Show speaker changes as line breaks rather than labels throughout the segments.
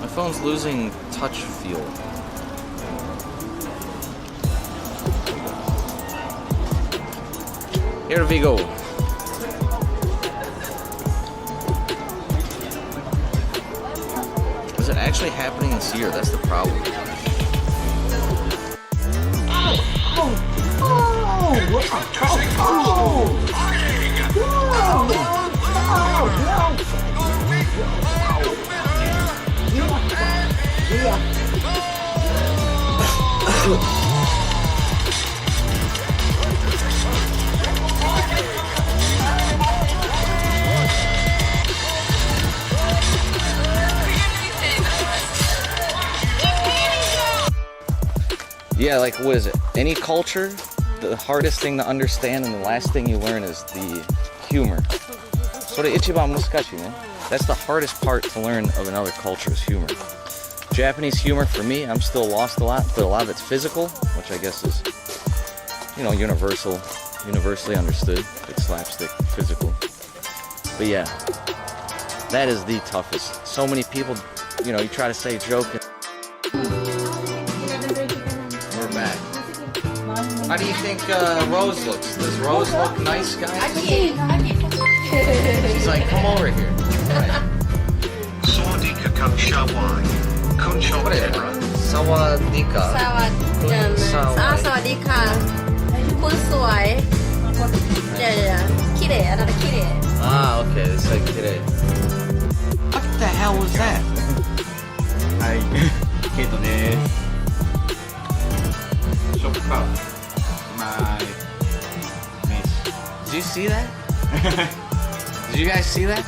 My phone's losing touch feel. Here we go. Is it actually happening this year? That's the problem. Yeah, like what is it? Any culture, the hardest thing to understand and the last thing you learn is the humor. So the ichiban muskashi, man. That's the hardest part to learn of another culture is humor. Japanese humor for me, I'm still lost a lot, but a lot of it's physical, which I guess is, you know, universally understood. It's slapstick, physical. But yeah, that is the toughest. So many people, you know, you try to say a joke. We're back. How do you think Rose looks? Does Rose look nice, guys? She's like, come over here.
Sawadika kunshawai. Kunshawai.
Sawadika.
สวัสดีค่ะคุณสวยเดี๋ยวคิเดะอันนั้นคิเดะ
Ah, okay, it's like today. What the hell was that?
はいケイトですショッカーマイメス
Did you see that? Did you guys see that?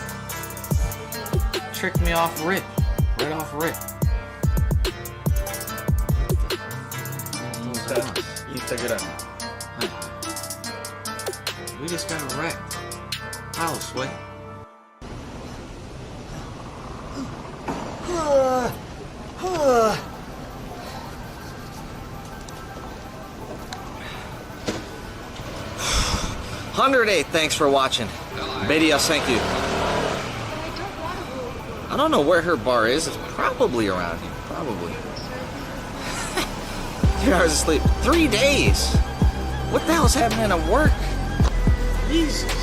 Tricked me off rip. Right off rip.
インスタグラム
We just got wrecked. How, Sway? $108, thanks for watching. Video, thank you. I don't know where her bar is. It's probably around here. Probably. 3 hours of sleep. 3 days! What the hell's happening at work? Jesus.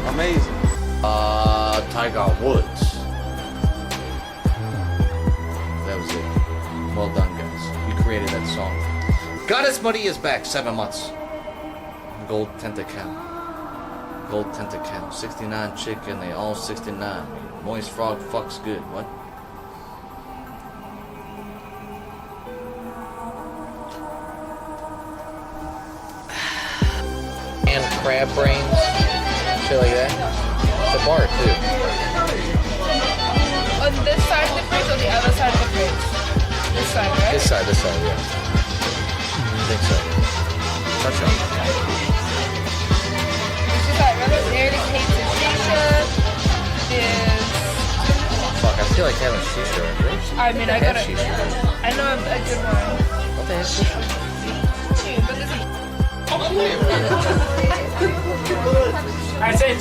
Amazing. Tiger Woods. That was it. Well done, guys. You created that song. Goddess Buddy is back. 7 months. Gold Tentacle. Gold Tentacle. 69 chicken. They all 69. Moist frog fucks good. What? And crab brains. Shit like that. It's a bar too.
On this side of the fridge or the other side of the fridge? This side, right?
This side, yeah. I think so. Touch on.
It's just like Eric hates his shisha.
Fuck, I feel like having shisha right there.
I mean, I got it.
Shisha.
I know a good one.
What the hell is shisha?
Too, but this is...
I said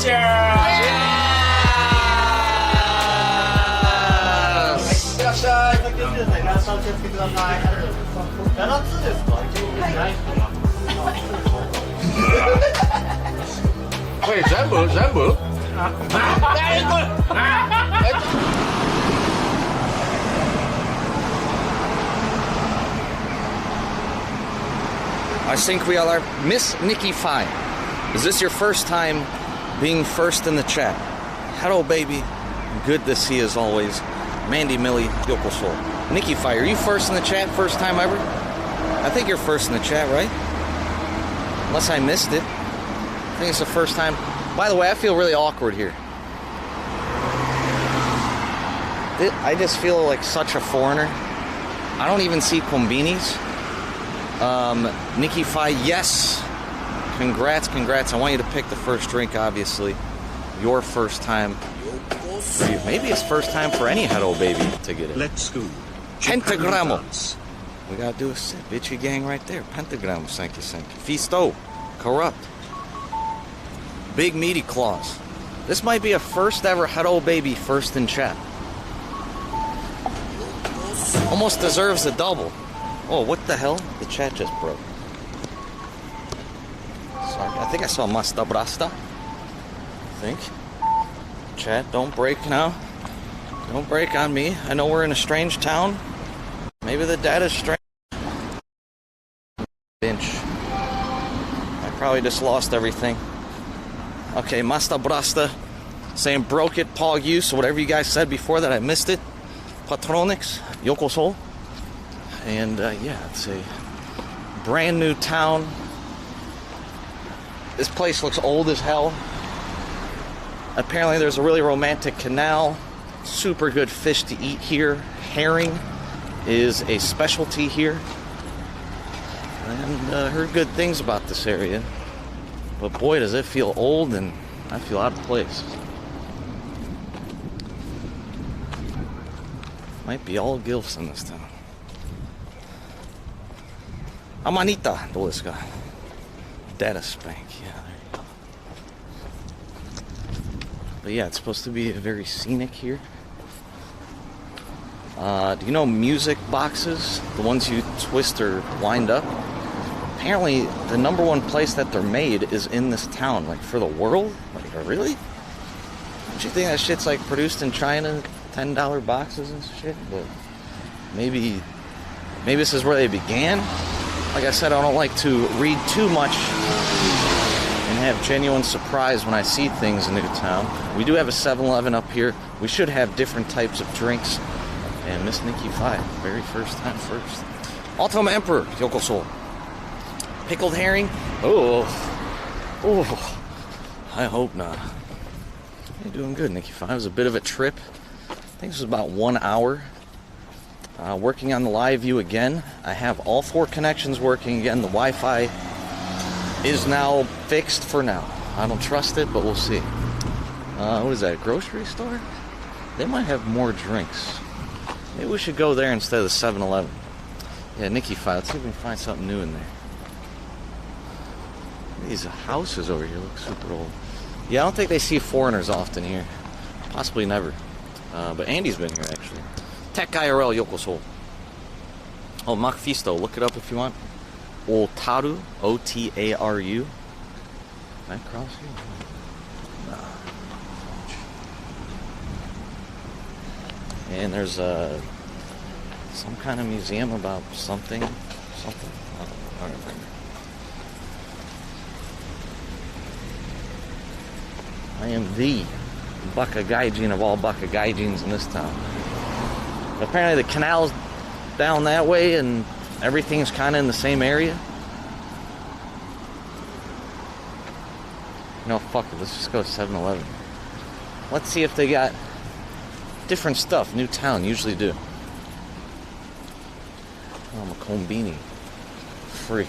Wait, Zambu? I think we all are. Miss Nikki Fine. Is this your first time being first in the chat? Hello, baby. Good to see you as always. Mandy Millie, Yokoso. Nikki Fire, are you first in the chat? First time ever? I think you're first in the chat, right? Unless I missed it. I think it's the first time. By the way, I feel really awkward here. I just feel like such a foreigner. I don't even see combinis. Nikki Fi, yes. Congrats. I want you to pick the first drink, obviously. your first time for you. Maybe it's first time for any Hello Baby to get it.
Let's go.
Pentagramo. We gotta do a sip. Itchy gang right there. Pentagram. Thank you. Fisto. Corrupt. Big meaty claws. This might be a first ever Hello Baby first in chat. Almost deserves a double. Oh, what the hell? The chat just broke. Sorry, I think I saw Masta Brasta. I think. Chat, don't break now. Don't break on me. I know we're in a strange town. Maybe the data's strange. Inch. I probably just lost everything. Okay, Masta Brasta saying broke it, pog you, so whatever you guys said before that, I missed it. Patronix, Yokoso. And yeah, it's a brand new town. This place looks old as hell. Apparently there's a really romantic canal. Super good fish to eat here. Herring is a specialty here. And heard good things about this area. But boy, does it feel old, and I feel out of place. Might be all gilfs in this town. Amanita, Doliska. Data spank, yeah, there you go. But yeah, it's supposed to be very scenic here. Do you know music boxes? The ones you twist or wind up? Apparently, the #1 place that they're made is in this town, like for the world? Like, really? Don't you think that shit's like produced in China? $10 boxes and shit? But maybe this is where they began? Like I said, I don't like to read too much and have genuine surprise when I see things in the town. We do have a 7-Eleven up here. We should have different types of drinks. And Miss Nikki 5, very first time first. Ultima Emperor, Yokoso. Pickled herring? Oh, I hope not. You're doing good, Nikki 5. It was a bit of a trip. I think this was about 1 hour. Working on the live view again. I have all 4 connections working again. The Wi-Fi is now fixed for now. I don't trust it, but we'll see. What is that, a grocery store? They might have more drinks. Maybe we should go there instead of the 7-Eleven. Yeah, Nikki 5, let's see if we can find something new in there. These houses over here look super old. Yeah, I don't think they see foreigners often here. Possibly never. But Andy's been here, actually. Tech IRL Yokoso. Oh, Macfisto, look it up if you want. Otaru, O-T-A-R-U. Can I cross here? No. And there's some kind of museum about something. I don't remember. I am the Bakagaijin of all Bakagaijins in this town. Apparently the canal's down that way and everything's kind of in the same area. No, fuck it. Let's just go to 7-Eleven. Let's see if they got different stuff. New town usually do. Oh, I'm a Combini freak.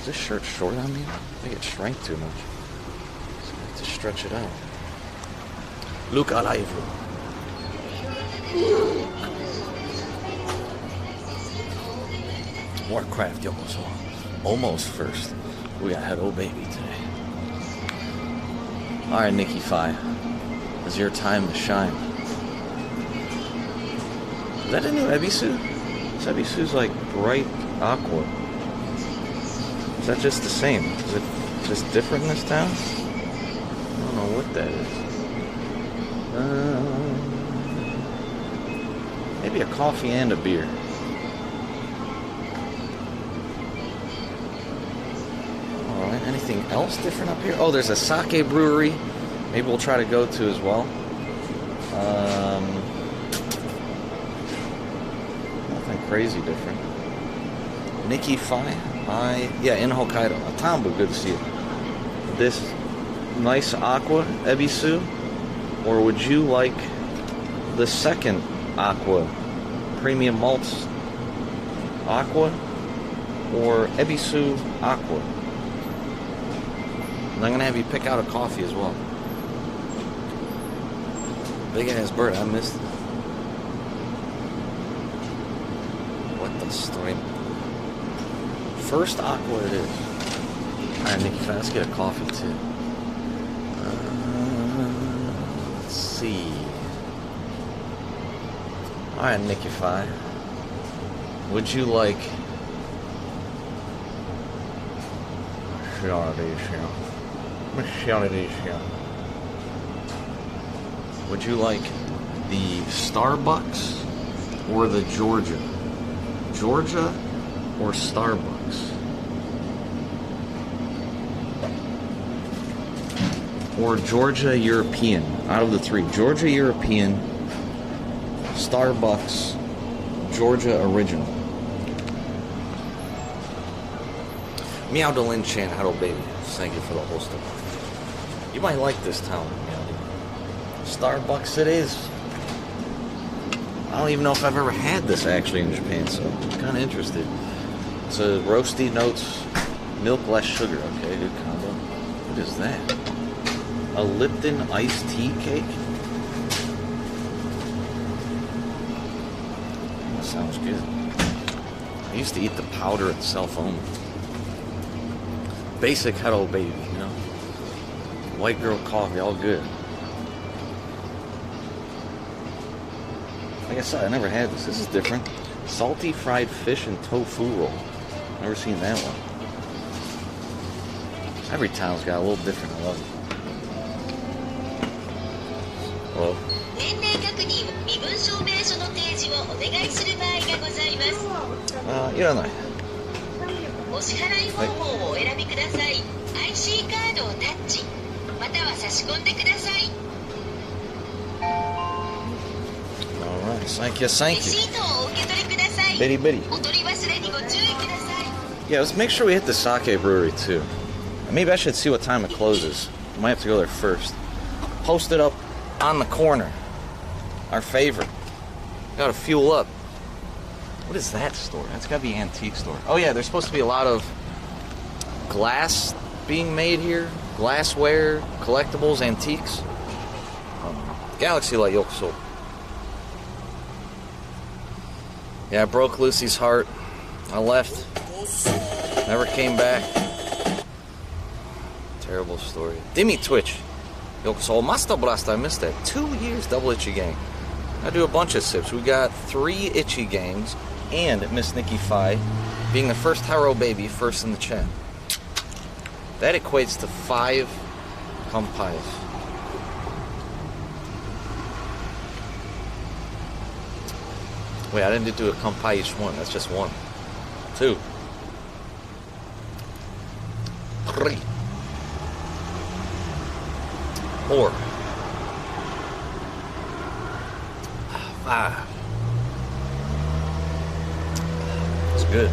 Is this shirt short on me? I think it shrank too much. So I have to stretch it out. Look alive. Warcraft Yokoso. Almost first. We got Hello Baby today. Alright, Nikki 5. It's your time to shine. Is that a new Ebisu? This Ebisu's like bright aqua. Is that just the same? Is it just different in this town? I don't know what that is. Maybe a coffee and a beer. Alright, anything else different up here? Oh, there's a sake brewery. Maybe we'll try to go to as well. Nothing crazy different. Nikki 5. Yeah, in Hokkaido. Atambu, good to see you. This nice aqua, Ebisu. Or would you like the second aqua, premium malts aqua, or Ebisu aqua? And I'm gonna have you pick out a coffee as well. Big ass bird, I missed it. What the story? First aqua it is. Alright, Nikki, fine. Let's get a coffee too. Let's see. Alright, Nikki, fine. Would you like would you like the Starbucks or the Georgia? Georgia or Starbucks? Or Georgia European? Out of the three, Georgia European, Starbucks, Georgia Original. Meow Dolin Chan, hello baby. Thank you for the whole stuff. You might like this town, Meow. Starbucks it is. I don't even know if I've ever had this actually in Japan, so I'm kind of interested. It's a roasty notes, milk less sugar. Okay, good combo. What is that? A Lipton iced tea cake? That sounds good. I used to eat the powder itself only. Basic hello baby, you know? White girl coffee, all good. Like I said, I never had this. This is different. Salty fried fish and tofu roll. Never seen that one. Every town's got a little different. I love it. Well,
年齢確認身分証明書の提示をお願いする場合がございます。
いらない。
お支払い方法をお選びください。IC カードをタッチ、または差し込んでください。
Alright, thank you, thank
レ
you.
シートをお受け取りください。
Bitty bitty.
お取り忘れにご注意ください。
Yeah, let's make sure we hit the sake brewery too. Maybe I should see what time it closes. I might have to go there first. Post it up on the corner. Our favorite. Gotta fuel up. What is that store? That's gotta be an antique store. Oh yeah, there's supposed to be a lot of glass being made here. Glassware, collectibles, antiques. Galaxy Light Yokoso. Yeah, I broke Lucy's heart. I left. Never came back. Terrible story. Dimmy Twitch. Yokoso. Master Blast, I missed that. 2 years double Itchy Gang. I do a bunch of sips. We got 3 Itchy Gangs and Miss Nikki Fi being the first Haro baby first in the chat. That equates to 5 Kampais. Wait, I didn't do a Kampai each one. That's just 1. 2. 3. 4. 5. It's good.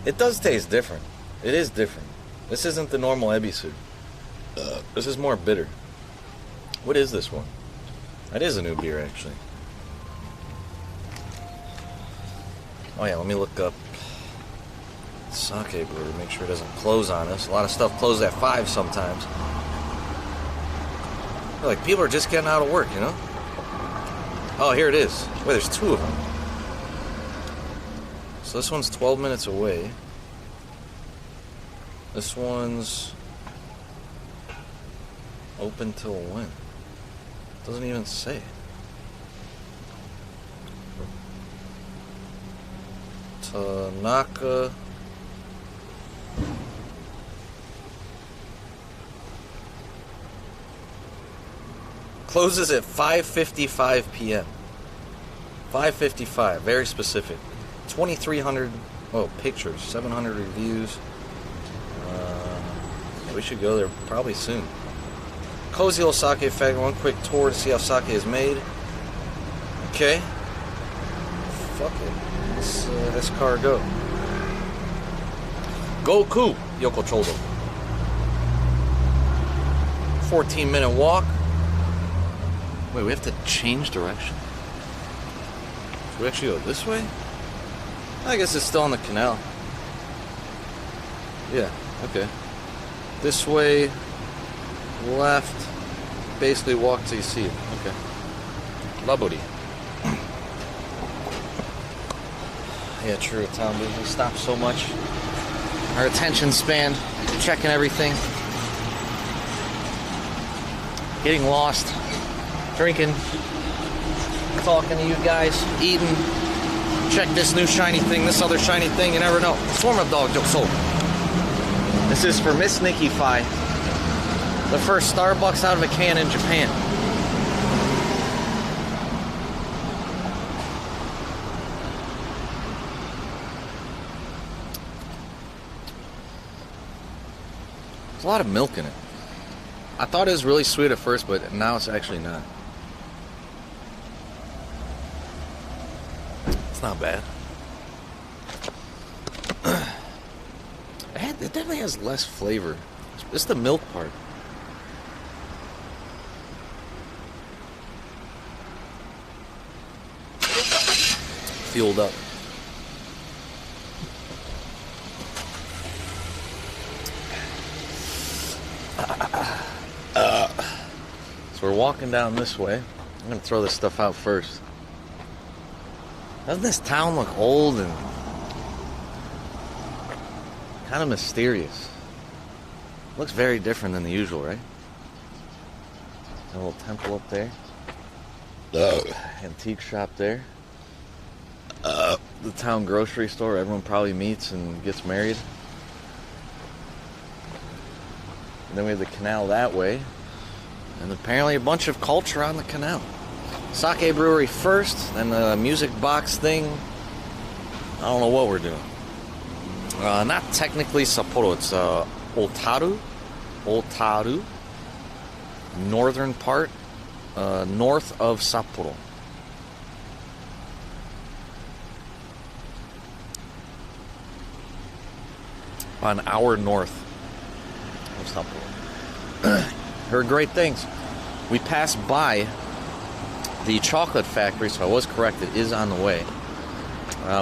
It does taste different. It is different. This isn't the normal ebisu. This is more bitter. What is this one? That is a new beer, actually. Oh yeah, let me look up sake brewery, make sure it doesn't close on us. A lot of stuff closes at 5 sometimes. Like, people are just getting out of work, you know? Oh, here it is. Wait, there's 2 of them. So this one's 12 minutes away. This one's open till when? Doesn't even say. Tanaka. Closes at 5:55 p.m. 5:55, very specific. 2,300 pictures, 700 reviews. We should go there probably soon. Cozy little sake factory. One quick tour to see how sake is made. Okay. Fuck it. Let's this car go. Goku Yoko Choldo. 14-minute walk. Wait, we have to change direction. Should we actually go this way? I guess it's still on the canal. Yeah, okay. This way, left, basically walk till you see it. Okay. Laburi. Yeah, true, town. We stop so much. Our attention span, checking everything, getting lost, drinking, talking to you guys, eating. Check this new shiny thing, this other shiny thing. You never know. Swarm of dog so. This is for Miss Nikki Fi. The first Starbucks out of a can in Japan. There's a lot of milk in it. I thought it was really sweet at first, but now it's actually not. It's not bad. It definitely has less flavor. It's the milk part. Fueled up. So we're walking down this way. I'm gonna throw this stuff out first. Doesn't this town look old and kind of mysterious? Looks very different than the usual, right? A little temple up there. Antique shop there. The town grocery store where everyone probably meets and gets married. And then we have the canal that way. And apparently a bunch of culture on the canal. Sake brewery first, then the music box thing. I don't know what we're doing. Not technically Sapporo, it's Otaru. Otaru. Northern part, north of Sapporo. About an hour north of Sapporo. Heard great things. We passed by the chocolate factory, so I was correct. It is on the way.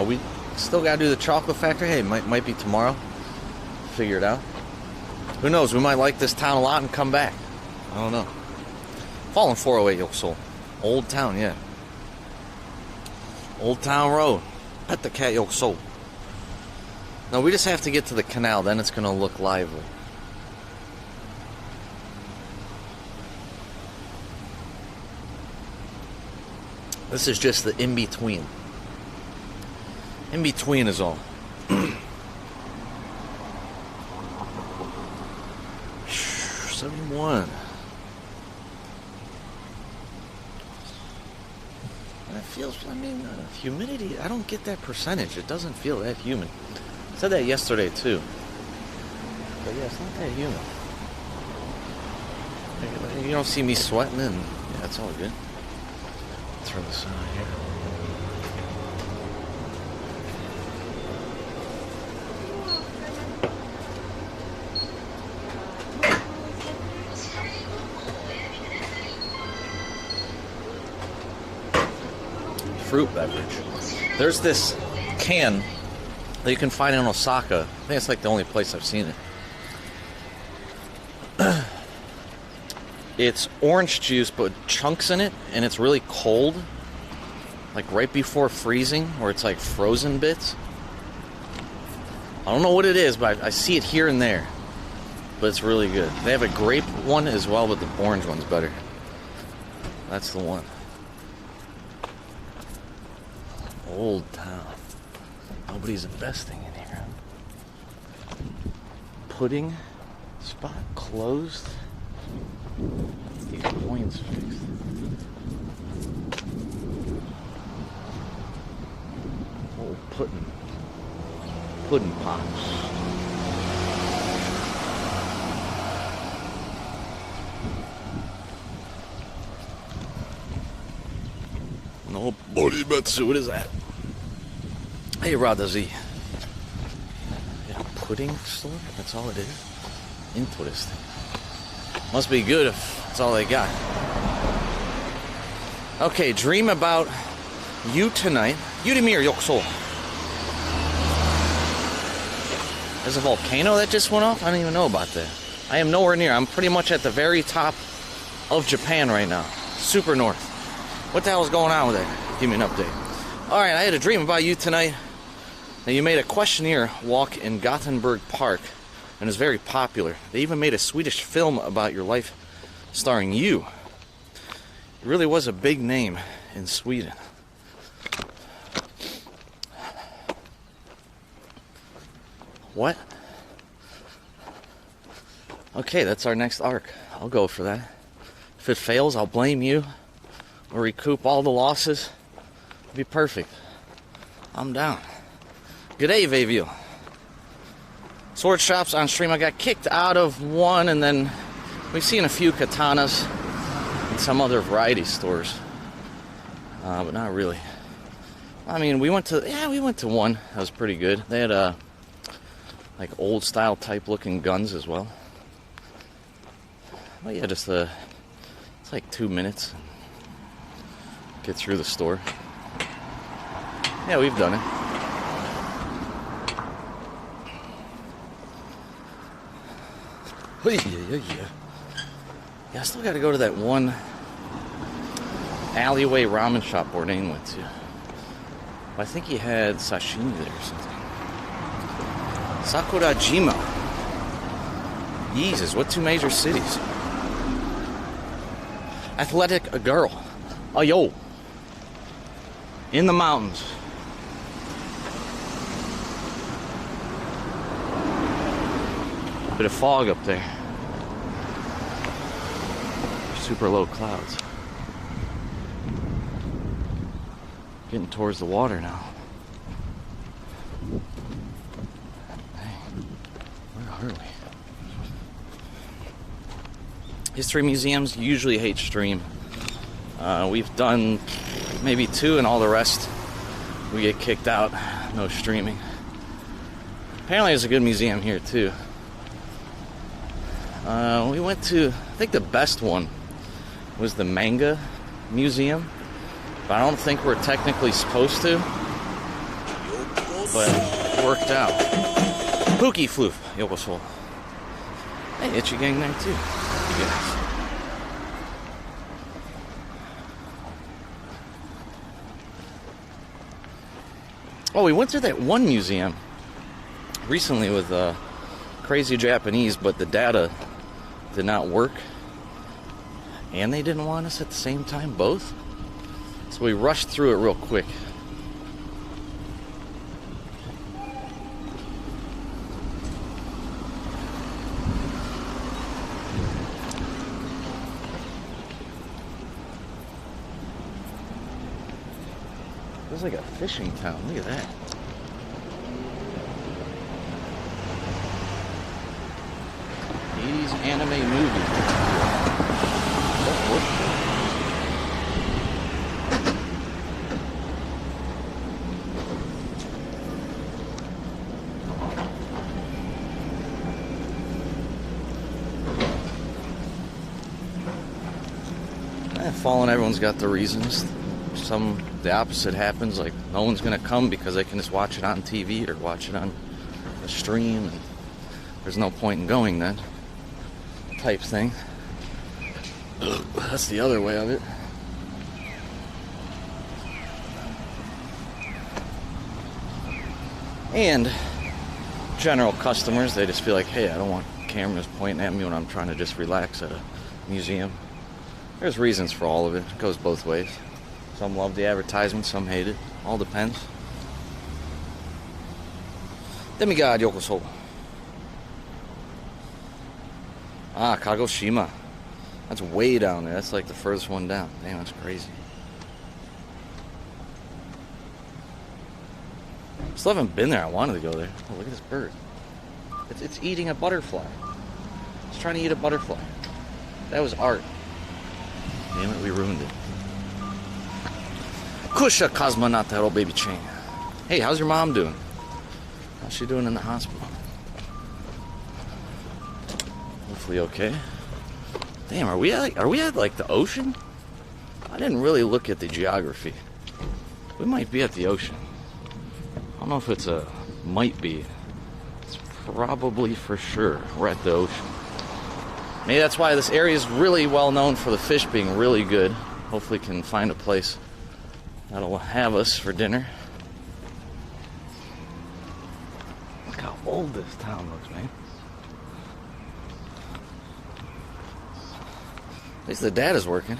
We still got to do the chocolate factory. Hey, might be tomorrow. Figure it out. Who knows? We might like this town a lot and come back. I don't know. Fallen 408 Yokso. Old town, yeah. Old Town Road. Pet the cat Yokso. No, we just have to get to the canal. Then it's going to look lively. This is just the in-between. In-between is all. 71. And it feels, humidity, I don't get that percentage. It doesn't feel that humid. I said that yesterday too. But yeah, it's not that humid. You don't see me sweating and yeah, it's all good. Throw this on here. Fruit beverage. There's this can that you can find in Osaka. I think it's like the only place I've seen it. It's orange juice, but chunks in it, and it's really cold. Like right before freezing, where it's like frozen bits. I don't know what it is, but I see it here and there. But it's really good. They have a grape one as well, but the orange one's better. That's the one. Old town. Nobody's investing in here. Pudding spot closed. These points fixed. Old pudding pots. No Boribatsu, what is that? Hey, Radazi. Yeah, pudding store? That's all it is? Interesting. Must be good if that's all they got. Okay, dream about you tonight. Yudimir Yokso. There's a volcano that just went off? I don't even know about that. I am nowhere near. I'm pretty much at the very top of Japan right now. Super north. What the hell is going on with that? Give me an update. Alright, I had a dream about you tonight. Now, you made a questionnaire walk in Gothenburg Park, and it's very popular. They even made a Swedish film about your life starring you. It really was a big name in Sweden. What? Okay, that's our next arc. I'll go for that. If it fails, I'll blame you. We'll recoup all the losses. It'll be perfect. I'm down. Good day, Vavio. Sword shops on stream. I got kicked out of one, and then we've seen a few katanas in some other variety stores. But not really. I mean, we went to one. That was pretty good. They had like old style type looking guns as well. Well, yeah, just it's like 2 minutes. Get through the store. Yeah, we've done it. Yeah, I still got to go to that one alleyway ramen shop Bourdain went to. I think he had sashimi there or something. Sakurajima. Jesus, what two major cities? Athletic girl. Oh, yo. In the mountains. Bit of fog up there. Super low clouds. Getting towards the water now. Hey, where are we? History museums usually hate stream. We've done maybe 2, and all the rest we get kicked out. No streaming. Apparently there's a good museum here too. We went to, I think the best one was the manga museum, but I don't think we're technically supposed to, but it worked out. Pookie Floof, Yokoso. Hey, Itchy Gang there too. You guys. Oh, we went to that one museum recently with Crazy Japanese, but the data did not work. And they didn't want us at the same time, both. So we rushed through it real quick. This is like a fishing town. Look at that. '80s anime movie. Falling, everyone's got the reasons. The opposite happens, like no one's gonna come because they can just watch it on TV or watch it on a stream, and there's no point in going then, type thing. That's the other way of it. And general customers, they just feel like, hey, I don't want cameras pointing at me when I'm trying to just relax at a museum. There's reasons for all of it. It goes both ways. Some love the advertisement, some hate it. All depends. Demigod Yokoso. Ah, Kagoshima. That's way down there. That's like the furthest one down. Damn, that's crazy. Still haven't been there. I wanted to go there. Oh, look at this bird. It's eating a butterfly. It's trying to eat a butterfly. That was art. Damn it, we ruined it. Kusha Cosmonauta baby chain. Hey, how's your mom doing? How's she doing in the hospital? Hopefully okay. Damn, are we at like the ocean? I didn't really look at the geography. We might be at the ocean. I don't know if it's might be. It's probably for sure we're at the ocean. Maybe that's why this area is really well known for the fish being really good. Hopefully can find a place that'll have us for dinner. Look how old this town looks, man. At least the dad is working.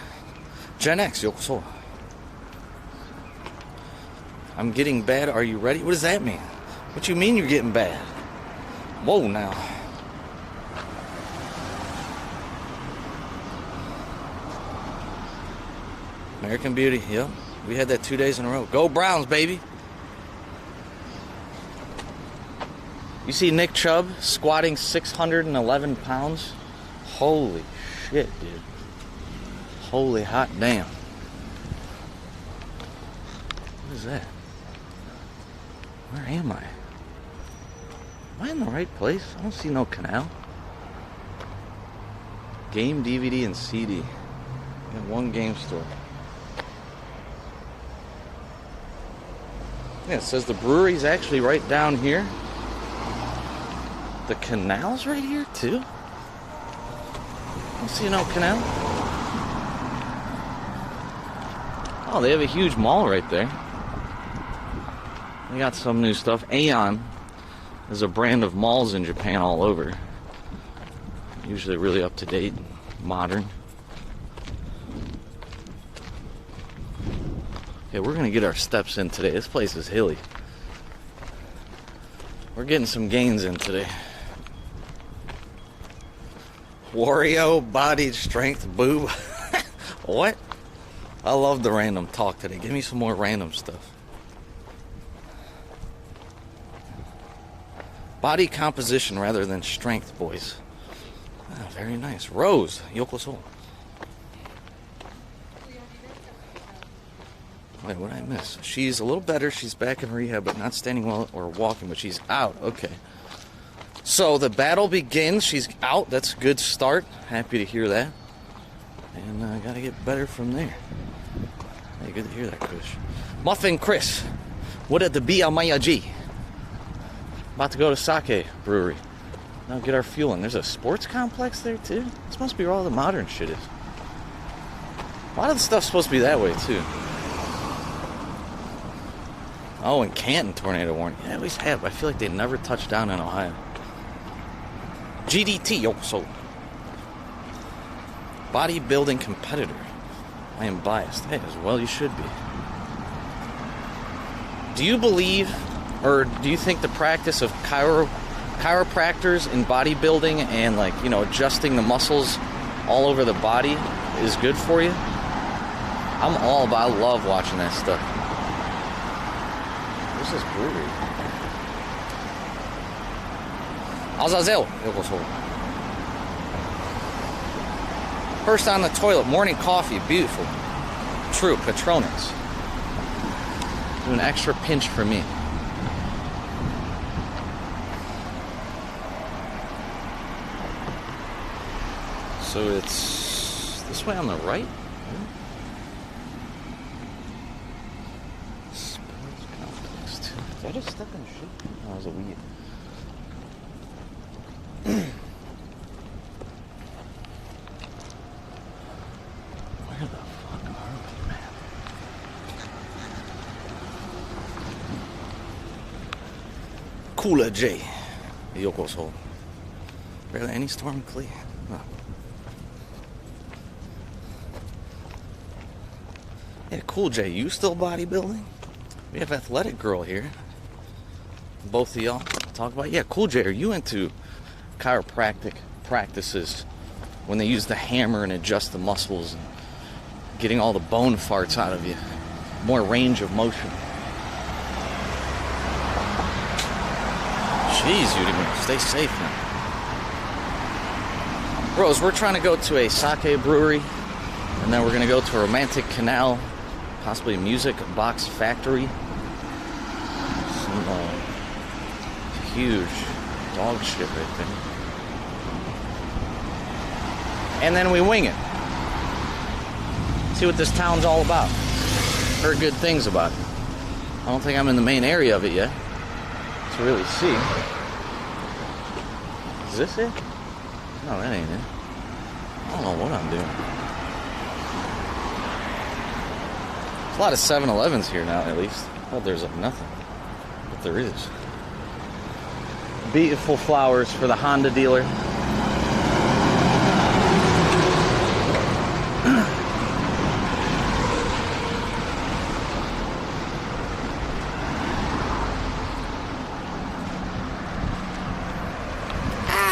Gen X, yokoso. I'm getting bad. Are you ready? What does that mean? What you mean you're getting bad? Whoa, now. American Beauty, yep. We had that 2 days in a row. Go Browns, baby. You see Nick Chubb squatting 611 pounds? Holy shit, dude. Holy hot damn. What is that? Where am I? Am I in the right place? I don't see no canal. Game, DVD, and CD. In one game store. Yeah, it says the brewery's actually right down here. The canal's right here, too? I don't see no canal. Oh, they have a huge mall right there. They got some new stuff. Aeon is a brand of malls in Japan all over. Usually really up to date, modern. Okay, we're gonna get our steps in today. This place is hilly. We're getting some gains in today. Wario bodied strength boob. What? I love the random talk today. Give me some more random stuff. Body composition rather than strength, boys. Ah, very nice. Rose, yokoso. Wait, what did I miss? She's a little better. She's back in rehab, but not standing well or walking, but she's out. Okay. So the battle begins. She's out. That's a good start. Happy to hear that. And I gotta get better from there. Hey, good to hear that, Chris. Muffin Chris. What at the Biamayaji? About to go to Sake Brewery. Now get our fuel in. There's a sports complex there, too. This must be where all the modern shit is. A lot of the stuff's supposed to be that way, too. Oh, and Canton tornado warning. Yeah, at least have. I feel like they never touched down in Ohio. GDT, yokoso. Bodybuilding competitor. I am biased. Hey, as well you should be. Do you believe, or do you think the practice of chiropractors in bodybuilding and, like, you know, adjusting the muscles all over the body is good for you? I'm all about, I love watching that stuff. Where's this brewery? Azazel, yokoso. First on the toilet, morning coffee, beautiful. True, Patronus. Do an extra pinch for me. So it's this way on the right? Sports complex too. Did I just step in shit? Oh, that was a weed. Where the fuck are we, man? Cooler J. Yokoso. Barely any storm clear. No. Yeah, Cool J, you still bodybuilding? We have Athletic Girl here. Both of y'all talk about, yeah, Cool J, are you into chiropractic practices when they use the hammer and adjust the muscles and getting all the bone farts out of you? More range of motion. Jeez, Udiman, stay safe now. Rose, we're trying to go to a sake brewery, and then we're going to go to a romantic canal, possibly a music box factory. Some huge dog shit right there. And then we wing it. See what this town's all about. Heard good things about it. I don't think I'm in the main area of it yet to really see. Is this it? No, that ain't it. I don't know what I'm doing. There's a lot of 7-Elevens here now, at least. I thought there's like nothing, but there is. Beautiful flowers for the Honda dealer.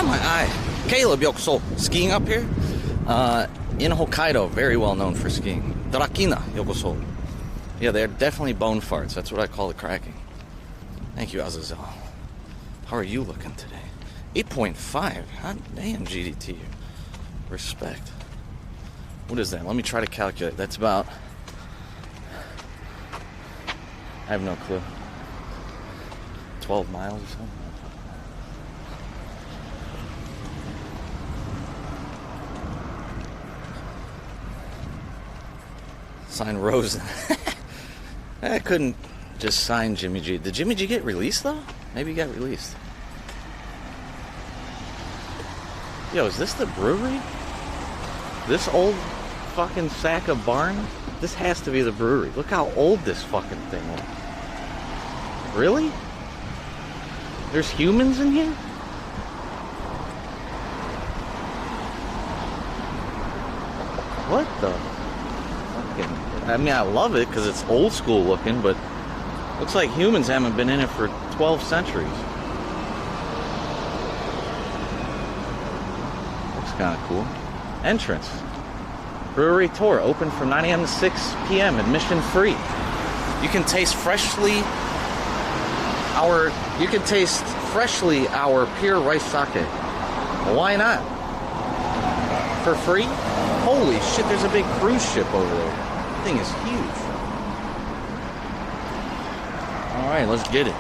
My eye. Caleb, yokoso. Skiing up here? In Hokkaido, very well known for skiing. Drakina, yokoso. Yeah, they're definitely bone farts. That's what I call the cracking. Thank you, Azazel. How are you looking today? 8.5. God damn, GDT. Respect. What is that? Let me try to calculate. That's about... I have no clue. 12 miles or something? Sign Rosen. I couldn't just sign Jimmy G. Did Jimmy G get released though? Maybe he got released. Yo, is this the brewery? This old fucking sack of barn? This has to be the brewery. Look how old this fucking thing is. Really? There's humans in here? What the? I mean, I love it because it's old school looking, but looks like humans haven't been in it for 12 centuries. Looks kind of cool. Entrance. Brewery tour, open from 9 a.m. to 6 p.m. Admission free. You can taste freshly our pure rice sake. Why not? For free? Holy shit, there's a big cruise ship over there. That thing is huge. Alright, let's get it.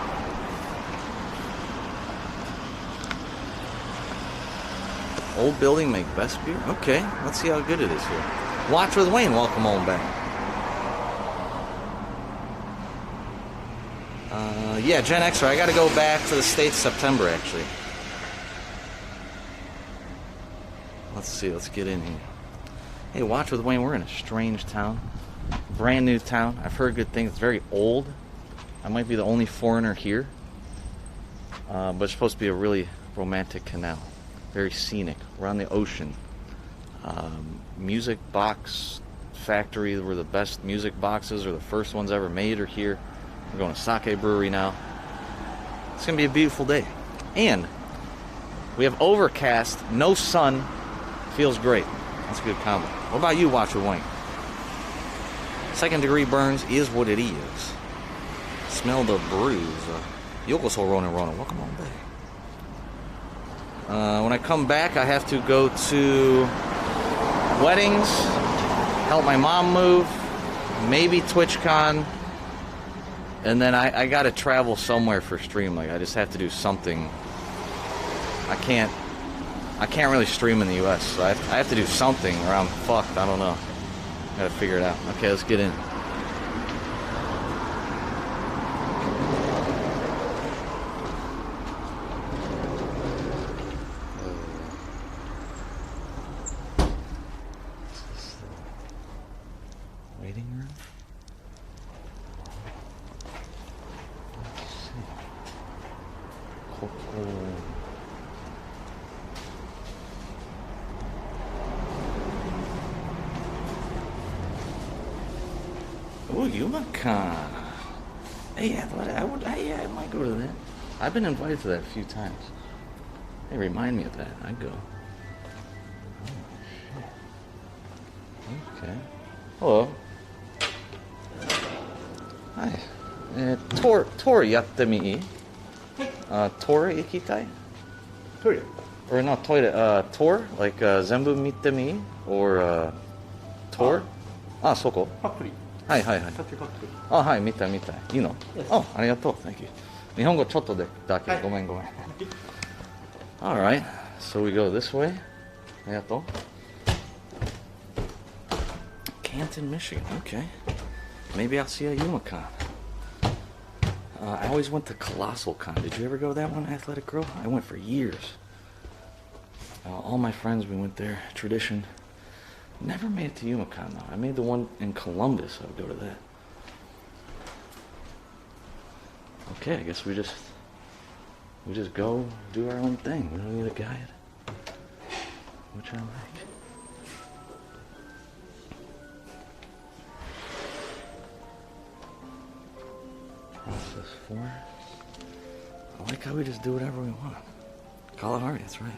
Old building make best beer? Okay, let's see how good it is here. Watch with Wayne, welcome on back. Yeah, Gen Xer, I gotta go back to the States September actually. Let's see, let's get in here. Hey, Watch with Wayne, we're in a strange town. Brand new town. I've heard good things. It's very old. I might be the only foreigner here. But it's supposed to be a really romantic canal. Very scenic. We're on the ocean. Music box factory where the best music boxes or the first ones ever made are here. We're going to Sake Brewery now. It's going to be a beautiful day. And we have overcast, no sun. Feels great. That's a good combo. What about you, Watch with Wayne? 2nd degree burns is what it is. Smell the bruise. Yokoso Ronan Ronan. Welcome on back. When I come back, I have to go to weddings, help my mom move, maybe TwitchCon, and then I gotta travel somewhere for stream. Like I just have to do something. I can't really stream in the US, so I have to do something or I'm fucked. I don't know. Gotta figure it out. Okay, let's get in. Waiting room? Let's see. Oh, Yumakan. Hey, I might go to that. I've been invited to that a few times. Hey, remind me of that. I'd go. Oh, shit. Okay. Hello. Hi. Tour yatte mi ii? Tour ikitai?
Tour?
Or not toire, tour? Like, zenbu mitte mi ii? Or, tour? Soko.
パプリ。
はい。
タッチパプリ。
はい、見たい。いいの？ありがとう。Thank you. 日本語ちょっとだけ。ごめん。Alright, so we go this way. ありがとう。Canton, Michigan. Okay. Maybe I'll see a Yumakan. I always went to Colossal Con. Did you ever go to that one, Athletic Girl? I went for years. All my friends, we went there. Tradition. Never made it to Yumakan though. I made the one in Columbus. I would go to that. Okay, I guess we just go do our own thing. We don't need a guide, which I like. Process 4. I like how we just do whatever we want. Kalahari, that's right.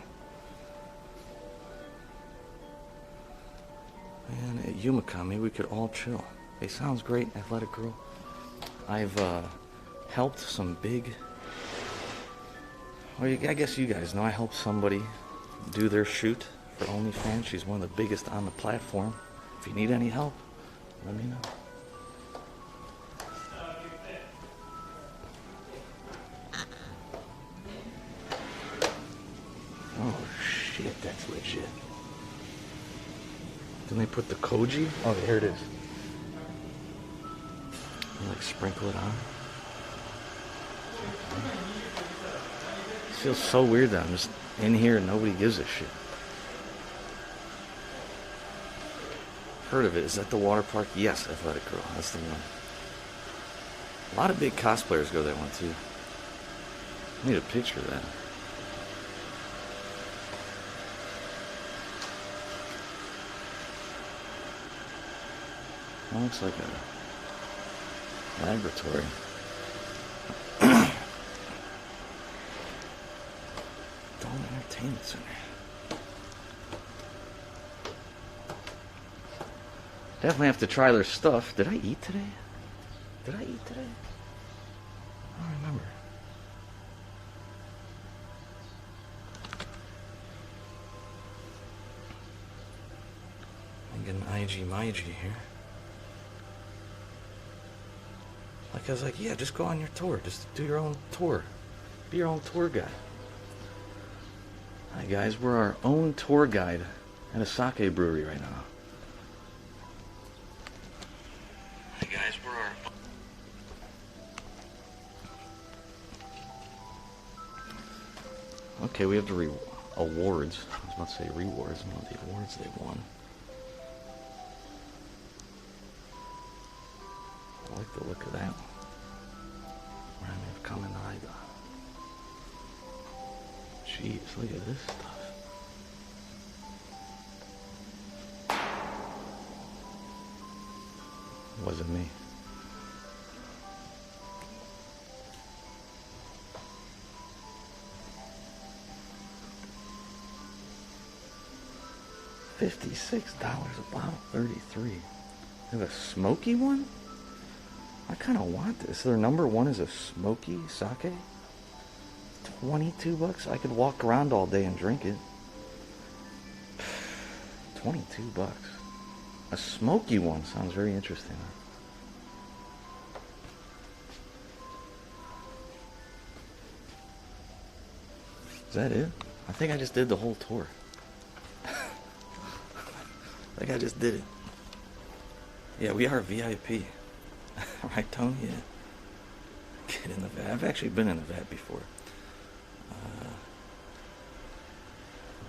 And at Yumakan, maybe we could all chill. Hey, sounds great, athletic girl. I've helped some big... Well, I guess you guys know I helped somebody do their shoot for OnlyFans. She's one of the biggest on the platform. If you need any help, let me know. Oh shit, that's legit. Didn't they put the koji? Oh, here it is. You like sprinkle it on. It feels so weird that I'm just in here and nobody gives a shit. Heard of it? Is that the water park? Yes, Athletic Girl. That's the one. A lot of big cosplayers go to that one too. I need a picture of that. That looks like a laboratory. Adult Entertainment Center. Definitely have to try their stuff. Did I eat today? Did I eat today? I don't remember. I get an IG here. Like I was like, yeah, just go on your tour. Just do your own tour. Be your own tour guide. Hi guys, we're our own tour guide at a sake brewery right now. Hi guys, we're our... Okay, we have the awards. I was about to say rewards, not the awards they won. I like the look of that one. Remind me of Kamen Rider. Jeez, look at this stuff. Wasn't me. $56 a bottle, 33. They have a smoky one? I kind of want this. Their number one is a smoky sake. $22. I could walk around all day and drink it. $22. A smoky one sounds very interesting. Is that it? I think I just did the whole tour. I think I just did it. Yeah, we are VIP. Right, Tony? Yeah. Get in the vat. I've actually been in the vat before.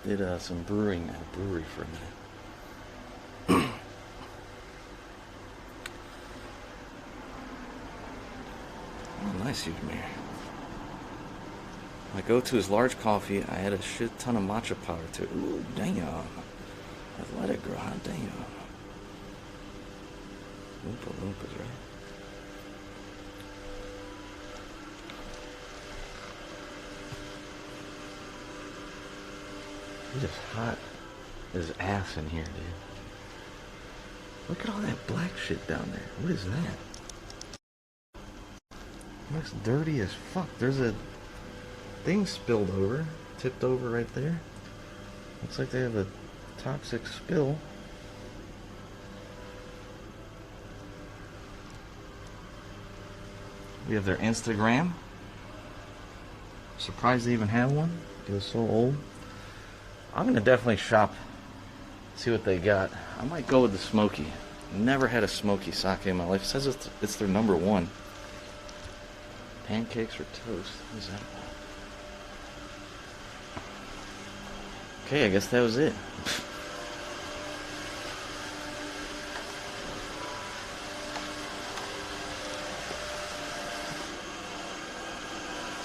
Did some brewing at a brewery for a minute. Oh, nice, Udemir. My go-to is large coffee. I add a shit ton of matcha powder to it. Ooh, damn. Athletic girl, hot damn. Oompa Loompas, right? It's just hot as ass in here, dude. Look at all that black shit down there. What is that? It looks dirty as fuck. There's a thing spilled over, tipped over right there. Looks like they have a toxic spill. We have their Instagram. Surprised they even have one. It was so old. I'm gonna definitely shop, see what they got. I might go with the smoky. Never had a smoky sake in my life. It says it's their number one. Pancakes or toast? What is that? Okay, I guess that was it.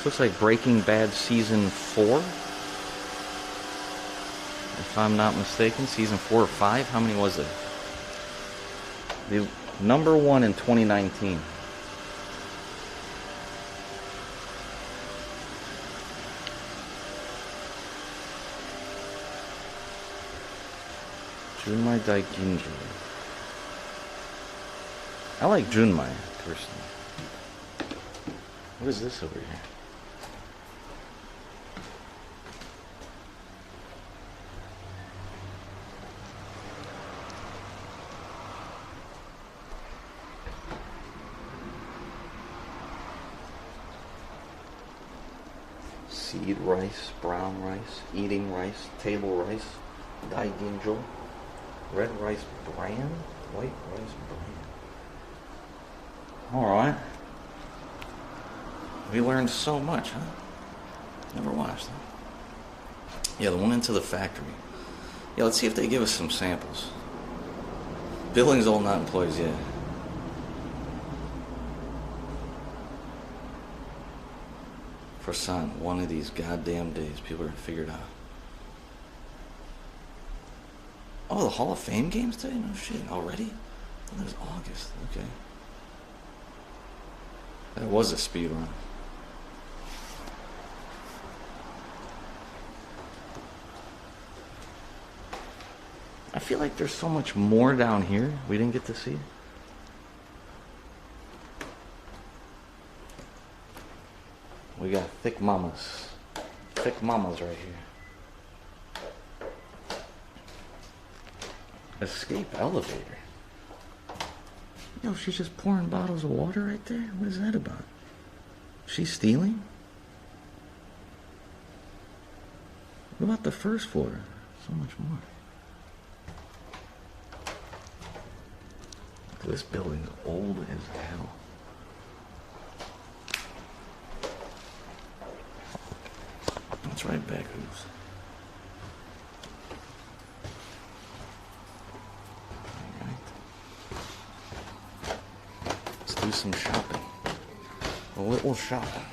This looks like Breaking Bad Season 4. If I'm not mistaken, Season 4 or 5. How many was it? The number 1 in 2019. Junmai Daiginjo. I like Junmai, personally. What is this over here? Seed rice, brown rice, eating rice, table rice, daiginjo, red rice bran, white rice bran. Alright. We learned so much, huh? Never watched them. Yeah, the one into the factory. Yeah, let's see if they give us some samples. Billings all not employees yet. Croissant, one of these goddamn days, people are gonna figure it out. Oh, the Hall of Fame games today? No shit, already? Oh, that was August, okay. That was a speed run. I feel like there's so much more down here we didn't get to see. We got thick mamas. Thick mamas right here. Escape elevator. Yo, she's just pouring bottles of water right there? What is that about? She's stealing? What about the first floor? So much more. This building's old as hell. That's right back, Hooves. Alright. Let's do some shopping. A little shopping.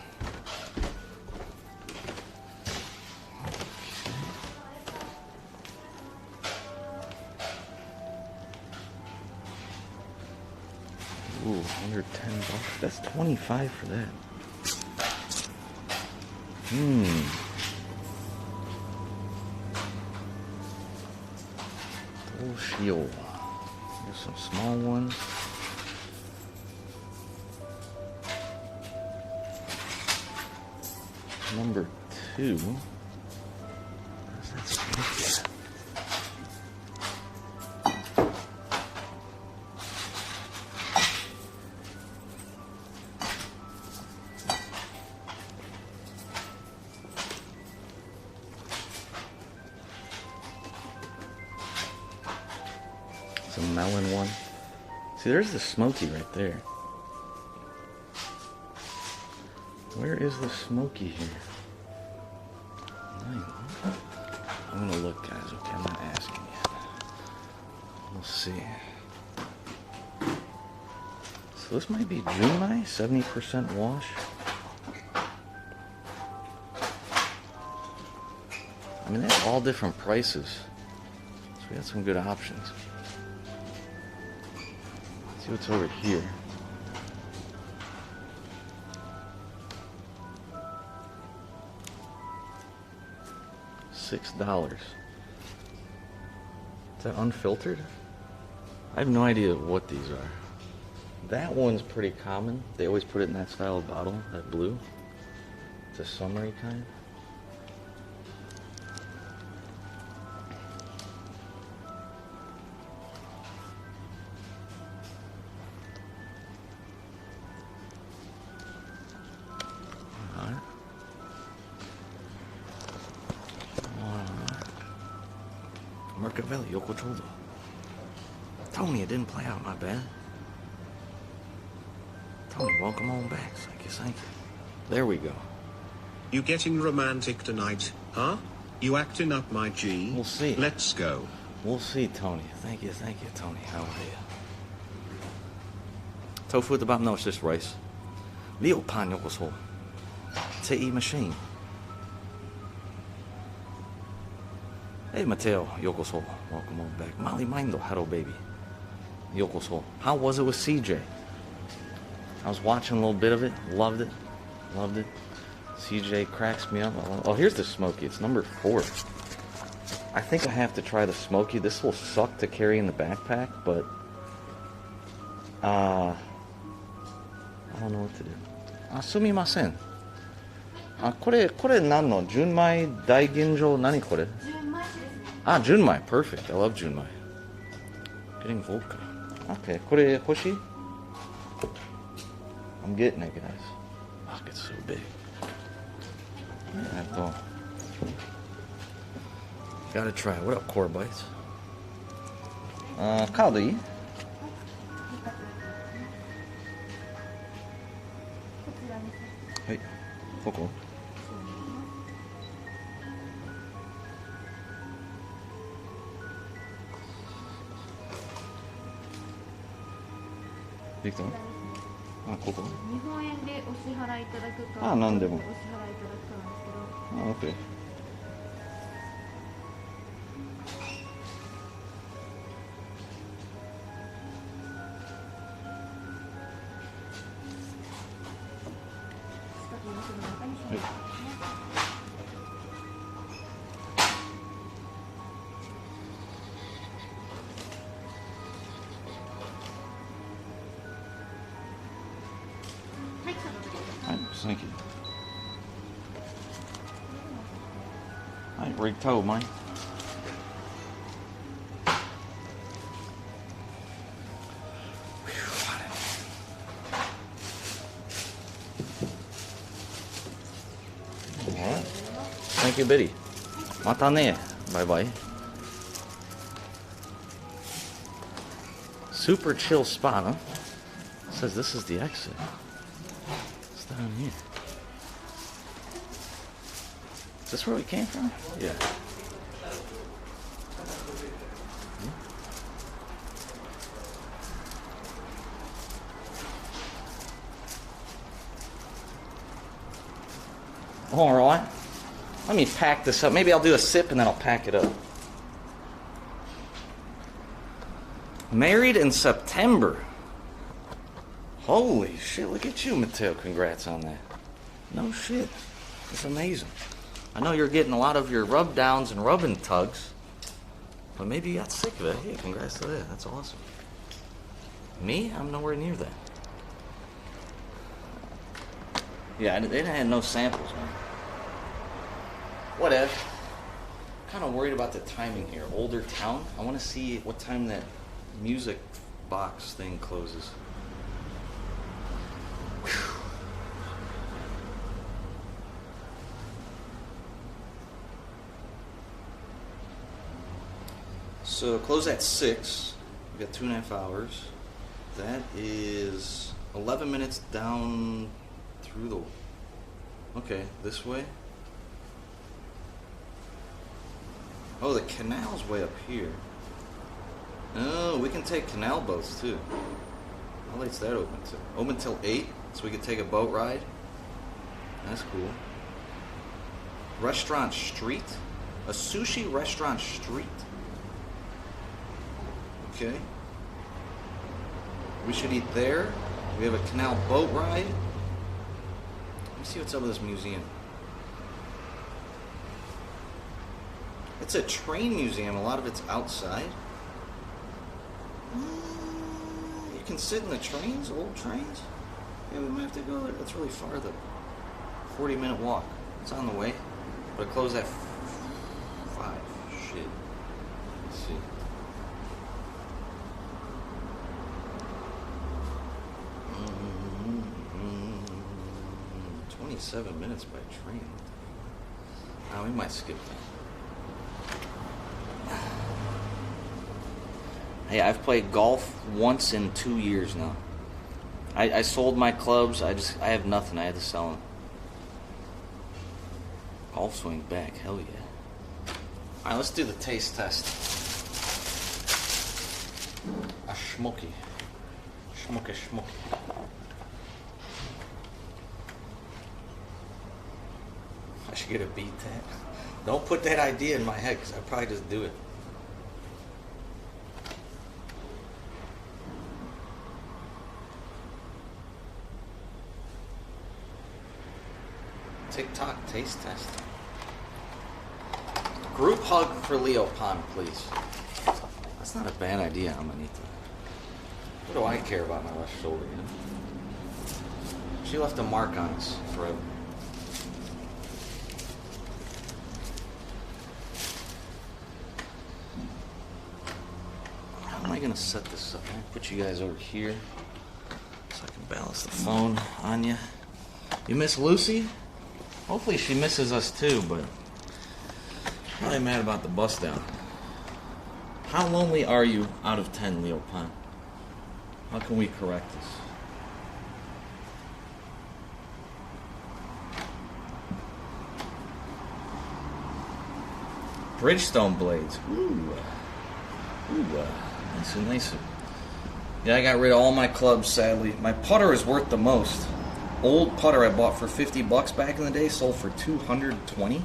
Ooh, 110 bucks. That's 25 for that. Shield. Here's some small ones. Number 2. Where's that stick at? Some melon one. See, there's the Smoky right there. Where is the Smoky here? I'm gonna look, guys, okay? I'm not asking yet. We'll see. So this might be Junmai, 70% wash. I mean, they have all different prices. So we got some good options. Let's see what's over here. $6. Is that unfiltered? I have no idea what these are. That one's pretty common. They always put it in that style of bottle, that blue. It's a summery kind. Mercavelli, Yoko Chodo. Tony, it didn't play out, my bad. Tony, welcome on back. Thank you, thank you. There we go.
You getting romantic tonight, huh? You acting up, my G?
We'll see.
Let's go.
We'll see, Tony. Thank you, Tony. How are you? Tofu at the bottom? No, it's just rice. Leo Pan Yokoso. Tei machine. Hey Mateo, yokoso. Welcome on back. Mali Mindo, hello baby. Yokoso. How was it with CJ? I was watching a little bit of it. Loved it. Loved it. CJ cracks me up. Oh, here's the Smoky. It's number 4. I think I have to try the Smoky. This will suck to carry in the backpack, but I don't know what to do. Sumimasen. これ何の純米大吟醸何これ Junmai. Perfect. I love Junmai. Getting vodka. Okay. これ欲しい I'm getting it, guys. Fuck, it's so big. Gotta try. What up, Core Bites? カードいい はい。ここ できたのここ
日本円でお支払いいただくか
何でも
お支払いいただくかなんですけど
OK Thank you. Alright, rig toe, mine. Alright. Thank you, Biddy. Mata ne. Bye bye. Super chill spot, huh? It says this is the exit. Down here. Is this where we came from? Yeah. All right. Let me pack this up. Maybe I'll do a sip and then I'll pack it up. Married in September. Holy shit, look at you, Mateo. Congrats on that. No shit. It's amazing. I know you're getting a lot of your rub downs and rub and tugs, but maybe you got sick of it. Hey, congrats to that. That's awesome. Me? I'm nowhere near that. Yeah, they had no samples, man. Whatever. Kind of worried about the timing here. Older town. I want to see what time that music box thing closes. So close at 6. We got 2.5 hours. That is 11 minutes down through the. Okay, this way. Oh, the canal's way up here. Oh, we can take canal boats too. How late's that open till? Open till 8, so we can take a boat ride. That's cool. Restaurant street? A sushi restaurant street? Okay. We should eat there. We have a canal boat ride. Let me see what's up with this museum. It's a train museum. A lot of it's outside. You can sit in the trains, old trains. Yeah, we might have to go there. That's really far though. 40-minute walk. It's on the way. But it closed at 5. Shit. Let's see. 27 minutes by train. Oh, we might skip that. Hey, I've played golf once in 2 years now. I sold my clubs. I have nothing. I had to sell them. Golf swing back. Hell yeah. Alright, let's do the taste test. A schmucky. Schmucky. you get a beat that? Don't put that idea in my head, because I'd probably just do it. TikTok taste test. Group hug for Leo Pond, please. That's not a bad idea, Amanita. What do I care about my left shoulder, you know? She left a mark on us forever. How am I gonna set this up? I'm gonna put you guys over here so I can balance the phone on you. You miss Lucy? Hopefully she misses us too, but probably mad about the bus down. How lonely are you out of 10, Leo Pond? How can we correct this? Bridgestone blades. Ooh. Ooh. Nice and nice. Yeah, I got rid of all my clubs, sadly. My putter is worth the most. Old putter I bought for $50 back in the day sold for $220. It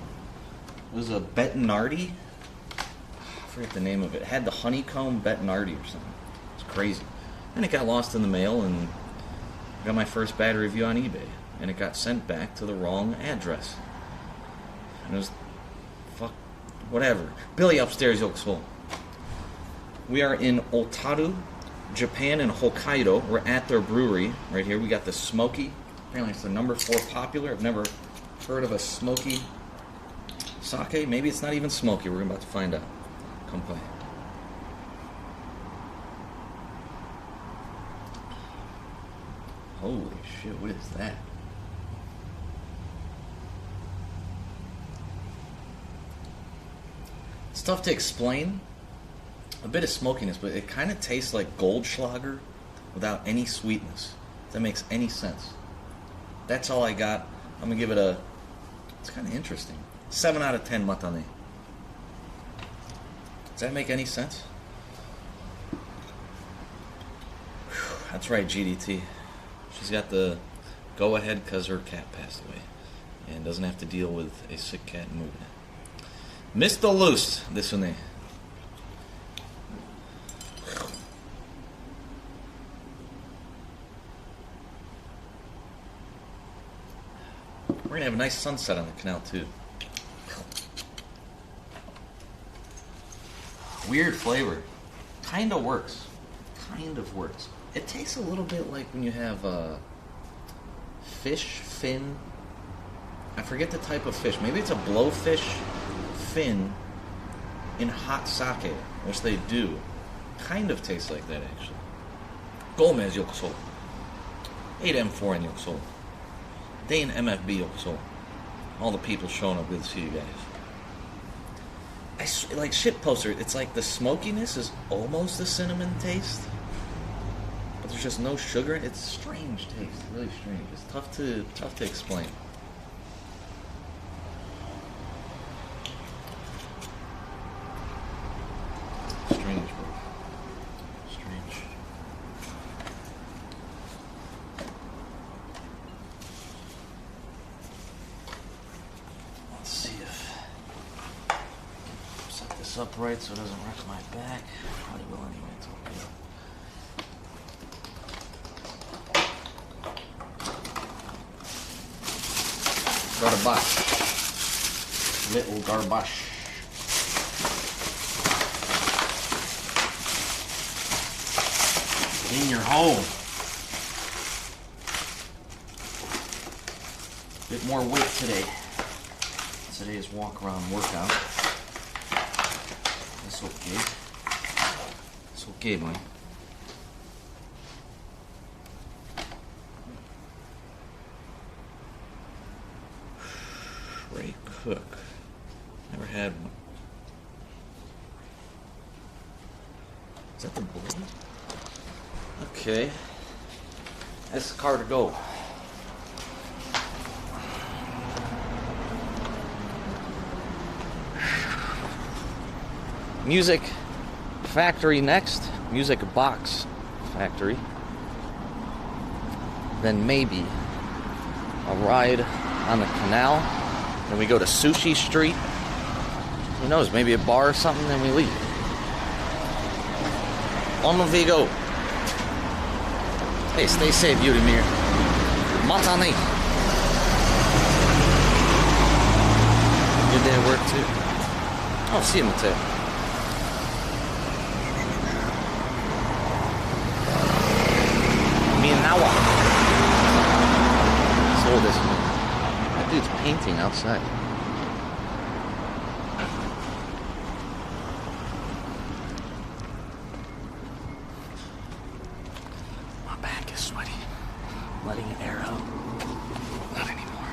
was a Bettinardi. I forget the name of it. It had the honeycomb Bettinardi or something. It's crazy. And it got lost in the mail, and I got my first bad review on eBay. And it got sent back to the wrong address. And it was... fuck... whatever. Billy upstairs, Yokoso. We are in Otaru, Japan, and Hokkaido. We're at their brewery right here. We got the Smoky. Apparently it's the number 4 popular. I've never heard of a smoky sake. Maybe it's not even smoky. We're about to find out. Come play. Holy shit, what is that? It's tough to explain. A bit of smokiness, but it kind of tastes like Goldschlager without any sweetness. If that makes any sense. That's all I got. I'm going to give it a... it's kind of interesting. 7 out of 10 matane. Does that make any sense? Whew, that's right, GDT. She's got the go-ahead because her cat passed away. And doesn't have to deal with a sick cat moving it. Mr. Loose, this one there. We're going to have a nice sunset on the canal, too. Weird flavor. Kind of works. Kind of works. It tastes a little bit like when you have fish fin. I forget the type of fish. Maybe it's a blowfish fin in hot sake, which they do. Kind of tastes like that, actually. Gomez Yokoso. 8M4 in Yokoso. Dane MFB Yokoso. All the people showing up, good to see you guys. Like shit poster, it's like the smokiness is almost a cinnamon taste, but there's just no sugar. It's a strange taste, really strange. It's tough to explain. Strange, bro. Strange. Let's see if set this up right so it doesn't wreck my back. Probably will anyway. It's okay. Garbage. Little garbage. In your home. Bit more weight today. Today's walk around workout. That's okay. It's okay, man. Ray Cook. Never had one. Is that the blade? Okay. That's the car to go. Music Factory next. Music Box Factory. Then maybe a ride on the canal. Then we go to Sushi Street. Who knows, maybe a bar or something, then we leave. On we go. Hey, stay safe, Udemir. Matane. Good day at work, too. Oh, see you, Mateo. Minawa. So this one. That dude's painting outside. My back is sweaty. Letting it air out. Not anymore.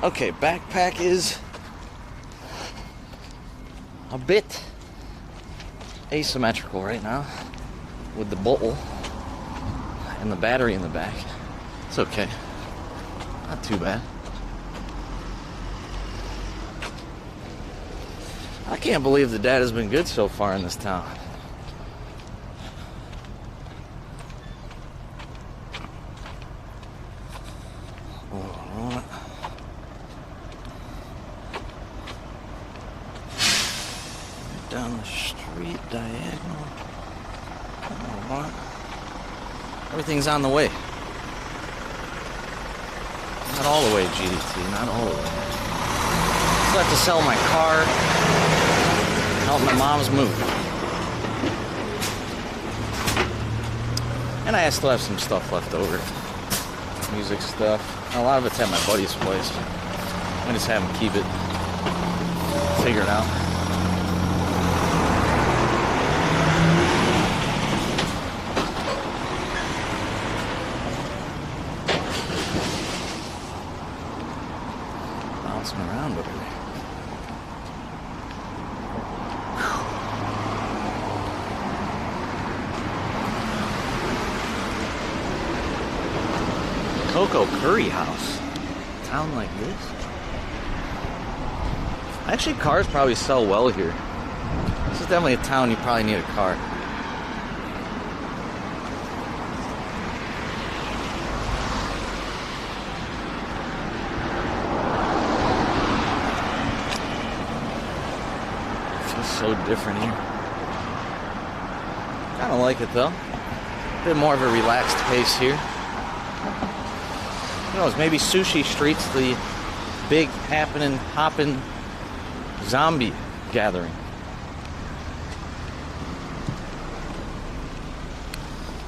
Okay, backpack is a bit asymmetrical right now with the bottle and the battery in the back. It's okay. Not too bad. I can't believe the data's been good so far in this town. Down the street, diagonal. Everything's on the way. Not all the way, GDT, not all the way. Still have to sell my car, help my mom's move. And I still have some stuff left over. Music stuff. A lot of it's at my buddy's place. I just have him keep it figured out. Bouncing around over there. Coco Curry House. A town like this? Actually, cars probably sell well here. This is definitely a town you probably need a car. So different here. Kind of like it though. A bit more of a relaxed pace here. Who knows, maybe Sushi Street's the big happening, hopping zombie gathering.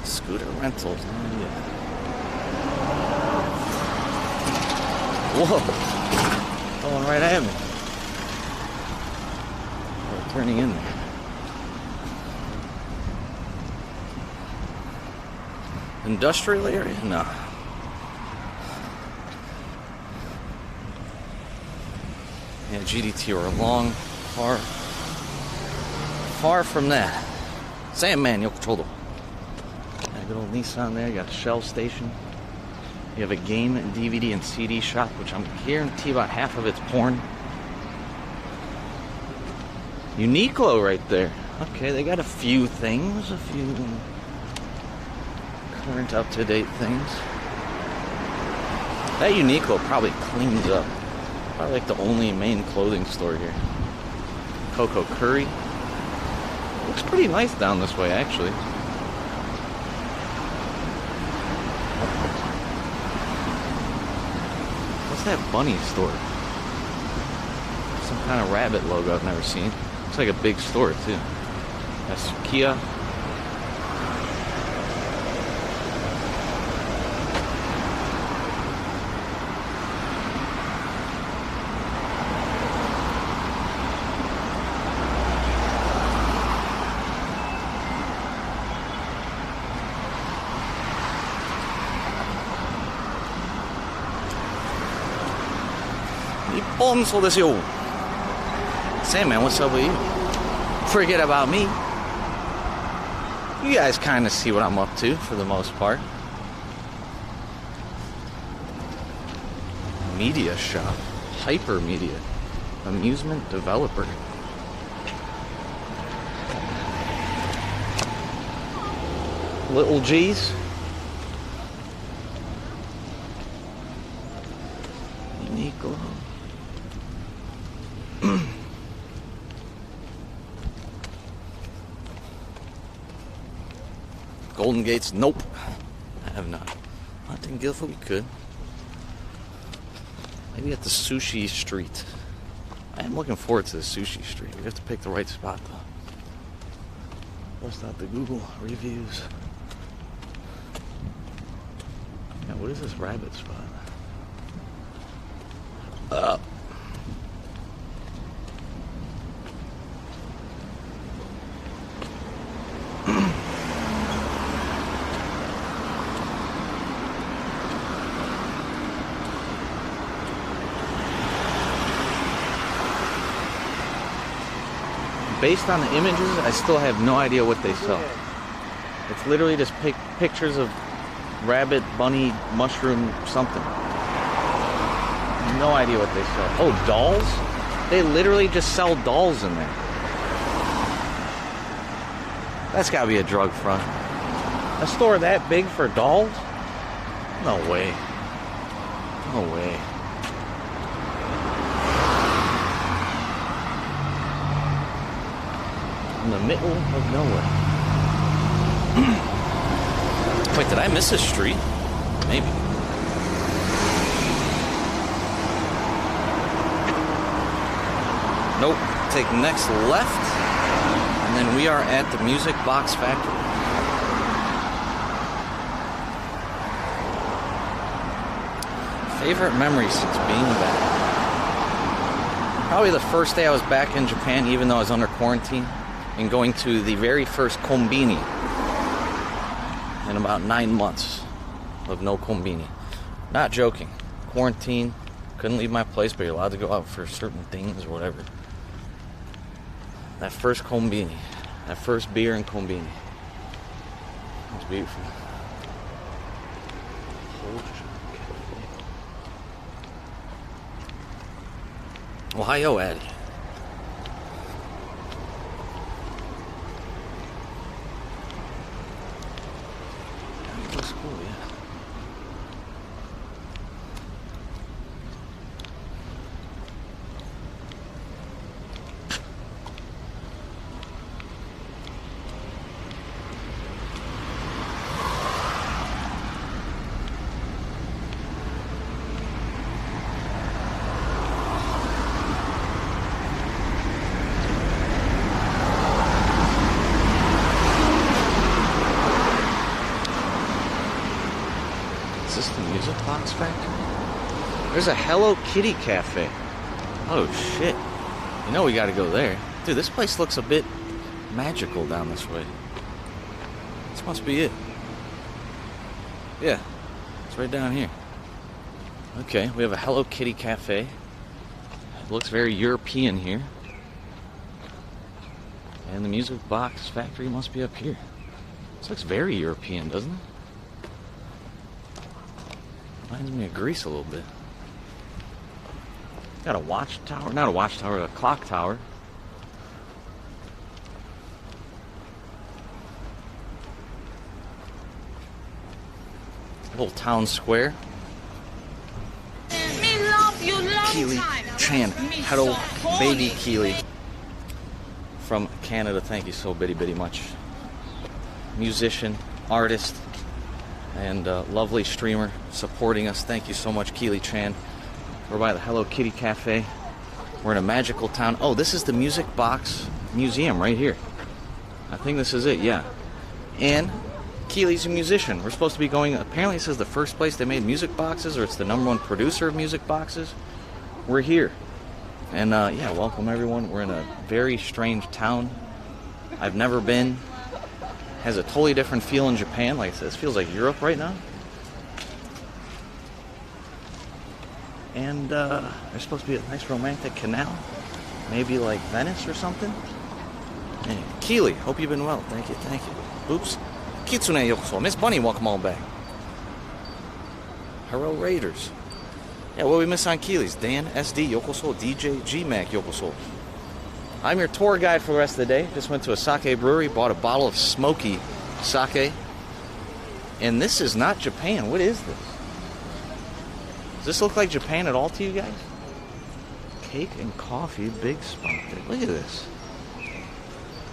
Scooter rentals, oh yeah. Whoa, going right at me. Turning in there. Industrial area? No. Yeah, GDT are long, far from that. Sandman, yo control. Got a good old Nissan there. You got a Shell station. You have a game and DVD and CD shop, which I'm guarantee about half of it's porn. Uniqlo right there. Okay, they got a few things, a few current up-to-date things. That Uniqlo probably cleans up. Probably like the only main clothing store here. Coco Curry. Looks pretty nice down this way, actually. What's that bunny store? Some kind of rabbit logo I've never seen. Looks like a big store too. That's Kia. Nippon so desu yo. Sandman, what's up with you? Forget about me. You guys kind of see what I'm up to for the most part. Media shop. Hyper media. Amusement developer. Little G's. Uniqlo. Golden Gates, nope. I have not. Hunting Guildford, we could. Maybe at the Sushi Street. I am looking forward to the Sushi Street. We have to pick the right spot though. What's not the Google reviews? Yeah, what is this rabbit spot? Based on the images, I still have no idea what they sell. It's literally just pictures of rabbit, bunny, mushroom, something. No idea what they sell. Oh, dolls? They literally just sell dolls in there. That's gotta be a drug front. A store that big for dolls? No way. No way. In the middle of nowhere. Wait, did I miss a street? Maybe. Nope. Take next left, and then we are at the Music Box Factory. Favorite memory since being back? Probably the first day I was back in Japan, even though I was under quarantine, and going to the very first kombini in about 9 months of no kombini. Not joking. Quarantine, couldn't leave my place, but you're allowed to go out for certain things or whatever. That first kombini, that first beer in kombini. It was beautiful. Ohio, Addy. Looks cool, yeah. Is this the Music Box Factory? There's a Hello Kitty cafe. Oh shit. You know we gotta go there. Dude, this place looks a bit magical down this way. This must be it. Yeah, it's right down here. Okay, we have a Hello Kitty cafe. It looks very European here. And the Music Box Factory must be up here. This looks very European, doesn't it? Reminds me of Greece a little bit. Got a watchtower, not a watchtower, a clock tower. Little town square.
Me love you long
Keely
time.
Chan.
Me
Hello,
so
baby
horny.
Keely. From Canada, thank you so bitty much. Musician, artist, and lovely streamer supporting us. Thank you so much, Keely Chan. We're by the Hello Kitty Cafe. We're in a magical town. Oh, this is the Music Box Museum right here. I think this is it, yeah. And Keely's a musician. We're supposed to be going, apparently this is the first place they made music boxes, or it's the #1 producer of music boxes. We're here. And yeah, welcome everyone. We're in a very strange town. I've never been. Has a totally different feel in Japan. Like this feels like Europe right now. And there's supposed to be a nice romantic canal. Maybe like Venice or something. Anyway, Keely, hope you've been well. Thank you, thank you. Oops. Kitsune yokoso. Miss Bunny, welcome all back. Hello Raiders. Yeah, what we miss on Keely's? Dan, SD, yokoso, DJ, G-Mac, yokoso. I'm your tour guide for the rest of the day. Just went to a sake brewery, bought a bottle of smoky sake. And this is not Japan. What is this? Does this look like Japan at all to you guys? Cake and coffee, big spot there. Look at this.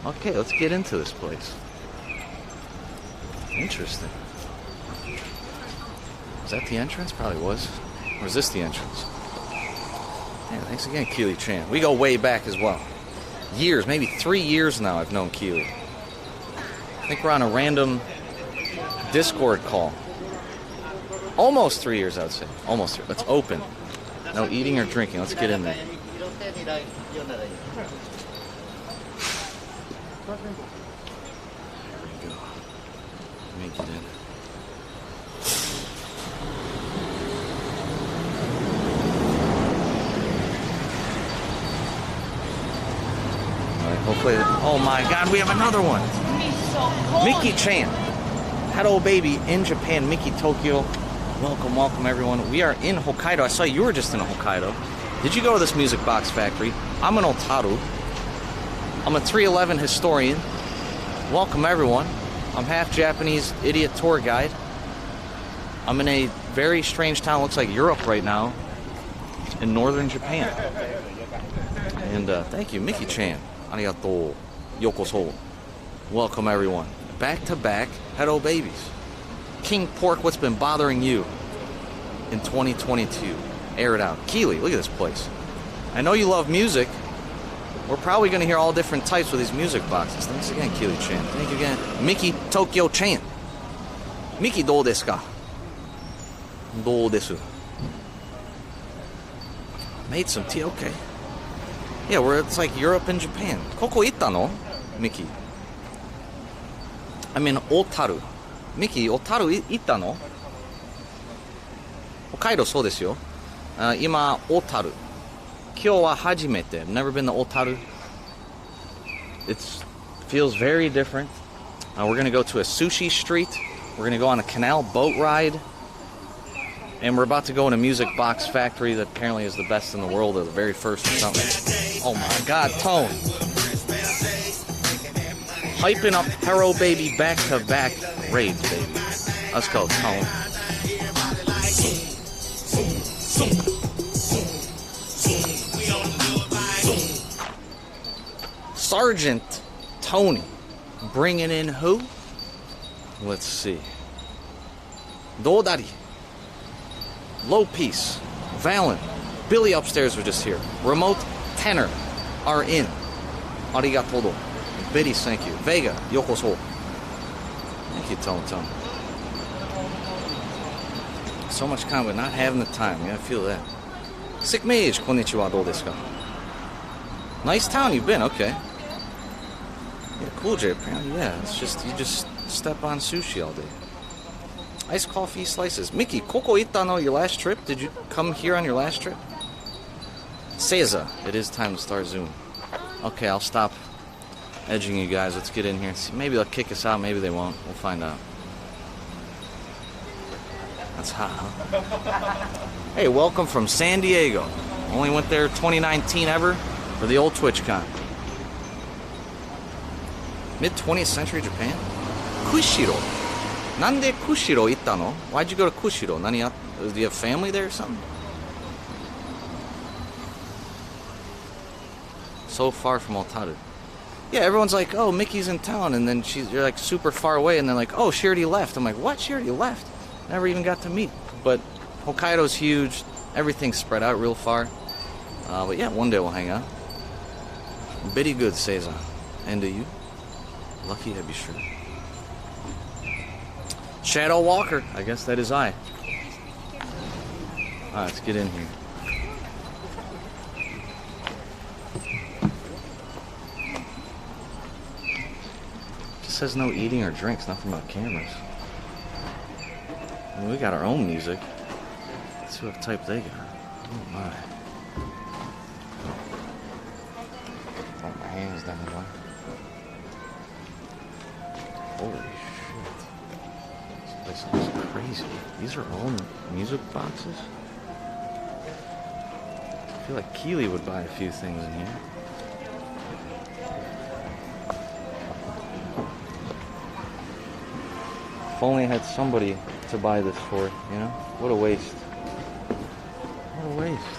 Okay, let's get into this place. Interesting. Was that the entrance? Probably was. Or is this the entrance? Yeah, thanks again, Keely Chan. We go way back as well. Years, maybe 3 years now I've known Keely. I think we're on a random Discord call. Almost 3 years, I would say. Almost 3. Let's open. No eating or drinking. Let's get in there. There we go. Let me get in. Hopefully, oh my God, we have another one. Mickey Chan, hello baby in Japan. Mickey Tokyo, welcome everyone. We are in Hokkaido. I saw you were just in Hokkaido. Did you go to this music box factory? I'm an otaru. I'm a 311 historian. Welcome everyone. I'm half Japanese idiot tour guide. I'm in a very strange town. Looks like Europe right now, in northern Japan. And thank you, Mickey Chan. Arigatou. Yokoso. Welcome everyone. Back to back, hello babies. King Pork, what's been bothering you in 2022? Air it out. Keely, look at this place. I know you love music. We're probably going to hear all different types with these music boxes. Thanks again, Keely Chan. Thank you again. Mickey Tokyo Chan. Mickey, do desu ka? Do desu. Made some tea, okay. Yeah, it's like Europe and Japan. Koko itta no? Mickey. I'm in Otaru. Mickey, Otaru itta no? Hokkaido, so desu yo. Ima, Otaru. Kyou wa hajimete. I've never been to Otaru. It feels very different. We're going to go to a sushi street. We're going to go on a canal boat ride. And we're about to go in a music box factory that apparently is the best in the world, or the very first or something. Oh my God, Tone. Hyping up Hero Baby back-to-back raids, baby. Let's go, Tone. Sergeant Tony. Bringing in who? Let's see. Dodari. Low Piece, Valen, Billy upstairs were just here. Remote Tenor are in. Arigato. Biddy, thank you. Vega, yokoso. Thank you, Tone. So much comment, not having the time. Yeah, I feel that. Sick Mage, konnichiwa, do desu ka? Nice town you've been, okay. Yeah, cool, Jay, apparently, yeah. It's just, you just step on sushi all day. Iced coffee slices. Mickey, Koko itta no your last trip? Did you come here on your last trip? Seiza, it is time to start Zoom. Okay, I'll stop edging you guys. Let's get in here and see. Maybe they'll kick us out, maybe they won't. We'll find out. That's hot, huh? Hey, welcome from San Diego. Only went there 2019 ever for the old TwitchCon. Mid-20th century Japan? Kushiro. Nande Kushiro itta no? Why'd you go to Kushiro? Do you have family there or something? So far from Otaru. Yeah, everyone's like, oh, Mickey's in town, and then you're like super far away, and they're like, oh, she already left. I'm like, what? She already left? Never even got to meet. But Hokkaido's huge. Everything's spread out real far. But yeah, one day we'll hang out. Bitty good, Seiza. And to you? Lucky, I'd be sure. Shadow Walker, I guess that is I. Alright, let's get in here. Just says no eating or drinks, nothing about cameras. I mean, we got our own music. Let's see what type they got. Oh my. Oh, my hands down the line. Holy shit. This is crazy. These are all music boxes? I feel like Keely would buy a few things in here. If only I had somebody to buy this for, you know? What a waste. What a waste.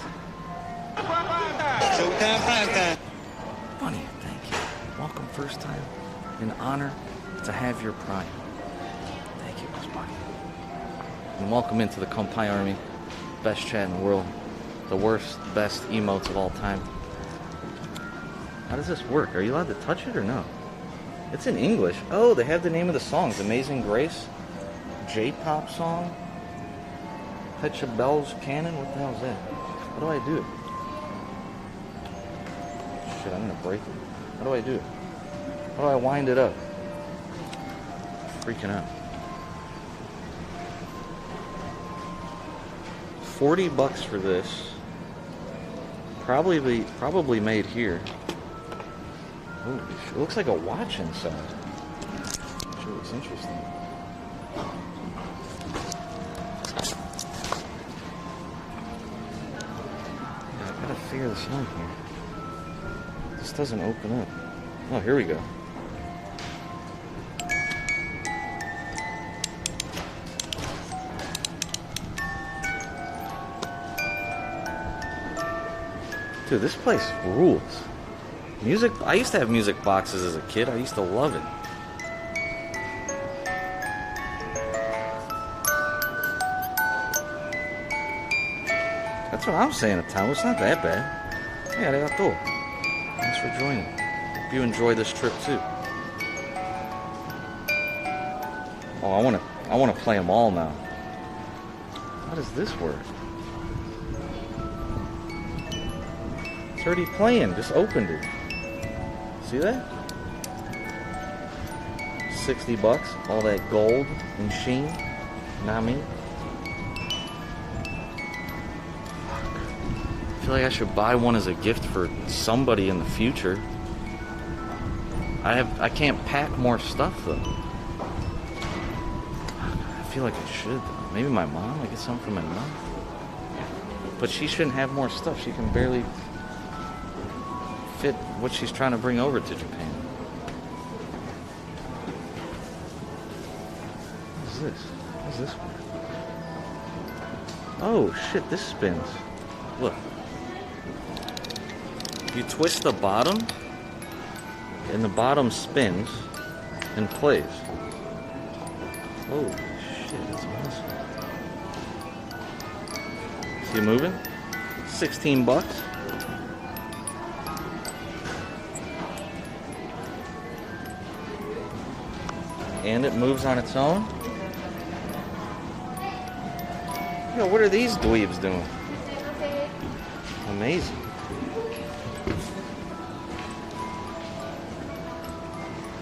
Bunny, thank you. Welcome first time. An honor to have your prime. And welcome into the Kompai Army. Best chat in the world. The worst, best emotes of all time. How does this work? Are you allowed to touch it or no? It's in English. Oh, they have the name of the songs. Amazing Grace. J-pop song. Touch of Bells Cannon. What the hell is that? How do I do it? Shit, I'm gonna break it. How do I do it? How do I wind it up? Freaking out. $40 for this. Probably made here. Holy shit. It looks like a watch inside. Sure, it's interesting. Yeah, I gotta figure this out here. This doesn't open up. Oh, here we go. Dude, this place rules. Music, I used to have music boxes as a kid. I used to love it. That's what I'm saying, Tom. It's not that bad. Yeah, they got todo. Thanks for joining. Hope you enjoy this trip too. Oh, I wanna play them all now. How does this work? It's already playing. Just opened it. See that? $60. All that gold and sheen. Not me. I feel like I should buy one as a gift for somebody in the future. I can't pack more stuff though. I feel like I should though. Maybe my mom. I get something from my mom. But she shouldn't have more stuff. She can barely fit what she's trying to bring over to Japan. What is this? What is this one? Oh shit, this spins. Look. You twist the bottom, and the bottom spins and plays. Holy shit, that's awesome. See it moving? $16. And it moves on its own. Yo, what are these dweebs doing? Amazing.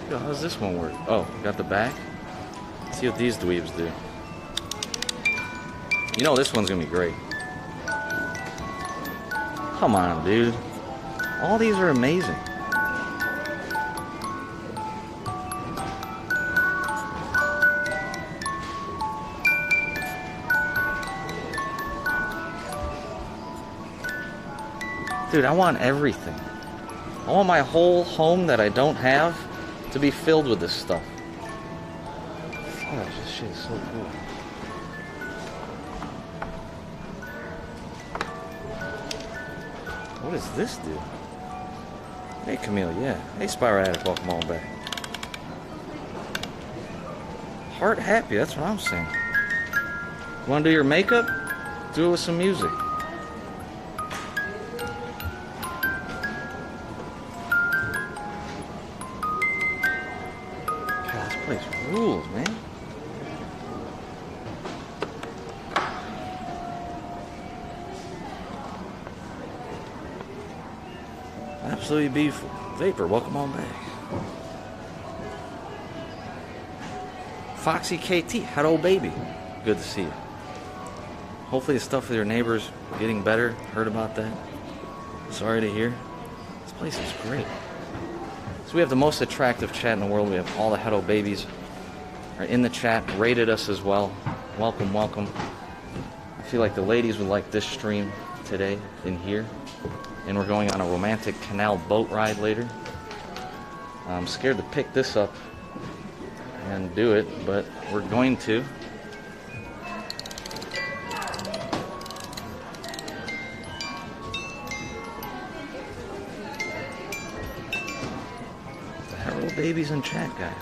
Yo, how's this one work? Oh, got the back? Let's see what these dweebs do. You know this one's gonna be great. Come on, dude. All these are amazing. Dude, I want everything. I want my whole home that I don't have to be filled with this stuff. Gosh, this shit is so cool. What does this do? Hey, Camille, yeah. Hey, Spyro Addict, welcome on back. Heart happy, that's what I'm saying. You want to do your makeup? Do it with some music. Rules, man. Absolutely beautiful. Vapor, welcome on back. Foxy KT, hello baby. Good to see you. Hopefully the stuff with your neighbors getting better. Heard about that. Sorry to hear. This place is great. So we have the most attractive chat in the world. We have all the hello babies are in the chat, rated us as well. Welcome, welcome. I feel like the ladies would like this stream today in here. And we're going on a romantic canal boat ride later. I'm scared to pick this up and do it, but we're going to. The hello babies in chat, guys.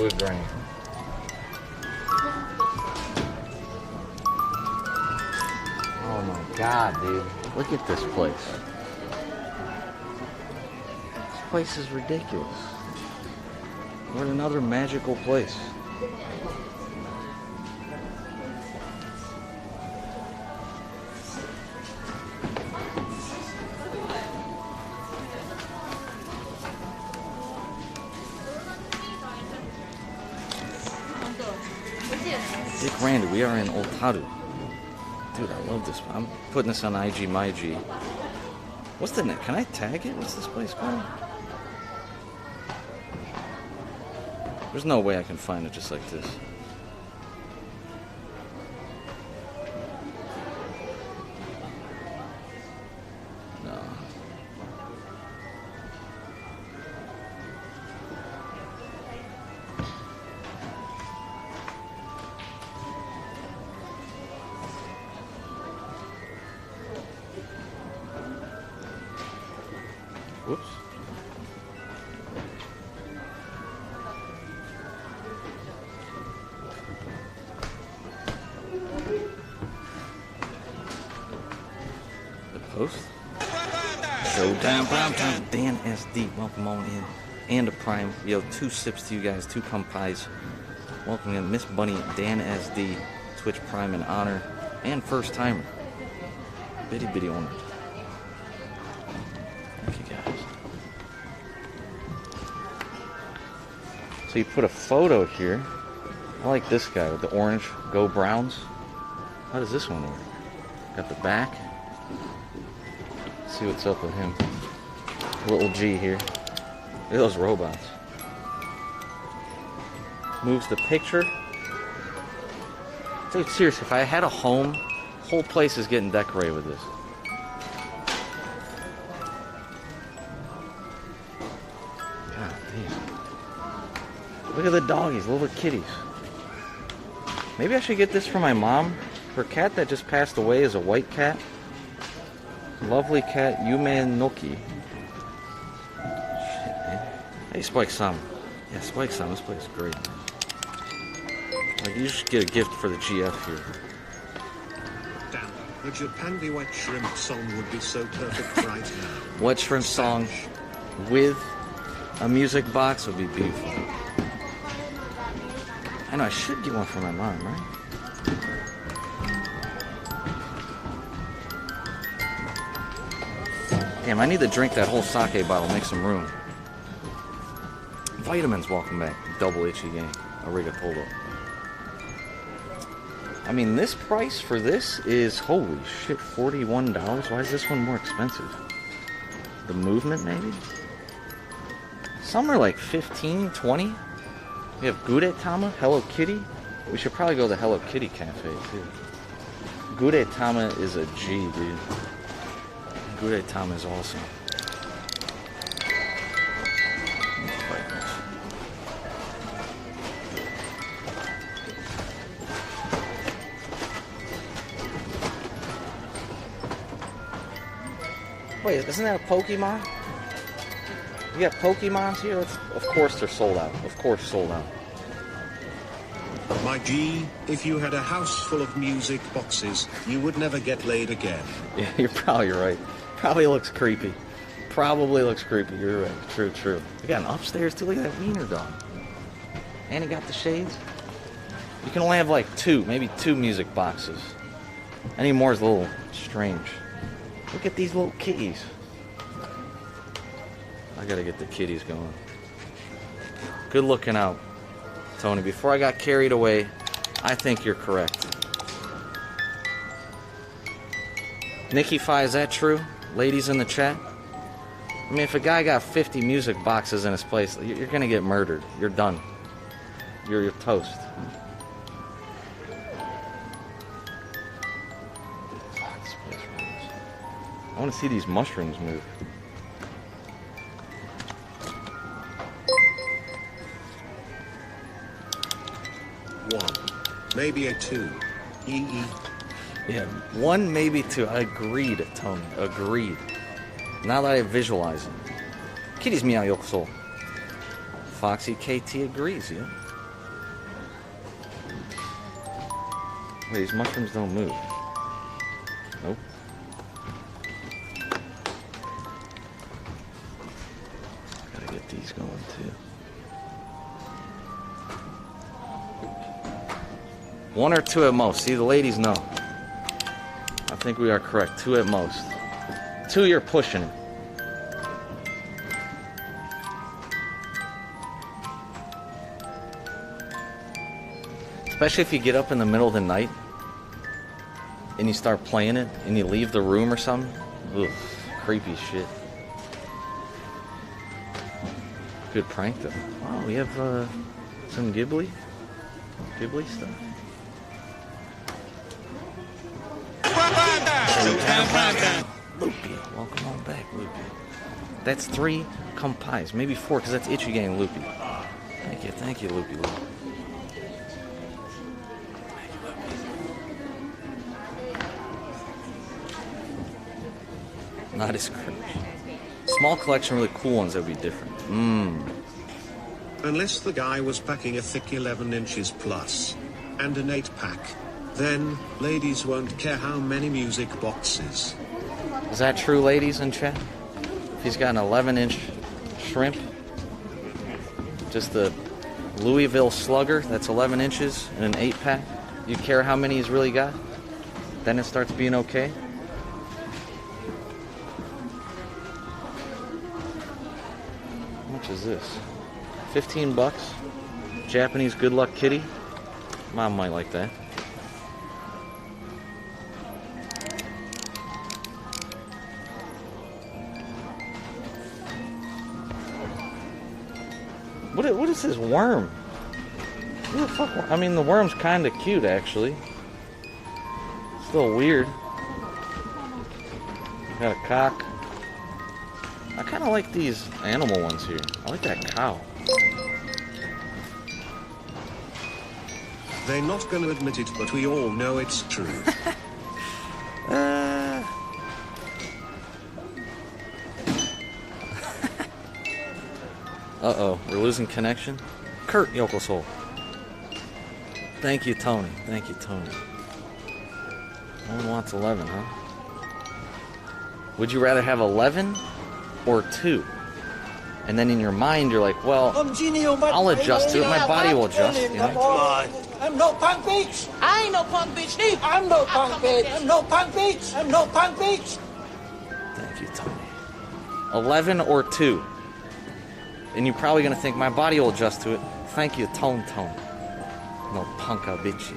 wood grain. Oh my god, dude. Look at this place. This place is ridiculous. We're in another magical place. Dick Randy, we are in Otaru. Dude, I love this. I'm putting this on IG my G. What's the net? Can I tag it? What's this place called? There's no way I can find it just like this. No. Whoops. The post. Showdown, prime time. Dan SD, welcome on in. And a prime. Yo, 2 sips to you guys, 2 pies. Welcome in, Miss Bunny, Dan SD, Twitch Prime in honor, and first timer. Bitty bitty owner. Thank you guys. So you put a photo here. I like this guy with the orange. Go Browns. How does this one work? Got the back. Let's see what's up with him. Little G here. Look at those robots. Moves the picture. Dude, seriously, if I had a home, whole place is getting decorated with this. God damn. Look at the doggies, little kitties. Maybe I should get this for my mom. Her cat that just passed away is a white cat. Lovely cat, Yume Noki. Shit, man. Hey, Spike Sam. Yeah, Spike Sam, this place is great. Like, you should get a gift for the GF here.
Damn, the Japandi Wet Shrimp song would be so perfect right now.
Wet Shrimp song with a music box would be beautiful. I know, I should get one for my mom, right? Damn, I need to drink that whole sake bottle, make some room. Vitamins, welcome back. Double itchy gang. Arigato. I mean, this price for this is, holy shit, $41? Why is this one more expensive? The movement, maybe? Some are like 15, 20. We have Gudetama, Hello Kitty. We should probably go to the Hello Kitty Cafe, too. Gudetama is a G, dude. Gudetama is awesome. Wait, isn't that a Pokemon? You got Pokemons here? Of course they're sold out. Of course sold out.
My G, if you had a house full of music boxes, you would never get laid again.
Yeah, you're probably right. Probably looks creepy. Probably looks creepy. You're right. True, true. We got an upstairs too. Look at that wiener dog. And he got the shades. You can only have like 2, maybe 2 music boxes. Any more is a little strange. Look at these little kitties. I gotta get the kitties going. Good looking out, Tony. Before I got carried away, I think you're correct. Nikki Fi, is that true? Ladies in the chat? I mean, if a guy got 50 music boxes in his place, you're gonna get murdered. You're done. You're toast. I want to see these mushrooms move.
One, maybe a 2.
Yeah, 1, maybe 2. Agreed, Tony. Agreed. Now that I visualize it. Kitties meow yokoso. Foxy KT agrees, yeah. Wait, these mushrooms don't move. Nope. Gotta get these going too. One or two at most. See, the ladies know. I think we are correct. Two at most. Two, you're pushing it. Especially if you get up in the middle of the night and you start playing it and you leave the room or something. Ugh, creepy shit. Good prank though. Wow, we have some Ghibli stuff. Loopy, welcome on back, Loopy. That's 3 pies, maybe 4, because that's Itchy getting Loopy. Thank you, Loopy. Not as cringe. Small collection, really cool ones that would be different.
Unless the guy was packing a thick 11 inches plus and an 8-pack, then ladies won't care how many music boxes.
Is that true, ladies in chat? If he's got an 11-inch shrimp, just the Louisville Slugger, that's 11 inches and an 8-pack, you care how many he's really got? Then it starts being okay? How much is this? 15 bucks? Japanese Good Luck Kitty? Mom might like that. What is this worm? Who the fuck? I mean, the worm's kind of cute, actually. It's a little weird. Got a cock. I kind of like these animal ones here. I like that cow.
They're not going to admit it, but we all know it's true.
Uh-oh, we're losing connection. Kurt Yokoso. Thank you, Tony. Thank you, Tony. No one wants 11, huh? Would you rather have 11 or 2? And then in your mind, you're like, well, I'll adjust to it. My body will adjust, you know?
I'm no punk bitch.
I ain't no punk bitch neither.
I'm no punk bitch. I'm no punk bitch. I'm no punk bitch.
Thank you, Tony. 11 or 2. And you're probably going to think, my body will adjust to it. Thank you, Tone. No punka bitchy.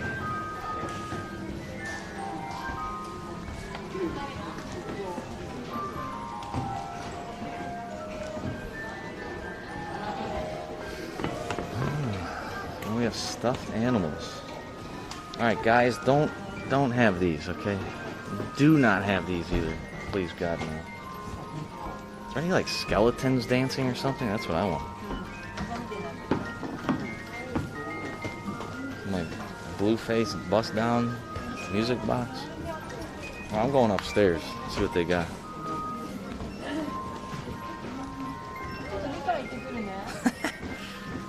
And we have stuffed animals. Alright, guys, don't have these, okay? Do not have these either. Please, God, no. Is there any, like, skeletons dancing or something? That's what I want. My blue-faced bust-down music box. Well, I'm going upstairs. See what they got.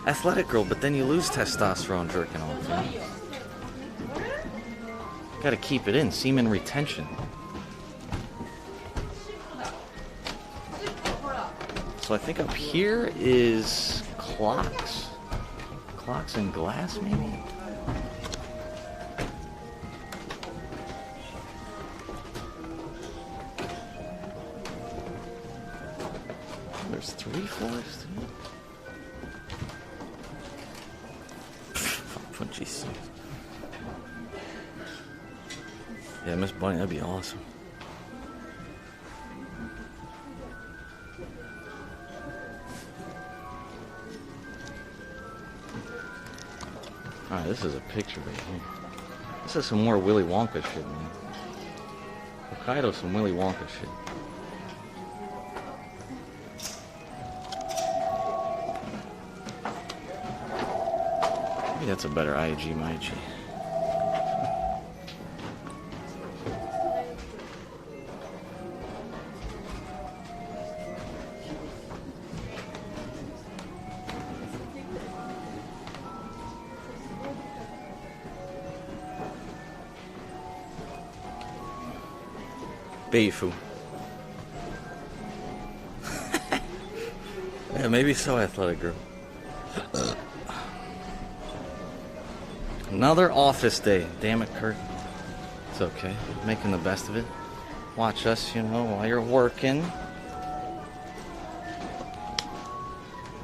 Athletic girl, but then you lose testosterone jerking off. You know? Gotta keep it in. Semen retention. So I think up here is clocks. Clocks and glass, maybe? There's 3 floors, too. Jeez. Yeah, Miss Bunny, that'd be awesome. Alright, this is a picture right here. This is some more Willy Wonka shit, man. Hokkaido's some Willy Wonka shit. Maybe that's a better IG Maichi. Beifu. Yeah, maybe so, athletic girl. Another office day. Damn it, Kurt. It's okay. Making the best of it. Watch us, you know, while you're working.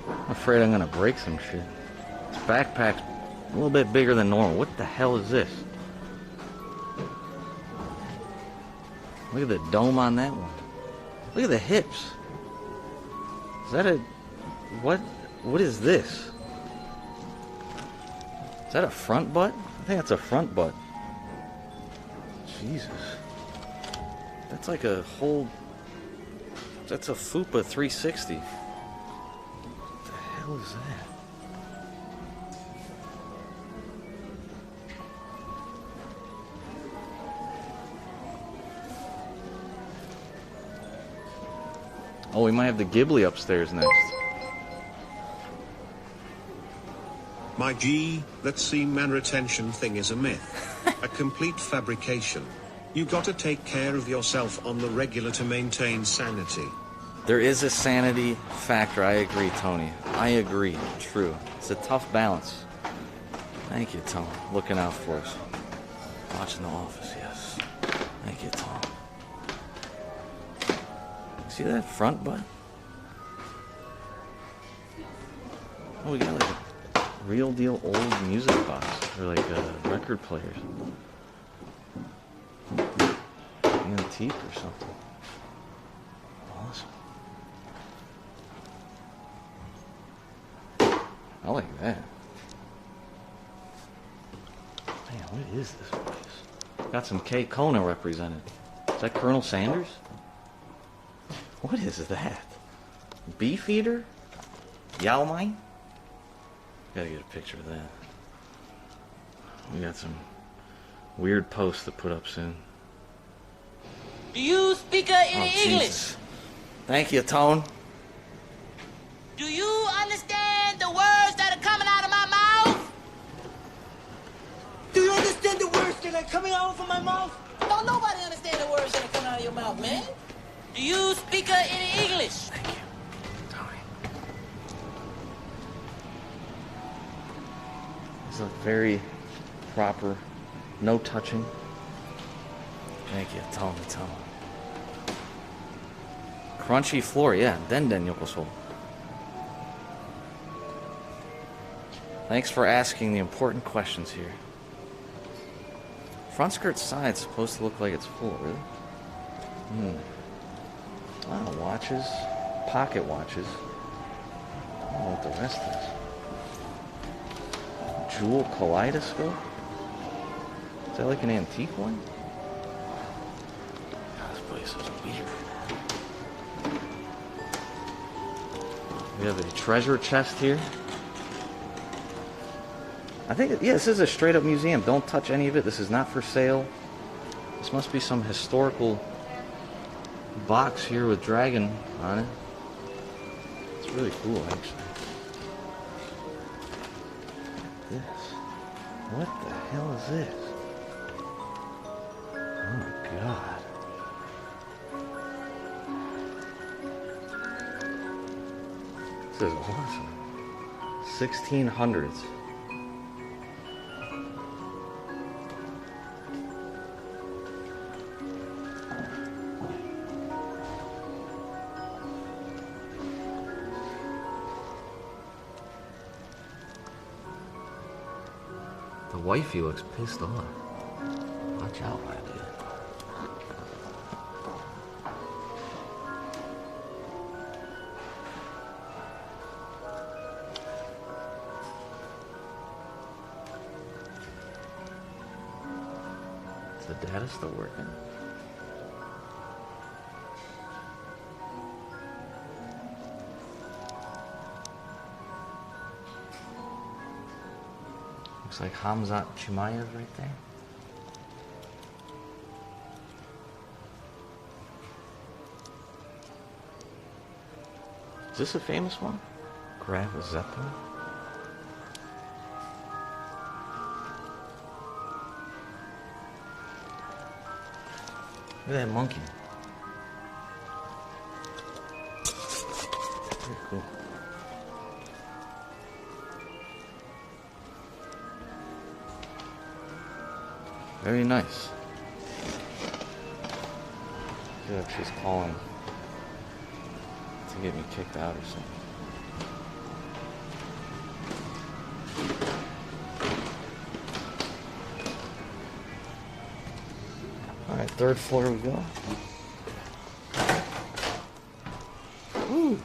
I'm afraid I'm gonna break some shit. This backpack's a little bit bigger than normal. What the hell is this? Look at the dome on that one. Look at the hips. Is that a... What is this? Is that a front butt? I think that's a front butt. Jesus. That's like a whole... That's a FUPA 360. What the hell is that? Oh, we might have the Ghibli upstairs next.
My G, that semen retention thing is a myth. A complete fabrication. You gotta take care of yourself on the regular to maintain sanity.
There is a sanity factor. I agree, Tony. I agree. True. It's a tough balance. Thank you, Tony. Looking out for us. Watching The Office, yes. Thank you, Tom. See that front butt? Oh, we got like a real deal old music box. Or like record players. Antique or something. Awesome. I like that. Man, what is this place? Got some K. Kona represented. Is that Colonel Sanders? What is that? Beef eater? Yao Mai? Gotta get a picture of that. We got some weird posts to put up soon.
Do you speak any English?
Jesus. Thank you, Tone.
Do you understand the words that are coming out of my mouth? Do you understand the words that are coming out of my mouth? Don't nobody understand the words that are coming out of your mouth, man. Do you speak any English?
Thank you, Tony. This is a very proper, no touching. Thank you, Tony. Crunchy floor, yeah. Den yokoso. Thanks for asking the important questions here. Front skirt side's supposed to look like it's full, really? A lot of watches, pocket watches. I don't know what the rest is. Jewel kaleidoscope? Is that like an antique one? God, this place is weird. We have a treasure chest here. I think, yeah, this is a straight up museum. Don't touch any of it. This is not for sale. This must be some historical box here with dragon on it. It's really cool, actually. This. What the hell is this? Oh my god. This is awesome. 1600s. The wifey looks pissed off. Watch out, my dude. Is the data still working? Looks like Hamzat Chimaev right there. Is this a famous one? Grab a Zeppelin? Look at that monkey. Very cool. Very nice. I feel like she's calling to get me kicked out or something. Alright, third floor we go. Woo!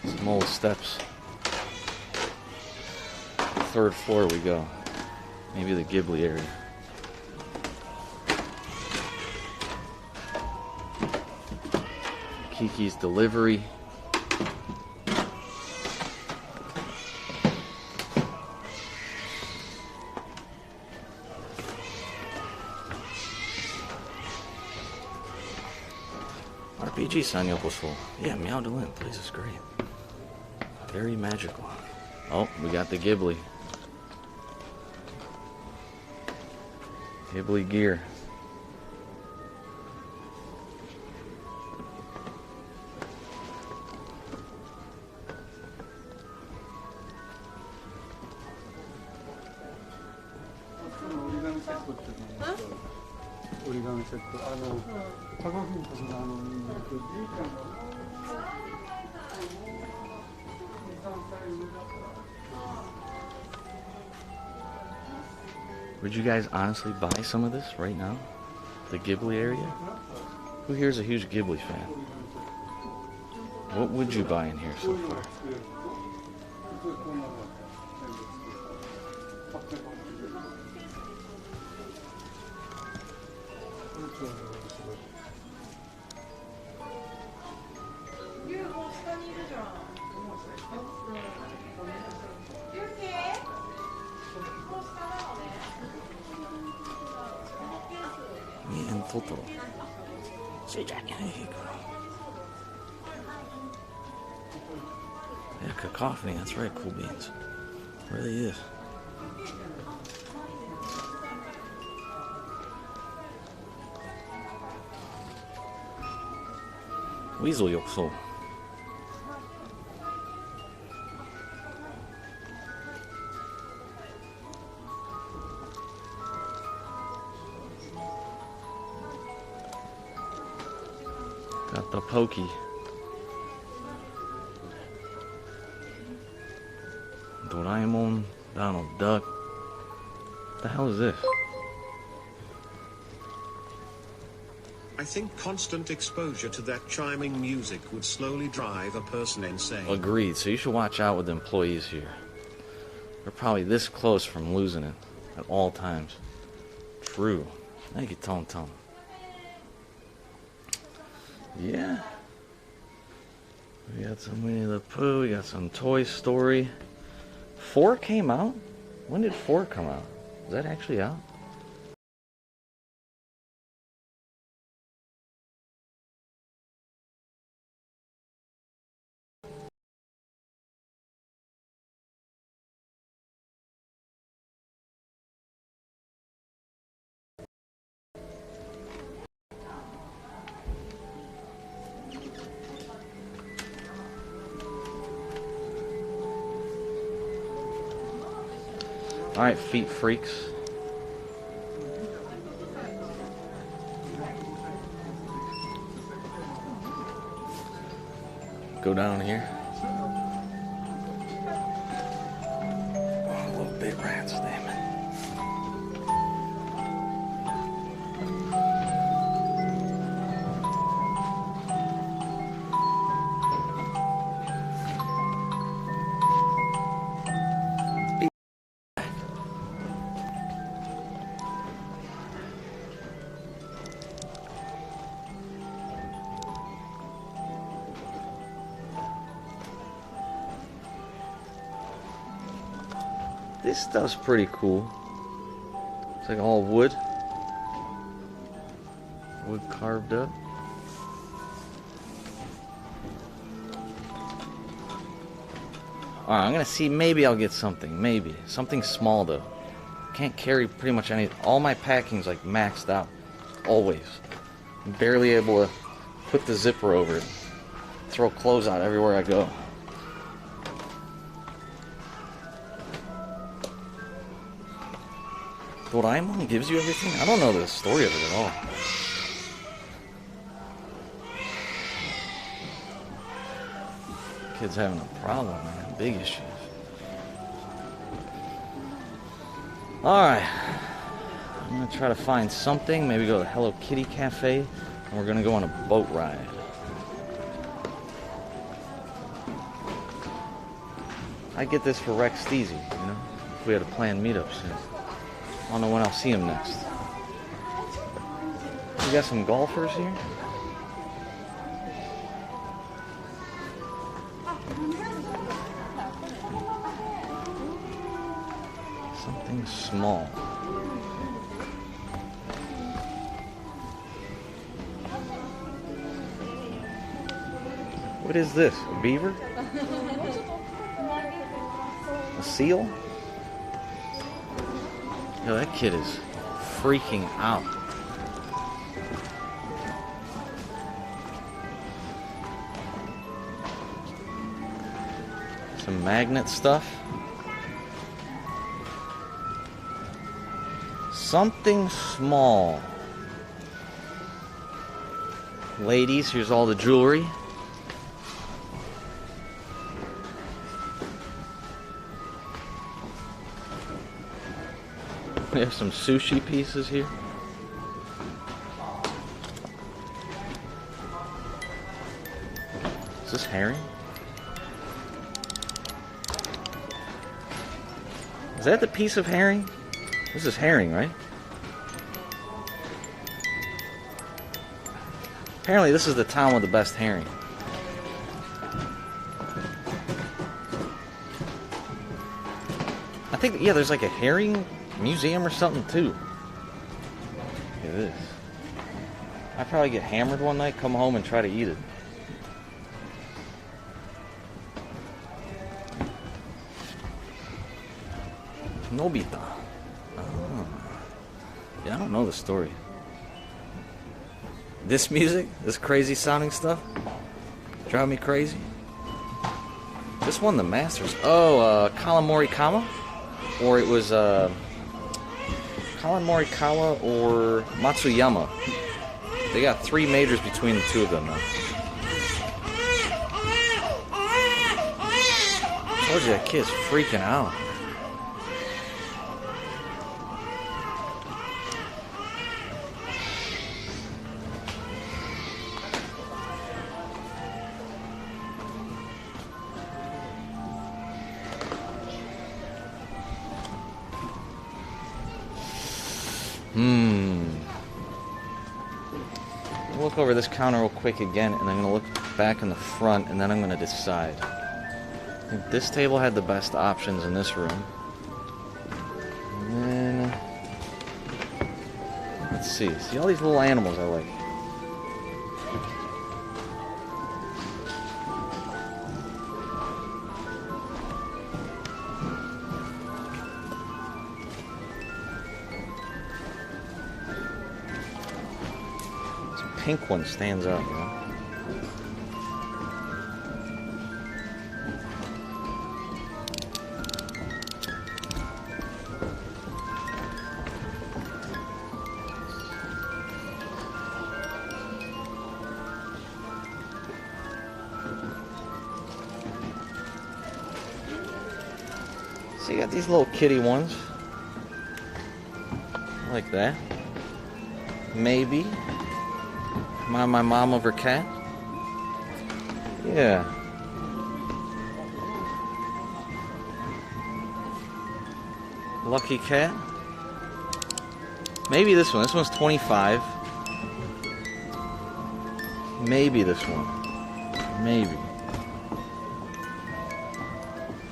Some old steps. Third floor we go. Maybe the Ghibli area. Kiki's Delivery. RPG San Yokoso. Yeah, Meow Delin. Place is great. Very magical. Oh, we got the Ghibli. Ghibli gear. Would you guys honestly buy some of this right now? The Ghibli area? Who here is a huge Ghibli fan? What would you buy in here so far? Me and Totoro. Yeah, cacophony, that's right, Cool Beans. It really is. Weasel Yokso. Got the Pokey. Doraemon, Donald Duck. What the hell is this?
I think constant exposure to that chiming music would slowly drive a person insane.
Agreed. So you should watch out with the employees here. They're probably this close from losing it at all times. True. Thank you, Tom Tom. Yeah. We got some Winnie the Pooh. We got some Toy Story. 4 came out? When did 4 come out? Is that actually out? Alright, feet freaks. Go down here. Oh, little bit rats, damn it. This stuff's pretty cool. It's like all wood. Wood carved up. Alright, I'm gonna see, maybe I'll get something. Maybe. Something small though. Can't carry pretty much any. All my packing's like maxed out. Always. I'm barely able to put the zipper over it. Throw clothes out everywhere I go. Doraemon gives you everything? I don't know the story of it at all. Kid's having a problem, man. Big issues. Alright. I'm gonna try to find something. Maybe go to the Hello Kitty Cafe. And we're gonna go on a boat ride. I get this for Rex Steezy, you know? If we had a planned meetup soon. I don't know when I'll see him next. We got some golfers here. Something small. What is this? A beaver? A seal? Yo, that kid is freaking out. Some magnet stuff. Something small. Ladies, here's all the jewelry. We have some sushi pieces here. Is this herring? Is that the piece of herring? This is herring, right? Apparently this is the town with the best herring. I think, yeah, there's like a herring museum or something too. Look at this. I'd probably get hammered one night, come home and try to eat it. Nobita. Oh. Yeah, I don't know the story. This music, this crazy sounding stuff, drive me crazy. This won the Masters. Oh, Colin Morikawa? Or it was Colin Morikawa or Matsuyama. They got 3 majors between the two of them now. I told you that kid's freaking out. Look over this counter real quick again, and I'm going to look back in the front, and then I'm going to decide. I think this table had the best options in this room. And then, let's see. See all these little animals I like. Pink one stands out, you know? So you got these little kitty ones. Like that. Maybe. My mom over cat? Yeah. Lucky cat? Maybe this one. This one's 25. Maybe this one. Maybe.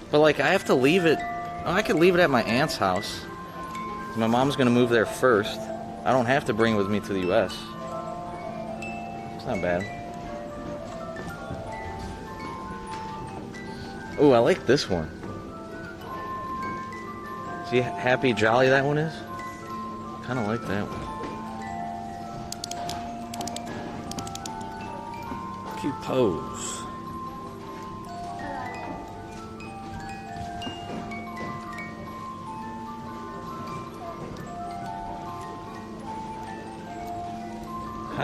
But like, I have to leave it. Oh, I could leave it at my aunt's house. My mom's gonna move there first. I don't have to bring it with me to the US. Not bad. Oh, I like this one. See how happy jolly that one is? Kind of like that one. Cute pose.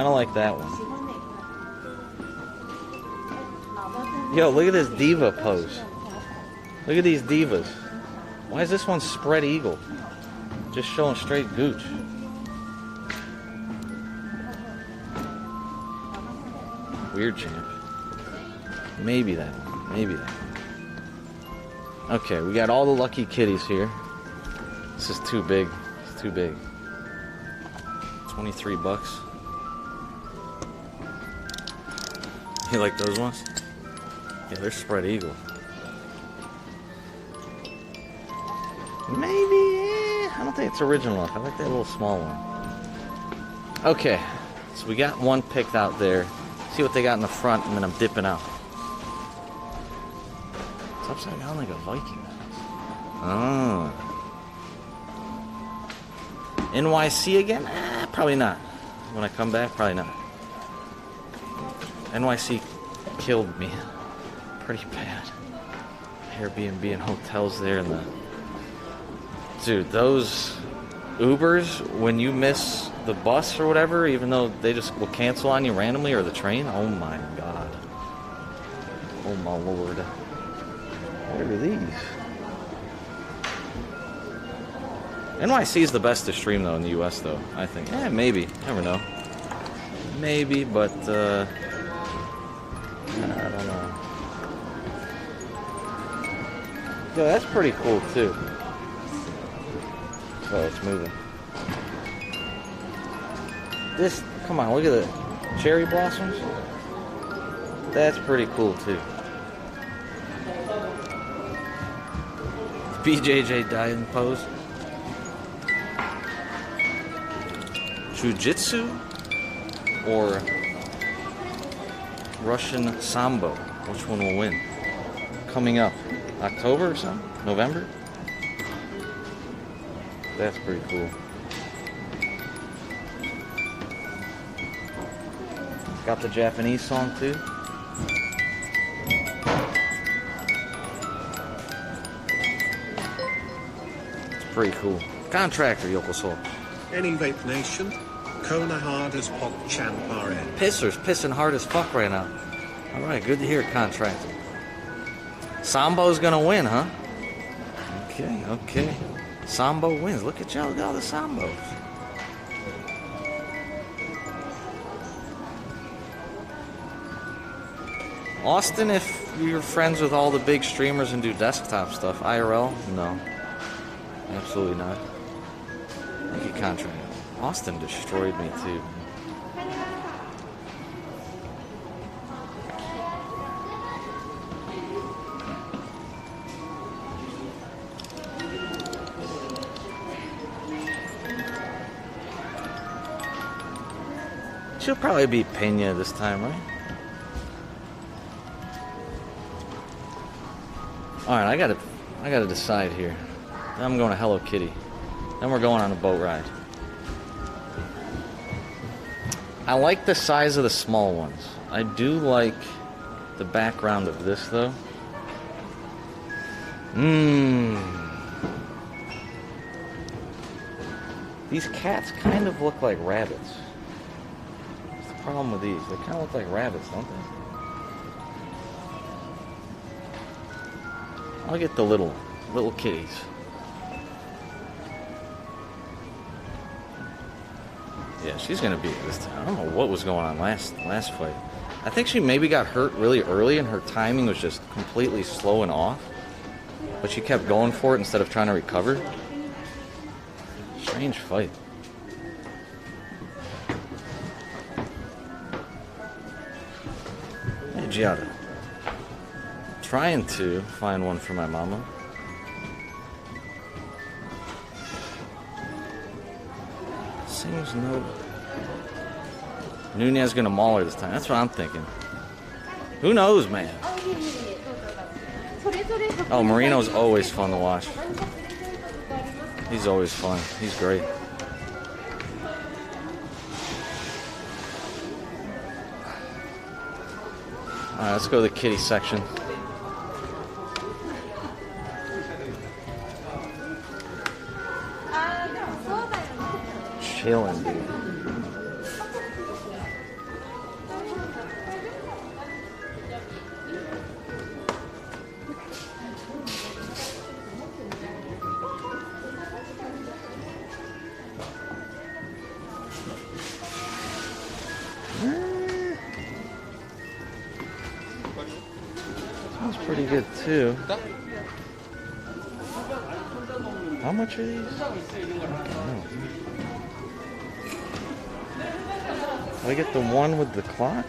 Kind of like that one. Yo, look at this diva pose. Look at these divas. Why is this one spread eagle? Just showing straight gooch. Weird champ. Maybe that one. Maybe that one. Okay, we got all the lucky kitties here. This is too big. It's too big. 23 bucks. You like those ones? Yeah, they're spread eagle. Maybe, I don't think it's original enough. I like that little small one. Okay, so we got one picked out there. See what they got in the front, and then I'm dipping out. It's upside down like a Viking. Oh. NYC again? Probably not. When I come back, probably not. NYC killed me. Pretty bad. Airbnb and hotels there and the... Dude, those Ubers, when you miss the bus or whatever, even though they just will cancel on you randomly, or the train, oh my god. Oh my lord. What are these? NYC is the best to stream though in the US though, I think. Yeah, maybe. Never know. Maybe, but I don't know. Yo, that's pretty cool too. Oh, it's moving. This, come on, look at the cherry blossoms. That's pretty cool too. BJJ diving pose. Jiu-Jitsu or Russian Sambo? Which one will win? Coming up. October or something? November? That's pretty cool. Got the Japanese song too. It's pretty cool. Contractor Yokoso.
Any Vape Nation? Kona hard as Pop Champ RN.
Pisser's pissing hard as fuck right now. Alright, good to hear, Contractor. Sambo's gonna win, huh? Okay, okay. Sambo wins. Look at y'all, look at all the Sambos. Austin, if you're friends with all the big streamers and do desktop stuff, IRL? No. Absolutely not. Thank you, Contractor. Austin destroyed me too. She'll probably beat Pena this time, right? Alright, I gotta decide here. I'm going to Hello Kitty. Then we're going on a boat ride. I like the size of the small ones. I do like the background of this though. These cats kind of look like rabbits. What's the problem with these? They kind of look like rabbits, don't they? I'll get the little kitties. Yeah, she's gonna beat it this time. I don't know what was going on last fight. I think she maybe got hurt really early and her timing was just completely slow and off. But she kept going for it instead of trying to recover. Strange fight. Hey, Giada. Trying to find one for my mama. Seems no. Nunez gonna maul her this time. That's what I'm thinking. Who knows, man? Oh, Marino's always fun to watch. He's always fun. He's great. Alright, let's go to the kitty section. Chilling, dude. Smells pretty good too. How much are these? I do I get the one with the clock?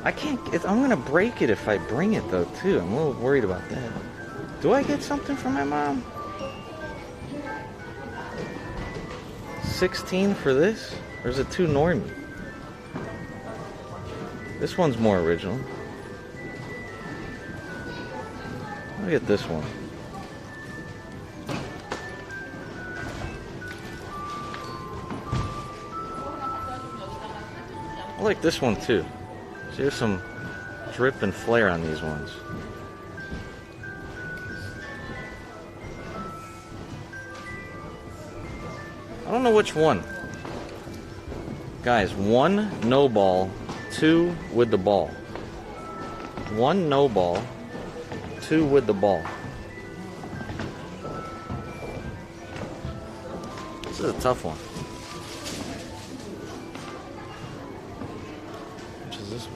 I can't. I'm gonna break it if I bring it though too. I'm a little worried about that. Do I get something from my mom? 16 for this? Or is it too normy? This one's more original. I'll get this one. I like this one too. See, there's some drip and flare on these ones. I don't know which one. Guys, 1 no ball, 2 with the ball. 1 no ball, 2 with the ball. This is a tough one. Which is this one?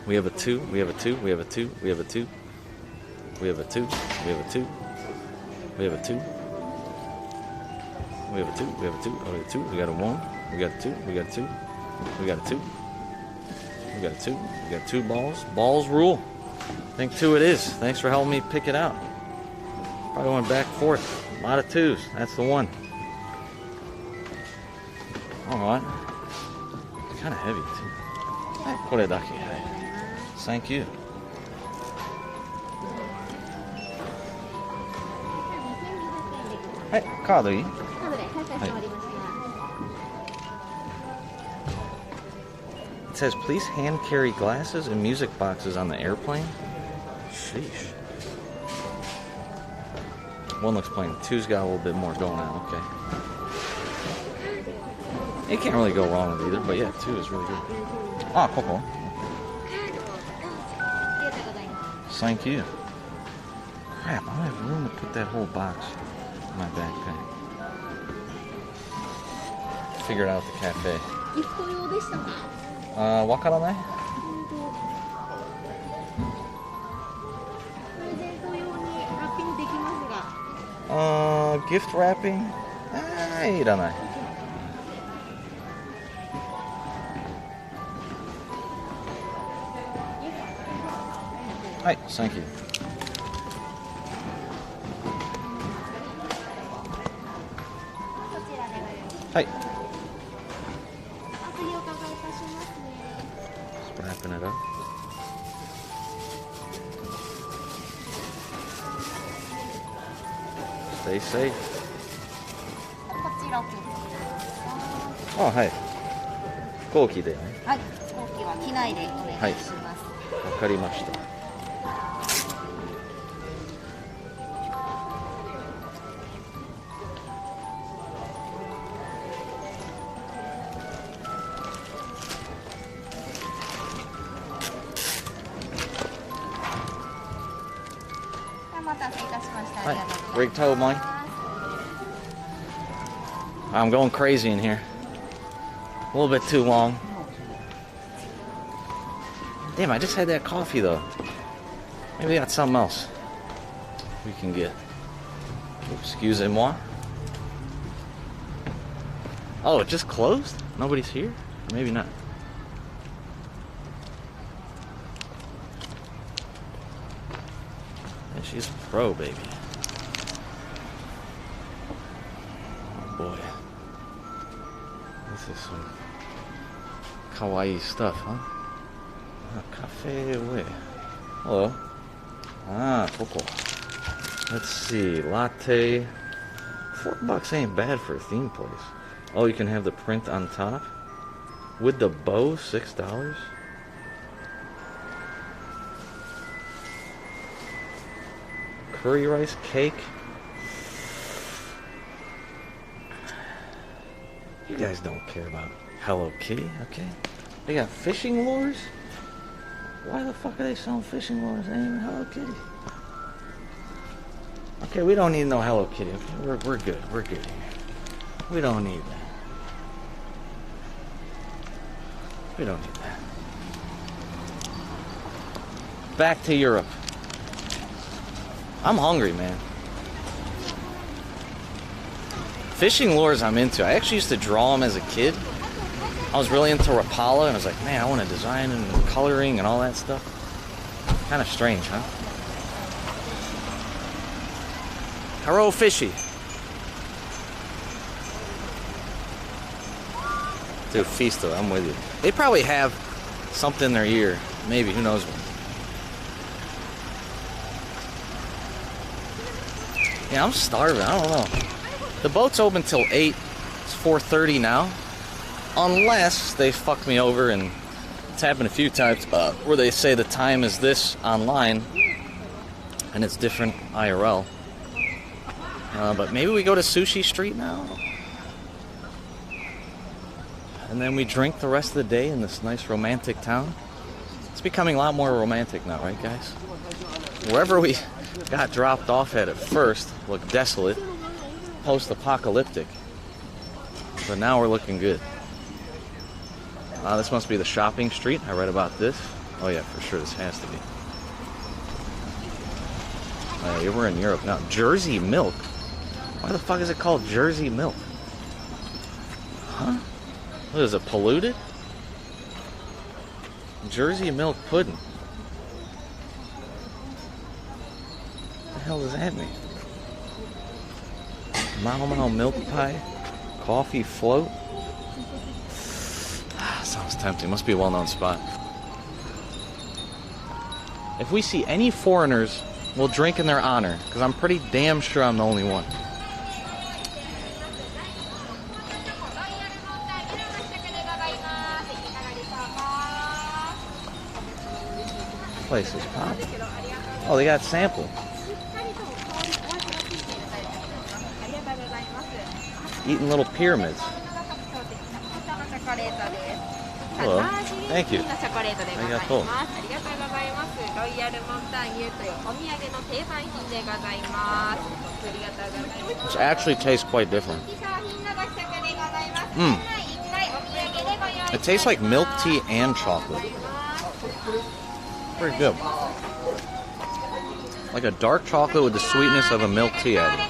We have a 2, we have a 2, we have a 2, we have a 2. We have a 2, we have a 2. We have a 2. We have a 2, we have a 2, we have a 2, we got a 1, we got a 2, we got a 2, we got a 2, we got a 2, we got 2 balls. Balls rule. I think 2 it is. Thanks for helping me pick it out. Probably went back and forth. A lot of 2s. That's the one. Alright. It's kind of heavy too. Thank you. Hey, cardいい? It says, please hand carry glasses and music boxes on the airplane. Sheesh. 1 looks plain. 2's got a little bit more going on. Okay. You can't really go wrong with either, but yeah, 2 is really good. Ah, cool. Thank you. Crap, I don't have room to put that whole box in my backpack. Figure it out at the cafe. わからない? Gift wrapping? いらない. Hi, thank you. Hi. Just wrapping it up. Stay safe. Oh, hi. 飛行機でね。
はい、飛行機は機内でお願いします。
わかりました。
お待たせいたしました。
Hi, rig tow mine. I'm going crazy in here. A little bit too long. Damn, I just had that coffee though. Maybe I got something else we can get. Excusez-moi. Oh, it just closed? Nobody's here? Or maybe not. And she's a pro, baby. Oh boy. This is some kawaii stuff, huh? Cafe away. Hello. Ah, coco. Let's see. Latte. $4 ain't bad for a theme place. Oh, you can have the print on top. With the bow, $6. Curry rice cake. You guys don't care about Hello Kitty, okay. They got fishing lures? Why the fuck are they selling fishing lures? Ain't even Hello Kitty. Okay, we don't need no Hello Kitty. Okay, we're good. We're good here. We don't need that. We don't need that. Back to Europe. I'm hungry, man. Fishing lures I'm into. I actually used to draw them as a kid. I was really into Rapala, and I was like, man, I want to design and coloring and all that stuff. Kind of strange, huh? Hello, fishy. Dude, Fisto, I'm with you. They probably have something in their ear. Maybe, who knows what. Yeah, I'm starving. I don't know. The boat's open till 8. It's 4:30 now. Unless they fuck me over, and it's happened a few times where they say the time is this online and it's different IRL. But maybe we go to Sushi Street now. And then we drink the rest of the day in this nice romantic town. It's becoming a lot more romantic now, right, guys? Wherever we got dropped off at first looked desolate, post-apocalyptic. But now we're looking good. This must be the shopping street. I read about this. Oh yeah, for sure, this has to be. Oh yeah, we're in Europe now. Jersey milk? Why the fuck is it called Jersey milk? Huh? What is it, polluted? Jersey milk pudding. What the hell does that mean? Mau Mau milk pie? Coffee float? Sounds tempting. Must be a well-known spot. If we see any foreigners, we'll drink in their honor, because I'm pretty damn sure I'm the only one. Place is popping. Oh, they got sample. Eating little pyramids. Hello. Thank you. Arigato. Which actually tastes quite different. It tastes like milk tea and chocolate. Pretty good. Like a dark chocolate with the sweetness of a milk tea added.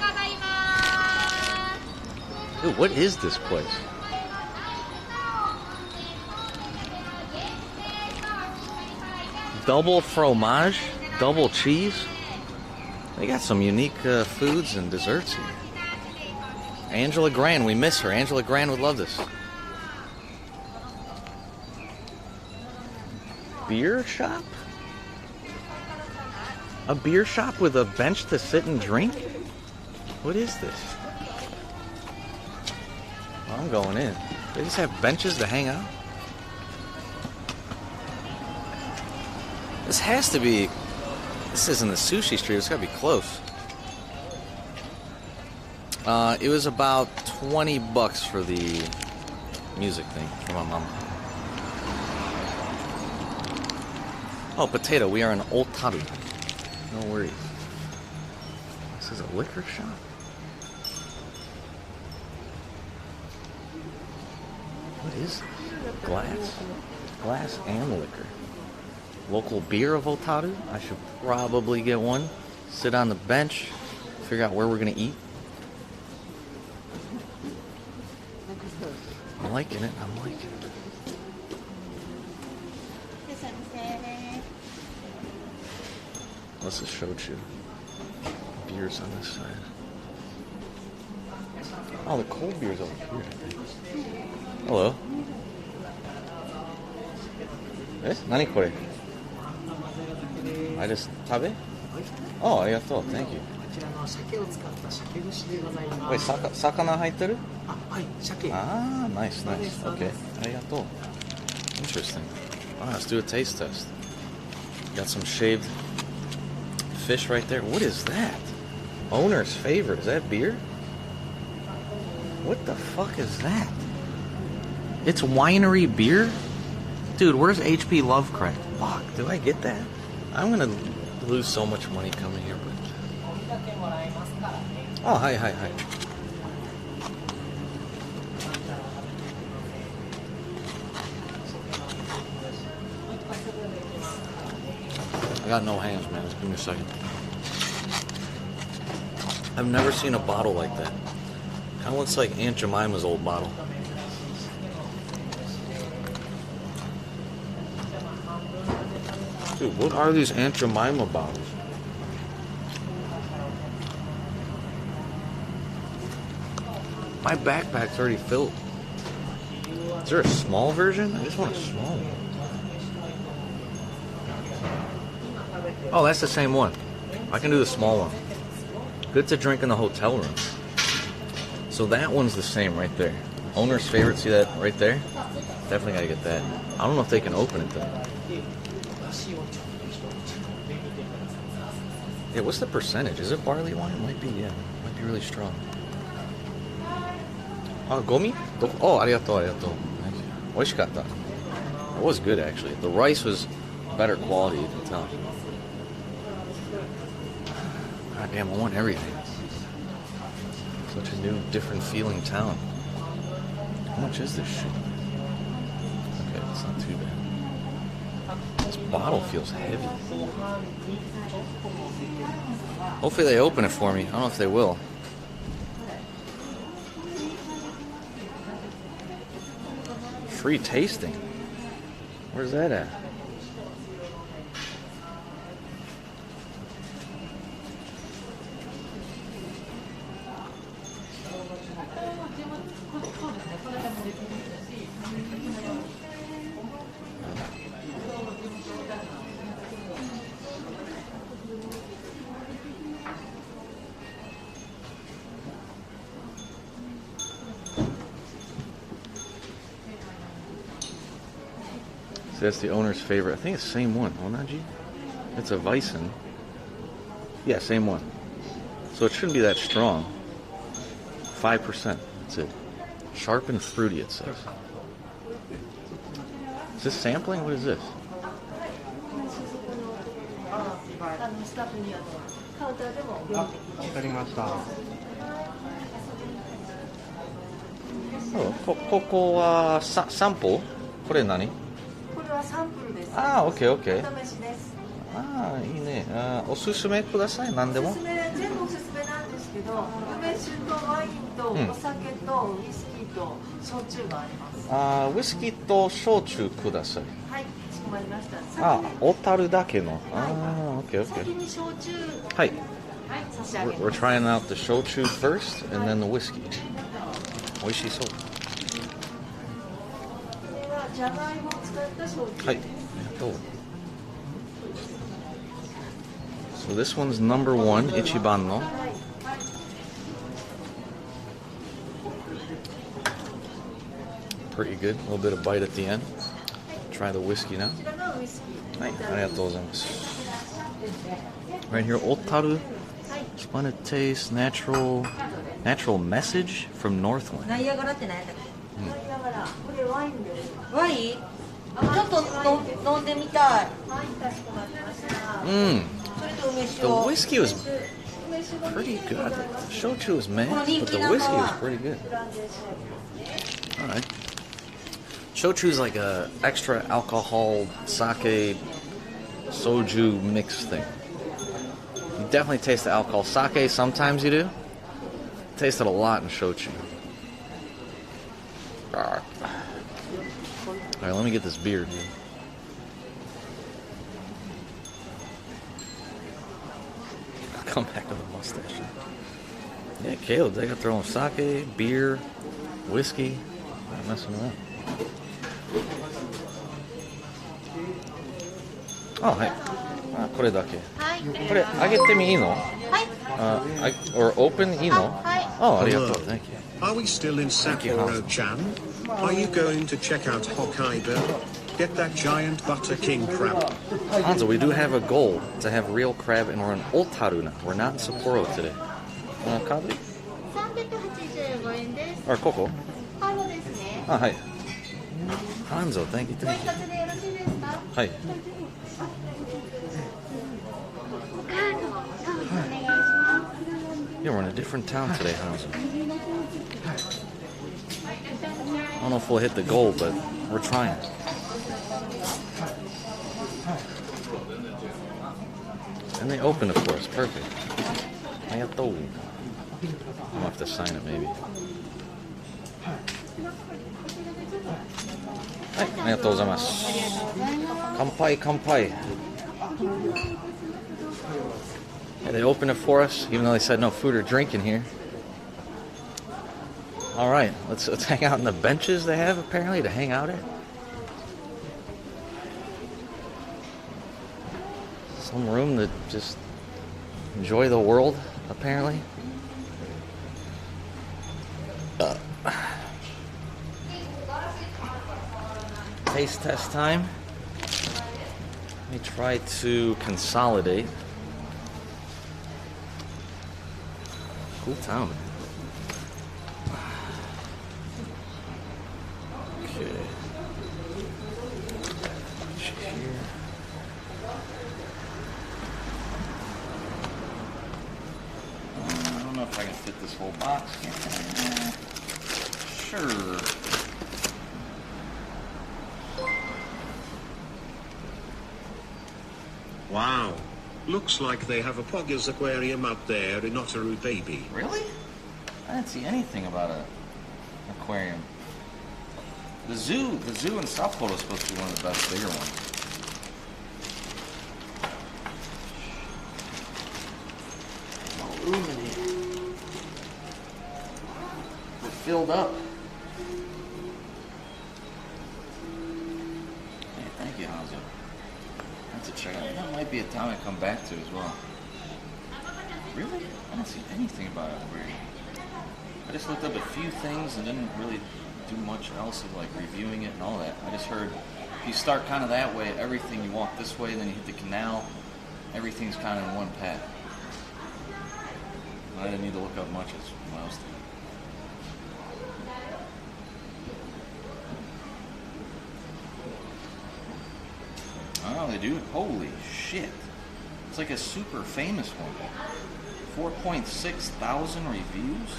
Dude, what is this place? Double fromage, double cheese. They got some unique foods and desserts here. Angela Grand, we miss her. Angela Grand would love this. Beer shop? A beer shop with a bench to sit and drink? What is this? Well, I'm going in. They just have benches to hang out? This has to be... This isn't the Sushi Street. It's got to be close. It was about $20 for the music thing for my mom. Oh, potato. We are in Otaru. No worries. This is a liquor shop? What is this? Glass? Glass and liquor. Local beer of Otaru? I should probably get one. Sit on the bench. Figure out where we're going to eat. I'm liking it. I'm liking it. This is shochu. Beers on this side. Oh, the cold beer's over here, I think. Hello. Eh? Nani kore? I just tabe? Oh, arigatou. Thank you. Wait, sakana haitteru? Ah, nice, nice. Okay. Arigatou. Interesting. All right, let's do a taste test. Got some shaved fish right there. What is that? Owner's favorite. Is that beer? What the fuck is that? It's winery beer? Dude, where's HP Lovecraft? Fuck, do I get that? I'm gonna lose so much money coming here, but... Oh, hi. I got no hands, man. Just give me a second. I've never seen a bottle like that. Kind of looks like Aunt Jemima's old bottle. Dude, what are these Aunt Jemima bottles? My backpack's already filled. Is there a small version? I just want a small one. Oh, that's the same one. I can do the small one. Good to drink in the hotel room. So that one's the same right there. Owner's favorite, see that right there? Definitely gotta get that. I don't know if they can open it though. Yeah, what's the percentage? Is it barley wine? It might be, yeah. It might be really strong. Oh, gomi? Oh, arigato. Thank you. Oishikatta. It was good actually. The rice was better quality, you can tell. God damn, I want everything. Such a new, different feeling town. How much is this shit? Okay, it's not too bad. This bottle feels heavy. Hopefully they open it for me. I don't know if they will. Free tasting. Where's that at? So that's the owner's favorite. I think it's the same one. Onaji? It's a Weissen. Yeah, same one. So it shouldn't be that strong. 5%. That's it. Sharp and fruity, it says. Is this sampling? What is this? Oh, ここはsample? これ何?
これはサンプルです。
ああ、OK。
お試しです。
ああ、いいね。おすすめください。何でも。
全部おすすめなんですけど、梅酒とワインとお酒とウイスキーと焼酎があります。
ウイスキーと焼酎ください。
はい、かしこまりました。
小樽だけの。OK。
先に焼酎。
はい。
差し上げます。
We're trying out the 焼酎 first and then the whiskey. 美味しそう。
これはじゃがいもを使った焼酎。
はい。So this one's number 1, Ichiban no. Pretty good. A little bit of bite at the end. Try the whiskey now. Right here, Otaru. Splendid taste, natural message from Northland.
ナイアガラって何やったっけ？
これワインです。
ワイン？ちょっと飲んでみたい。
はい、かしこまりました。
それと梅酒
The
を。
whiskey was pretty good. The shochu was meh, but the whiskey was pretty good. Alright. Shochu is like a extra alcohol sake soju mix thing. You definitely taste the alcohol. Sake sometimes you do. Taste it a lot in shochu. Alright, let me get this beer, dude. Come back to the mustache. Yeah, Caleb, they got their own sake, beer, whiskey. I'm not messing around. Oh, hi. これだけ。
はい。
これあげてもいいの？
はい。
or open いいの？
はい。
Oh, ありがとう。Thank you.
Are we still in Sapporo-chan? Are you going to check out Hokkaido? Get that giant butter king crab.
Hanzo, we do have a goal to have real crab, and we're in Otaru now. We're not in Sapporo today. Kabi?
385円です。
Or Koko?
カードですね。
Ah, hi. Hanzo, thank you, thank you. Hi. Yeah, we're in a different town today, Hanzo. I don't know if we'll hit the goal, but we're trying. And they opened it for us, perfect. I got those. I'll have to sign it maybe. Kanpai, kanpai. Yeah, they opened it for us, even though they said no food or drink in here. All right, let's hang out on the benches they have apparently to hang out at. Some room to just enjoy the world, apparently. Taste test time. Let me try to consolidate. Cool town. Okay. Here. I don't know if I can fit this whole box. Sure.
Wow. Looks like they have a Poggers aquarium out there in Otaru, baby.
Really? I didn't see anything about an aquarium. The zoo in Sapporo is supposed to be one of the best bigger ones. Illuminated. We're filled up. Hey, thank you, Hanzo. That's a check out. That might be a town I come back to as well. Really? I don't see anything about it aquarium. I just looked up a few things and didn't really do much else of like reviewing it and all that. I just heard if you start kind of that way, everything you walk this way, then you hit the canal, everything's kind of in one path. I didn't need to look up much as what else did. Oh, they do? Holy shit. It's like a super famous one. 4.6 thousand reviews.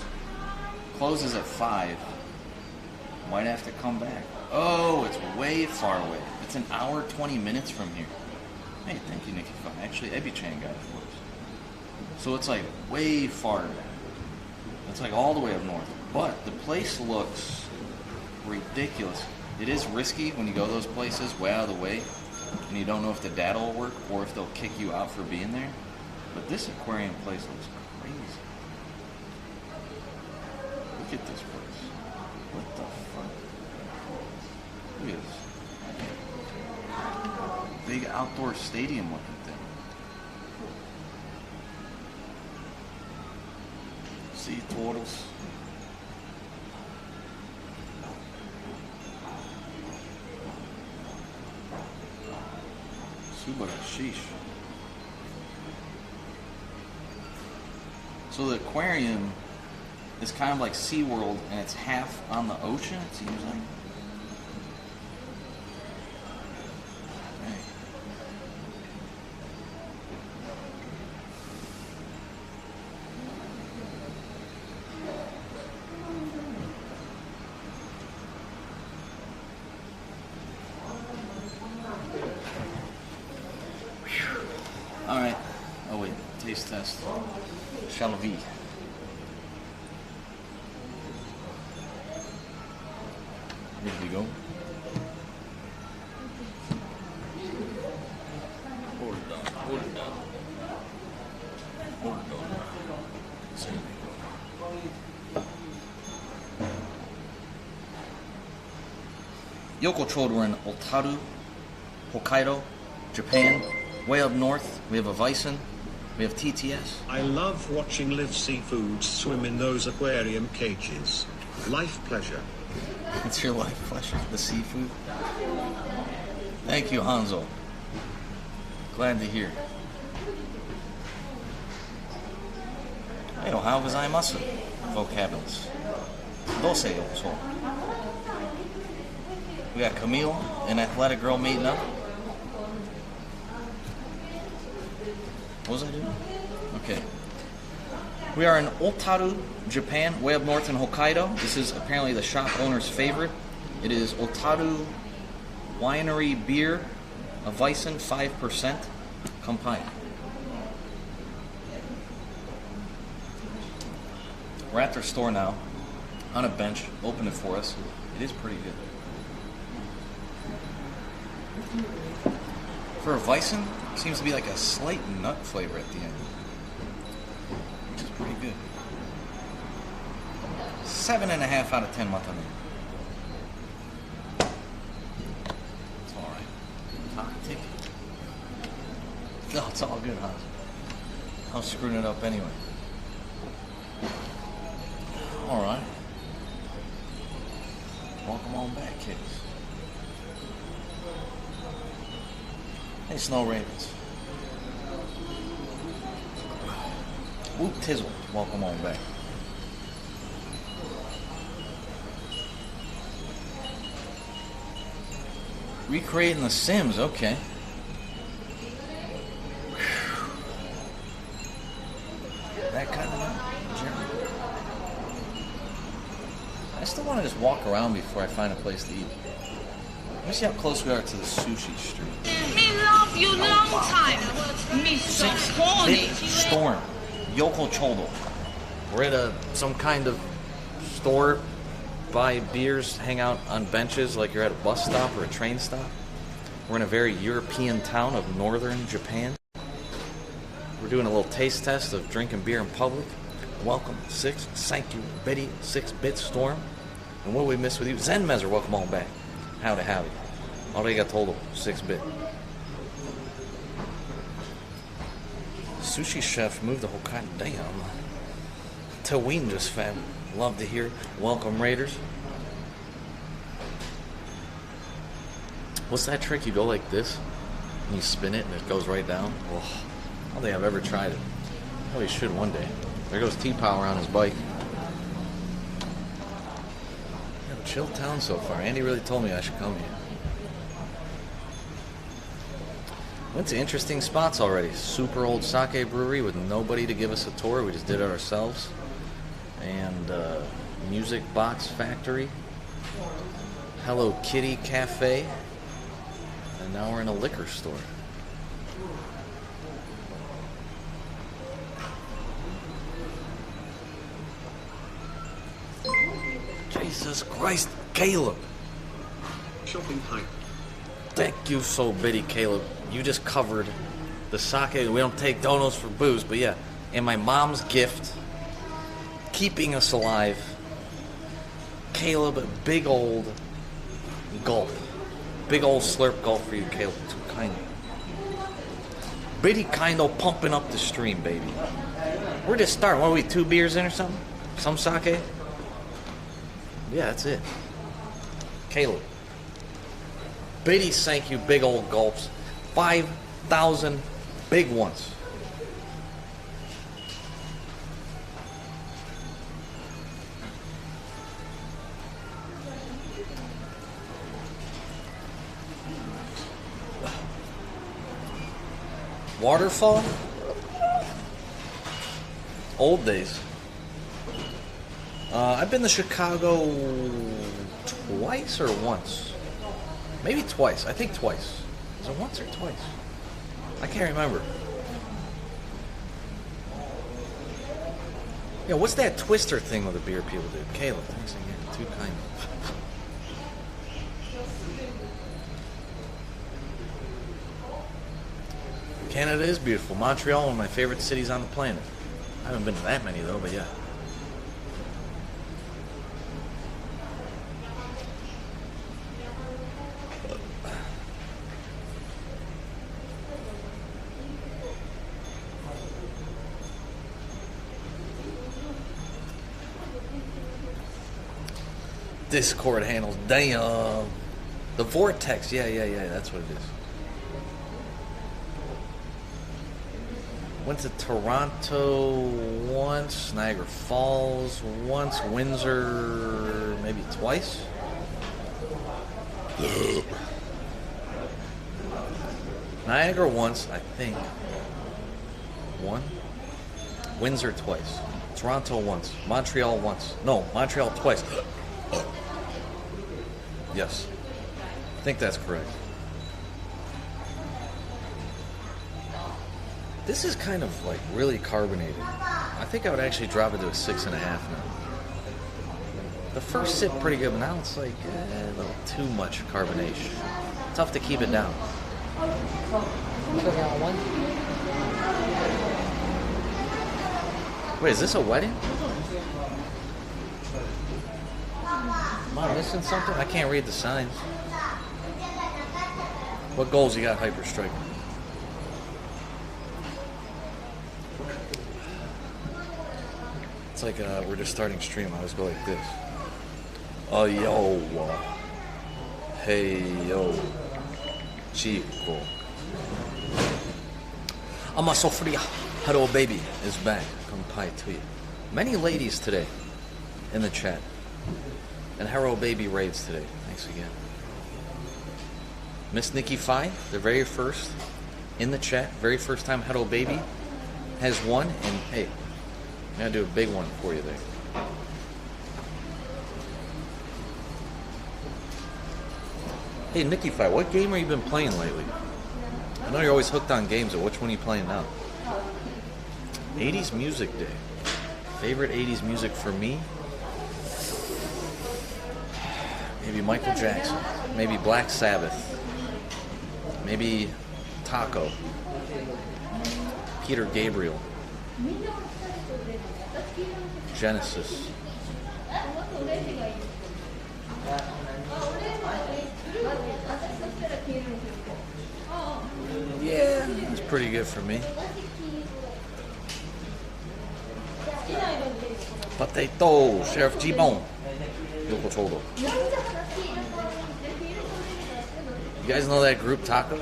Closes at 5. Might have to come back. Oh, it's way far away. It's an hour, 20 minutes from here. Hey, thank you, Nikki Fun. Actually, Ebi-chan got it for us. So it's like way far. It's like all the way up north. But the place looks ridiculous. It is risky when you go those places way out of the way and you don't know if the data will work or if they'll kick you out for being there. But this aquarium place looks crazy. Look at this place. What the fuck? Look at this. Big outdoor stadium looking thing. Sea turtles. Sheesh. So the aquarium is kind of like SeaWorld and it's half on the ocean, it seems like. Alright. Oh wait, taste test. Shalavi. Here we go. Hold on, hold on. Hold on. So here we go. Yoko told we're in Otaru, Hokkaido, Japan. Way up north, we have a Weissen, we have TTS.
I love watching live seafoods swim in those aquarium cages. Life pleasure.
It's your life pleasure, the seafood. Thank you, Hanzo. Glad to hear. Ohayou gozaimasu. Vocabulous. Dose yoso. We got Camille, an athletic girl meeting up. What was I doing? Okay. We are in Otaru, Japan, way up north in Hokkaido. This is apparently the shop owner's favorite. It is Otaru Winery Beer, a Weissen 5%. Kampai. We're at their store now, on a bench, open it for us. It is pretty good. For a Weissen, it seems to be like a slight nut flavor at the end. Which is pretty good. 7.5 out of 10 month on it. It's alright. Take it. No, it's all good, Hans. I'm screwing it up anyway. Alright. Welcome on back, kids. Hey, Snow Ravens. Whoop Tizzle. Welcome on back. Recreating The Sims, okay. That kind of journey. I still want to just walk around before I find a place to eat. Let me see how close we are to the sushi street.
Me love you long time. Me so horny.
Storm. Yoko Chodo. We're at some kind of store, buy beers, hang out on benches like you're at a bus stop or a train stop. We're in a very European town of northern Japan. We're doing a little taste test of drinking beer in public. Welcome, thank you, Betty, 6-Bit Storm. And what did we miss with you? Zen Mezer, welcome on back. Howdy, howdy. Already got told 6-Bit. Sushi chef moved the whole kind of damn. Taween just fam. Love to hear. Welcome, Raiders. What's that trick? You go like this, and you spin it, and it goes right down. Oh, I don't think I've ever tried it. Probably should one day. There goes T-Power on his bike. Yeah, chill town so far. Andy really told me I should come here. Went to interesting spots already. Super old sake brewery with nobody to give us a tour. We just did it ourselves. And Music Box Factory. Hello Kitty Cafe. And now we're in a liquor store. Jesus Christ, Caleb.
Shopping hype.
Thank you so bitty, Caleb. You just covered the sake. We don't take donos for booze, but yeah. And my mom's gift, keeping us alive. Caleb, a big old gulp. Big old slurp gulp for you, Caleb. Too kind. Bitty kind pumping up the stream, baby. We're just starting. What are we, 2 beers in or something? Some sake? Yeah, that's it. Caleb. Bitty, thank you, big old gulps. 5,000 big ones. Waterfall? Old days. I've been to Chicago twice or once. Maybe twice. I think twice. Was it once or twice? I can't remember. Yeah, what's that twister thing with the beer people do? Caleb, thanks again. Too kind. Canada is beautiful. Montreal, one of my favorite cities on the planet. I haven't been to that many though, but yeah. Discord handles, damn. The Vortex, yeah, that's what it is. Went to Toronto once, Niagara Falls once, Windsor maybe twice. Niagara once, I think. One. Windsor twice. Toronto once. Montreal once. No, Montreal twice. Yes. I think that's correct. This is kind of like really carbonated. I think I would actually drop it to a 6.5 now. The first sip pretty good, but now it's like a little too much carbonation. Tough to keep it down. Wait, is this a wedding? Am I missing something? I can't read the signs. What goals you got, Hyper Striker? It's like we're just starting stream. I always go like this. Oh yo, hey yo, chico. I'm a Sofria. Hello baby is back. Come pie to you. Many ladies today in the chat. And Hello baby raids today. Thanks again. Miss Nikki Fi, the very first in the chat, very first time Hello baby has won, and hey, I'm gonna do a big one for you there. Hey Nikki Fi, what game have you been playing lately? I know you're always hooked on games, but which one are you playing now? 80s Music Day. Favorite 80s music for me? Maybe Michael Jackson. Maybe Black Sabbath. Maybe Taco. Peter Gabriel. Genesis. Yeah, that's pretty good for me. Potato, Sheriff G-Bone. Yoko Todo. You guys know that group Taco?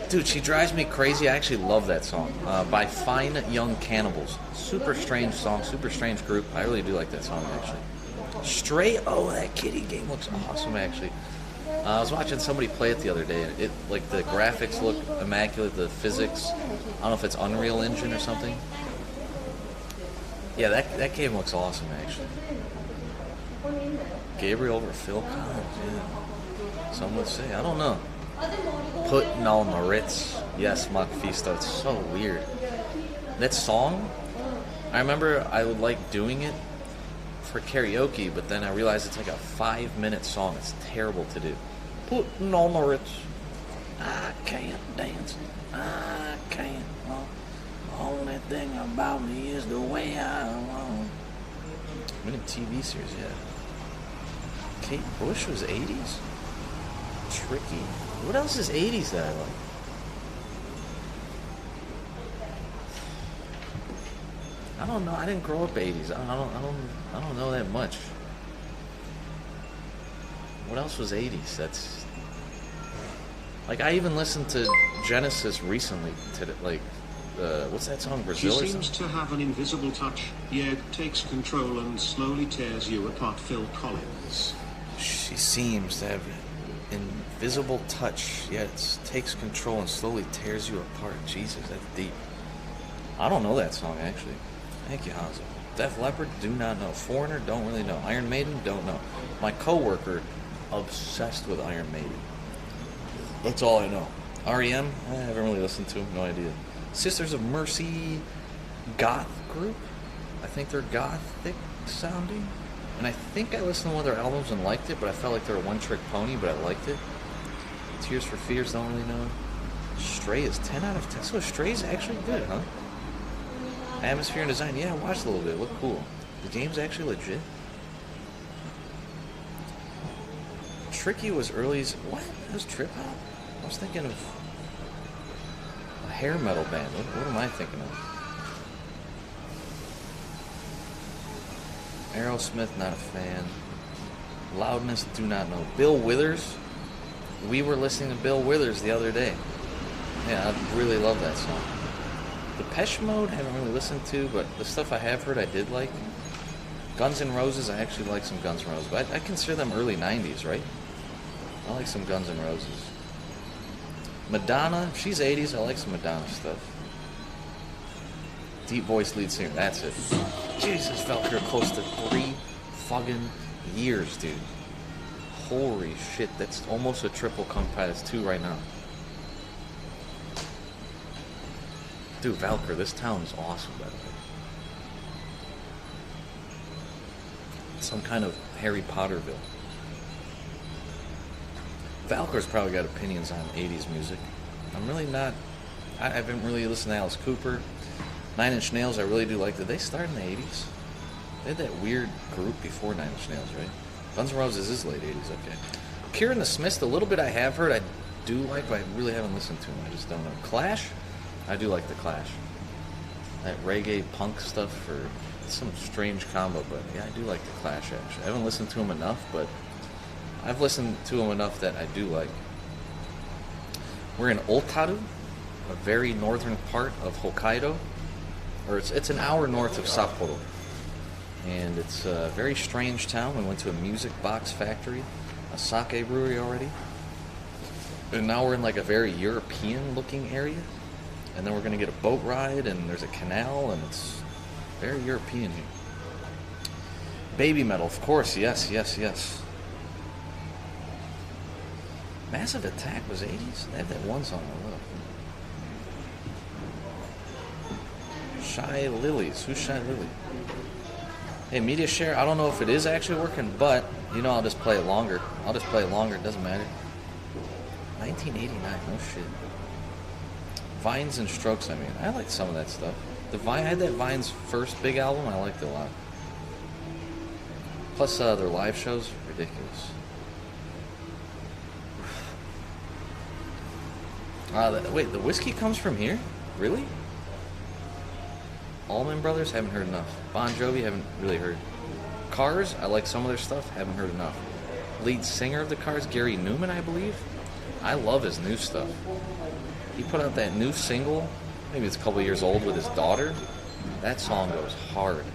Dude, she drives me crazy. I actually love that song. By Fine Young Cannibals. Super strange song, super strange group. I really do like that song, actually. Stray, oh, that kitty game looks awesome, actually. I was watching somebody play it the other day, and it like the graphics look immaculate, the physics. I don't know if it's Unreal Engine or something. Yeah, that game looks awesome, actually. Gabriel over Phil Collins, yeah. Some would say, I don't know. Putting on the Ritz. Yes, Macfisto. It's so weird. That song, I remember I would like doing it for karaoke, but then I realized it's like a 5-minute song. It's terrible to do. Putting on the Ritz. I can't dance. I can't. Only thing about me is the way I want. I'm in a TV series, yeah. Kate Bush was 80s? Tricky. What else is 80s that I like? I don't know. I didn't grow up 80s. I don't know that much. What else was 80s? That's like I even listened to Genesis recently. What's that song? Brazil or something?
She seems to have an invisible touch. Yeah, takes control and slowly tears you apart. Phil Collins.
She seems to have invisible touch. Yeah, it takes control and slowly tears you apart. Jesus, that's deep. I don't know that song actually. Thank you, Hanzo. Def Leppard, do not know. Foreigner, don't really know. Iron Maiden, don't know. My coworker, obsessed with Iron Maiden. That's all I know. REM, I haven't really listened to them. No idea. Sisters of Mercy, goth group. I think they're gothic sounding. And I think I listened to one of their albums and liked it, but I felt like they were a one-trick pony, but I liked it. Tears for Fears, don't really know. Stray is 10 out of 10. So Stray's actually good, huh? Atmosphere and design, yeah, I watched a little bit. It looked cool. The game's actually legit. Tricky was early. What? That was trip hop? I was thinking of a hair metal band. What am I thinking of? Aerosmith, not a fan. Loudness, do not know. Bill Withers. We were listening to Bill Withers the other day. Yeah, I really love that song. Depeche Mode, haven't really listened to, but the stuff I have heard I did like. Guns N' Roses, I actually like some Guns N' Roses, but I consider them early 90s, right? I like some Guns N' Roses. Madonna, she's 80s, I like some Madonna stuff. Deep voice lead singer, that's it. Jesus, Valkyrie, close to 3 fucking years, dude. Holy shit, that's almost a triple compact. It's 2 right now. Dude, Valkyrie, this town is awesome, by the way. Some kind of Harry Potterville. Valkyrie's probably got opinions on 80s music. I'm really not... I haven't really listened to Alice Cooper. 9 Inch Nails, I really do like. Did they start in the 80s? They had that weird group before 9 Inch Nails, right? Guns N' Roses is late 80s, okay. Cure and the Smiths, the little bit I have heard, I do like, but I really haven't listened to them. I just don't know. Clash? I do like the Clash. That reggae punk stuff for some strange combo, but yeah, I do like the Clash, actually. I haven't listened to them enough, but I've listened to them enough that I do like. We're in Otaru, a very northern part of Hokkaido, or it's an hour north of Sapporo. And it's a very strange town. We went to a music box factory, a sake brewery already. And now we're in like a very European looking area. And then we're going to get a boat ride, and there's a canal, and it's very European here. Baby metal, of course, yes. Massive Attack was 80s? They had that one song I love. Shy Lilies. Who's Shy Lily? Hey, media share, I don't know if it is actually working, but, you know, I'll just play it longer. It doesn't matter. 1989, no shit. Vines and Strokes, I mean. I liked some of that stuff. I had that Vines first big album, I liked it a lot. Plus, their live shows, ridiculous. Wait, the whiskey comes from here? Really? Allman Brothers, haven't heard enough. Bon Jovi, haven't really heard. Cars, I like some of their stuff, haven't heard enough. Lead singer of the Cars, Gary Newman, I believe. I love his new stuff. He put out that new single, maybe it's a couple years old, with his daughter. That song goes hard.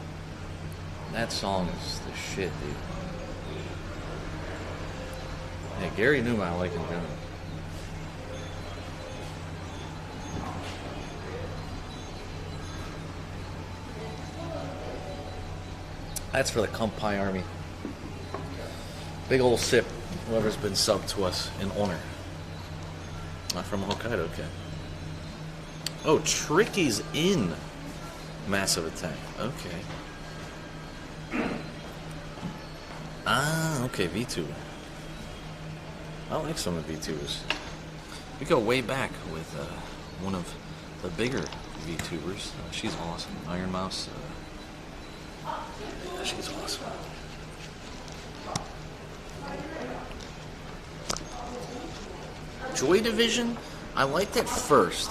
That song is the shit, dude. Yeah, Gary Newman, I like him generally. That's for the Kumpai Army. Big old sip, whoever's been subbed to us in honor. Not from Hokkaido, okay. Oh, Tricky's in Massive Attack. Okay. Ah, okay, VTuber. I like some of the VTubers. We go way back with one of the bigger VTubers. She's awesome. Iron Mouse. She's awesome. Joy Division, I liked it first.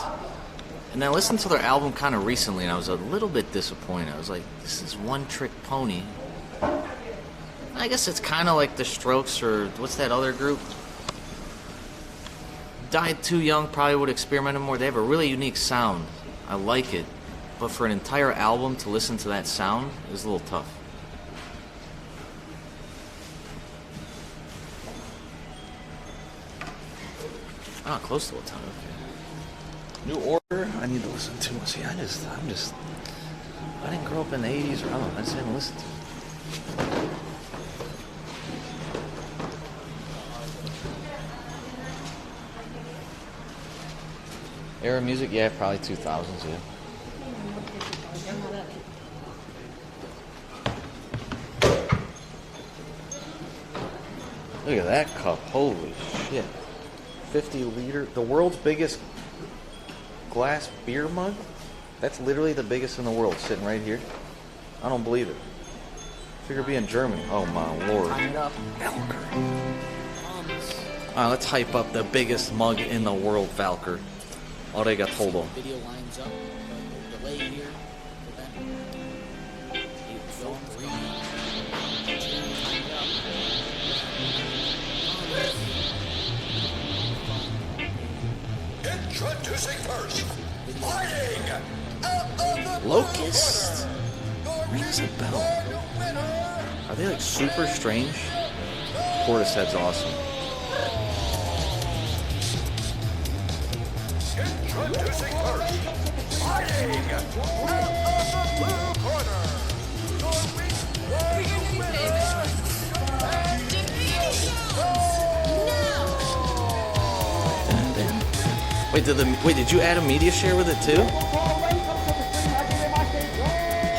And I listened to their album kind of recently, and I was a little bit disappointed. I was like, this is One Trick Pony. I guess it's kind of like the Strokes, or what's that other group? Died too young, probably would experiment more. They have a really unique sound. I like it. But for an entire album to listen to that sound is a little tough. Ah, close to a ton, okay. New Order, I need to listen to. See, I didn't grow up in the 80s or I don't know, I just haven't listened to it. Era music, yeah, probably 2000s, yeah. Look at that cup, holy shit. 50 liter, the world's biggest glass beer mug? That's literally the biggest in the world, sitting right here. I don't believe it. Figure it'd be in Germany. Oh my lord. Alright, let's hype up the biggest mug in the world, Valkyr. Arigato.
Video lines up, delay here.
Introducing first, fighting out of the
Locust rings a bell.
winner.
Are they like super strange? Portishead's awesome.
Introducing first, fighting blue corner.
Wait, did you add a media share with it too?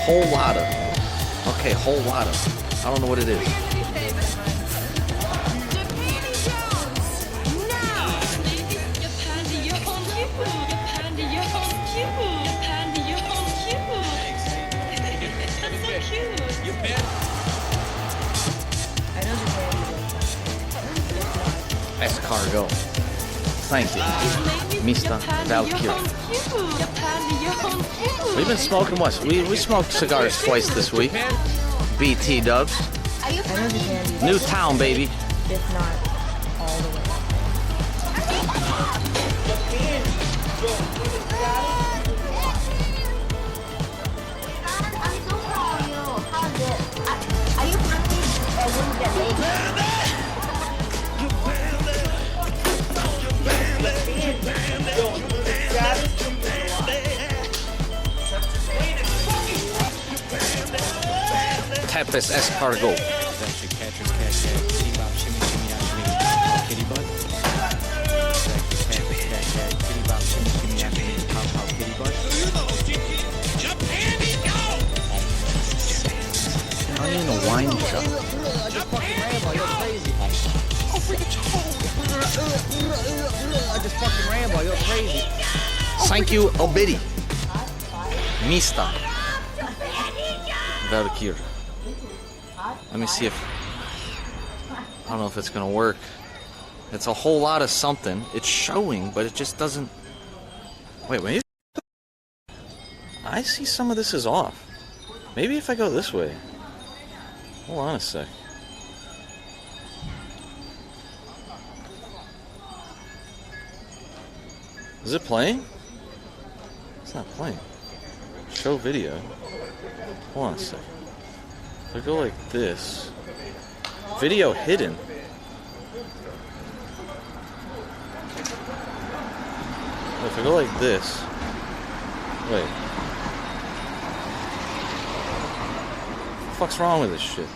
Whole lotta. Okay, whole lotta. I don't know what it is. Escargot. Thank you, Mr. Valkyrie. We've been smoking what? We smoked cigars twice this week. BT Dubs. New town, baby.
If not all the way.
I'm so proud of you. How's it? Are you hungry or will you get late?
Tapis escargot. I need a wine shop.
I just fucking ramble, you're crazy.
Thank you, Obidi. Mista. Valkyrie. Let me see if... I don't know if it's gonna work. It's a whole lot of something. It's showing, but it just doesn't... Wait. I see some of this is off. Maybe if I go this way. Hold on a sec. Is it playing? It's not playing. Show video. Hold on a sec. If I go like this. Video hidden. If I go like this. Wait. What the fuck's wrong with this shit?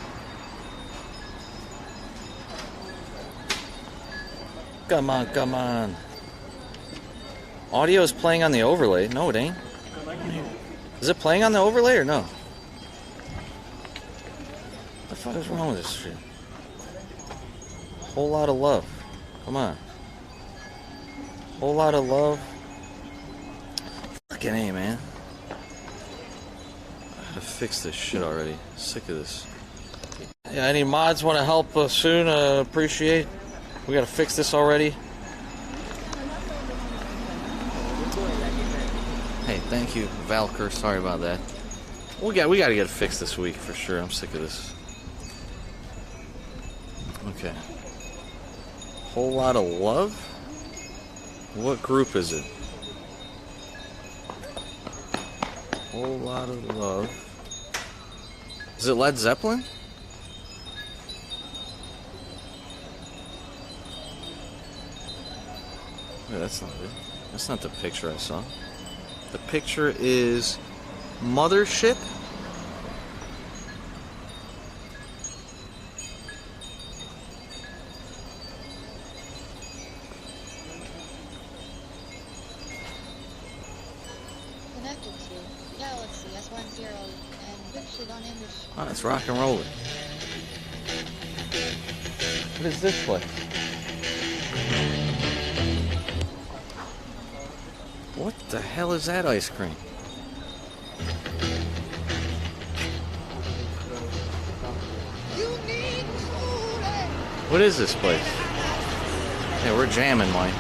Come on. Audio is playing on the overlay. No, it ain't. Is it playing on the overlay or no? What the fuck is wrong with this shit? Whole lot of love. Come on. Whole lot of love. Fucking A, man. I gotta fix this shit already. Sick of this. Yeah, any mods want to help soon? Appreciate. We gotta fix this already. Hey, thank you, Valkyr. Sorry about that. We gotta get it fixed this week for sure. I'm sick of this. Okay. Whole lot of love? What group is it? Whole lot of love. Is it Led Zeppelin? Wait, that's not it. That's not the picture I saw. The picture is Mothership.
Connected to Galaxy S10 and pictured on English.
Oh, it's rock and rolling. What is this place? What the hell is that ice cream? What is this place? Yeah, we're jamming, Mike.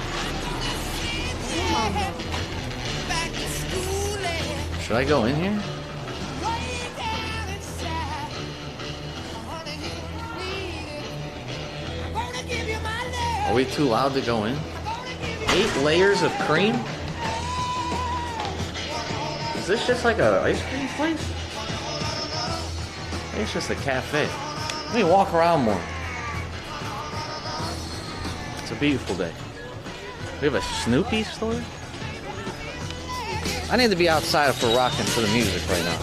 Should I go in here? Are we too loud to go in? 8 layers of cream? Is this just like a ice cream place? Maybe it's just a cafe. Let me walk around more. It's a beautiful day. We have a Snoopy store? I need to be outside if we're rocking to the music right now.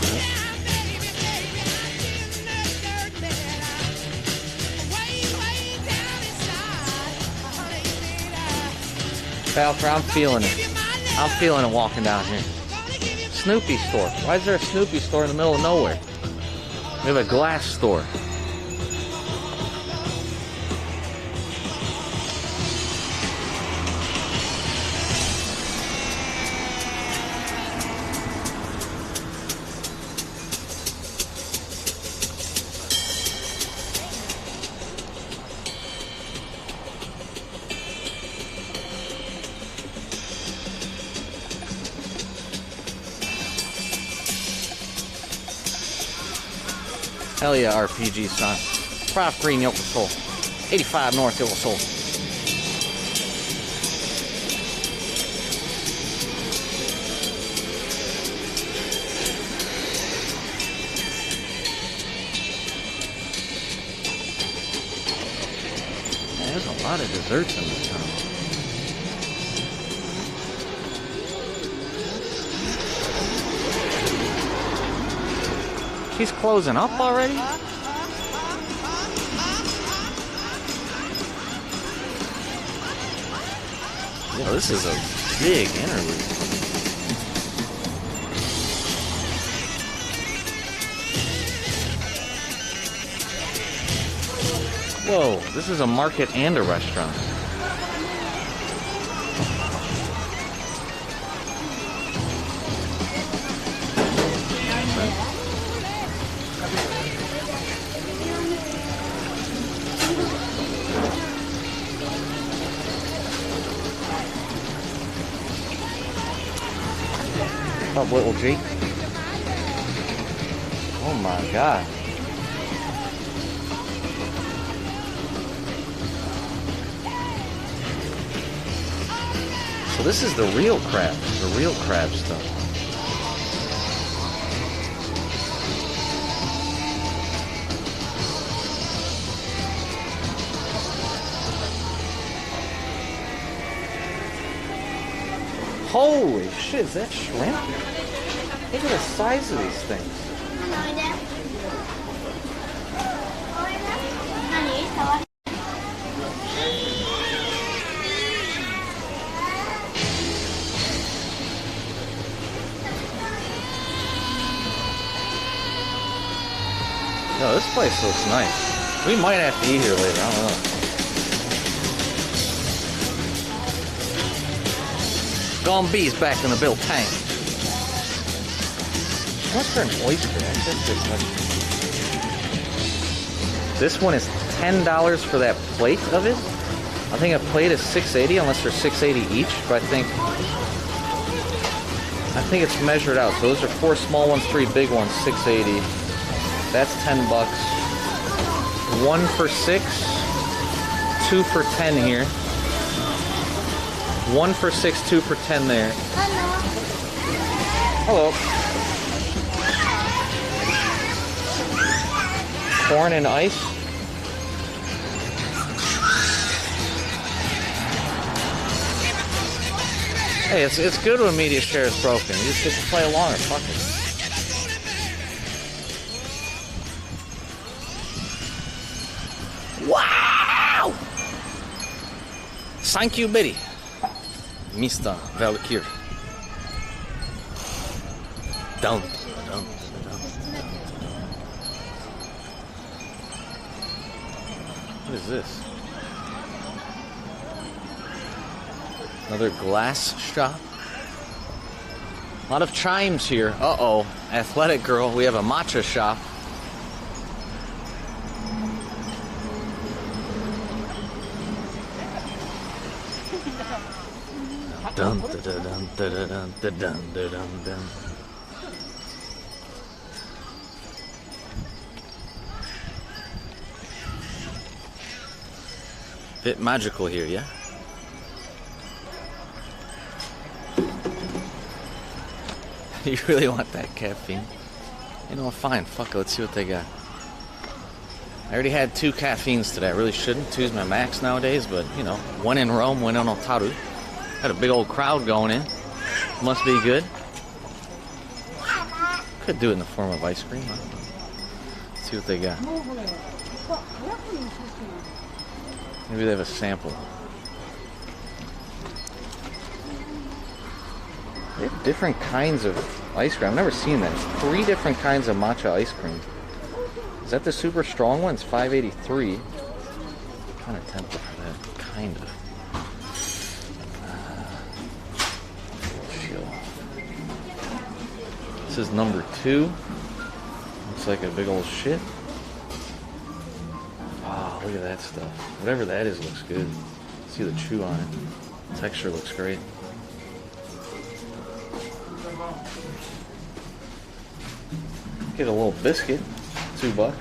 Falfer, I'm feeling it. I'm feeling it walking down here. Snoopy store. Why is there a Snoopy store in the middle of nowhere? We have a glass store. Hell yeah, RPG, son. Prof Green, Yokoso. 85 North, Yokoso. Man, there's a lot of desserts in this town. She's closing up already? Yo, this is a big interlude. Whoa, this is a market and a restaurant. What's up, little G? Oh my god. So this is the real crab stuff. Holy shit, is that shrimp? Look at the size of these things. Yo, this place looks nice. We might have to eat here later, I don't know. Gone B's back in the Bill tank. What's for an oyster? This one is $10 for that plate of it. I think a plate is $6.80 unless they're $6.80 each, but I think it's measured out. So those are 4 small ones, 3 big ones, $6.80. That's $10. 1 for $6, 2 for $10 here. 1 for $6, 2 for $10 there. Hello. Corn and ice. Hey, it's good when media share is broken. You just get to play along or fuck it. Wow! Thank you, Betty. Mr. Valkyrie. Down, down, down, down. What is this? Another glass shop. A lot of chimes here. Uh-oh. Athletic girl. We have a matcha shop. Dun dun dun dun dun dun dun dun dun. Bit magical here, yeah? You really want that caffeine? You know, fine. Fuck it. Let's see what they got. I already had 2 caffeines today. I really shouldn't. 2's my max nowadays, but you know, 1 in Rome, 1 in Otaru. Had a big old crowd going in. Must be good. Could do it in the form of ice cream. I don't know. Let's see what they got. Maybe they have a sample. They have different kinds of ice cream. I've never seen that. It's 3 different kinds of matcha ice cream. Is that the super strong one? It's $5.83. Kind of tempted for that. Kind of. This is number 2. Looks like a big old shit. Oh, look at that stuff. Whatever that is looks good. See the chew on it. Texture looks great. Get a little biscuit. $2.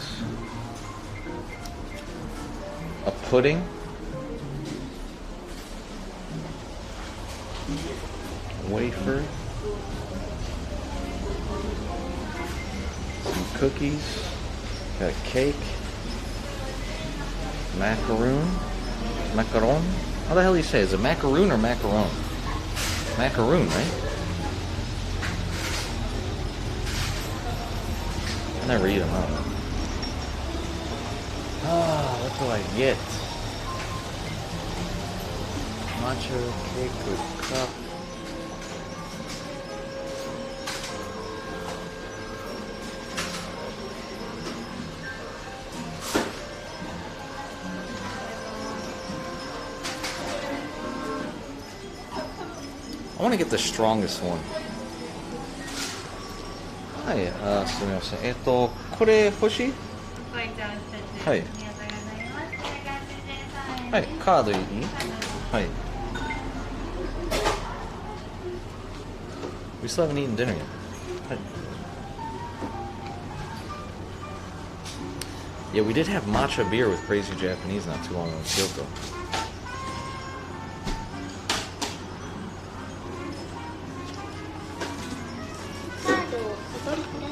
A pudding. Wafer. Some cookies. Got a cake. Macaroon. Macaron. How the hell do you say? Is it macaroon or macaron? Macaroon, right? I never eat them out. Ah, what do I get? Matcha cake with cup. I want to get the strongest one. はい、すみません。これ欲しい？はい。はい、カードいい？はい。We still haven't eaten dinner yet. はい。Yeah, we did have matcha beer with Crazy Japanese not too long ago in Kyoto.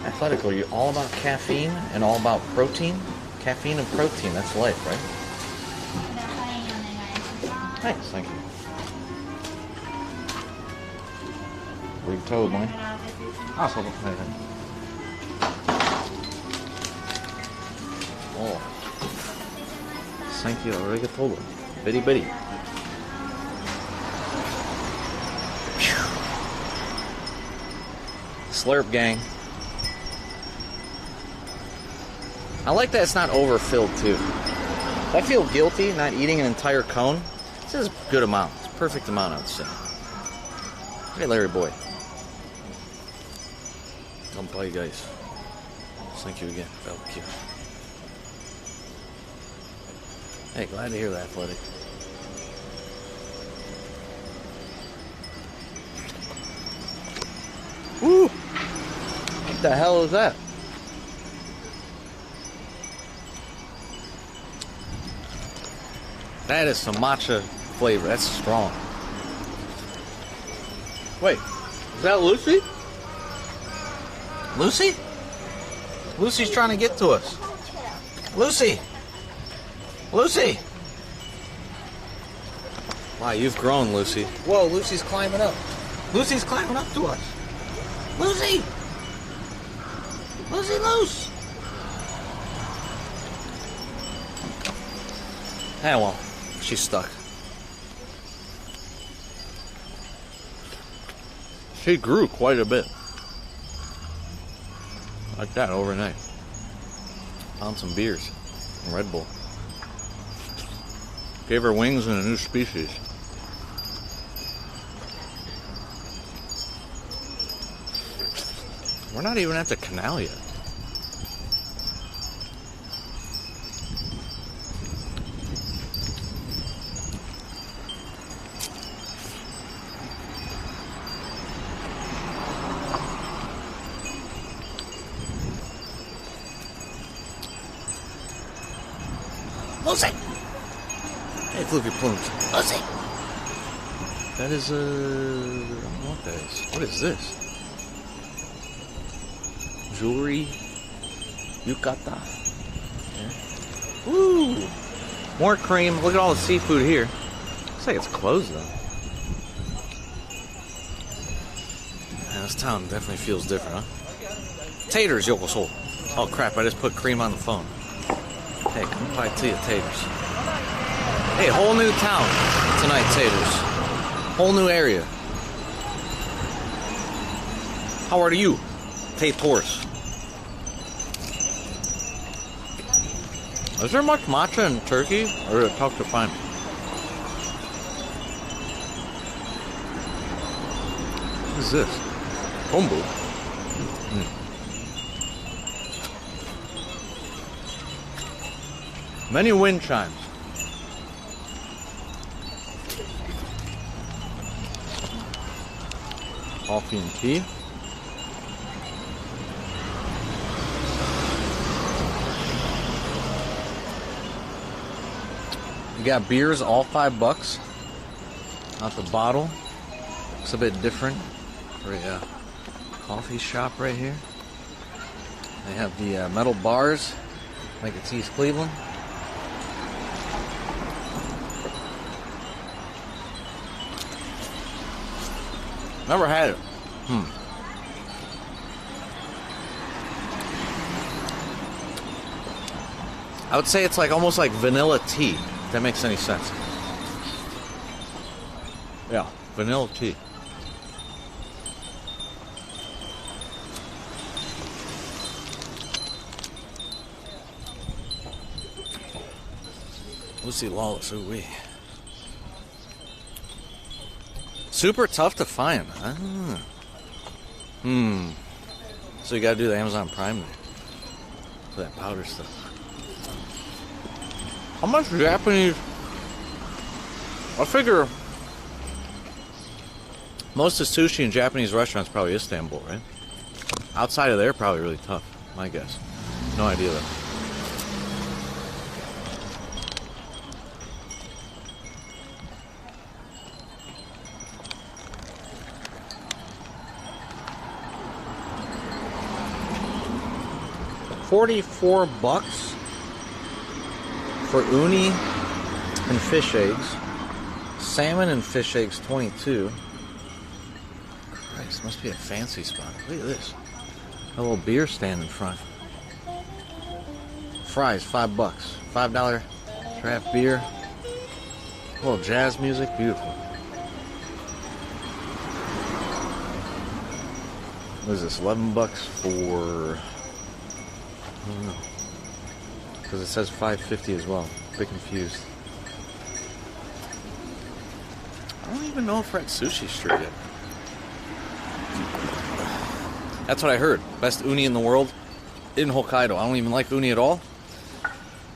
Athletic, are you all about caffeine and all about protein? Caffeine and protein, that's life, right? Thanks, thank you. What are you told, man? Ah, so, oh. Thank you, arigato. Bitty bitty. Slurp gang. I like that it's not overfilled too. If I feel guilty not eating an entire cone, this is a good amount. It's a perfect amount, I would say. Hey, Larry boy. Don't play, guys. Thank you again. Thank you. Hey, glad to hear that, Athletic. Woo! What the hell is that? That is some matcha flavor. That's strong. Wait, is that Lucy? Lucy? Lucy's trying to get to us. Lucy! Lucy! Wow, you've grown, Lucy. Whoa, Lucy's climbing up. Lucy's climbing up to us. Lucy! Lucy, loose! Hey, well, she's stuck. She grew quite a bit. Like that overnight. Found some beers and Red Bull. Gave her wings and a new species. We're not even at the canal yet. Lucy! Hey, Fluffy Plumes. Lucy! That is, I don't know what that is. What is this? Jewelry? Yukata? Yeah. Woo! More cream. Look at all the seafood here. Looks like it's closed though. Man, this town definitely feels different, huh? Taters, yokoso. Oh crap, I just put cream on the phone. Hey, come by to you, taters. Hey, whole new town tonight, taters. Whole new area. How are you? Tators. Is there much matcha in Turkey? Or is it tough to find? What is this? Kombu. Many wind chimes. Coffee and tea. You got beers, all $5. Not the bottle. Looks a bit different. For a coffee shop right here. They have the metal bars, like it's East Cleveland. Never had it. I would say it's like almost like vanilla tea, if that makes any sense. Yeah, vanilla tea. Lucy Lawless, ooh wee. Super tough to find. So you gotta do the Amazon Prime there. For that powder stuff. How much Japanese? I figure most of sushi in Japanese restaurants probably Istanbul, right? Outside of there, probably really tough. My guess. No idea though. $44 for uni and fish eggs. Salmon and fish eggs, 22. Christ, must be a fancy spot. Look at this. A little beer stand in front. Fries, $5. $5 draft beer. A little jazz music, beautiful. What is this? $11 for... I don't know. Because it says $5.50 as well. A bit confused. I don't even know if we're at Sushi Street yet. That's what I heard. Best uni in the world in Hokkaido. I don't even like uni at all.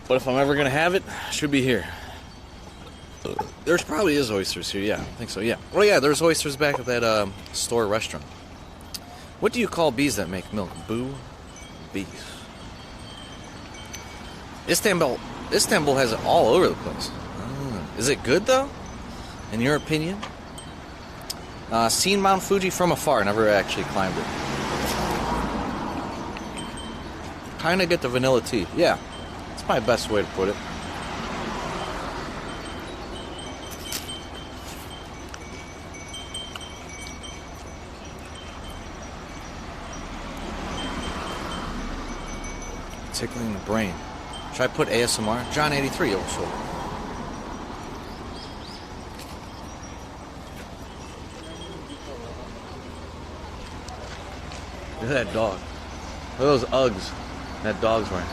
But if I'm ever going to have it, it should be here. There's probably is oysters here. Yeah, I think so. Yeah. Oh yeah, there's oysters back at that store restaurant. What do you call bees that make milk? Boo? Bees. Istanbul has it all over the place. Is it good though? In your opinion? Seen Mount Fuji from afar. Never actually climbed it. Kind of get the vanilla tea. Yeah, it's my best way to put it. Tickling the brain. Should I put ASMR? John 83 also. Look at that dog. Look at those Uggs that dog's wearing.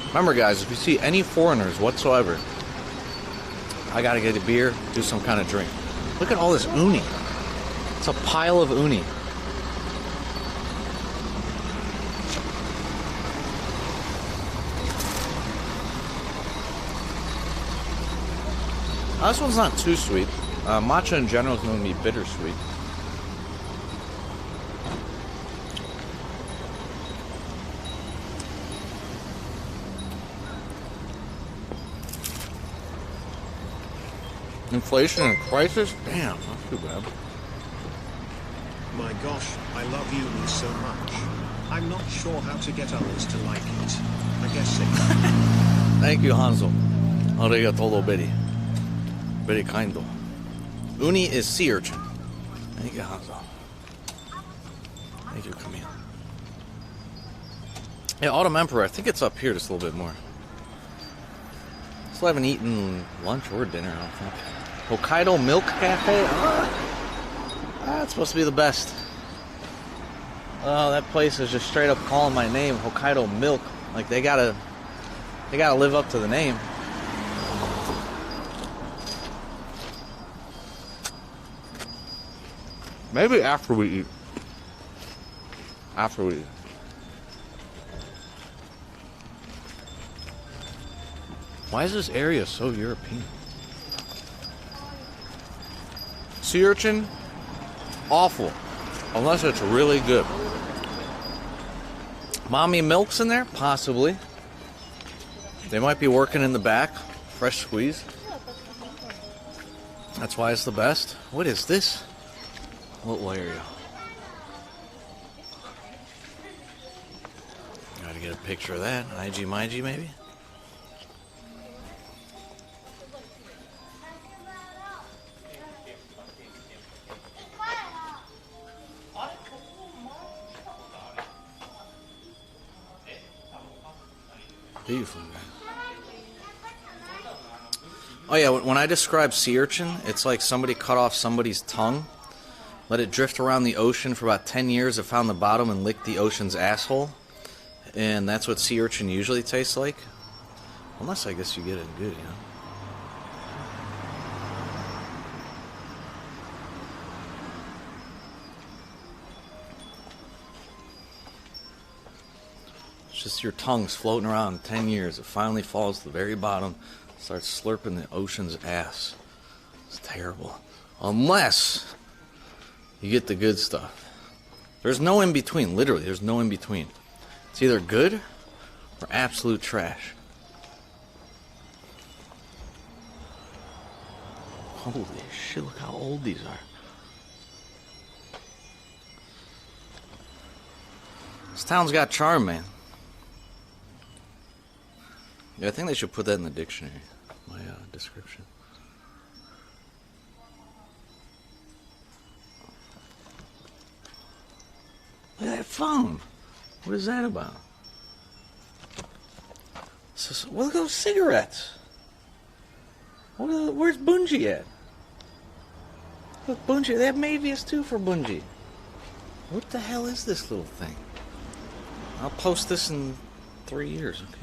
Remember guys, if you see any foreigners whatsoever, I gotta get a beer, do some kind of drink. Look at all this uni. It's a pile of uni. This one's not too sweet. Matcha in general is going to be bittersweet. Inflation and crisis? Damn, not too bad.
My gosh, I love you so much. I'm not sure how to get others to like it. I guess it.
Thank you, Hanzo. Arigato, Betty. Very kind. Uni is sea urchin. Thank you, Hanzo. Thank you, Camille. Yeah, Autumn Emperor, I think it's up here just a little bit more. Still haven't eaten lunch or dinner, I don't think. Hokkaido Milk Cafe? That's supposed to be the best. Oh, that place is just straight up calling my name, Hokkaido Milk. Like they gotta live up to the name. Maybe after we eat. After we eat. Why is this area so European? Sea urchin? Awful. Unless it's really good. Mommy milk's in there? Possibly. They might be working in the back. Fresh squeeze. That's why it's the best. What is this? Little area. Gotta get a picture of that. IG Maiji maybe? Beautiful, man. Oh yeah, when I describe sea urchin, it's like somebody cut off somebody's tongue, let it drift around the ocean for about 10 years, it found the bottom and licked the ocean's asshole. And that's what sea urchin usually tastes like. Unless I guess you get it good, you know. Just your tongue's floating around 10 years. It finally falls to the very bottom, starts slurping the ocean's ass. It's terrible. Unless you get the good stuff. There's no in between. Literally, there's no in between. It's either good or absolute trash. Holy shit, look how old these are. This town's got charm, man. Yeah, I think they should put that in the dictionary, my description. Look at that phone. What is that about? Well, look at those cigarettes. Where's Bungie at? Look, Bungie, they have Mavius too for Bungie. What the hell is this little thing? I'll post this in 3 years, okay?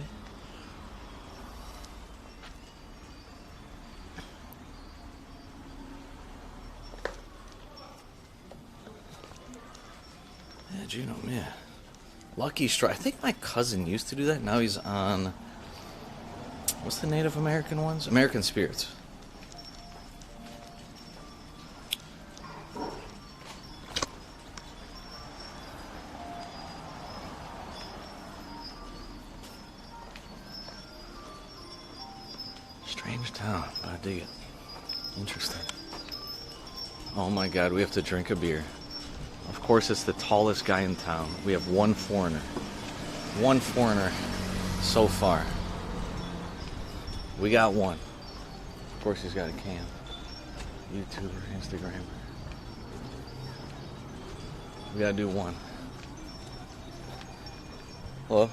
Yeah, Juno, yeah. Lucky Strike. I think my cousin used to do that. Now he's on... What's the Native American ones? American Spirits. Strange town, but I dig it. Interesting. Oh my god, we have to drink a beer. Of course, it's the tallest guy in town. We have one foreigner. One foreigner so far. We got one. Of course, he's got a cam. YouTuber, Instagram. We gotta do one. Hello?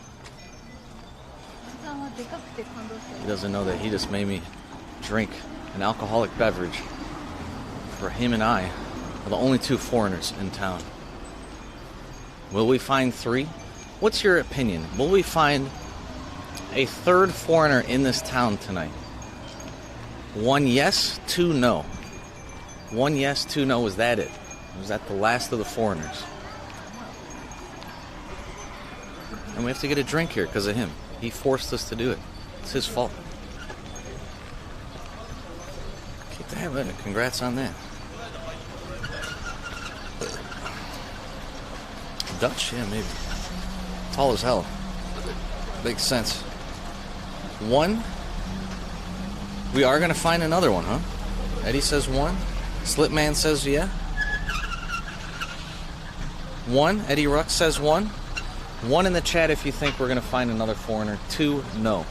He doesn't know that he just made me drink an alcoholic beverage. For him and I are the only two foreigners in town. Will we find 3? What's your opinion? Will we find a 3rd foreigner in this town tonight? 1 yes, 2 no. 1 yes, 2 no. Was that it? Was that the last of the foreigners? And we have to get a drink here because of him. He forced us to do it. It's his fault. Keep the habit. Congrats on that. Dutch? Yeah, maybe. Tall as hell. Makes sense. 1. We are going to find another one, huh? Eddie says 1. Slipman says yeah. 1. Eddie Ruck says 1. 1 in the chat if you think we're gonna find another foreigner. 2, no.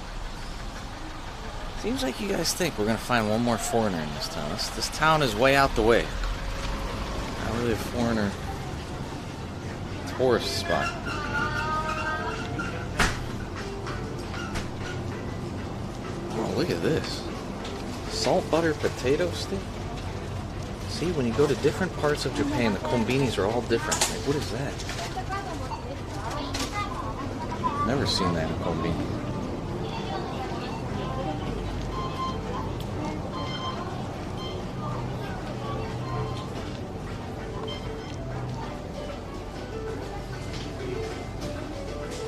Seems like you guys think we're gonna find one more foreigner in this town. This town is way out the way. Not really a foreigner tourist spot. Oh, look at this. Salt butter potato stick? See, when you go to different parts of Japan, the konbinis are all different. Like, what is that? Never seen that in konbini.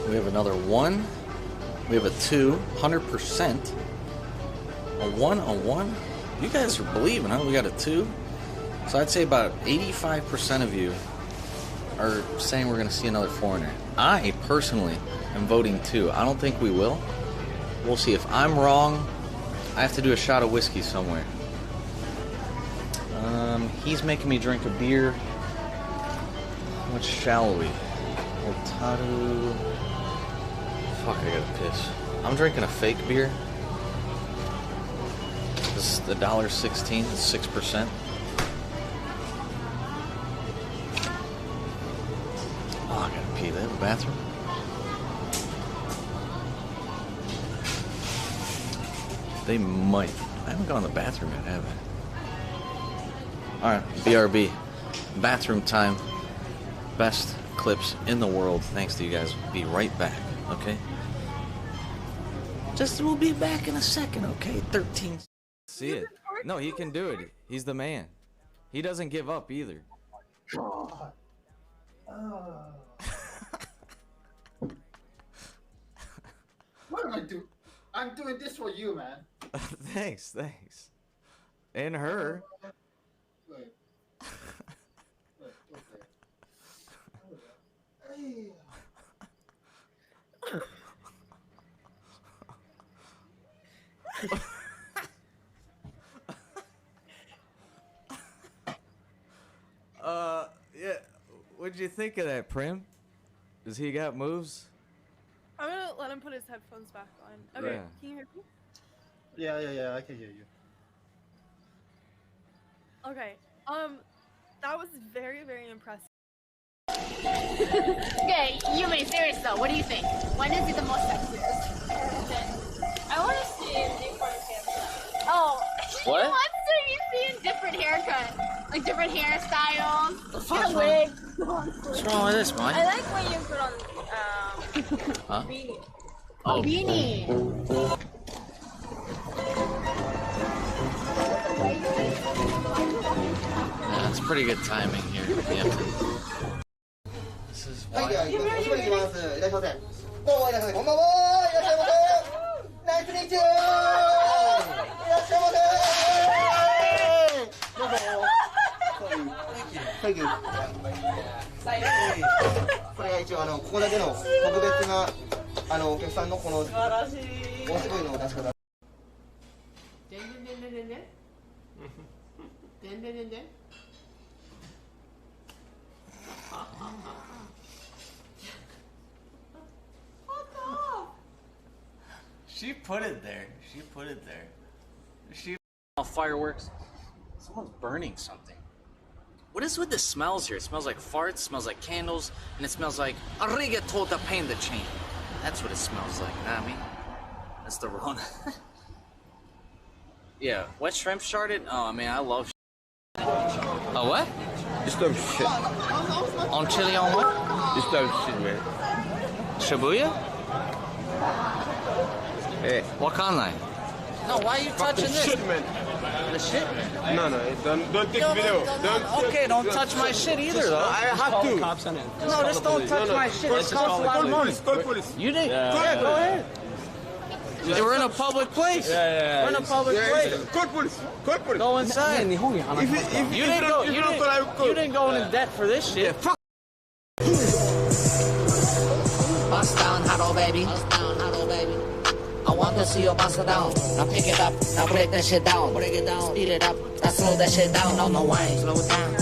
We have another 1. We have a 2, 100%. A 1, a 1. You guys are believing, huh? We got a 2. So I'd say about 85% of you are saying we're going to see another foreigner. I personally am voting 2. I don't think we will. We'll see. If I'm wrong, I have to do a shot of whiskey somewhere. He's making me drink a beer. What shall we? Otaru. Fuck, I gotta piss. I'm drinking a fake beer. This is the $1.16, 6%. Oh, I gotta pee. They have a bathroom? They might. I haven't gone to the bathroom yet, have I? Alright, BRB. Bathroom time. Best clips in the world. Thanks to you guys. Be right back, okay? We'll be back in a second, okay? 13. See it. No, he can do it. He's the man. He doesn't give up either.
God. What am I doing? I'm doing this for you, man.
Thanks. And her.
Wait. Okay.
Yeah. What'd you think of that, Prim? Does he got moves?
I'm gonna let him put his headphones back on. Okay,
Yeah.
Can you hear me?
Yeah, I can hear you.
Okay. That was very, very impressive.
Okay, Yumi, serious though, what do you think? When is he the most sexiest?
I want to see different haircuts.
Oh,
What?
He wants to be seeing different haircuts, like different hairstyles.
The fuck's
Get a wig.
What's wrong with this,
I
man?
like when you put on
Huh?
beanie.
Oh,
Beanie.
Yeah, that's pretty good timing here. Yeah. This is why.
いきます。いらっしゃいませ。どうもいらっしゃいませ。こんばんは。いらっしゃいませ。ナイスミーチュー。いらっしゃいませ。どうぞ。Thank you. これが一応ここだけの特別なお客さんのこの素晴らしい面白いのを出し方。
でんでんでんでんでんでん。でんでんでんでん。
She put it there. She put it there. She. Fireworks. Someone's burning something. What is with the smells here? It smells like farts, smells like candles, and it smells like arigato da pain the chain. That's what it smells like, you know what I mean? That's the Rona. Yeah, wet shrimp sharded? Oh, man, I love Oh, what?
Just don't shit.
On chili on what?
Just don't shit, man.
Shibuya?
Hey.
Wakanai. No, why are you touching this?
Shit, man.
The shit?
No, don't take video.
Okay, don't touch my shit either, though.
I have to.
No, just don't touch my shit. It's
Call police. Call police.
You didn't? Yeah, go ahead. We're in a public place.
Yeah.
We're in a public place.
Call police. Call police.
Go inside.
If
You didn't go into debt for this shit.
Bust down, hello baby. Bust down, hello baby. I want to see you bust it down. Now pick it up. Now break that shit down. Break it down. Speed it up. Now slow that shit down on the wine. Slow it down.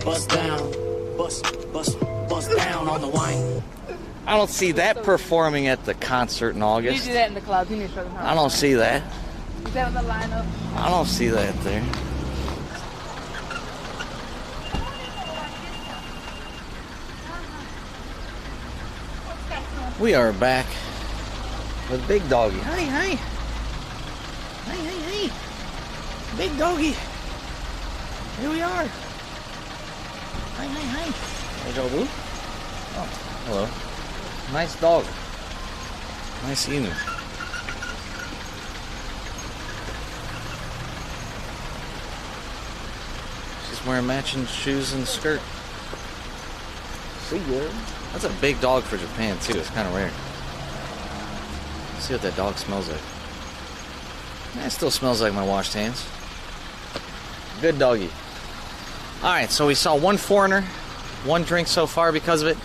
Bust down. Bust down on the wine.
I don't see that performing at the concert in
You
August.
do that in the club. You need to show them how.
I don't see that.
Is that on the lineup?
I don't see that there. We are back with Big Doggy. Hi, hi. Hi, hi, hi. Big Doggy. Here we are. Hi, hi, hi. Hey, Joe Boo. Oh, hello. Nice dog. Nice emu. She's wearing matching shoes and skirt. See ya. That's a big dog for Japan too. It's kind of rare. Let's see what that dog smells like. It still smells like my washed hands. Good doggy. Alright, so we saw one foreigner, one drink so far because of it.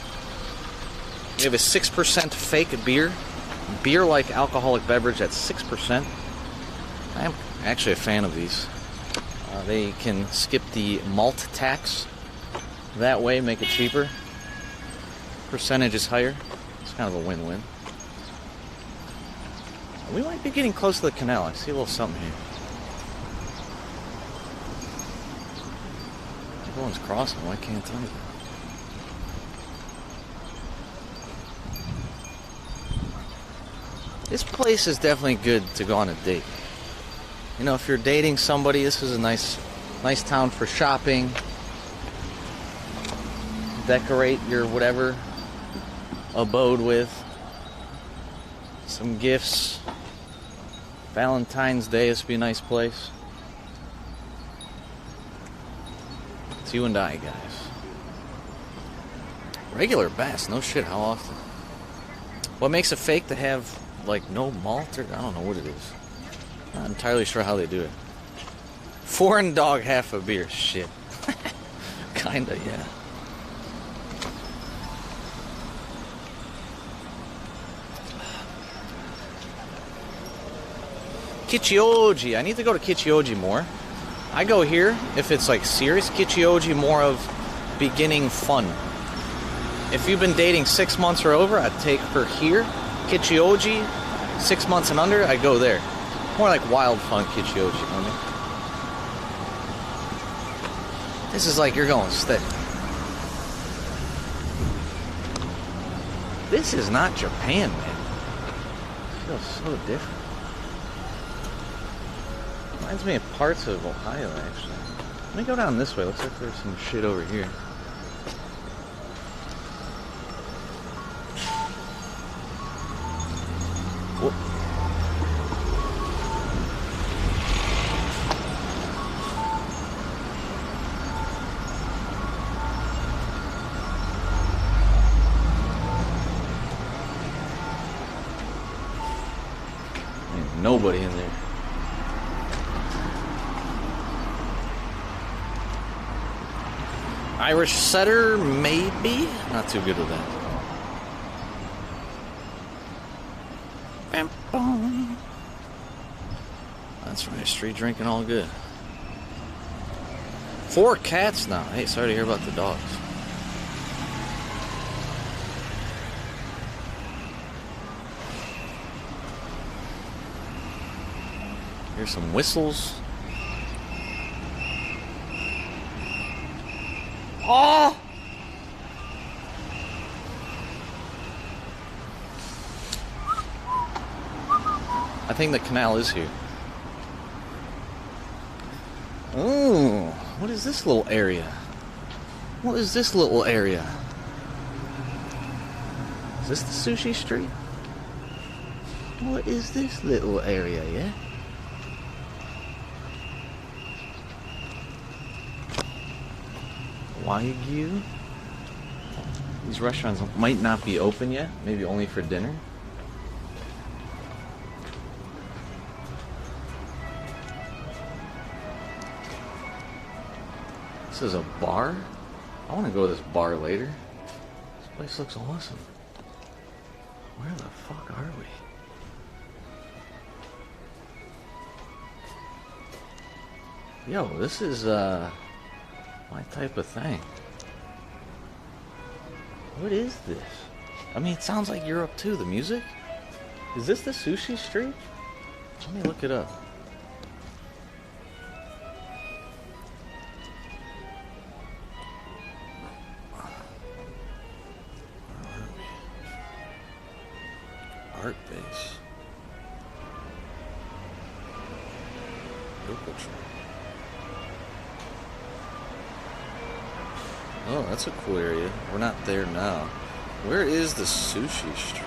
We have a 6% fake beer. Beer-like alcoholic beverage at 6%. I am actually a fan of these. They can skip the malt tax. That way, make it cheaper. Percentage is higher. It's kind of a win-win. We might be getting close to the canal. I see a little something here. Everyone's crossing. Why can't I tell you that? This place is definitely good to go on a date. You know, if you're dating somebody, this is a nice town for shopping. Decorate your whatever abode with. Some gifts. Valentine's Day, this would be a nice place. It's you and I, guys. Regular bass, no shit, how often? What makes it fake to have, like, no malt or I don't know what it is. Not entirely sure how they do it. Foreign dog, half a beer. Shit. Kinda, yeah. Kichioji. I need to go to Kichioji more. I go here if it's like serious. Kichioji, more of beginning fun. If you've been dating 6 months or over, I'd take her here. Kichioji, 6 months and under, I go there. More like wild fun Kichioji, you know what I mean? This is like you're going steady. This is not Japan, man. It feels so different. Reminds me of parts of Ohio, actually. Let me go down this way. Looks like there's some shit over here. Whoop. Ain't nobody in there. Irish setter, maybe? Not too good with that. That's right, street drinking all good. 4 cats now. Hey, sorry to hear about the dogs. Here's some whistles. Oh! I think the canal is here. Ooh, what is this little area? What is this little area? Is this the sushi street? What is this little area, yeah? Wagyu. These restaurants might not be open yet, maybe only for dinner. This is a bar? I want to go to this bar later. This place looks awesome. Where the fuck are we? Yo, this is my type of thing. What is this? I mean, it sounds like Europe too, the music. Is this the sushi street? Let me look it up. Art base. Oh, that's a cool area. We're not there now. Where is the sushi street?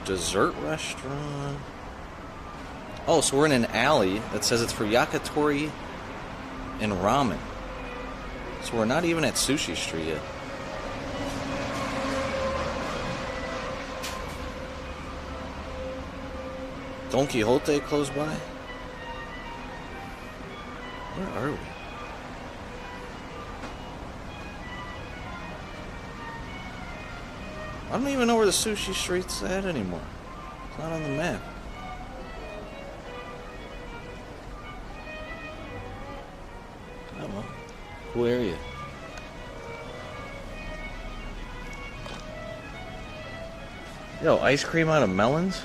Dessert restaurant. Oh, so we're in an alley that says it's for yakitori and ramen. So we're not even at Sushi Street yet. Don Quixote close by? Where are we? I don't even know where the Sushi Street's at anymore. It's not on the map. I don't know. Cool area. Yo, ice cream out of melons?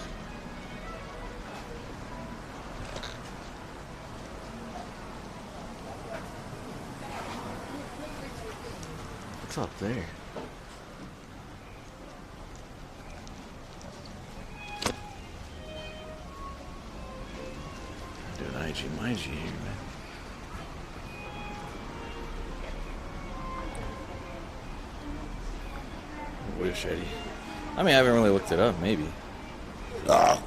What's up there? My G here, man. Wish Eddie. I mean, I haven't really looked it up, maybe. Oh.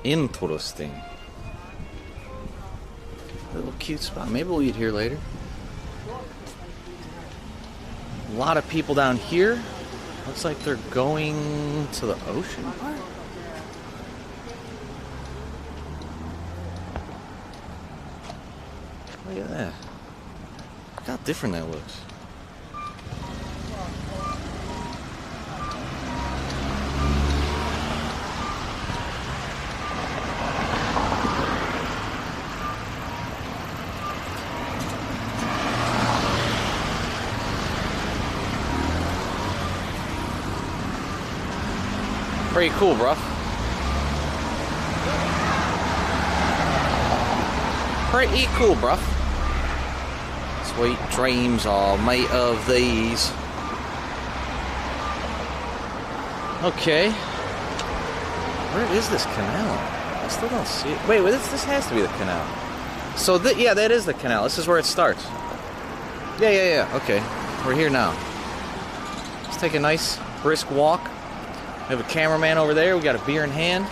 Interesting. Little cute spot. Maybe we'll eat here later. A lot of people down here. Looks like they're going to the ocean park. Look at that. Look how different that looks. Pretty cool, bro. Pretty cool, bro. Sweet dreams are made of these. Okay. Where is this canal? I still don't see it. Wait, this has to be the canal. So, yeah, that is the canal. This is where it starts. Yeah. Okay. We're here now. Let's take a nice, brisk walk. We have a cameraman over there. We got a beer in hand.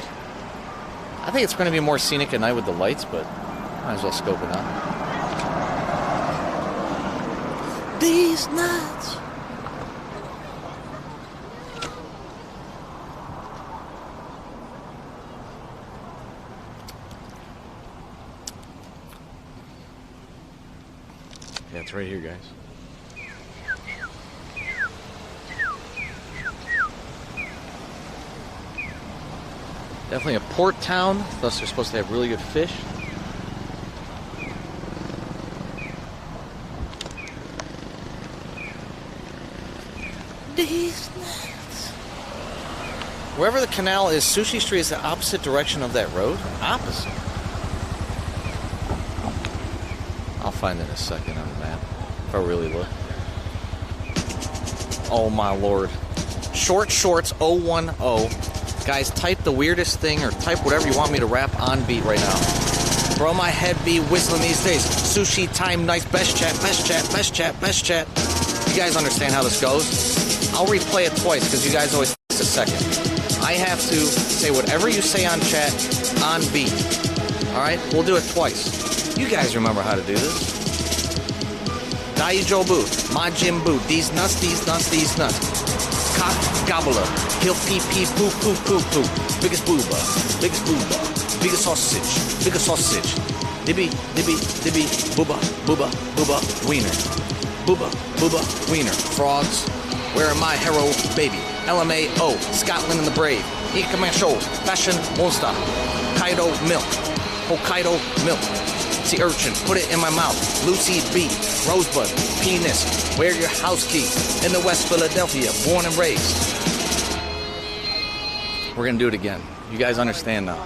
I think it's going to be more scenic at night with the lights, but might as well scope it out. These nuts. Yeah, it's right here, guys. Definitely a port town, thus they're supposed to have really good fish. These nuts. Wherever the canal is, Sushi Street is the opposite direction of that road. Opposite. I'll find it in a second on the map, if I really look. Oh my lord. Short Shorts 010. Guys, type the weirdest thing or type whatever you want me to rap on beat right now. Bro, my head be whistling these days. Sushi time, nice, best chat, best chat, best chat, best chat. You guys understand how this goes? I'll replay it twice because you guys always a second. I have to say whatever you say on chat on beat. Alright? We'll do it twice. You guys remember how to do this. Daijobu, Majimbu, these nuts, these nuts, these nuts. Cock gobbler, he'll pee pee poo poo poo poo. Biggest booba, biggest booba, biggest sausage, biggest sausage. Dibby, dibby, dibby, booba, booba, booba, wiener. Booba, booba, wiener. Frogs, wearing my hero, baby. LMAO, Scotland and the brave. Ikamasho, fashion monster. Kaido milk, Hokkaido milk. Sea urchin, put it in my mouth. Lucy B, Rosebud, penis. Wear your house key. In the West Philadelphia, born and raised. We're gonna do it again. You guys understand now.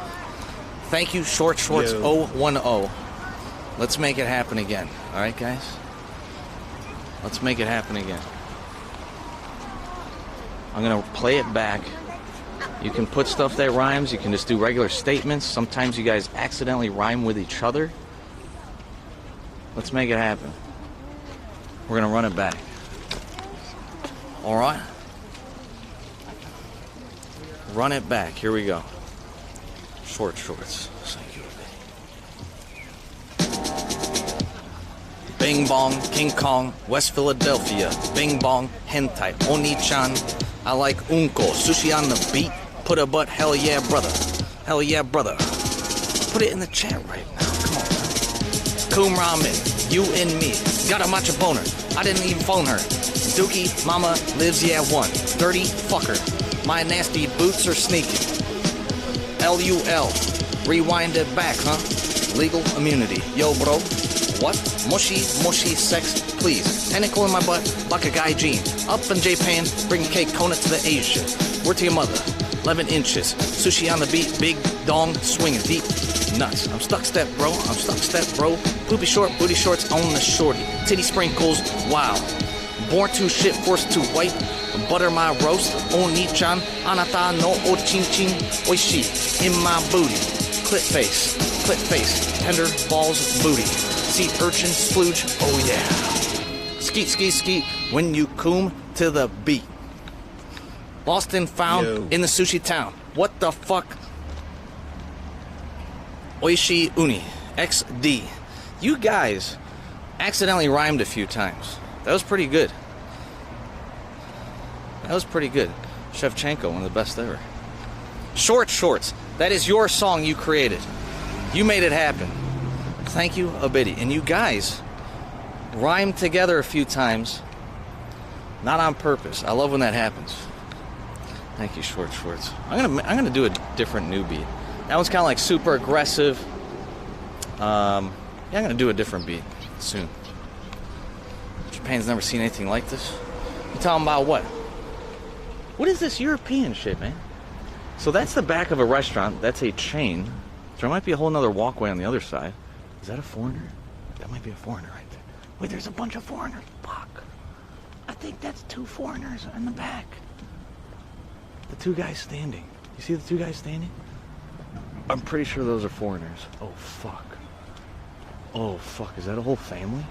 Thank you, Short Shorts 010. Let's make it happen again. All right, guys? Let's make it happen again. I'm gonna play it back. You can put stuff that rhymes. You can just do regular statements. Sometimes you guys accidentally rhyme with each other. Let's make it happen. We're gonna run it back. All right? Run it back. Here we go. Short Shorts. Thank you. Bing bong, King Kong, West Philadelphia. Bing bong, hentai, Oni-chan. I like unko, sushi on the beat. Put a butt, hell yeah, brother. Hell yeah, brother. Put it in the chat right now. Come on, man. Coom ramen, you and me. Got a matcha boner. I didn't even phone her. Dookie, mama, lives, yeah, one. Dirty fucker. My nasty boots are sneaking. LUL. Rewind it back, huh? Legal immunity. Yo, bro. What? Mushy sex, please. Tentacle in my butt, like a guy jean. Up in Japan, bring cake, cone it to the Asia. Word to your mother. 11 inches. Sushi on the beat, big dong, swinging deep. Nuts. I'm stuck step, bro. I'm stuck step, bro. Poopy short, booty shorts on the shorty. Titty sprinkles, wow. Born to shit, forced to white. Butter my roast. Oni-chan, anata no o-chin-chin. Oishi, in my booty. Clit face, tender balls, booty. Sea urchin, splooge, oh yeah. Skeet, skeet, skeet, when you coom to the beat. Lost and found in the sushi town. What the fuck? Oishi uni, XD. You guys accidentally rhymed a few times. That was pretty good. That was pretty good. Shevchenko, one of the best ever. Short Shorts, that is your song you created. You made it happen. Thank you, Abidi. And you guys rhymed together a few times, not on purpose. I love when that happens. Thank you, Short Shorts. I'm gonna do a different new beat. That one's kind of like super aggressive. Yeah, I'm gonna do a different beat soon. Japan's never seen anything like this. You talking about what? What is this European shit, man? So that's the back of a restaurant. That's a chain. There might be a whole nother walkway on the other side. Is that a foreigner? That might be a foreigner right there. Wait, there's a bunch of foreigners. Fuck. I think that's 2 foreigners in the back. The 2 guys standing. You see the 2 guys standing? I'm pretty sure those are foreigners. Oh, fuck. Oh, fuck. Is that a whole family?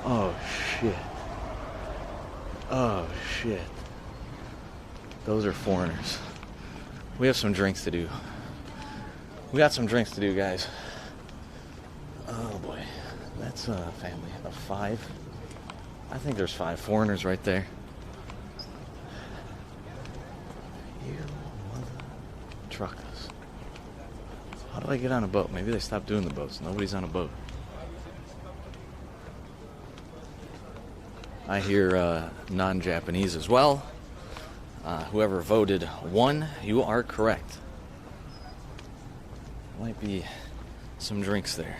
Oh, shit. Oh, shit. Those are foreigners. We have some drinks to do. We got some drinks to do, guys. Oh, boy. That's a family of 5. I think there's 5 foreigners right there. You mother truckers. How do I get on a boat? Maybe they stopped doing the boats. Nobody's on a boat. I hear non-Japanese as well. Whoever voted 1, you are correct. Might be some drinks there.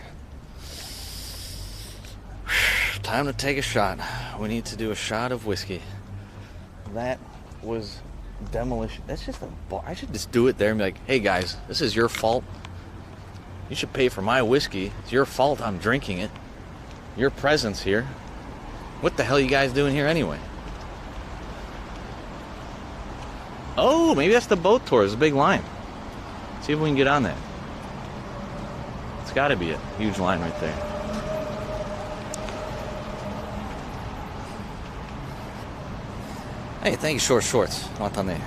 Time to take a shot. We need to do a shot of whiskey. That was demolition. That's just a bar. I should just do it there and be like, hey guys, this is your fault. You should pay for my whiskey. It's your fault I'm drinking it. Your presence here. What the hell are you guys doing here anyway? Oh, maybe that's the boat tour. There's a big line. See if we can get on that. It's got to be a huge line right there. Hey, thank you, Short Shorts. Watane.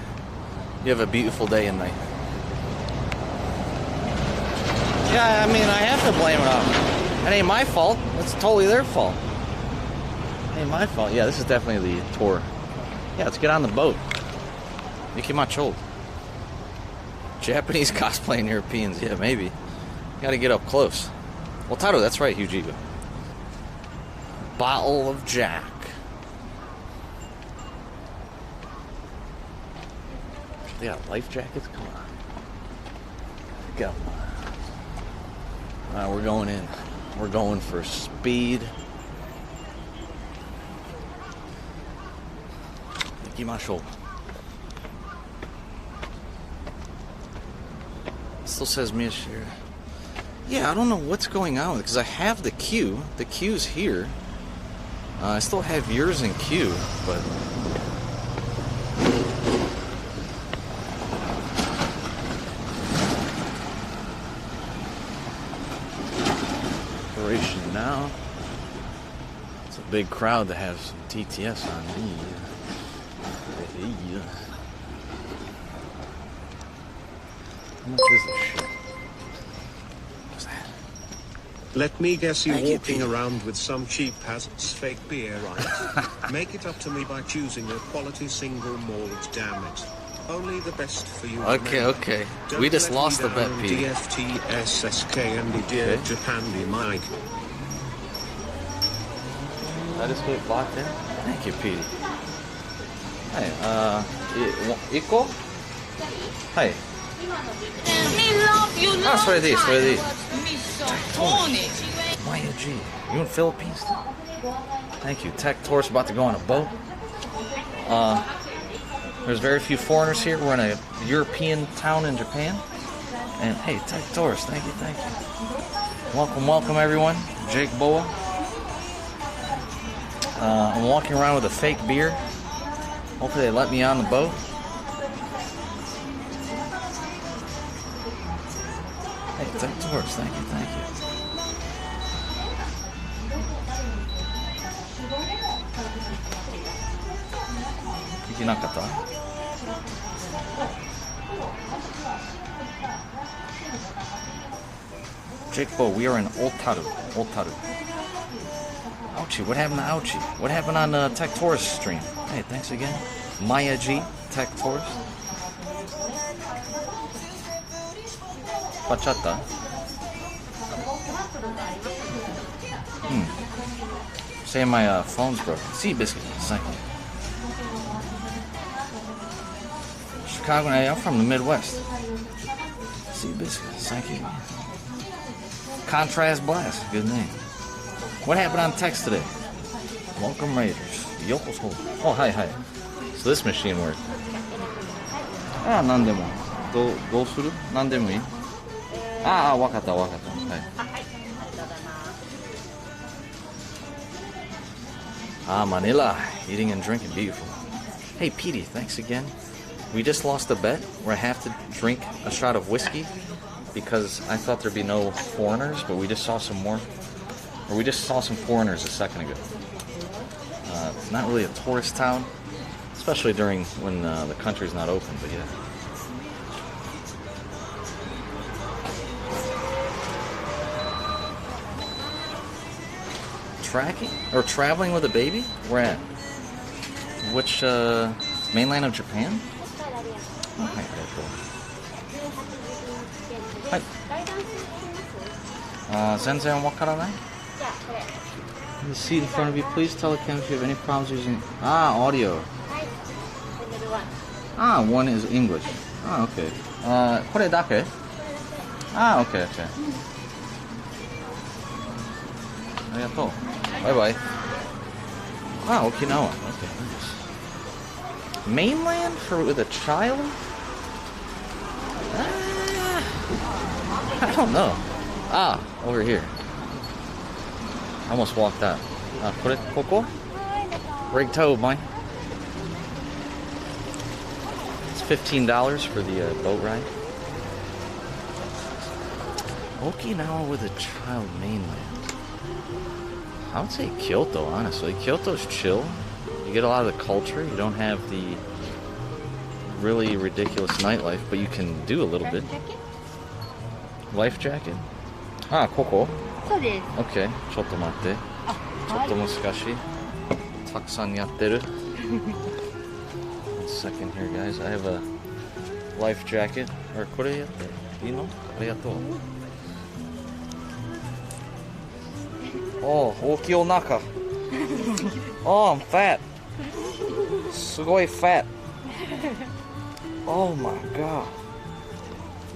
You have a beautiful day and night. Yeah, I mean, I have to blame it on them. That ain't my fault. That's totally their fault. It ain't my fault. Yeah, this is definitely the tour. Yeah, let's get on the boat. Ikimacho. Japanese cosplaying Europeans. Yeah, maybe. Gotta get up close. Well, Taro, that's right, Hujigo. Bottle of Jack. They got life jackets? Come on. Come on. Alright, we're going in. We're going for speed. Ikimashou. Still says Miyashiro. Yeah, I don't know what's going on with it because I have the queue. The queue's here. I still have yours in queue, but operation now. It's a big crowd to have some TTS on me. How much is this shit? What's that?
Let me guess you walking around with some cheap peasant's fake beer, right? Make it up to me by choosing a quality single malt, damn it. Only the best for you.
Okay, okay. We just lost the bet, Pete.
DFTSSK and dear Japan, Mike.
I just get locked in? Thank you, Pete. Hey, Iko? Hey.
Me love you,
Ah, sorry, this, sorry, this.
Me so horny.
Maya G. You in Philippines? Thank you. Tech tourist about to go on a boat. There's very few foreigners here. We're in a European town in Japan. And hey, Tech tourist, thank you, thank you. Welcome, welcome everyone. Jake Boa. I'm walking around with a fake beer. Hopefully they let me on the boat. Hey, Tech tourist, thank you, thank you. Kikinakata. Jake Bo, we are in Otaru. Otaru. Ouchie, what happened to Ouchie? What happened on Tech Tourist stream? Hey, thanks again. Maya G, Tech Tourist. Bachata. Saying my phone's broken. See, biscuit. Thank you. Chicago, I'm from the Midwest. See, biscuit. Thank you. Contrast Blast, good name. What happened on text today? Welcome Raiders. Yoko's Oh, hi, hi. So this machine worked. Ah, nandemo. Do suru? Nandemo ii? Ah, wakata, wakata. Hai. Ah, Manila. Eating and drinking, beautiful. Hey, Petey, thanks again. We just lost a bet where I have to drink a shot of whiskey because I thought there'd be no foreigners, but we just saw some more. Or we just saw some foreigners a second ago. It's not really a tourist town, especially during when the country's not open, but yeah. Tracking? Or traveling with a baby? Where at? Which, mainland of Japan? Oh, hi, hi. Zenzen wakaranai? The seat in front of you, please tell the camera if you have any problems using... Ah, audio. Ah, one is English. Ah, okay. Kore dake? Ah, okay, okay. Arigatou. Bye-bye. Ah, Okinawa. Okay, nice. Mainland with a child? I don't know. Ah, over here. I almost walked out. Kore, koko? Rig toe, mine. It's $15 for the boat ride. Okinawa with a child mainland. I would say Kyoto, honestly. Kyoto's chill. You get a lot of the culture. You don't have the really ridiculous nightlife, but you can do a little bit. Life jacket? Ah, koko? Okay, ちょっと待って。ちょっと難しい。たくさんやってる。One second here, guys. I have a life jacket. Or これやっていいの？ありがとう。Oh, 大きいお腹。Oh, I'm fat. すごい fat. Oh my god.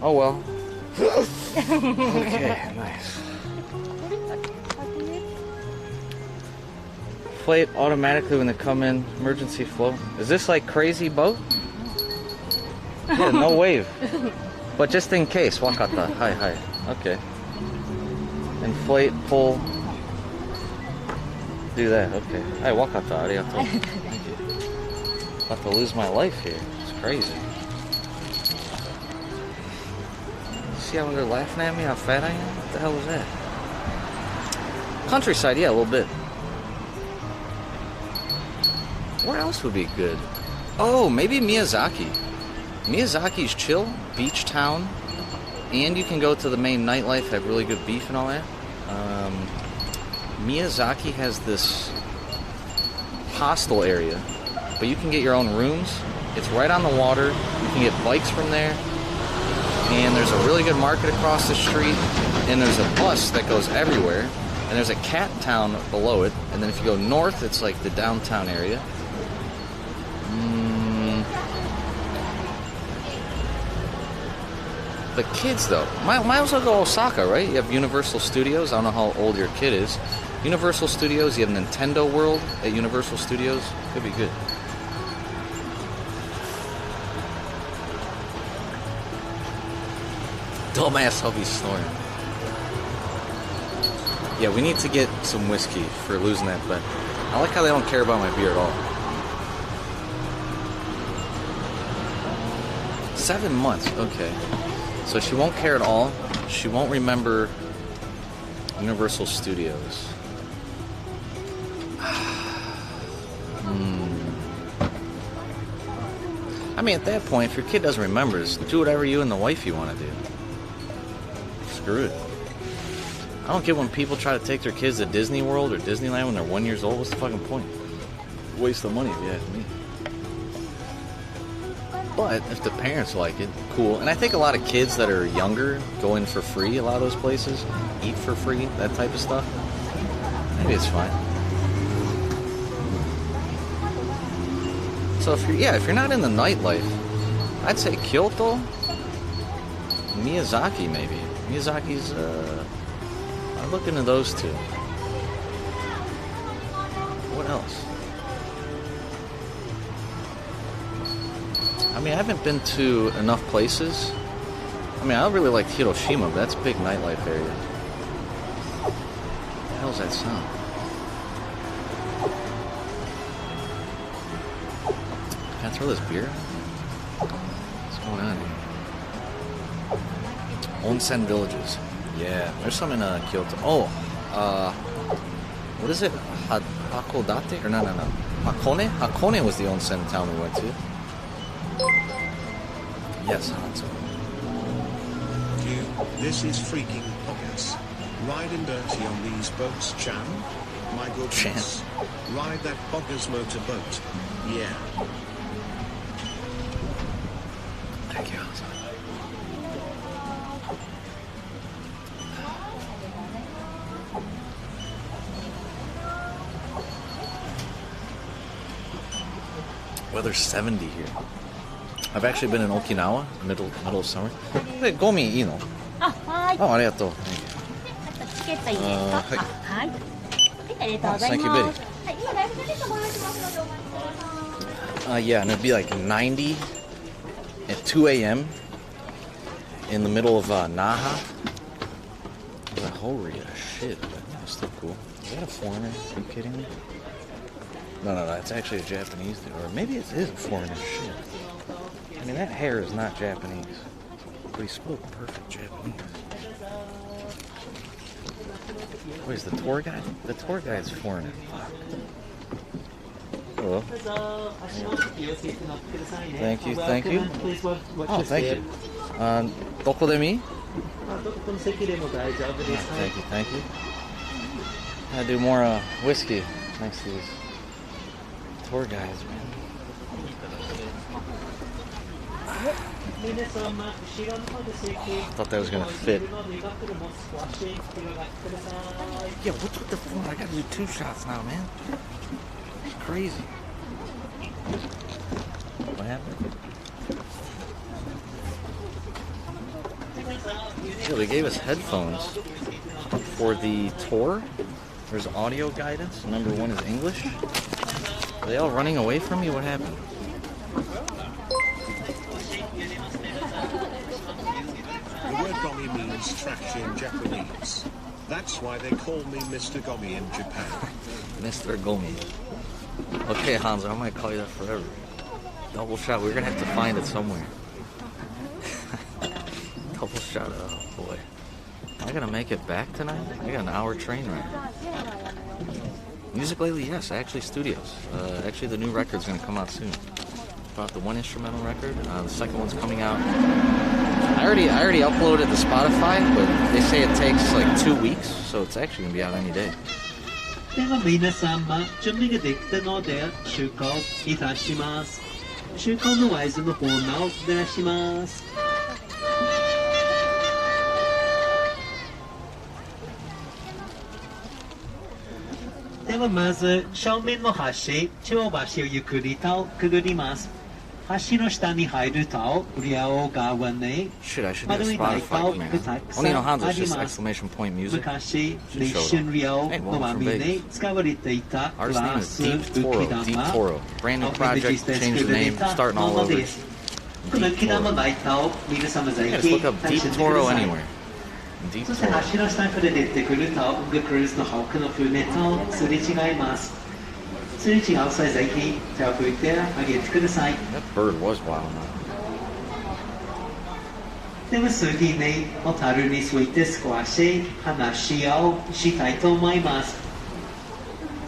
Oh well. Okay, nice. Inflate automatically when they come in. Emergency flow. Is this like crazy boat? Yeah, no wave. But just in case. Wakata. Hi. Okay. Inflate, pull. Do that. Okay. Hi, wakata. Arigato. Thank you. About to lose my life here. It's crazy. See how they're laughing at me? How fat I am? What the hell was that? Countryside, yeah, a little bit. Where else would be good? Oh, maybe Miyazaki. Miyazaki's chill, beach town, and you can go to the main nightlife, have really good beef and all that. Miyazaki has this hostel area, but you can get your own rooms. It's right on the water. You can get bikes from there, and there's a really good market across the street, and there's a bus that goes everywhere, and there's a cat town below it, and then if you go north, it's like the downtown area. The kids, though, might also go Osaka, right? You have Universal Studios. I don't know how old your kid is. Universal Studios, you have Nintendo World at Universal Studios. Could be good. Dumbass hubby's snoring. Yeah, we need to get some whiskey for losing that bet. I like how they don't care about my beer at all. 7 months, okay. So she won't care at all. She won't remember Universal Studios. I mean, at that point, if your kid doesn't remember, just do whatever you and the wifey want to do. Screw it. I don't get when people try to take their kids to Disney World or Disneyland when they're 1 year old. What's the fucking point? Waste of money if you ask me. But if the parents like it, cool. And I think a lot of kids that are younger go in for free, a lot of those places. Eat for free, that type of stuff. Maybe it's fine. So if you're not in the nightlife, I'd say Kyoto, Miyazaki maybe. Miyazaki's, I'm looking at those two. What else? I mean, I haven't been to enough places. I mean, I really like Hiroshima, but that's a big nightlife area. What the hell's that sound? Can I throw this beer? What's going on here? Onsen villages. Yeah, there's some in Kyoto. Oh, what is it? Hakodate? Or no. Hakone? Hakone was the onsen town we went to. Yes, Hanzo.
This is freaking obvious. Riding dirty on these boats, Chan. My goodness. Ride that boggers motorboat. Yeah.
Thank you, Hanzo. Weather's 70 here. I've actually been in Okinawa, middle of summer. Hey, gomi, you know. Oh, arigato. Thank you. Thank you, Biddy. Yeah, and it'd be like 90 at 2 a.m. in the middle of Naha. I was like, holy shit, that's still cool. Is that a foreigner? Are you kidding me? No, it's actually a Japanese dude. Or maybe it is a foreigner. Shit. I mean, that hair is not Japanese. But he spoke perfect Japanese. Wait, is the tour guide? The tour guide's foreigner. Fuck. Hello. Thank you. Oh, thank you. Doko de mi? Thank you. Gotta do more whiskey. Thanks to these tour guides, man. I thought that was gonna fit. Yeah, what's with the phone? I gotta do 2 shots now, man. It's crazy. What happened? Yeah, they gave us headphones for the tour. There's audio guidance. Number 1 is English. Are they all running away from me? What happened?
The word gomi means trash in Japanese. That's why they call me Mr. Gomi in Japan.
Mr. Gomi. Okay, Hanzo, I might call you that forever. Double shot. We're gonna have to find it somewhere. Double shot. Oh boy. Am I gonna make it back tonight? I got an hour train ride. Music lately, yes. Actually, studios. Actually, the new record's gonna come out soon. Bought the 1 instrumental record. The second one's coming out. I already uploaded to Spotify, but they say it takes like 2 weeks, so it's actually gonna be out any day.
では皆様、準備ができたので出航いたします。出航の合図の方を鳴らします。ではまず正面の橋、中央橋をゆっくりとくぐります。橋の下に入ると両側に
Shit, I should get a Spotify command. Only no Hanzo's just exclamation point music.
昔、列車両の網に使われていたグ
Artist
ラ
name
ス
is Deep Toro. Deep Toro. Brand new project, change the name, starting all over. Deep
この機能もないと皆様ぜ
Yeah,
ひ
just look up
楽し
Deep
んでく
Toro
ださい。
anywhere. Deep
そして
Toro.
橋の下から出てくるとクルーズの他の船とすれ違います。すれ違う際ぜひ手を振ってあげてください。
That bird was wild.
では次にホタルについて少し話をしたいと思います。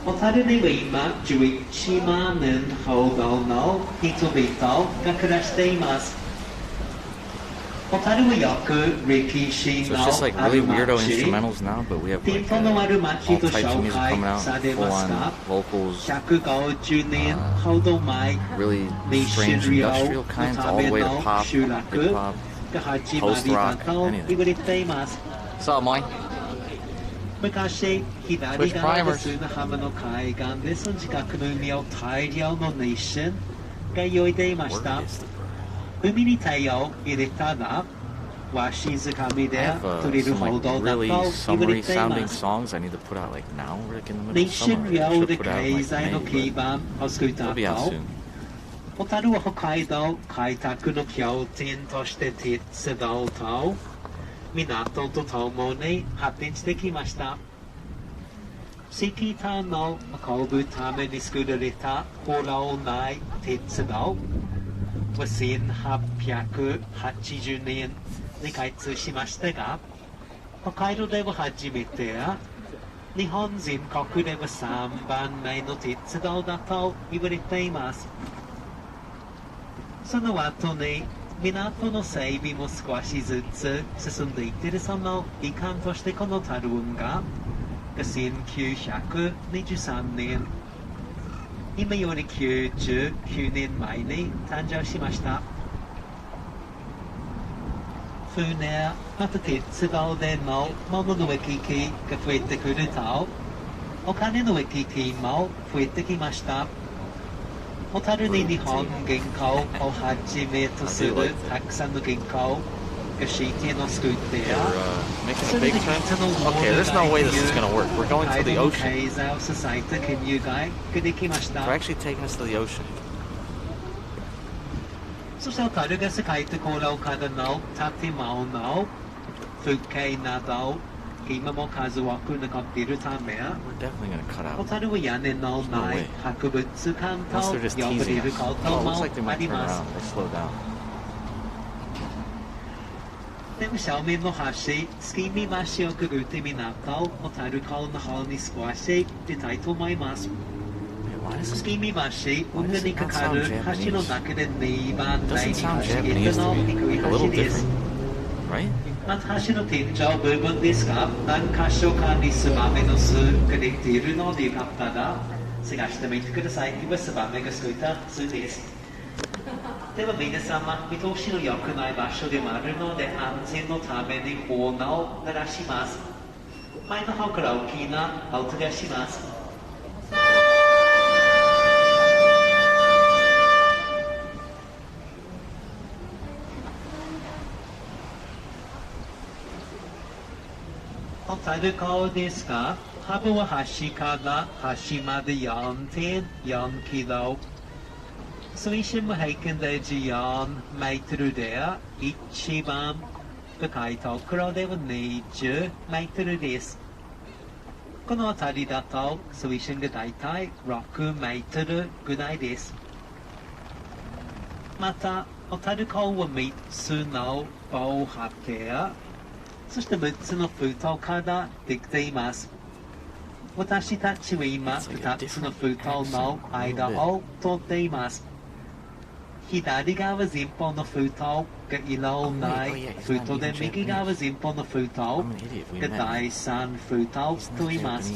ホタルには今11万人ほどの人々が暮らしています。ホタルはよく歴史
So
の
it's just like
あ
really
る
weirdo
町、
instrumentals now, but we have
伝
like
統のある町
all
と
types of
紹
music
介
coming out,
され
full
ます
on
が、
vocals,
150年ほど前、
really
ミッシ
strange
ョン料
industrial
の
kinds,
た
all the
め
way to
の
pop,
集
hip
落
hop,
が始ま
post
りだ
rock,
と
anything.
言われています。
What's up, Mike?
昔、左
Switch
側
primers.
の砂浜の海岸でその近くの海を大量のネッションが泳いでいました。海に手を入れたら、わしづかみ
I
で
have
取れる
some
ほ
like
どだと
really
言われ
summery
てい
sounding
ます。
songs I need to put out like now, like in the
ネ
middle
ッ
of
ション
summer. I
料
should
で
put out
経
like
済の
May,
基
but
盤を作った
it'll be out
後、
soon.
ホタルは北海道開拓の拠点として鉄道と港とともに発展してきました。石炭の運ぶために作られたホロー内鉄道は1880年に開通しましたが、北海道では初めて、日本全国では3番目の鉄道だと言われています。その後に港の整備も少しずつ進んでいっているその一環としてこのタル運河が1923年、今より99年前に誕生しました。船、また鉄道での物の行き来が増えてくると、お金の行き来も増えてきました。ホタルに日本銀行をはじめとするたくさんの銀行が支店を作って、
Making a big turn? Okay, there's no way this is gonna work. We're going to the ocean.
経済を支えた金融街ができました。
They're actually taking us to the ocean.
そしてホタルが世界ところからの建物、風景など、今も数多く残っているため、
We're definitely gonna cut
ホ
out.
タルは屋根のない博物館
Unless
と
they're just
呼ばれ
teasing
る
us.
こ
Oh,
と
it
も
looks like they
あ
might
り
turn
ます。
around. They slow down.
でも正面の橋、月見橋をくぐって港、ホタル港の方に少し出たいと思います。月見橋、運河にかかる橋の中で2番目に橋桁の低い橋です。
Right?
また橋の天井部分ですが、何箇所かにツバメの巣ができているのでよかったら探してみてください。今ツバメがついた巣です。では皆様、見通しの良くない場所でもあるので安全のためにホーンを鳴らします。前の方から大きな音がします。おたる顔ですか？幅は端から端まで 4.4 キロ。水深も平均で14メートルで、一番深いところでは20メートルです。この辺りだと水深がだいたい6メートルぐらいです。また、おたる顔は3つの防波堤、そして6つの封筒からできています。私たちは今、2つの封筒の間を通っています。左側前方の封筒が色ない封筒で、右側前方の封筒が第3封筒と言います。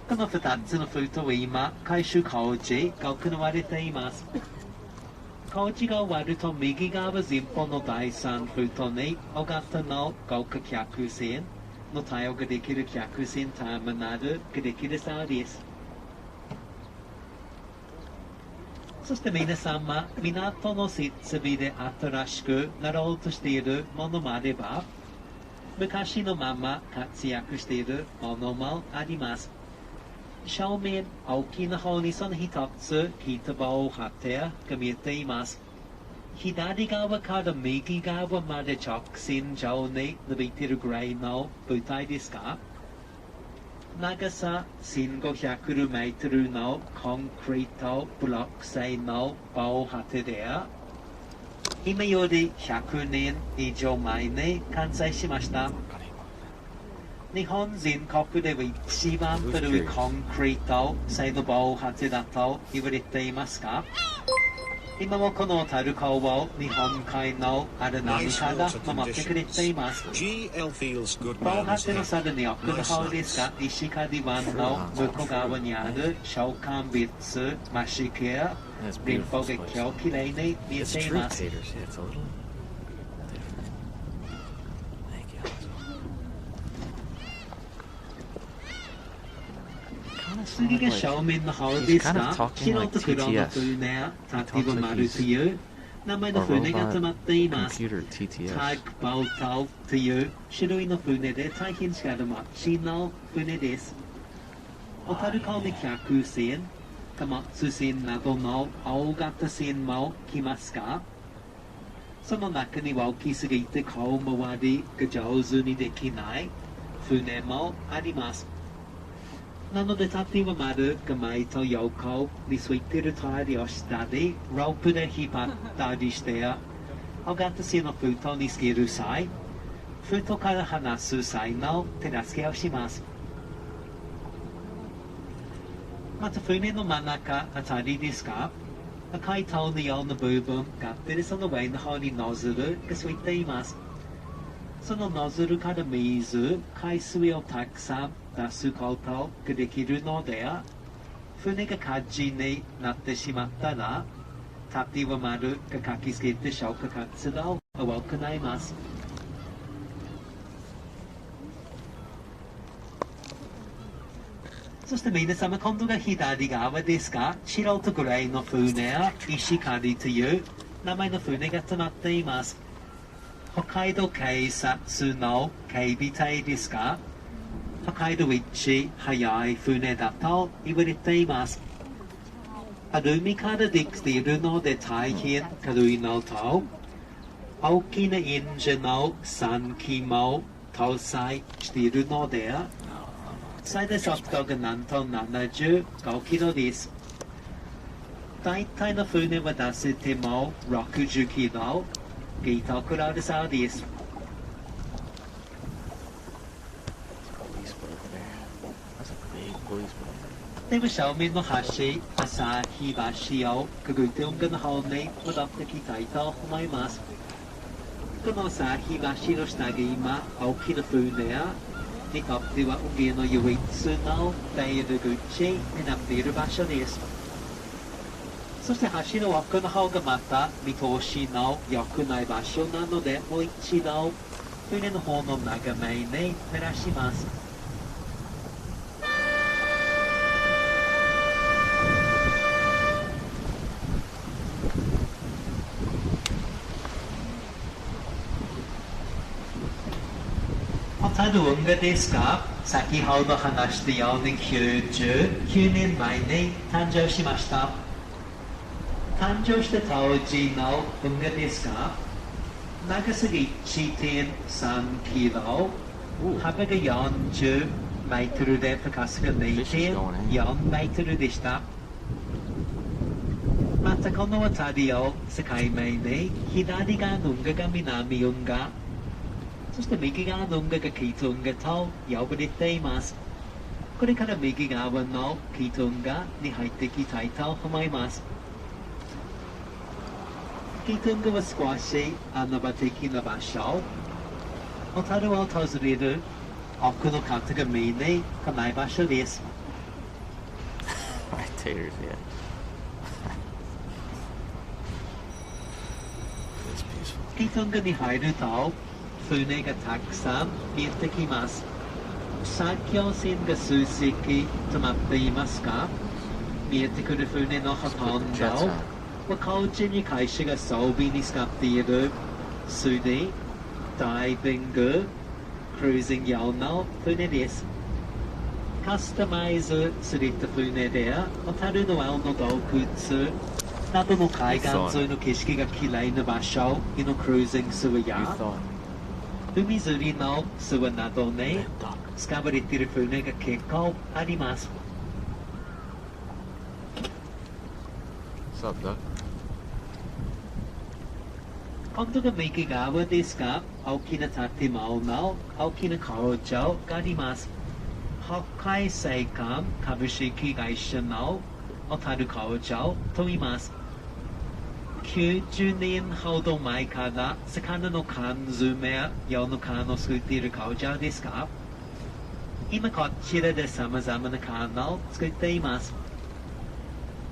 この2つの封筒は今、改修工事が行われています。工事が終わると右側前方の第3封筒に大型の豪華客船の対応ができる客船ターミナルができるそうです。そして皆様、港の設備で新しくなろうとしているものもあれば、昔のまま活躍しているものもあります。正面、大きな方にその一つ、北防波堤が見えています。左側から右側まで直線上に伸びているぐらいの舞台ですか？長さ1500メートルのコンクリートブロック製の防波堤で、今より100年以上前に完成しました。日本全国では一番古いコンクリート製の防波堤だと言われていますが、今もこのタルコを日本海の荒波から守ってくれています。防波堤のさらに奥の方ですが、石狩湾の向こう側にある召喚ビッツ、マシケや連邦劇をきれいに見えています。次が正面の方ですが、白と黒の船やタティブマルという名前の船が止まっています。タッグボートという種類の船で大変力持ちの船です。小樽港に客船、貨物船などの大型船も来ますが、その中には大きすぎて小回りが上手にできない船もあります。なので、タティブマルが前と横についているタイヤをしたり、ロープで引っ張ったりして、大型船の封筒につける際、封筒から離す際の手助けをします。また、船の真ん中あたりですが、赤い塔のような部分があって、その上の方にノズルがついています。そのノズルから海水をたくさん出すことができるので、船が火事になってしまったら、タティブマルが駆けつけて消火活動を行います。そして皆様、今度が左側ですが、白とグレーの船や石狩という名前の船が止まっています。北海道警察の警備隊ですが、北海道一速い船だと言われています。アルミからできているので大変軽いのと、大きなエンジンの3機も搭載しているので、最大速度がなんと75キロです。大体の船は出せても60キロ。ゲートくらいでそうです。では正面の橋、朝日橋をくぐって運河の方に戻ってきたいと思います。この朝日橋の下が今、大きな船やにとっては運河の唯一の出入り口になっている場所です。そして橋の奥の方がまた見通しの良くない場所なので、もう一度船の方の眺めに照らします。小ホタル運河ですが、先ほど話したように99年前に誕生しました。誕生した当時の運河ですが、長さが 1.3 キロ、幅が40メートルで高さが 2.4 メートルでした。またこの辺りを境目に左側の運河が南運河、そして右側の運河が北運河と呼ばれています。これから右側の北運河に入っていきたいと思います。北運河は少し穴場的な場所。小樽を訪れる多くの方が見に来ない場所です。
Taters, yeah. It's peaceful.
北運河に入ると船がたくさん見えてきます。作業船が数隻止まっていますが、見えてくる船のほとんどは工事に会社が装備に使っている水でダイビング、クルージング用の船です。カスタマイズされた船で、小樽の青の洞窟などの海岸沿いの景色がきれいな場所へのクルージングツアーや、海釣りのツアーなどに使われている船が結構あります。
What's up, Doug?
今度が右側ですが、大きな建物、大きな工場があります。北海製缶株式会社の小樽工場と言います。90年ほど前から魚の缶詰用の缶を作っている工場ですが、今こちらで様々な缶を作っています。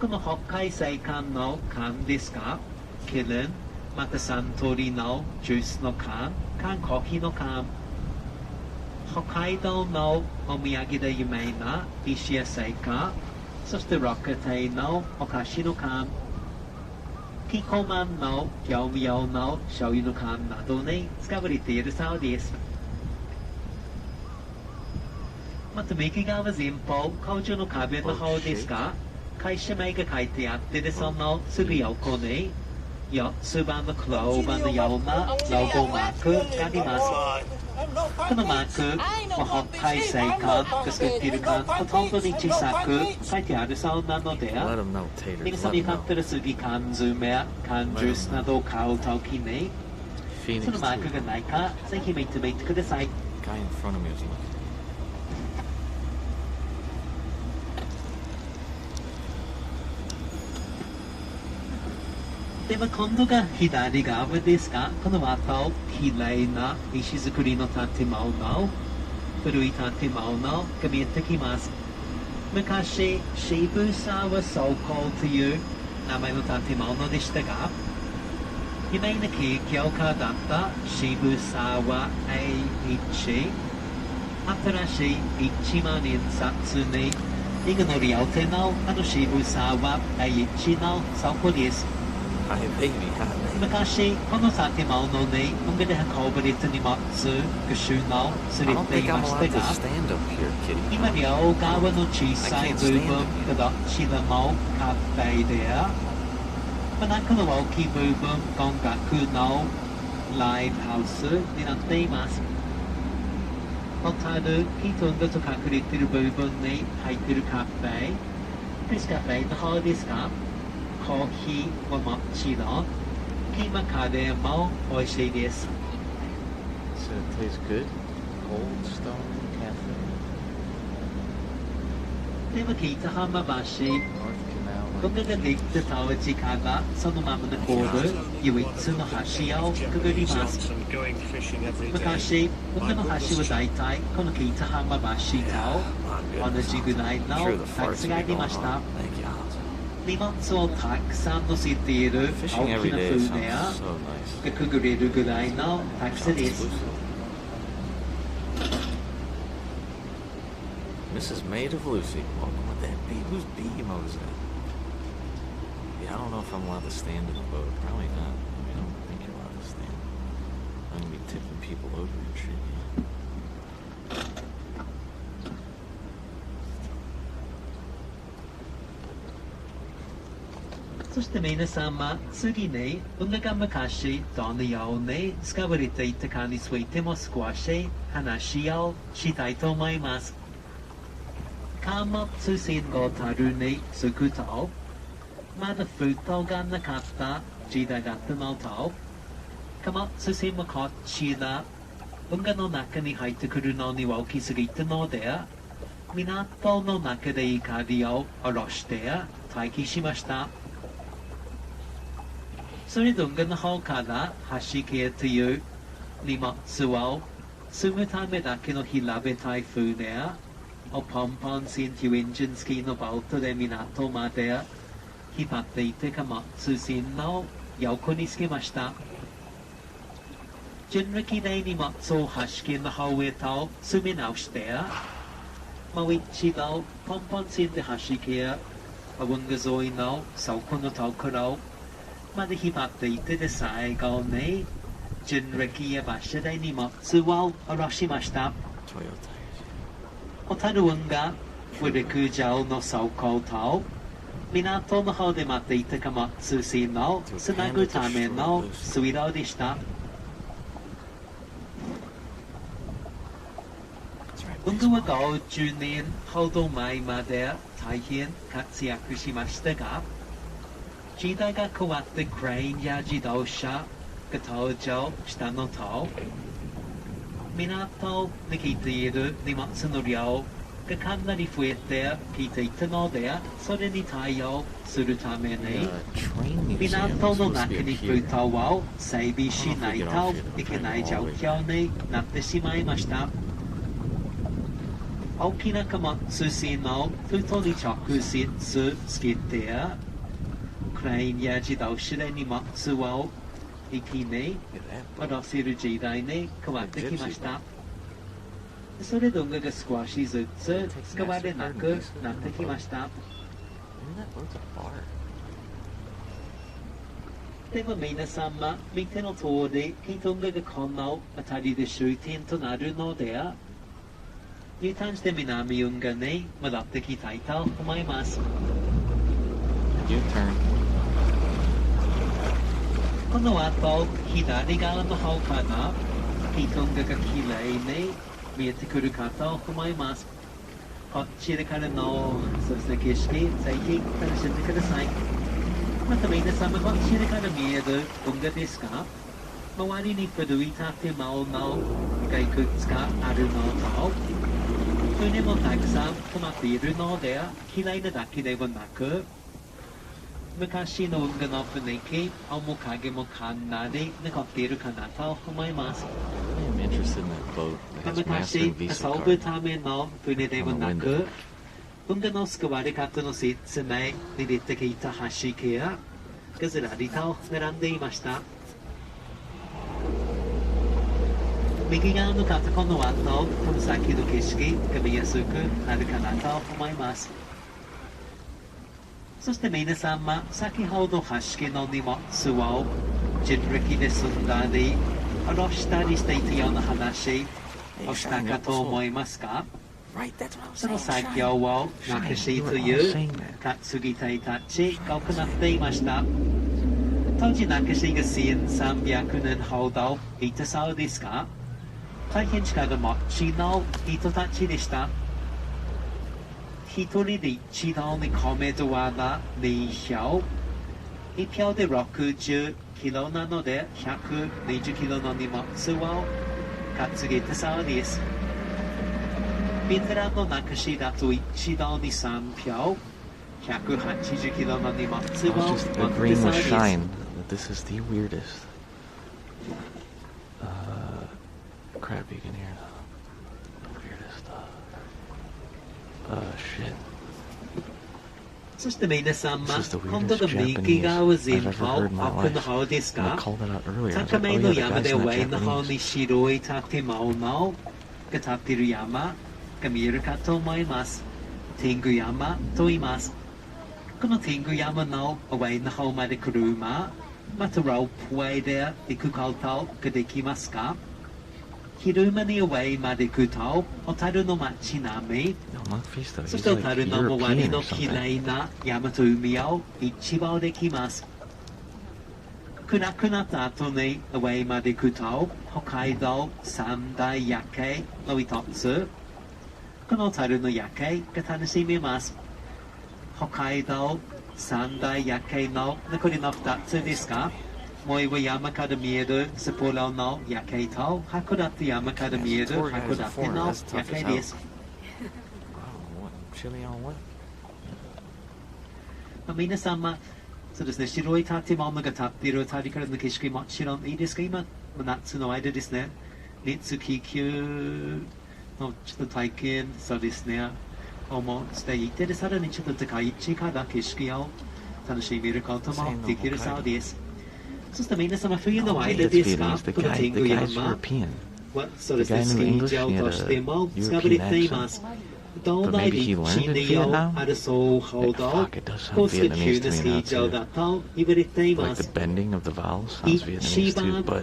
この北海製缶の缶ですが、キリン、またサントリーのジュースの缶、缶コーヒーの缶、北海道のお土産で有名な石屋製缶、そしてロック亭のお菓子の缶、キコマンの業務用の醤油の缶などに使われているそうです。また右側前方、工場の壁の方ですが、会社名が書いてあって、そのすぐ横に4つ葉のクローバーのようなロゴマークがあります。このマークは北海製缶が作っている缶、ほとんどに小さく書いてあるそうなので、皆さんよかったら次缶詰や缶ジュースなどを買うときに、そのマークがないか、ぜひ見てみてください。では今度が左側ですが、この後、きれいな石造りの建物、古い建物が見えてきます。昔、渋沢倉庫という名前の建物でしたが、有名な景況家だった渋沢栄一、新しい1万円札に今乗り合うての渋沢栄一の倉庫です。昔、この建物に運河で運ばれた荷物が収納されていましたが、今両側の小さい部分がどちらもカフェで、中の大きい部分、音楽のライブハウスになっています。小樽、北運河と隠れている部分に入っているカフェ、クリスカフェの方ですが、コーヒーはもちろん、キーマカレーも美味しいです。
So it tastes good. Old Stone Cafe.
では北浜橋、運河ができた当時からそのまま残る唯一の橋をくぐります。昔、運河の橋は大体この北浜橋と同じぐらいの高さがありました。荷物をたくさん乗せている大きな船がくぐれるぐらいの高さです。
Mrs. Maid of Lucy, welcome with that B. Whose B mode is that? Yeah, I don't know if I'm allowed to stand in the boat. Probably not. I don't think you're allowed to stand. I'm gonna be tipping people over and shit.
そして皆様、次に、運河が昔どのように使われていたかについても少し話をしたいと思います。貨物船を樽につくと、まだ封筒がなかった時代があったのと、貨物船もこちら、運河の中に入ってくるのには大きすぎたので、港の中で怒りを下ろして待機しました。それで運河の方から橋系という荷物を積むためだけの平べったい船をポンポン船というエンジン付きのボートで港まで引っ張っていて貨物船の横につけました。順力で荷物を橋系の方へと積み直して、もう一度ポンポン船で橋系運河沿いの倉庫のところまで引っ張っていてで最後に順力や場所で荷物を下ろしました。小樽運河陸上の倉庫と港の方で待っていた貨物船をつなぐための水路でした。運河は50年ほど前まで大変活躍しましたが、時代が変わってクレーンや自動車が登場したのと、港に来ている荷物の量がかなり増えてきていたので、それに対応するために港の中に封筒を整備しないといけない状況になってしまいました。大きな貨物船の封筒に直接つけて、クレーンや自動車で荷物を一気に下ろせる時代に変わってきました。それで運河が少しずつ使われなくなってきました。でも皆様、見ての通り、運河がこの辺りで終点となるので、Uターンして南運河に戻ってきたいと思います。
U-turn。
この後、左側の方から運河がきれいに見えてくるかと思います。こちらからのそうですね、景色、ぜひ楽しんでください。また皆様、こちらから見える運河ですが、周りに古い建物がいくつかあるのと、船もたくさん止まっているので、きれいなだけではなく、昔の運河の雰囲気、面影もかなり残っているかなと思います。昔、遊ぶための船ではなく、運河の使われ方の説明に出てきた橋系がずらりと並んでいました。右側の方この後、この先の景色が見やすくなるかなと思います。そして皆様、先ほど橋家の荷物を人力で積んだり、下ろしたりしていたような話をしたかと思いますが、その作業をなくしという担ぎ手たちが行っていました。当時なくしが1300年ほどいたそうですが、大変力持ちの人たちでした。一人で一度に米ドアが2票、1票で60キロなので120キロの荷物を担げたそうです。ベテランのなくしだと一度に3票、180キロの荷物を持ってそうです。
This is the weirdest crap you can hear. Weirdest shit.
そして皆様、今度が右側前方、奥の方ですが、高めの山で上の方に白い建物が建っている山が見えるかと思います。天狗山と言います。この天狗山の上の方まで車、またロープウェイで行くことができますか？昼間に上まで行くと、小樽の街並み、そして小樽の周りのきれいな山と海を一望できます。暗くなった後に上まで行くと、北海道三大夜景の一つ、この小樽の夜景が楽しめます。北海道三大夜景の残りの2つですが、もう一は山から見える札幌の夜景と函館山から見える函館の夜景です。皆様、そうですね、白い建物が建っているあたりからの景色もちろんいいですが、今、夏の間ですね、熱気球のちょっと体験、そうですね、思っていて、さらにちょっと高い位置から景色を楽しめることもできるそうです。そして皆様、冬の間ですが、この天狗山は、そうですね、スキー場としても使われています。東大陸地理を争うほど、高速級のスキー場だと言われています。一番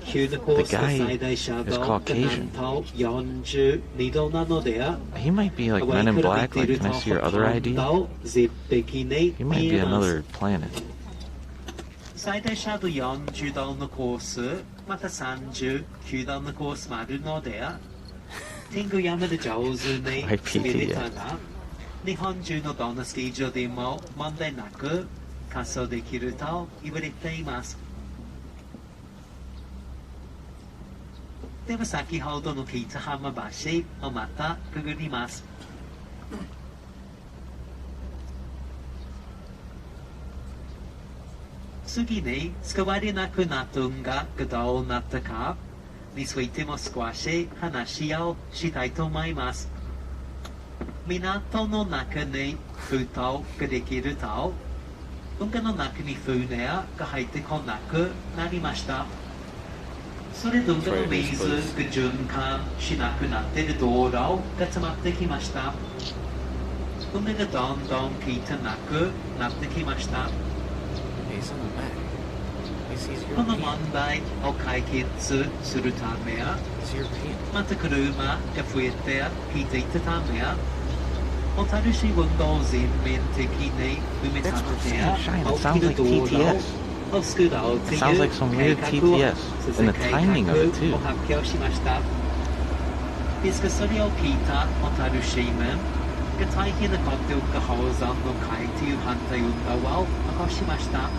急なコースの最大斜度がなんと42度なので、
He might be like Men in Black. Like, can I see your other ID? He might be another planet.
最大斜度40度のコース、また39度のコースもあるので、天狗山で上手に滑れたら、日本中のどのスキー場でも問題なく滑走できると言われています。では先ほどの北浜橋をまたくぐります。次に使われなくなった運がどうなったかについても少し話をしたいと思います。港の中に封筒ができると、運河の中に船が入ってこなくなりました。それで運河の水が循環しなくなっている道路が詰まってきました。海がどんどん汚くなってきました。この問題を解決するため、また車が増えてきていたため、小樽市運動全面的に埋め立てて、大きな道路を作ろうという計画を続け計画を発表しました。ですがそれを聞いた小樽市民が大変な国土保存の会という反対運動を起こしました。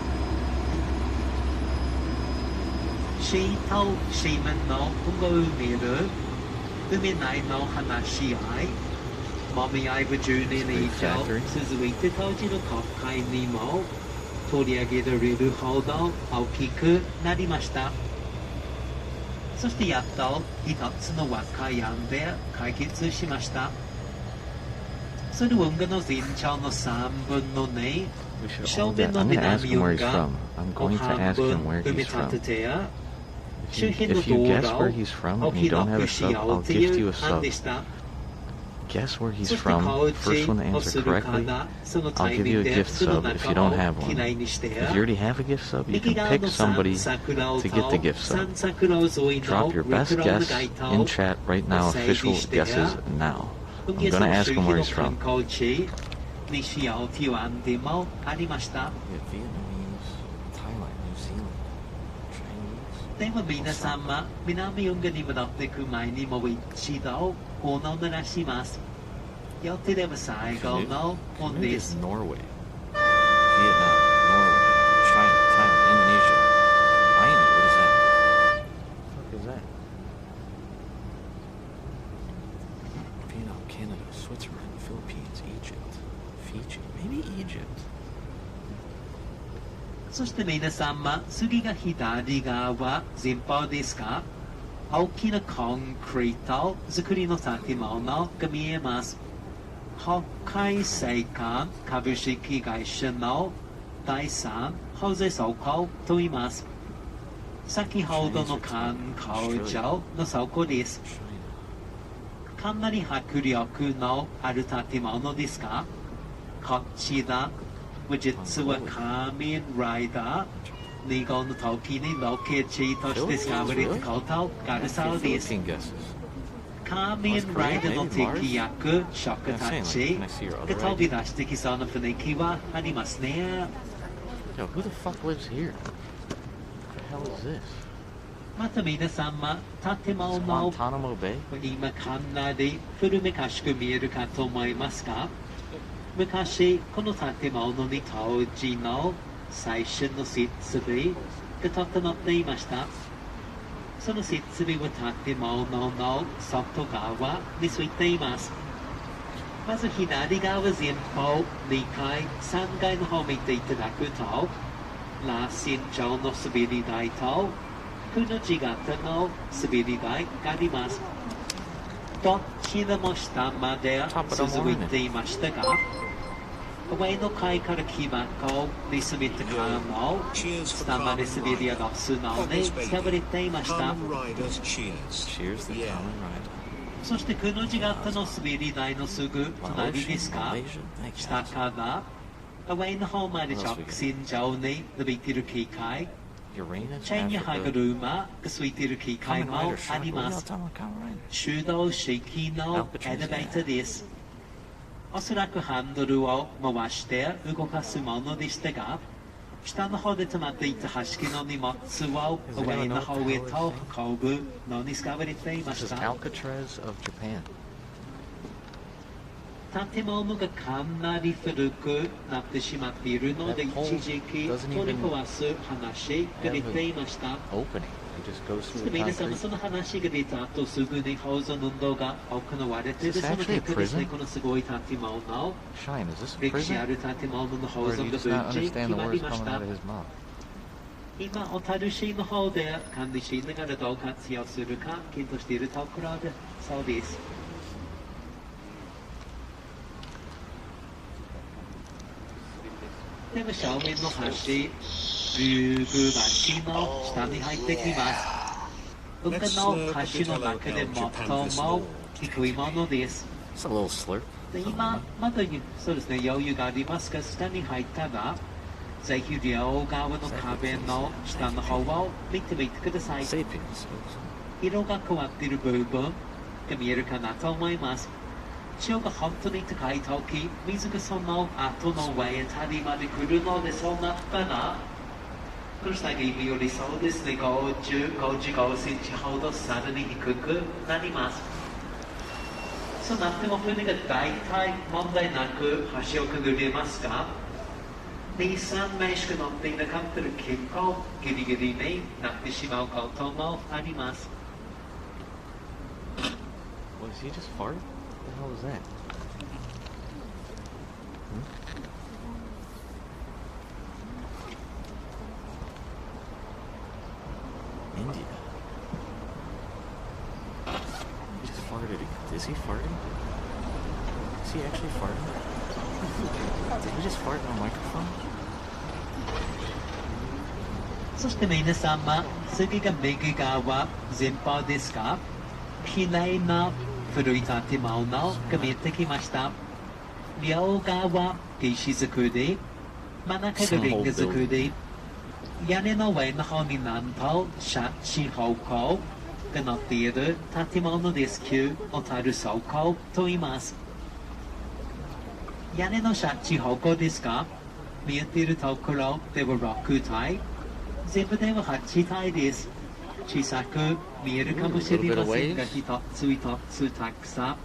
市と市民の運動を埋める、埋めないの話し合い、もみ合いは10年以上続いて当時の国会にも取り上げられるほど大きくなりました。そしてやっと一つの和解案で解決しました。その運河の全長の3分の2、正面の南運河を半分埋め立てて、周辺の道路を広くしようという案でした。
Guess where he's from. First one to answer correctly, I'll give you a gift sub if you don't have one. If you already have a gift sub, you can pick somebody to get the gift sub. Drop your best guess in chat right now, official guesses now. I'm gonna ask him where he's from.
Vietnamese, Thailand, New Zealand, Chinese.
でも皆様、南運河に戻っていく前にもう一度おの鳴らします。よってでは最後の本です。
Norway, Vietnam, Norway, China, Thailand, Indonesia. Miami, what is that? What the fuck is that? Vietnam, Canada, Switzerland, Philippines, Egypt, Fiji, maybe Egypt.
そして皆様、次が左側前方ですが、大きなコンクリート作りの建物が見えます。北海製缶株式会社の第3保税倉庫と言います。先ほどの観光場の倉庫です。かなり迫力のある建物ですが、こちら実は仮面ライダー2号の時にロケ地として使われたことがあるそうです。カーミンライダーの敵役、食たちが飛び出してきそうな雰囲気はありますね。
Yo, who the fuck lives here? What the hell is this?
また皆様、建物の
Guantanamo Bay?
今かなり古めかしく見えるかと思いますが、昔この建物に当時の最新の設備が整っていました。その設備は建物の外側についています。まず左側前方2階3階の方を見ていただくと、螺旋状の滑り台とくの字型の滑り台があります。どちらも下まで続いていましたが、上の階から木箱に滑ったカーの下まで滑り落とすのに使われていました。そしてくの字型の滑り台のすぐ隣ですが、下から上の方まで直線上に伸びている機械、チェーンや歯車がついている機械もあります。手動式のエレベーターです。おそらくハンドルを回して動かすものでしたが、下の方で止まっていた端木の荷物を上の方へと運ぶのに使われていました。建物がかなり古くなってしまっているので、一時期取り壊す話が出ていました。そして皆様、その話が出た後すぐに保存運動が行われている。その結果ですね、このすごい建物、歴史ある建物の保存が無事決まりました。今、小樽市の方で管理しながらどう活用するか検討しているところでそうです。では正面の橋、竜宮橋の下に入ってきます。他の橋の中で最も低いものです。で今、まだそうですね、余裕がありますが、下に入ったら、ぜひ両側の壁の下の方を見てみてください。色が変わっている部分が見えるかなと思います。潮が本当に高いとき、水がその後の上へ谷まで来るので、そうなったら、この下が今よりそうですね、55センチほどさらに低くなります。そうなっても船が大体問題なく橋をくぐれますが、2、3名しか乗っていなかったら結構ギリギリになってしまうこともあります。
Was he just fart? What the hell was that? India. He just farted. Is he farting? Is he actually farting? Did he just fart on a microphone?
そして皆様、次が右側前方ですが、綺麗な古い建物が見えてきました。両側石造り、真ん中がレンガ造り、屋根の上の方になんとシャチ方向が乗っている建物です旧小樽倉庫と言います。屋根のシャチ方向ですが、見えているところでは6体、全部では8体です。小さく見えるかもしれませんが、一つ一つ高さ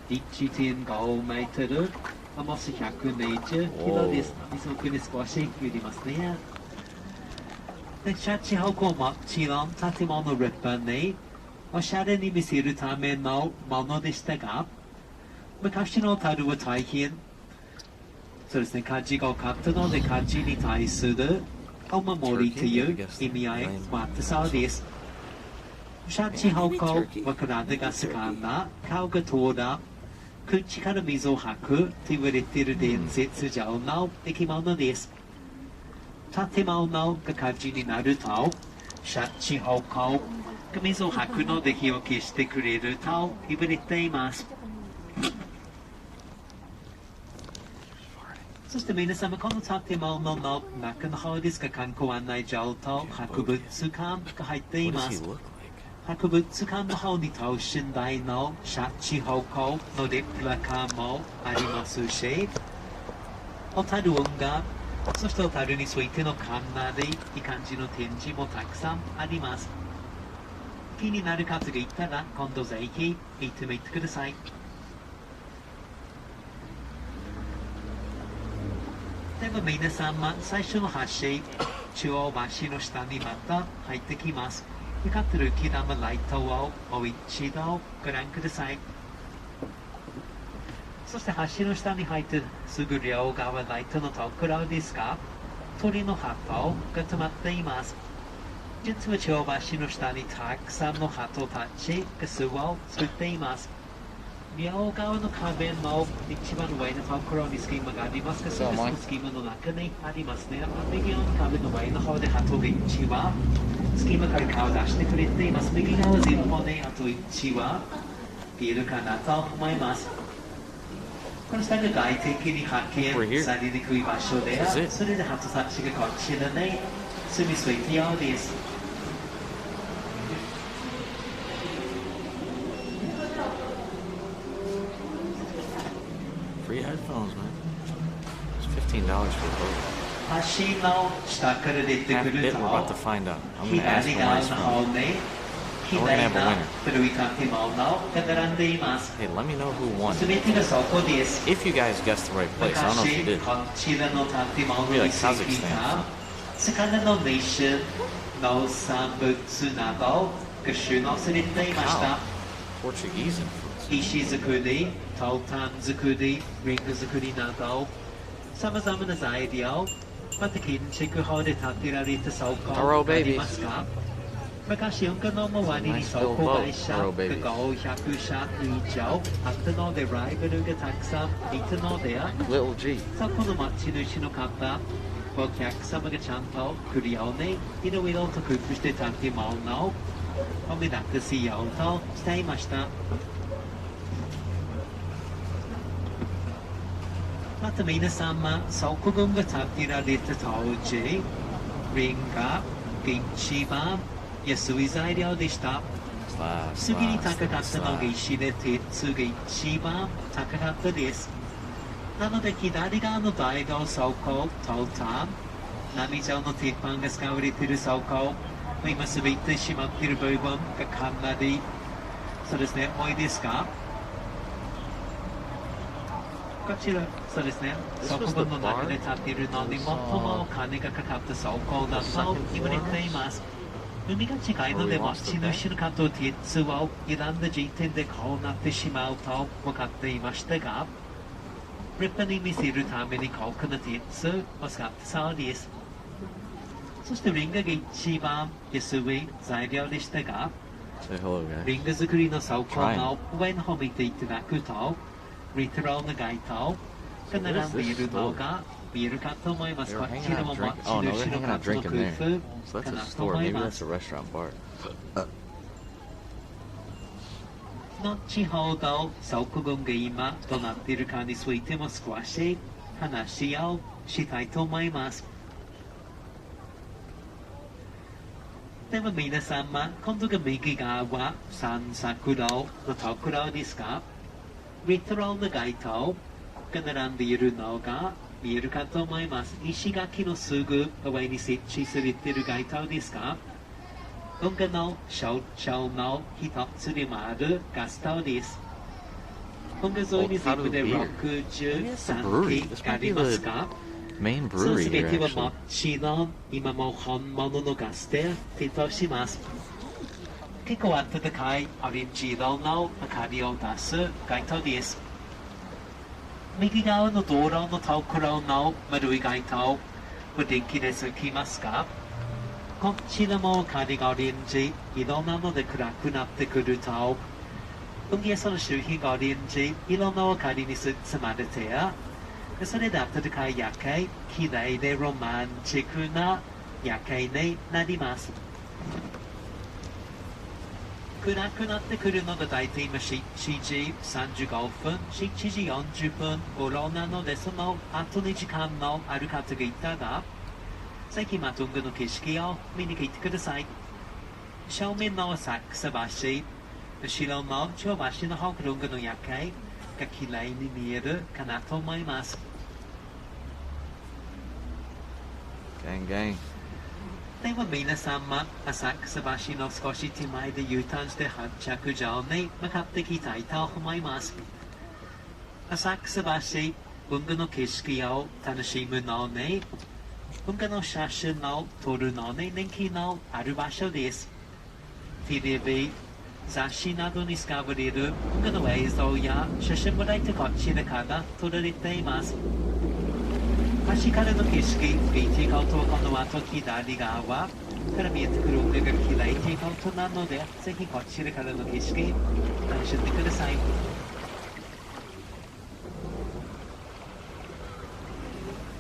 1.5 メートル、重さ120キロです。そこに少し揺りますね。で、シャチ方向もちろん建物立派におしゃれに見せるためのものでしたが、昔の小樽は大変、そうですね、火事が多かったので火事に対するお守りという意味合いもあったそうです。シャチ方向は体が魚、顔がトラ、口から水を吐くと言われている伝説上の生き物です。建物が火事になると、シャチ方向が水を吐くので火を消してくれると言われています。そして皆様、この建物の中の方ですが、観光案内所と博物館が入っています。博物館の方に等身大のシャッチ方向のレプリカもありますし、小樽運河、そして小樽についてのかなりいい感じの展示もたくさんあります。気になる方がいたら今度ぜひ行ってみてください。では皆様、最初の橋、中央橋の下にまた入ってきます。光ってる木玉ライトをもう一度ご覧ください。そして橋の下に入ってすぐ両側ライトのところですが、鳥の鳩が止まっています。実は中央橋の下にたくさんの鳩たちが巣を作っています。両側の壁の一番上のところに隙間がありますが、その隙間の中にありますね。右側の壁の上の方で鳩が一羽隙間から顔を出してくれています。右側前方であと1羽いるかなと思います。この下が外的に発見されにくい場所で、それで鳩たちがこちらに住み着いたようです。
Free headphones, man. It's $15 for a boat.
橋の下から出てくると、
We're about to find out. I'm gonna ask
左
for
側
my
の
friend.
方に綺麗な古い建物が並んでいます。
Hey, let me know who won.
すべてがそこです。
If you guys guessed the right place, I don't know if you
昔
did.
こちらの建物
Maybe
に
like
ついてい
Kazakhstan.
た魚の飯、農産物などが収納されていました。
Portuguese influence.
石造り、トタン造り、リング造りなど、さまざまな材料、また建築法で建てられた倉庫がありますが、昔運河の周りに倉庫会社が500社以上あったので、ライバルがたくさんいたので、そこの町主の方、お客様がちゃんと来るように、いろいろと工夫して建物をお目立たせようとしていました。また皆様、倉庫群が建てられた当時、レンガが一番安い材料でした。次に高かったのが石で、鉄が一番高かったです。なので左側の大道倉庫、トタン、波状の鉄板が使われている倉庫、今滑ってしまっている部分がかなり、そうですね、多いですか？こちら、そうですね、倉庫群の中で建っているのに最もお金がかかった倉庫だと言われています。海が近いので持ち主の方と鉄を選んだ時点でこうなってしまうと分かっていましたが、立派に見せるために高価な鉄を使ったそうです。そしてレンガが一番安い材料でしたが、レンガ作りの倉庫の上の方を見ていただくと、レトロな街灯が並んでいるのが見えるかと思います。こちらも持ち主の方の工夫かなと思います。後ほど倉庫群が今どうなっているかについても少し話をしたいと思います。では皆様、今度が右側散策路のところですが、レトロな街灯が並んでいるのが見えるかと思います。石垣のすぐ上に設置されている街灯ですが、運河の象徴の一つでもあるガス灯です。運河沿いに全部で63基ありますが、その全てはもちろん今も本物のガスで点灯します。結構暖かいオレンジ色の明かりを出す街灯です。右側の道路のところの丸い街灯は電気でつきますが、こちらも明かりがオレンジ色なので暗くなってくると、運河その周辺がオレンジ色の明かりに包まれて、それで暖かい夜景、綺麗でロマンチックな夜景になります。暗くなってくるのが大体今7時35分、7時40分頃なので、その後2時間のある方がいたら、ぜひまた運河の景色を見に来てください。正面の浅草橋、後ろの京橋のホクロングの夜景が綺麗に見えるかなと思います。
Gang, gang.
では皆様、浅草橋の少し手前で U ターンして発着場に向かっていきたいと思います。浅草橋、文具の景色を楽しむのに、文具の写真を撮るのに人気のある場所です。テレビ、雑誌などに使われる文具の映像や写真も大体こちらから撮られています。橋からの景色、見ていこうとこの後左側から見えてくる音が綺麗ということなので、ぜひこちらからの景色、楽しんでください。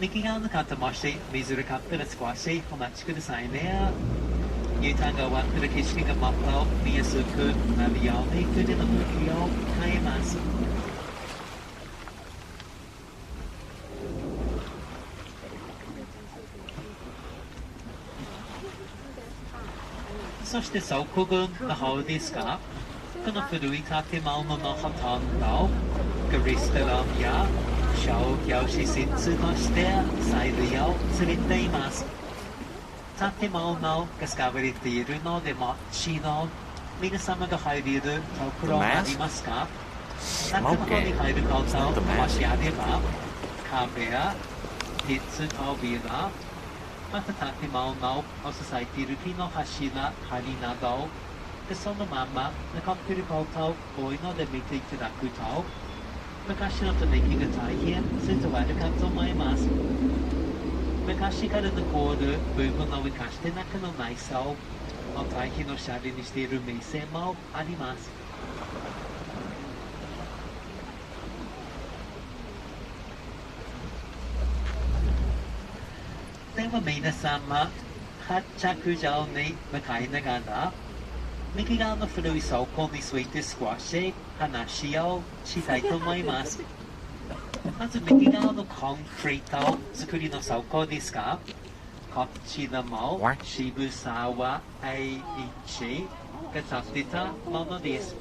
右側の方もし水がかったら少しお待ちくださいね。U ターンが終わったら景色がもっと見やすくなるように船の向きを変えます。そして倉庫群の方ですが、この古い建物のほとんどがレストランや商業施設として再利用されています。建物が使われているのでもちろん皆様が入れるところありますか？中の方に入ることもしあれば、壁や鉄扉、また建物を支えている木の柱、梁などでそのまま残っていること多いので見ていただくと、昔の雰囲気が大変伝わるかと思います。昔から残る部分を生かして中の内装を大変おしゃれにしている店もあります。では皆様、発着場に向かいながら、右側の古い倉庫について少し話をしたいと思います。まず右側のコンクリート作りの倉庫ですが、こちらも渋沢栄一が建てたものです。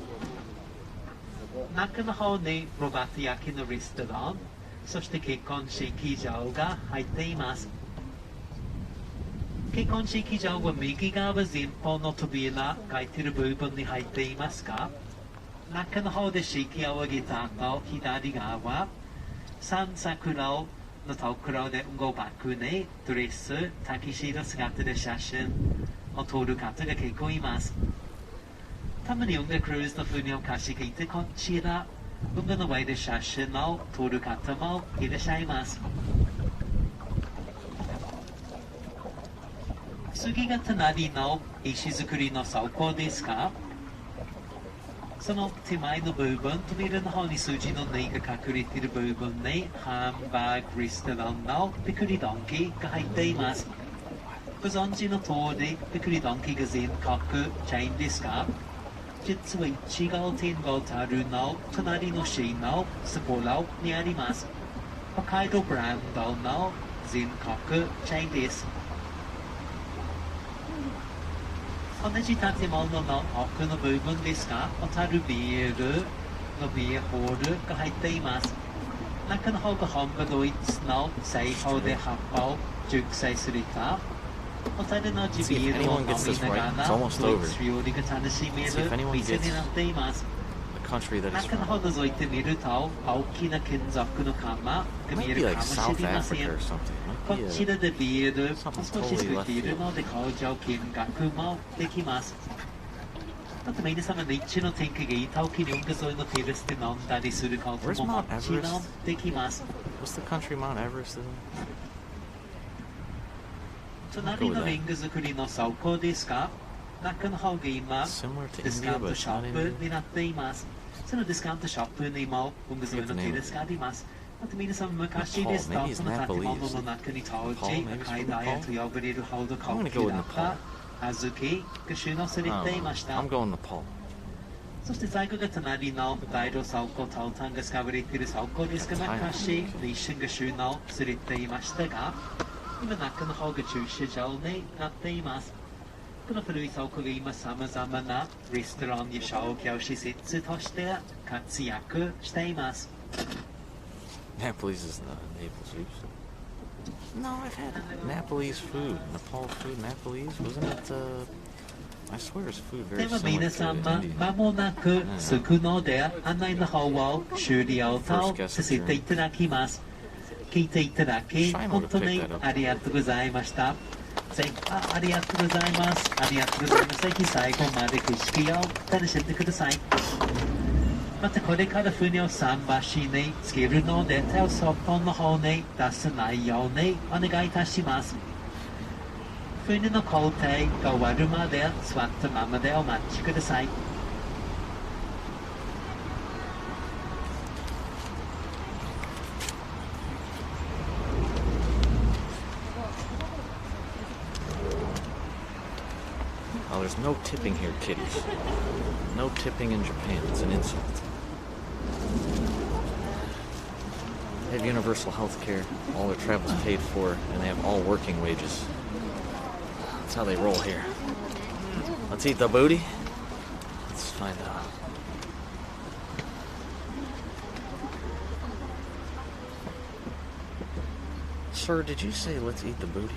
中の方にロバート焼きのレストラン、そして結婚式場が入っています。結婚式場は右側前方の扉が開いている部分に入っていますが、中の方で式を挙げた後、左側、三桜のところで動バックにドレス、タキシード姿で写真を撮る方が結構います。たまに運河クルーズの船を貸し切ってこちら、運河の上で写真を撮る方もいらっしゃいます。次が隣の石造りの倉庫ですが、その手前の部分、扉の方に数字の2が隠れている部分にハンバーグレストランのピクリドンキーが入っています。ご存知の通り、ピクリドンキーが全国チェーンですが、実は1号店がタルの隣の市のスポロにあります。北海道ブランドの全国チェーンです。同じ建物の奥の部分ですが、小樽ビールのビーホールが入っています。中の方が本場ドイツの製法で発泡熟成された小樽の地ビールを飲みながらドイツ料理が楽しめる店になっています。中の方を覗いてみると大きな金属の釜が見えるかもしれません。こちらでビールを少し作っているので工場見学もできます。あと皆様日中の天気がいい時に運河沿いのテラスで飲んだりすることももちろんできます。隣のレンガ作りの倉庫ですが、中の方が今ディスカウントショップになっています。そのディスカウントショップにも運河沿いのテラスがあります。あと皆さん昔ですと、その建物の中に当時赤いダイヤと呼ばれるほど高級だった小豆が収納されていました。そして最後が隣の大路倉庫トータンが使われている倉庫ですが、昔ミッションが収納されていましたが、今中の方が駐車場になっています。この古い倉庫で今さまざまなレストランや商業施設として活躍しています。
Nepalese is not Naples, oops. No, I've had Nepalese food. Nepal food, Nepalese, wasn't it? I swear it's food
で
very
は
similar
皆
to
様、
Indian.
間もなくすぐので案内の方を終了とさせていただきます。聞いていただき、本当にありがとうございました。ありがとうございます。ありがとうございます。ぜひ最後まで景色を楽しんでください。またこれから船を桟橋につけるので手を外の方に出さないようにお願いいたします。船の工程が終わるまで座ったままでお待ちください。
Oh, there's no tipping here, kiddies. No tipping in Japan. It's an insult. They have universal health care, all their travel's paid for, and they have all working wages. That's how they roll here. Let's eat the booty. Let's find out. Sir, did you say let's eat the booty?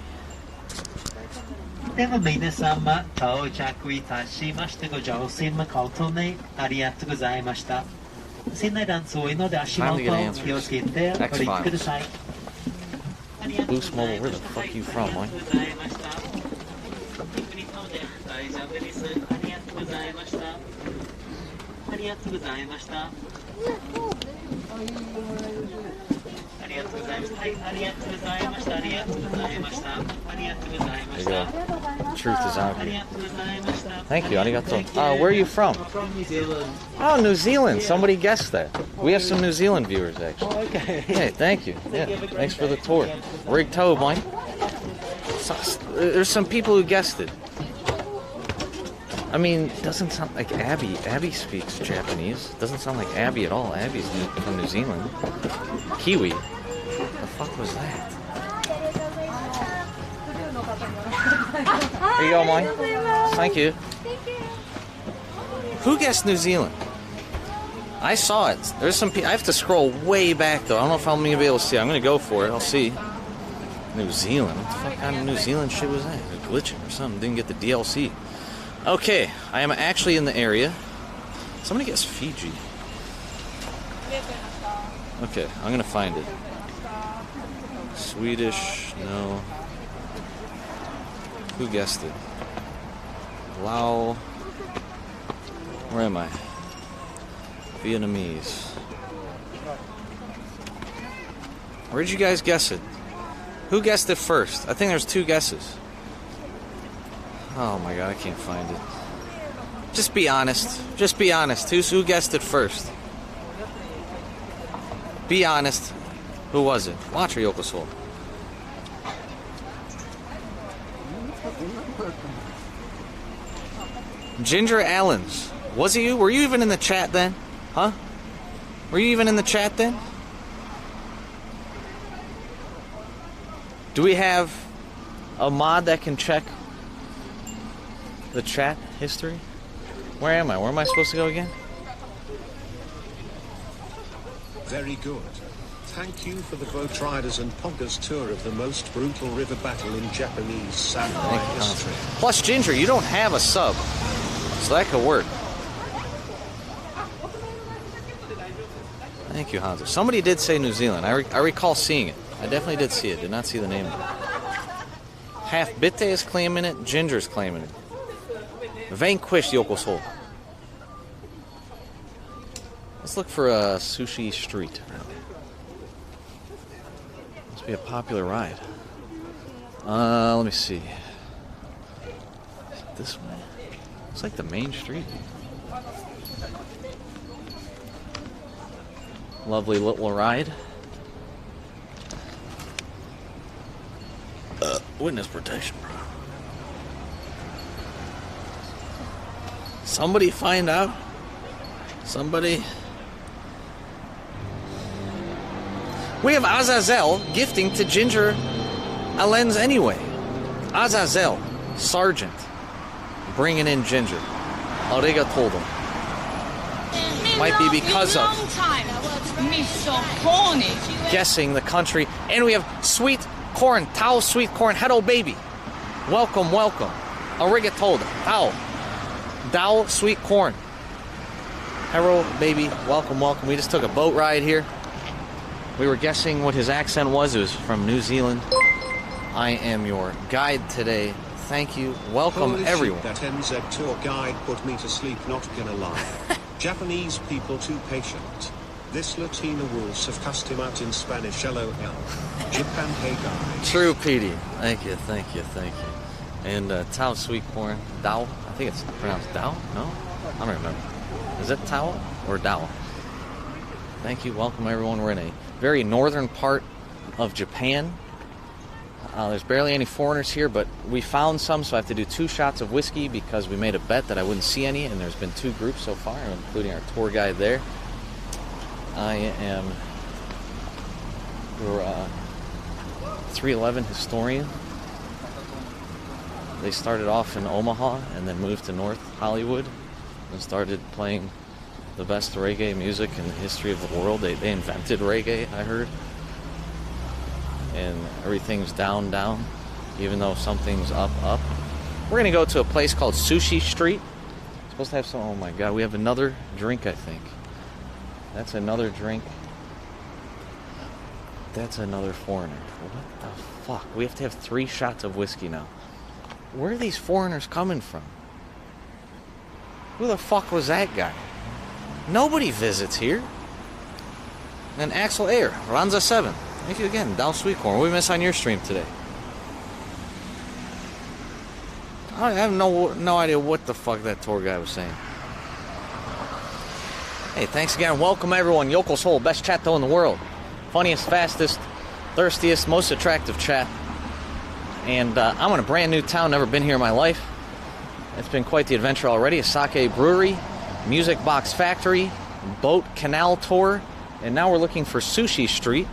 では皆様、到着いたしましてご乗船誠にありがとうございました。船内段数多いので足元を気をつけてお降りください。
Boost Mobile, where the fuck you from, Mike?
ありがとうございました。ありがとうございました。ありがとうございました。ありがとうございました。ありがとうございました。
There you go. Truth is out here. Thank you, arigato. Where are you from?
From New Zealand.
Oh, New Zealand. Somebody guessed that. We have some New Zealand viewers, actually.
Oh, okay.
Hey, thank you. Yeah, thanks for the tour. Rig toe, Mike. There's some people who guessed it. I mean, it doesn't sound like Abby. Abby speaks Japanese. Doesn't sound like Abby at all. Abby's from New Zealand. Kiwi. The fuck was that? Here you go, Mike. Thank you. Who guessed New Zealand? I saw it. There's some people. I have to scroll way back, though. I don't know if I'm going to be able to see. I'm going to go for it. I'll see. New Zealand? What the fuck kind of New Zealand shit was that? Glitching or something. Didn't get the DLC. Okay, I am actually in the area. Somebody guessed Fiji. Okay, I'm gonna find it. Swedish, no. Who guessed it? Lao. Where am I? Vietnamese. Where'd you guys guess it? Who guessed it first? I think there's two guesses. Oh my god, I can't find it. Just be honest. Just be honest. Who guessed it first? Be honest. Who was it? Watch her, Yokoso. Ginger Allens. Was it you? Were you even in the chat then? Huh? Were you even in the chat then? Do we have a mod that can check the chat history? Where am I? Where am I supposed to go again?
Very good. Thank you for the boat riders and poggers tour of the most brutal river battle in Japanese samurai history.
Plus, Ginger, you don't have a sub, so that could work. Thank you, Hanzo. Somebody did say New Zealand. I recall seeing it. I definitely did see it. Did not see the name of it. Half Bitte is claiming it. Ginger's claiming it. Vanquished Yokoso. Let's look for a sushi street. Must be a popular ride. Let me see. Is it this way? It's like the main street. Lovely little ride. Witness protection, bro. Somebody find out. Somebody. We have Azazel gifting to Ginger Allens anyway. Azazel, Sergeant. bringing in ginger. Arigato. Might be because of guessing the country. And we have sweet corn, Tao sweet corn. Hello, baby. Welcome, welcome. Arigato. Tao. Tao sweet corn. Hello, baby. Welcome, welcome. We just took a boat ride here. We were guessing what his accent was. It was from New Zealand. I am your guide today. Thank you. Welcome,
Holy
everyone.
Shit, that NZ tour guide put me to sleep, not gonna lie. Japanese people too patient. This Latina wolves have cussed him out in Spanish, LOL. Japan, hey guys.
True, Petey. Thank you, thank you, thank you. And Tao sweet corn. Dao. I think it's pronounced Dao? No? I don't remember. Is it Tao or Dao? Thank you. Welcome, everyone. We're in a very northern part of Japan. There's barely any foreigners here, but we found some, so I have to do 2 shots of whiskey because we made a bet that I wouldn't see any, and there's been 2 groups so far, including our tour guide there. I am your 311 historian. They started off in Omaha and then moved to North Hollywood and started playing the best reggae music in the history of the world. They invented reggae, I heard. And everything's down, down, even though something's up, up. We're going to go to a place called Sushi Street. It's supposed to have some... Oh my god, we have another drink, I think. That's another drink. That's another foreigner. What the fuck? We have to have 3 shots of whiskey now. Where are these foreigners coming from? Who the fuck was that guy? Nobody visits here. And Axel Ayer, Ranza 7. Thank you again, Dow Sweet Corn. What did we miss on your stream today? I have no idea what the fuck that tour guy was saying. Hey, thanks again. Welcome everyone. Yoko's Hole, best chat though in the world. Funniest, fastest, thirstiest, most attractive chat. And I'm in a brand new town, never been here in my life. It's been quite the adventure already. A sake brewery, music box factory, boat canal tour, and now we're looking for Sushi Street.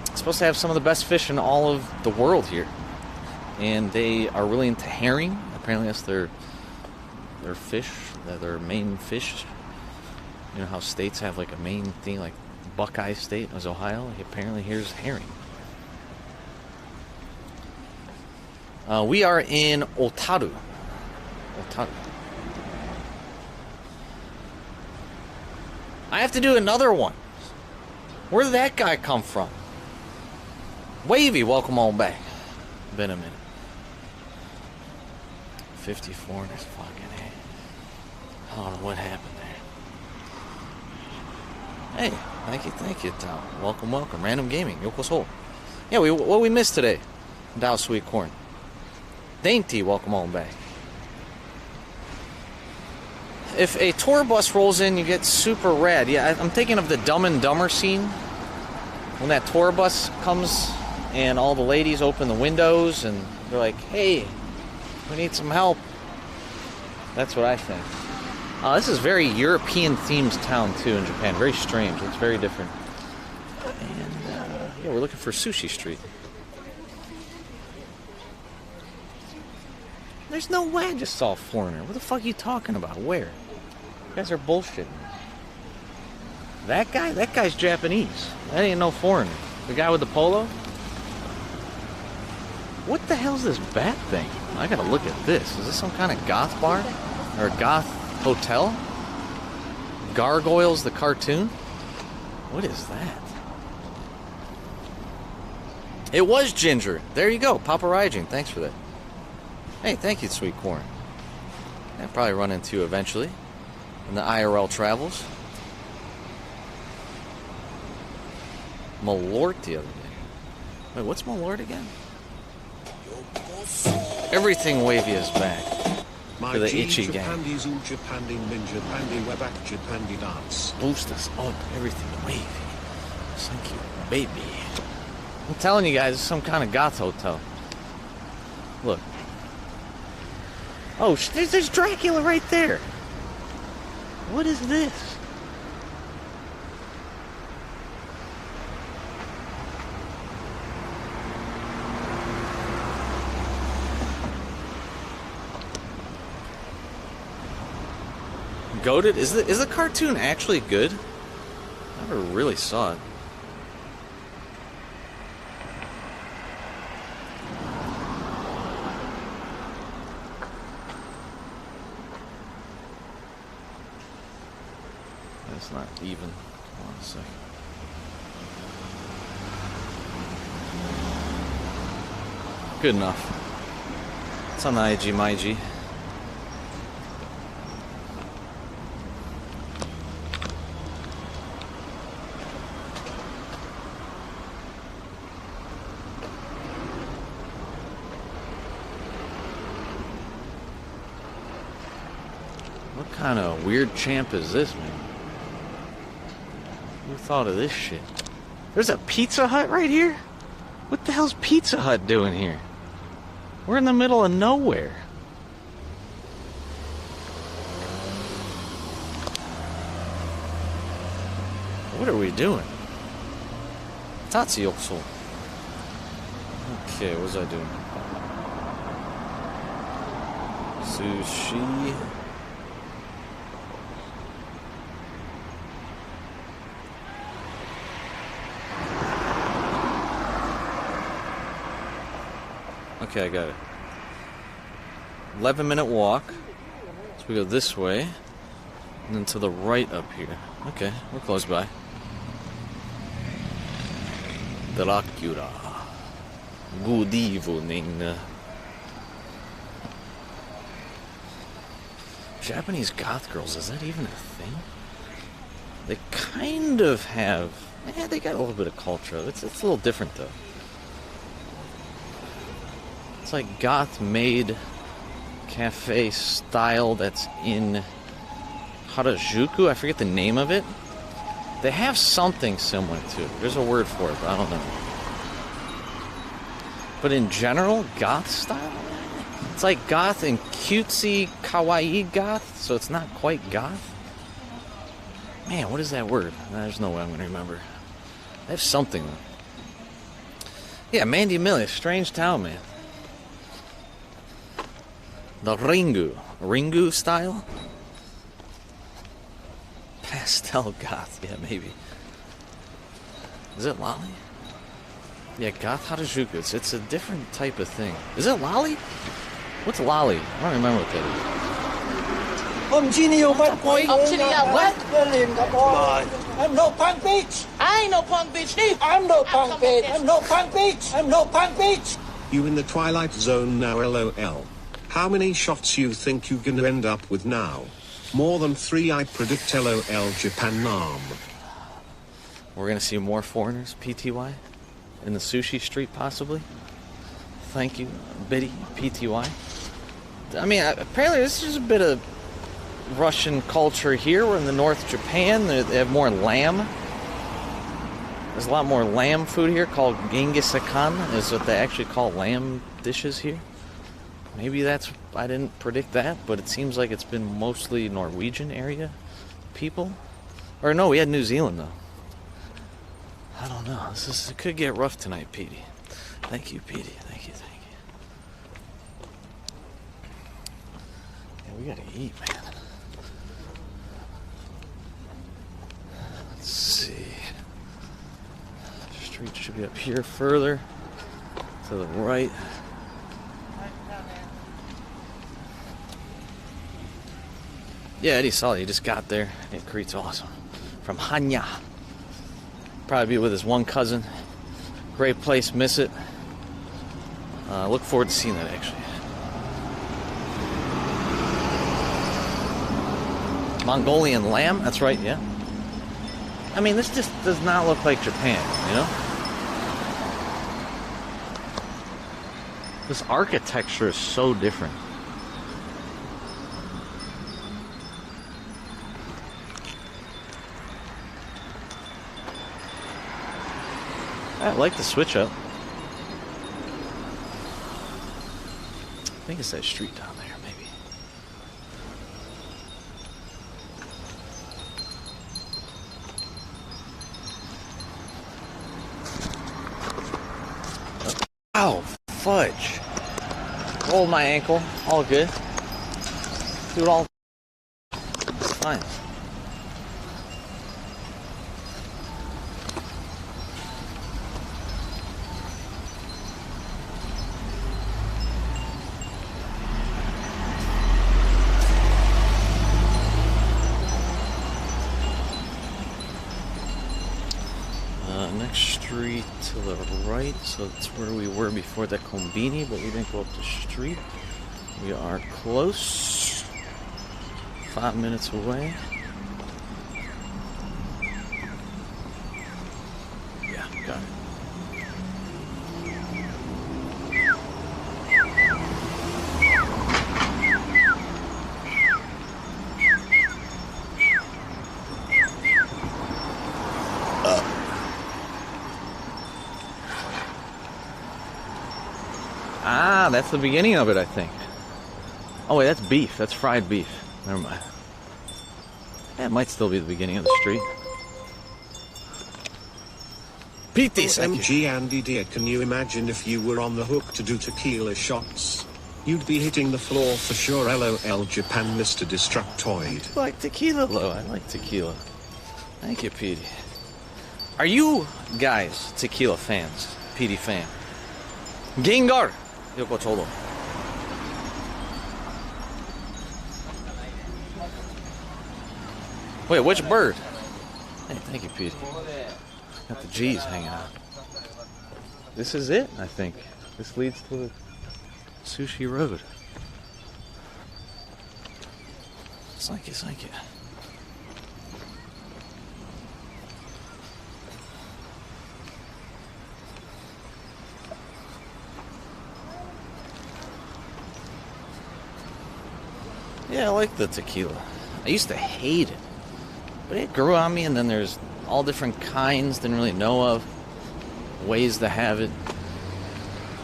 It's supposed to have some of the best fish in all of the world here. And they are really into herring. Apparently that's their fish, their main fish. You know how states have like a main thing, like Buckeye State was Ohio. Apparently here's herring. We are in Otaru. Otaru. I have to do another one. Where did that guy come from? Wavy, welcome on back. Been a minute. 54 and it's fucking hey. I don't know what happened there. Hey, thank you, Dow. Welcome, welcome. Random Gaming, Yoko's Hole. Yeah, what we missed today? Dow Sweet Corn. Dainty, welcome on back. If a tour bus rolls in, you get super rad. Yeah, I'm thinking of the Dumb and Dumber scene. When that tour bus comes and all the ladies open the windows and they're like, hey, we need some help. That's what I think. This is very European themed town too in Japan. Very strange. It's very different. And yeah, we're looking for Sushi Street. There's no way I just saw a foreigner. What the fuck are you talking about? Where? You guys are bullshitting. That guy? That guy's Japanese. That ain't no foreigner. The guy with the polo? What the hell's this bat thing? I gotta look at this. Is this some kind of goth bar? Or a goth hotel? Gargoyles the cartoon? What is that? It was Ginger. There you go. Papa Raijin. Thanks for that. Hey, thank you, Sweet Corn. I'll probably run into you eventually in the IRL travels. Malort the other day. Wait, what's Malort again? Everything wavy is back.
My
For the
G,
itchy gang.
Japandi Zoo, Japandi Ninja, Pandi Webak, Japandi Dance.
Boost us up. Everything wavy. Thank you, baby. I'm telling you guys, it's some kind of goth hotel. Look. Oh, there's Dracula right there. What is this? goated? Is the cartoon actually good? I never really saw it. It's not even. Come on a second. Good enough. It's on the IG, my G. What kind of weird champ is this, man? Who thought of this shit? There's a Pizza Hut right here? What the hell's Pizza Hut doing here? We're in the middle of nowhere. What are we doing? Tatsuyoku. Okay, what was I doing? Sushi. Okay, I got it. 11-minute walk. So we go this way. And then to the right up here. Okay, we're close by. Dracula. Good evening. Japanese goth girls, is that even a thing? They kind of have... Yeah, they got a little bit of culture. It's a little different, though. It's like goth-made cafe style that's in Harajuku. I forget the name of it. They have something similar to it. There's a word for it, but I don't know. But in general, goth style? It's like goth and cutesy, kawaii goth, so it's not quite goth. Man, what is that word? There's no way I'm going to remember. They have something. Yeah, Mandy Millie, strange town, man. The Ringu style? Pastel goth, yeah, maybe. Is it lolly? Yeah, goth Harajuku, it's a different type of thing. Is it lolly? What's lolly? I don't remember what that
is. I'm no punk bitch. I ain't no punk bitch, Steve. I'm no punk bitch. I'm no punk bitch. I'm no punk bitch.
You in the Twilight Zone now, LOL. How many shots you think you gonna end up with now? More than 3, I predict, LOL. Japan Nam.
We're gonna see more foreigners, PTY? In the sushi street, possibly? Thank you, Biddy, PTY. I mean, apparently this is a bit of Russian culture here. We're in the North Japan. They have more lamb. There's a lot more lamb food here called Genghis-Khan, is what they actually call lamb dishes here. Maybe that's, I didn't predict that, but it seems like it's been mostly Norwegian area people. Or no, we had New Zealand though. I don't know. It could get rough tonight, Petey. Thank you, Petey. Thank you. Yeah, we gotta eat, man. Let's see. The street should be up here further to the right. Yeah, Eddie saw it. He just got there. It Crete's awesome. From Hanya. Probably be with his one cousin. Great place. Miss it. Look forward to seeing that, actually. Mongolian lamb? That's right, yeah. I mean, this just does not look like Japan, you know? This architecture is so different. I like the switch up. I think it's that street down there, maybe. Ow, fudge. Rolled my ankle. All good. Do it all. fine. Next street to the right, so that's where we were before the Combini, but we didn't go up the street. We are close. 5 minutes away. Yeah, got it. Ah, that's the beginning of it, I think. Oh wait, that's beef. That's fried beef. Never mind. Yeah, it might still be the beginning of the street. Pete,
OMG Andy dear, can you imagine if you were on the hook to do tequila shots? You'd be hitting the floor for sure. LOL Japan, Mr. Destructoid.
I like tequila. Hello, I like tequila. Thank you, Petey. Are you guys tequila fans? Petey fan. Gengar! Yoko Cholo. Wait, which bird? Hey, thank you, Petey. Got the G's hanging out. This is it, I think. This leads to the Sushi Road. Thank you, thank you. Yeah, I like the tequila. I used to hate it, but it grew on me, and then there's all different kinds, didn't really know of, ways to have it.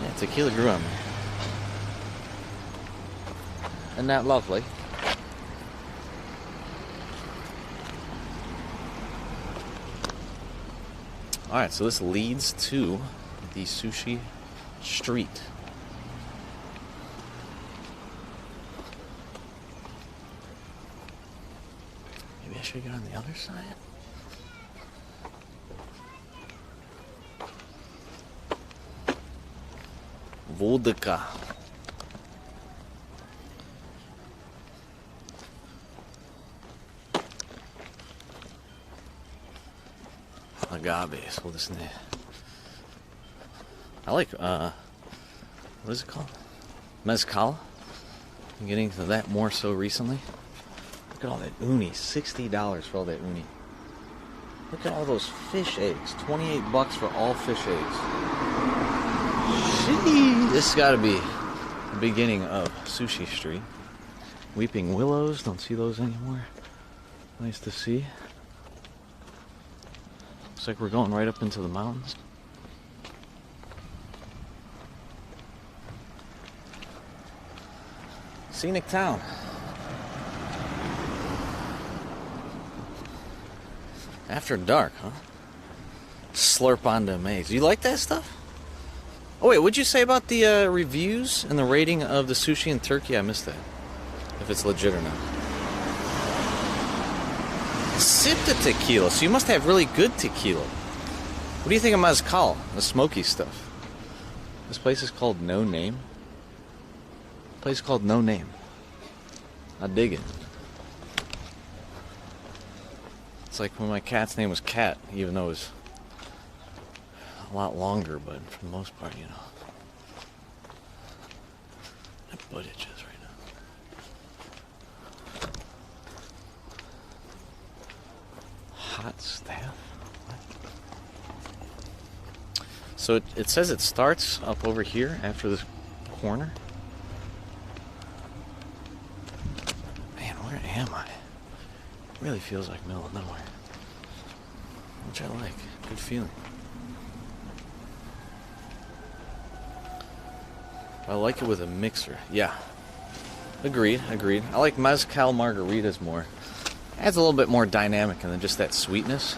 Yeah, tequila grew on me. Isn't that lovely? Alright, so this leads to the Sushi Street. Maybe I should get on the other side? Vodka. Agave,そうですね. I like, what is it called? Mezcal. I'm getting to that more so recently. Look at all that uni. $60 for all that uni. Look at all those fish eggs. $28 for all fish eggs. Jeez. This has got to be the beginning of Sushi Street. Weeping willows. Don't see those anymore. Nice to see. Looks like we're going right up into the mountains. Scenic town. After dark, huh? Slurp on the maze. You like that stuff? Oh wait, what'd you say about the reviews and the rating of the sushi in Turkey? I missed that. If it's legit or not. Sip the tequila, so you must have really good tequila. What do you think of mezcal, the smoky stuff? This place is called No Name. This place is called No Name. I dig it. It's like when my cat's name was Cat, even though it was a lot longer, but for the most part, you know. My butt itches right now. Hot staff? What? So it says it starts up over here after this corner. Man, where am I? It really feels like middle of nowhere. Which I like. Good feeling. I like it with a mixer. Yeah. Agreed. I like mezcal margaritas more. Adds a little bit more dynamic than just that sweetness.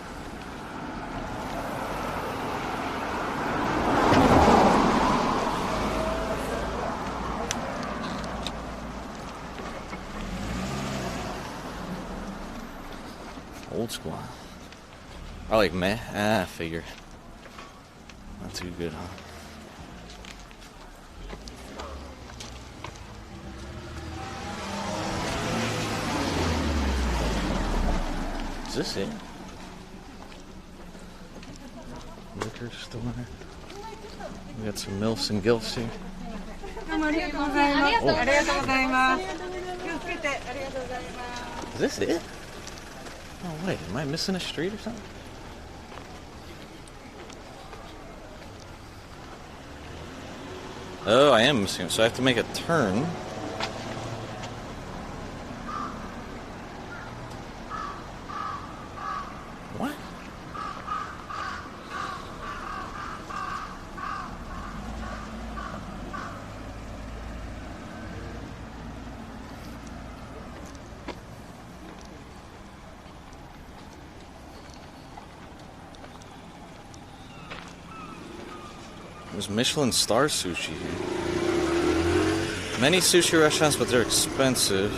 squat. I like meh. Ah, figure. Not too good, huh? Is this it? Liquor store. We got some MILFs and GILFs here. Is this it? Oh wait, am I missing a street or something? Oh, I am missing it, so I have to make a turn. What? There's Michelin star sushi here. Many sushi restaurants, but they're expensive.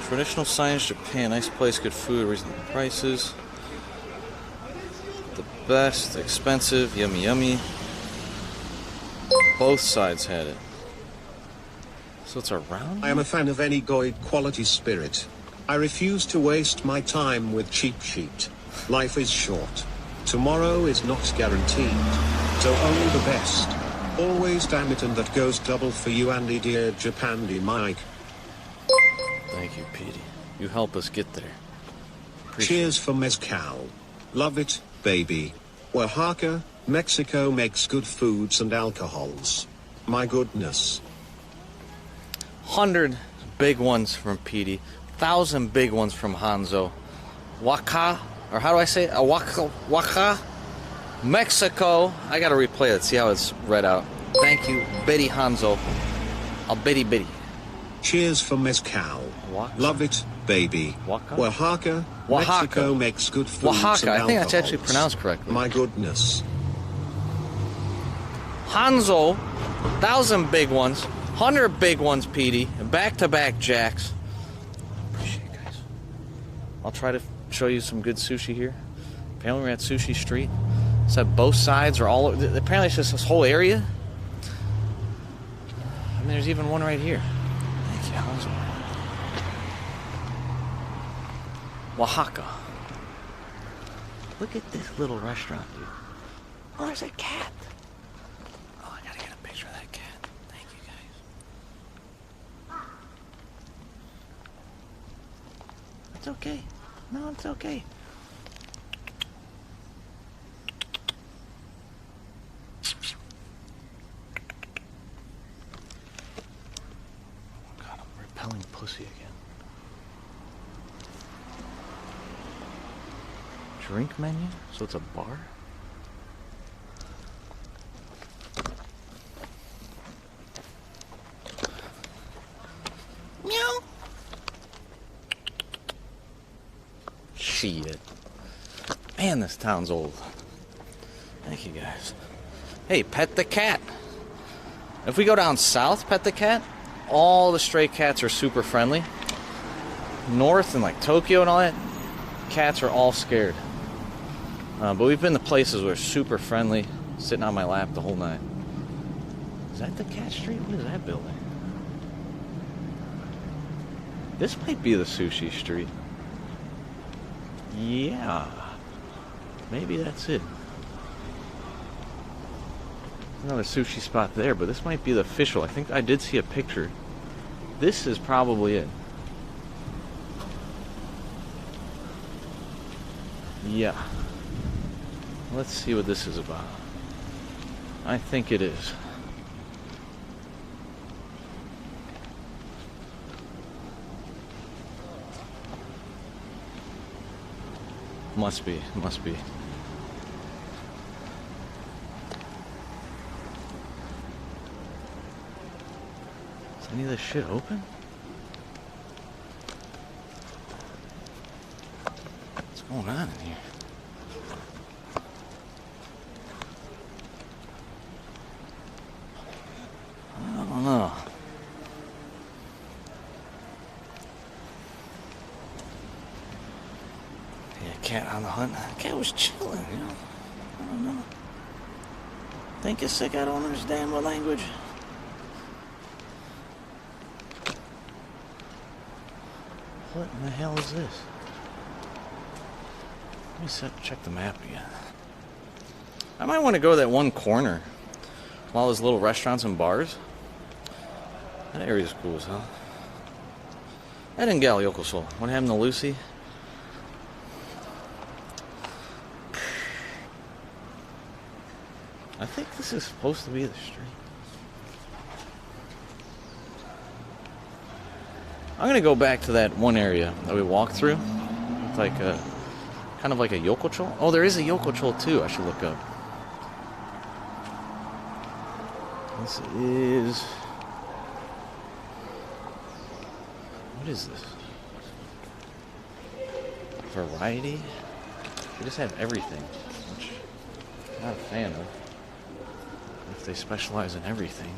Traditional signage, Japan. Nice place, good food, reasonable prices. The best, expensive, yummy yummy. Both sides had it. So it's around?
I am a fan of any good quality spirit. I refuse to waste my time with cheap shit. Life is short. Tomorrow is not guaranteed. So only the best. Always damn it, and that goes double for you, Andy dear Japandi Mike.
Thank you, Petey. You help us get there.
Cheers for mezcal. Love it, baby. Oaxaca, Mexico makes good foods and alcohols. My goodness.
100 big ones from Petey. 1,000 big ones from Hanzo. Oaxaca, or how do I say it? Oaxaca, Mexico. I gotta replay it, see how it's read out. Thank you, Betty Hanzo. I'll bitty.
Cheers for mezcal.
Oaxaca.
Love it, baby.
Oaxaca?
Mexico makes good foods
Oaxaca,
and
I think that's
alcohols.
actually pronounced correctly.
My goodness.
Hanzo, 1,000 big ones, 100 big ones, Petey, and back-to-back jacks. Appreciate it, guys. I'll try to show you some good sushi here. Apparently we're at Sushi Street. So both sides are all, apparently it's just this whole area. I mean, there's even one right here. Thank you, Hanzo. Oaxaca. Look at this little restaurant, dude. Oh, there's a cat. Oh, I gotta get a picture of that cat. Thank you, guys. It's okay. No, it's okay. God, I'm repelling pussy again. Drink menu? So it's a bar? Meow. Shit. Man, this town's old. Thank you, guys. Hey, pet the cat. If we go down south, pet the cat, all the stray cats are super friendly. North and like Tokyo and all that, cats are all scared. But we've been to places where they're super friendly, sitting on my lap the whole night. Is that the cat street? What is that building? This might be the sushi street. Yeah. Maybe that's it. Another sushi spot there, but this might be the official. I think I did see a picture. This is probably it. Yeah. Let's see what this is about. I think it is. Must be. Is any of this shit open? What's going on in here? I don't know. cat on the hunt. The cat was chilling, you know. I don't know. Think you're sick? I don't understand what language. What in the hell is this? Let me check the map again. I might want to go to that one corner. All those little restaurants and bars. That area's cool as hell. I didn't get Yokoso. What happened to Lucy? I think this is supposed to be the street. I'm gonna go back to that one area that we walked through. It's like a kind of like a yokocho. Oh, there is a yokocho too. I should look up. This is, what is this? Variety? They just have everything, which I'm not a fan of. If they specialize in everything,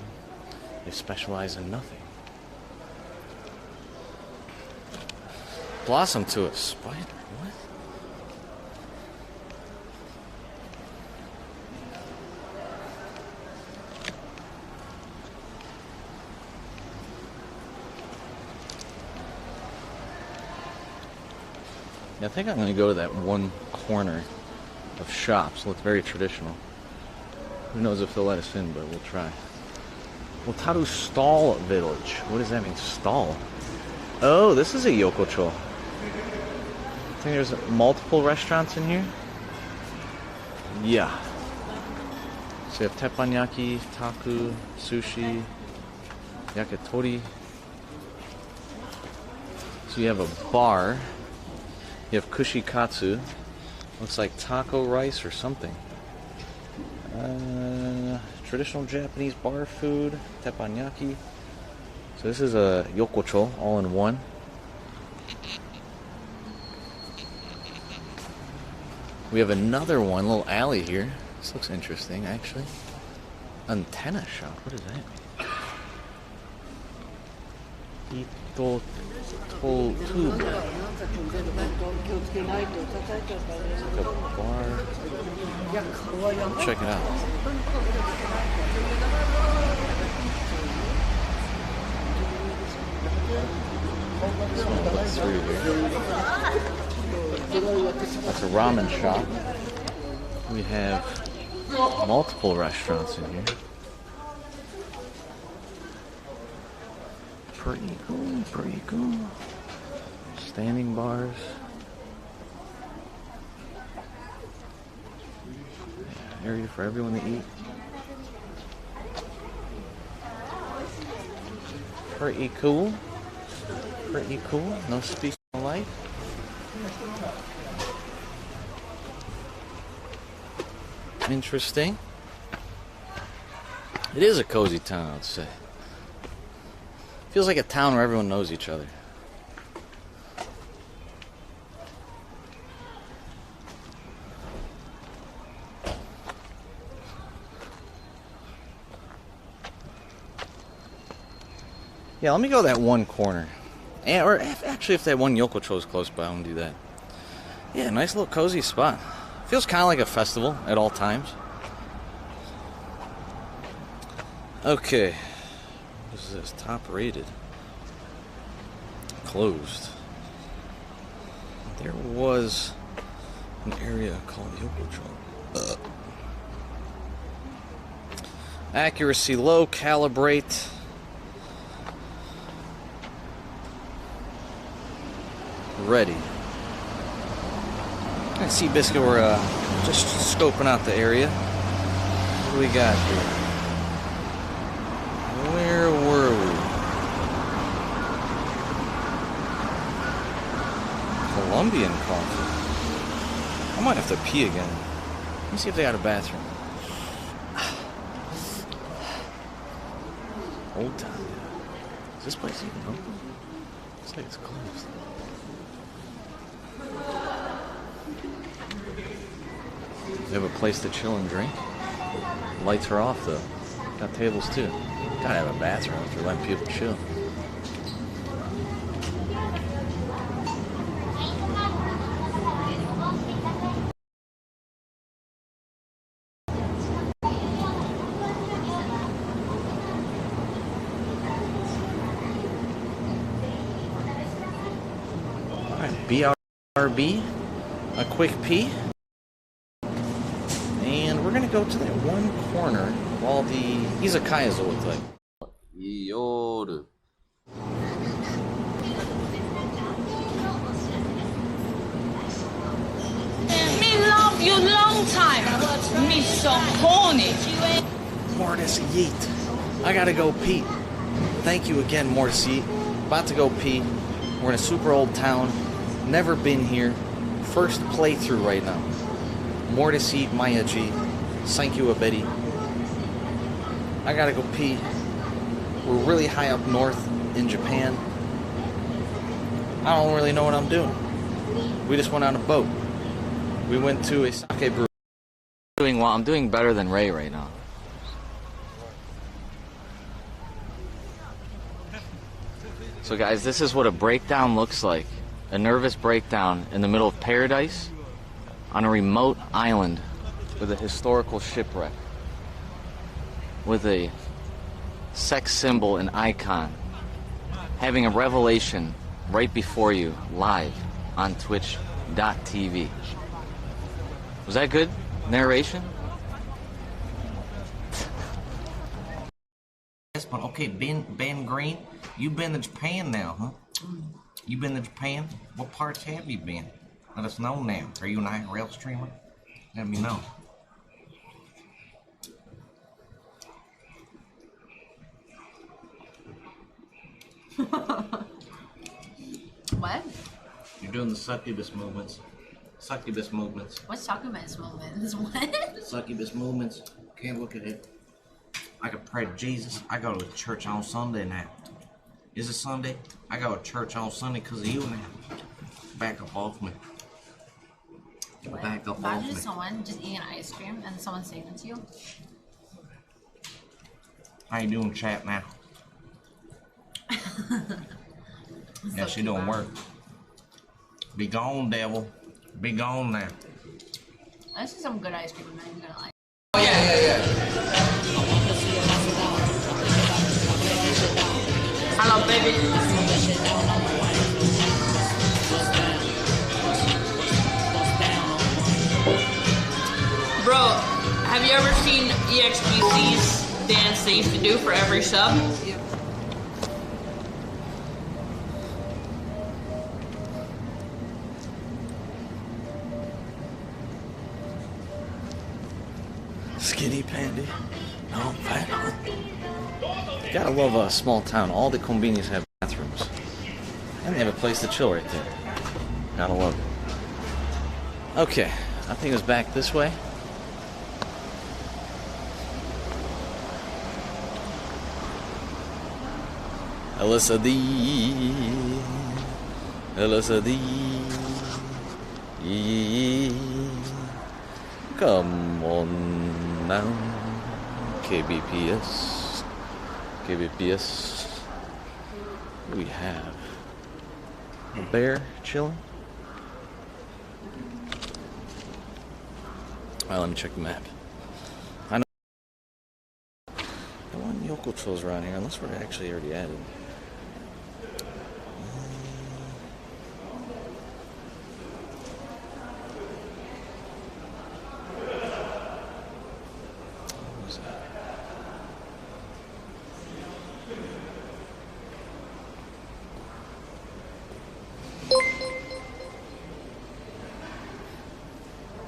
they specialize in nothing. Blossom to a spider. What? Yeah, I think I'm going to go to that one corner of shops. Looks very traditional. Who knows if they'll let us in, but we'll try. Wataru Stall Village. What does that mean, stall? Oh, this is a yokocho. I think there's multiple restaurants in here. Yeah. So you have teppanyaki, taku, sushi, yakitori. So you have a bar. You have kushikatsu. Looks like taco rice or something. Traditional Japanese bar food, teppanyaki. So this is a yokocho, all in one. We have another one, little alley here. This looks interesting, actually. Antenna shop, what does that mean? Ito tube. Like a bar. Check it out. That's a ramen shop. We have multiple restaurants in here. Pretty cool, pretty cool. Standing bars. Yeah, area for everyone to eat. Pretty cool. Pretty cool. No speaking of life. Interesting. It is a cozy town, I'd say. Feels like a town where everyone knows each other. Yeah, let me go that one corner. Or actually, if that one yokocho is close by, I'm gonna do that. Yeah, nice little cozy spot. Feels kind of like a festival at all times. Okay. What is this? Top rated. Closed. There was an area called yokocho. Accuracy low, calibrate. Ready. I see Biscuit, we're just scoping out the area. What do we got here? Where were we? Colombian coffee. I might have to pee again. Let me see if they got a bathroom. Old Town. Is this place even open? Looks like it's closed. They have a place to chill and drink. Lights are off though. Got tables too. Gotta have a bathroom if you're letting people chill. RB, a quick pee, and we're gonna go to that one corner while the izakaya is look like. Yoru.
Me love you long time. Me so horny.
Mortis Yeet. I gotta go pee. Thank you again, Mortis Yeet. About to go pee. We're in a super old town. Never been here. First playthrough right now. Mortis Yeet Mayaji. Thank you, Abedi. I gotta go pee. We're really high up north in Japan. I don't really know what I'm doing. We just went on a boat. We went to a sake brewery.
I'm doing better than Ray right now. So guys, this is what a breakdown looks like. A nervous breakdown in the middle of paradise on a remote island with a historical shipwreck. With a sex symbol and icon. Having a revelation right before you, live on twitch.tv. Was that good narration?
Yes, but okay, Ben Green, you've been to Japan now, huh? You been to Japan? What parts have you been? Let us know now. Are you an IRL streamer? Let me know.
What?
You're doing the succubus movements. Succubus movements.
What's succubus movements? What?
Succubus movements. Can't look at it. I could pray to Jesus. I go to church on Sunday now. Is it Sunday? I go to church on Sunday because of you now. Back up off me.
What?
Back up off
Imagine
me.
someone just eating ice cream and someone saying it to you.
How you doing, chat now? Yeah, she don't work. Be gone, devil. Be gone now.
I see some good ice cream. I'm not even gonna lie.
Oh, yeah.
Hello, baby. Bro, have you ever seen EXPC's dance they used to do for every sub?
Yep.
Skinny Pandy. No, fat. You gotta love a small town. All the conveniences have bathrooms. And they have a place to chill right there. Gotta love it. Okay, I think it was back this way. Alyssa D. Alyssa D. Come on now. KBPS. KBPS. We have a bear chilling. Alright, let me check the map. I know there weren't yokel trolls around here, unless we're actually already added.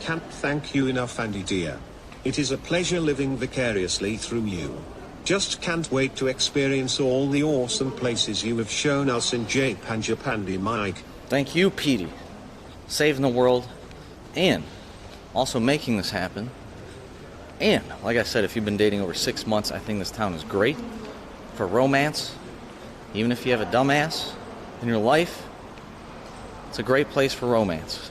Can't thank you enough, Andy dear. It is a pleasure living vicariously through you. Just can't wait to experience all the awesome places you have shown us in Japan, Mike.
Thank you, Petey. Saving the world and also making this happen. And, like I said, if you've been dating over 6 months, I think this town is great for romance. Even if you have a dumbass in your life, it's a great place for romance.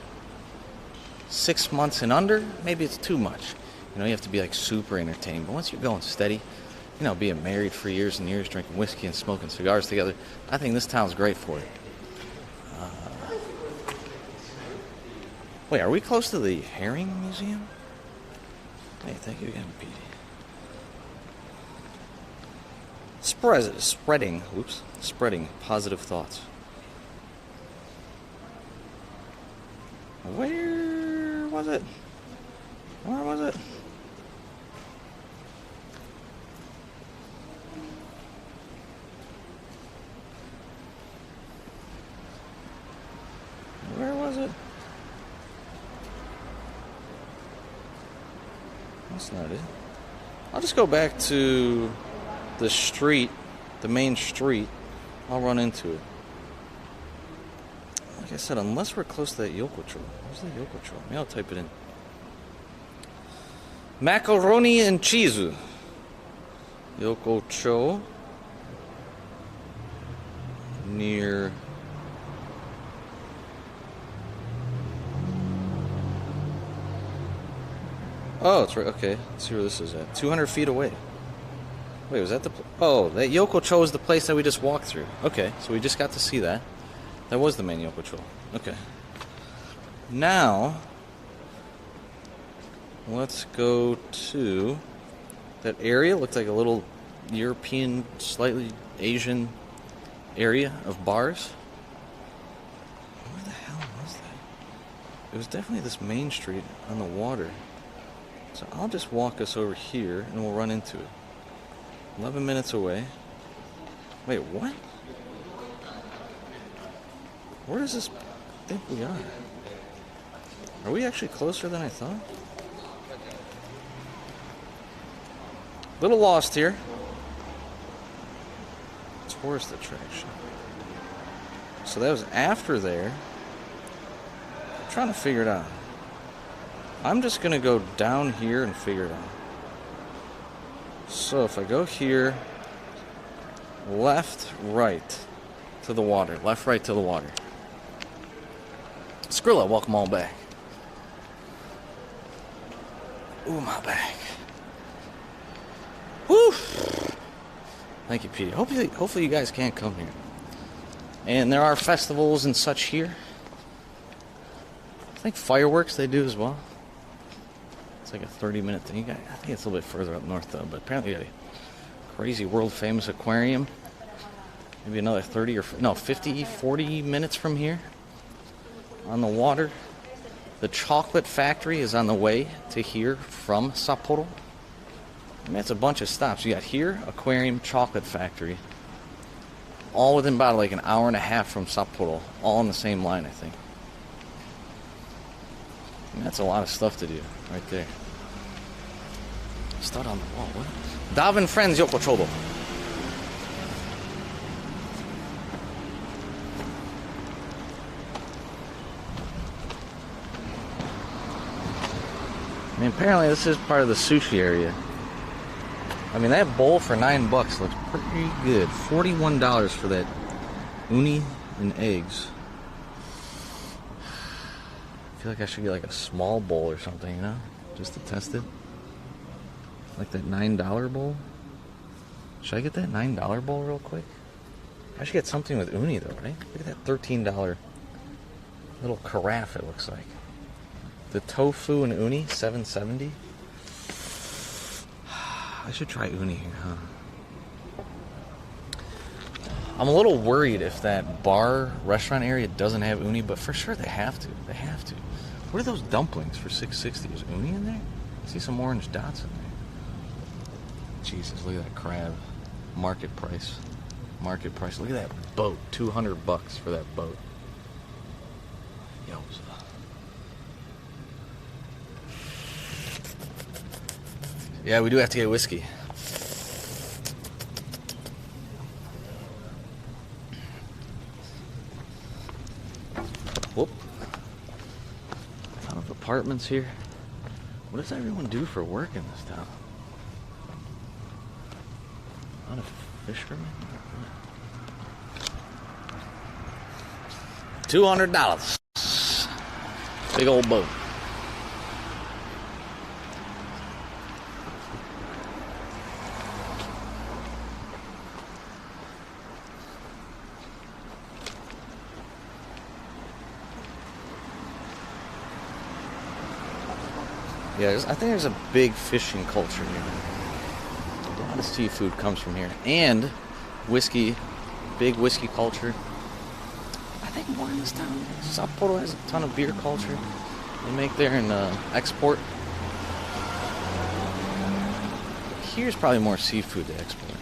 6 months and under, maybe it's too much. You know, you have to be like super entertained. But once you're going steady, you know, being married for years and years, drinking whiskey and smoking cigars together, I think this town's great for it. Wait, are we close to the Herring Museum? Hey, thank you again, Petey. Spreading positive thoughts. Where was it? Where was it? Where was it? That's not it. I'll just go back to the street, the main street. I'll run into it. Like I said, unless we're close to that Yokocho. Where's the Yokocho? Maybe I'll type it in. Macaroni and cheese. Yokocho. Near... Oh, it's right. Okay, let's see where this is at. 200 feet away. Wait, was that the... Oh, that Yokocho is the place that we just walked through. Okay, so we just got to see that. That was the main Yokocho. Okay. Now, let's go to that area. Looked like a little European, slightly Asian area of bars. Where the hell was that? It was definitely this main street on the water. So I'll just walk us over here and we'll run into it. 11 minutes away. Wait, what? Where does this think we are? Are we actually closer than I thought? Little lost here. Tourist attraction. So that was after there. I'm trying to figure it out. I'm just going to go down here and figure it out. So if I go here, left, right to the water. Left, right to the water. Skrilla, welcome all back. Ooh, my back. Woo! Thank you, Petey. Hopefully you guys can come here. And there are festivals and such here. I think fireworks they do as well. It's like a 30-minute thing. I think it's a little bit further up north, though. But apparently, a crazy world-famous aquarium. Maybe another 50, 40 minutes from here. On the water. The chocolate factory is on the way to here from Sapporo. I mean, it's a bunch of stops. You got here, aquarium, chocolate factory. All within about like an hour and a half from Sapporo. All on the same line, I think. I mean, that's a lot of stuff to do right there. Start on the wall. What? Davin friends, Yoko Chodo. I mean, apparently this is part of the sushi area. I mean, that bowl for $9 looks pretty good. $41 for that uni and eggs. I feel like I should get like a small bowl or something, you know? Just to test it. Like that $9 bowl. Should I get that $9 bowl real quick? I should get something with uni though, right? Look at that $13 little carafe it looks like. The tofu and uni, $7.70. I should try uni here, huh? I'm a little worried if that bar restaurant area doesn't have uni, but for sure they have to. They have to. What are those dumplings for $6.60? Is uni in there? I see some orange dots in there. Jesus, look at that crab. Market price. Market price. Look at that boat. $200 for that boat. Yo. Yeah, we do have to get whiskey. Whoop. A ton of apartments here. What does everyone do for work in this town? A lot of fishermen? $200. Big old boat. Yeah, I think there's a big fishing culture here. A lot of seafood comes from here. And whiskey, big whiskey culture. I anything more in this town? Sapporo has a ton of beer culture. They make there and export. Here's probably more seafood to export.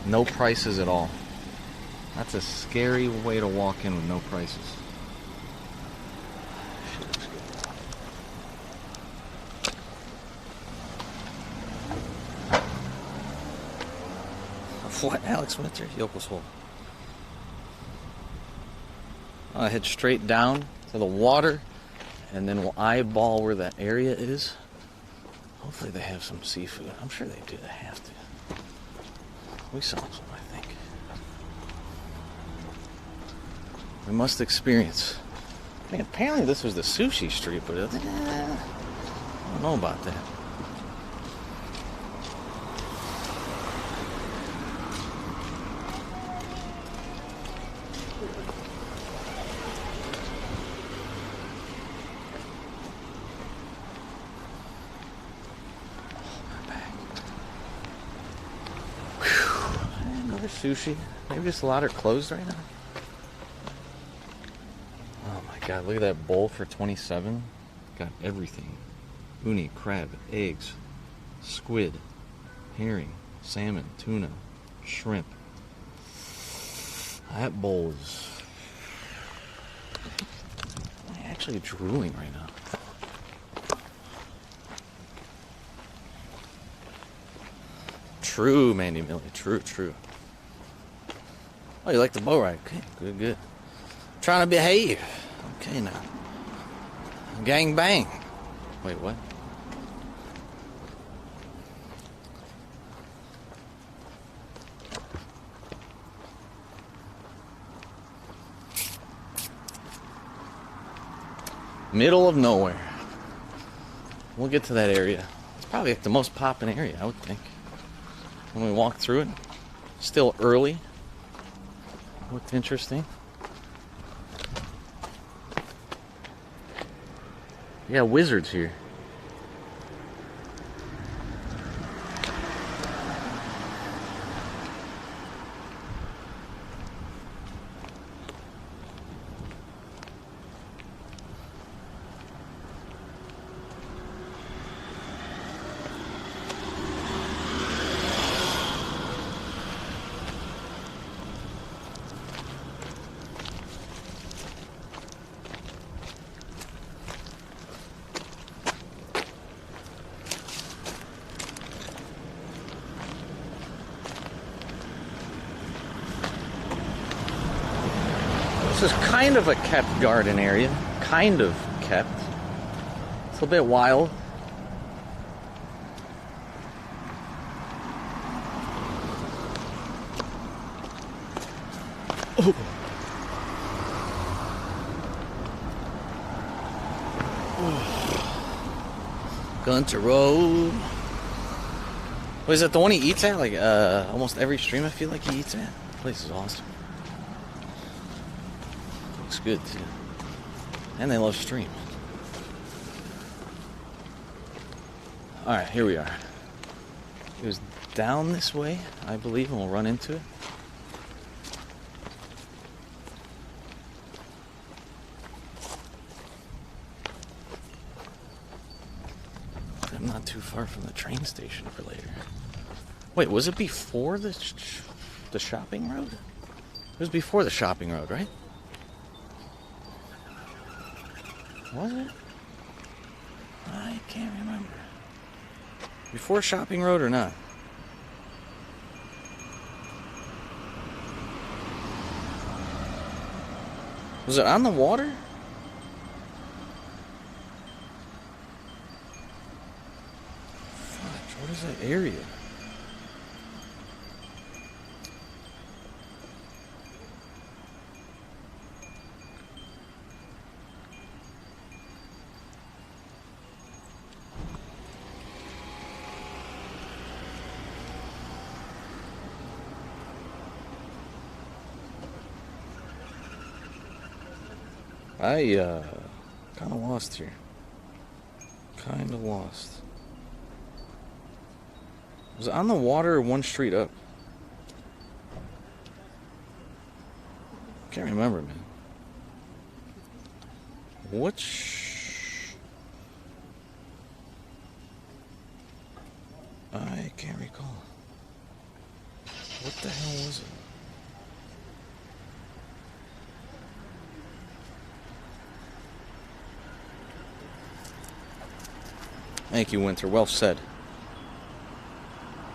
No prices at all. That's a scary way to walk in with no prices. Shit looks good. What? Alex Winter? Yokoso. I'll head straight down to the water and then we'll eyeball where that area is. Hopefully they have some seafood. I'm sure they do. They have to. We saw some, I think. We must experience. I mean, apparently this was the sushi street, but I don't know about that. Sushi. Maybe just a lot are closed right now. Oh my god, look at that bowl for 27. Got everything. Uni, crab, eggs, squid, herring, salmon, tuna, shrimp. That bowl is... I'm actually drooling right now. True, Mandy Millie. True. Oh, you like the boat ride? Okay, good. Trying to behave. Okay, now. Gang bang. Wait, what? Middle of nowhere. We'll get to that area. It's probably like the most poppin' area, I would think. When we walk through it. Still early. Looked interesting. Yeah, wizards here. This is kind of a kept garden area. Kind of kept. It's a bit wild. Oh. Gunter Road. Was it the one he eats at? Like almost every stream I feel like he eats at. The place is awesome. Looks good too. And they love stream. Alright, here we are. It was down this way, I believe, and we'll run into it. I'm not too far from the train station for later. Wait, was it before the shopping road? It was before the shopping road, right? Was it? I can't remember. Before shopping road or not? Was it on the water? What is that area? I kind of lost here. Kind of lost. Was it on the water or one street up? Can't remember, man. Which... I can't recall. What the hell was it? Thank you, Winter. Well said.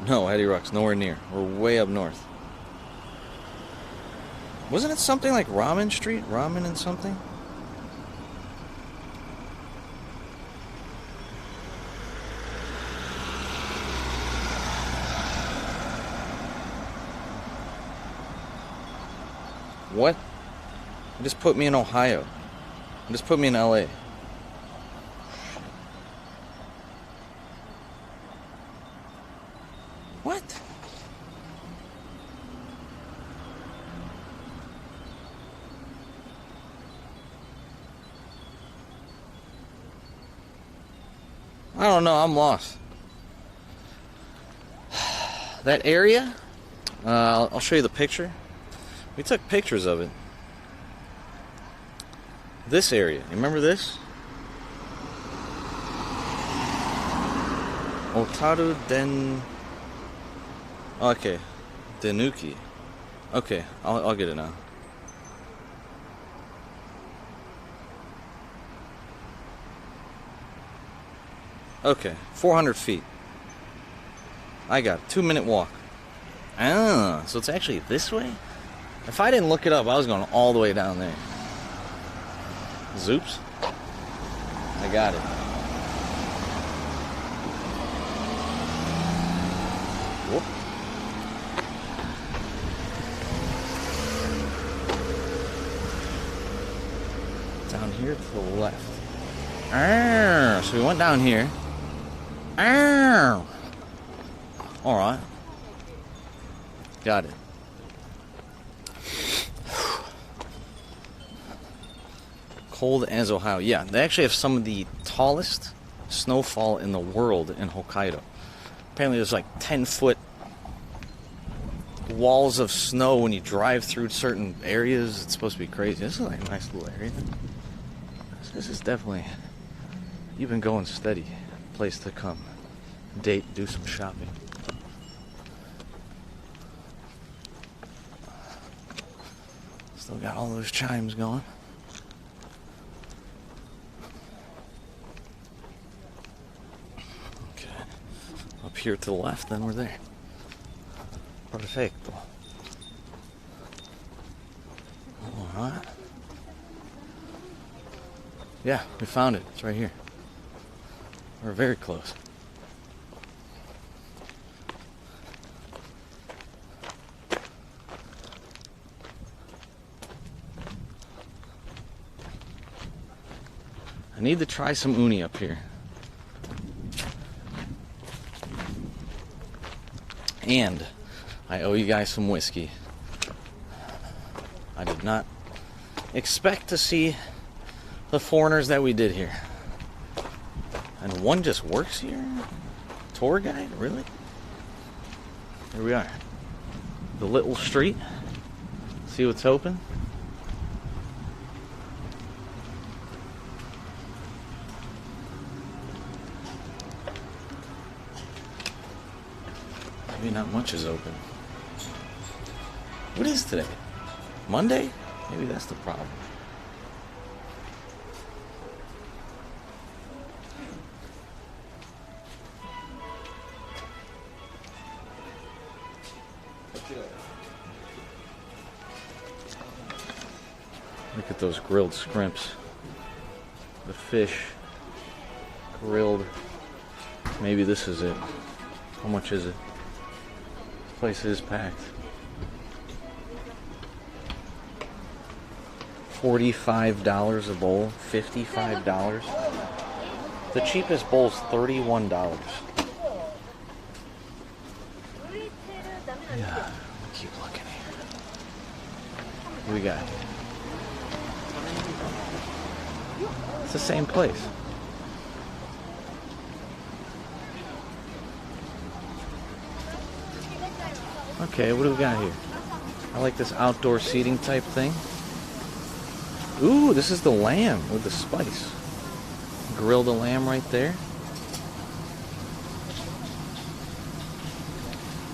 No, Eddie Rucks, nowhere near. We're way up north. Wasn't it something like Ramen Street? Ramen and something? What? Just put me in Ohio. Just put me in LA. What? I don't know, I'm lost. That area, I'll show you the picture. We took pictures of it. This area, you remember this? Otaru Den... Okay, Denuki. Okay, I'll get it now. Okay, 400 feet. I got it. 2-minute walk. Ah, so it's actually this way? If I didn't look it up, I was going all the way down there. Zoops. I got it. Whoop. Down here to the left. Ah, so we went down here. Ah. All right. Got it. Cold as Ohio. Yeah, they actually have some of the tallest snowfall in the world in Hokkaido. Apparently there's like 10-foot walls of snow when you drive through certain areas. It's supposed to be crazy. This is like a nice little area. This is definitely, you've been going steady. Place to come. Date, do some shopping. Still got all those chimes going. Okay. Up here to the left, then we're there. Perfecto. Alright. Yeah, we found it. It's right here. We're very close. I need to try some uni up here. And I owe you guys some whiskey. I did not expect to see the foreigners that we did here. And one just works here? Tour guide? Really? Here we are. The little street. See what's open? Maybe not much is open. What is today? Monday? Maybe that's the problem. Look at those grilled scrimps. The fish grilled. Maybe this is it. How much is it? This place is packed. $45 a bowl. $55. The cheapest bowl is $31. Yeah, keep looking here. What do we got? It's the same place. Okay, what do we got here? I like this outdoor seating type thing. Ooh, this is the lamb with the spice. Grill the lamb right there.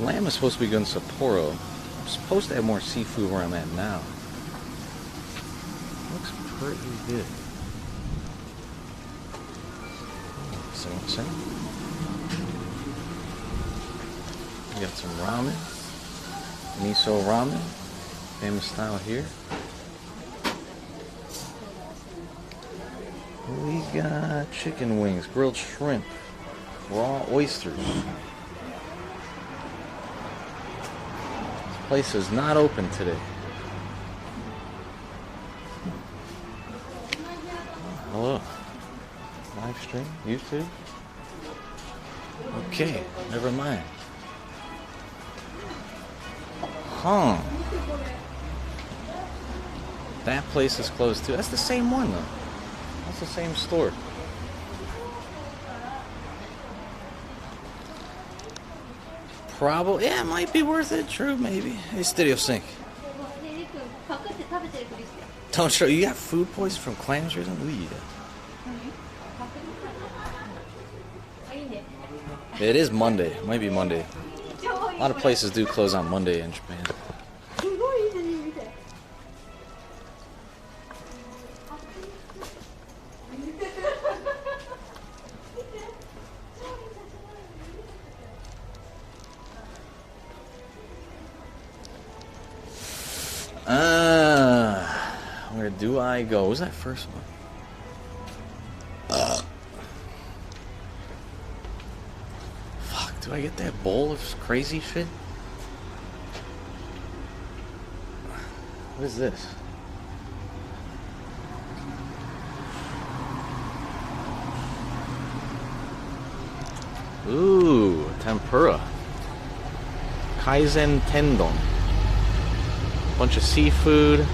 Lamb is supposed to be good in Sapporo. I'm supposed to have more seafood where I'm at now. Looks pretty good. We got some ramen. Miso ramen. Famous style here. We got chicken wings, grilled shrimp, raw oysters. This place is not open today. Hello. Live stream, YouTube. Okay, never mind. Huh. That place is closed too. That's the same one though. That's the same store. Probably, yeah, it might be worth it. True, maybe. Hey, Studio Sync. Don't show. You got food poisoning from clams or something? Ooh, yeah. It is Monday. It might be Monday. A lot of places do close on Monday in Japan. Where do I go? What was that first one? Fuck, do I get that bowl of crazy shit? What is this? Ooh, tempura. Kaizen tendon. Bunch of seafood.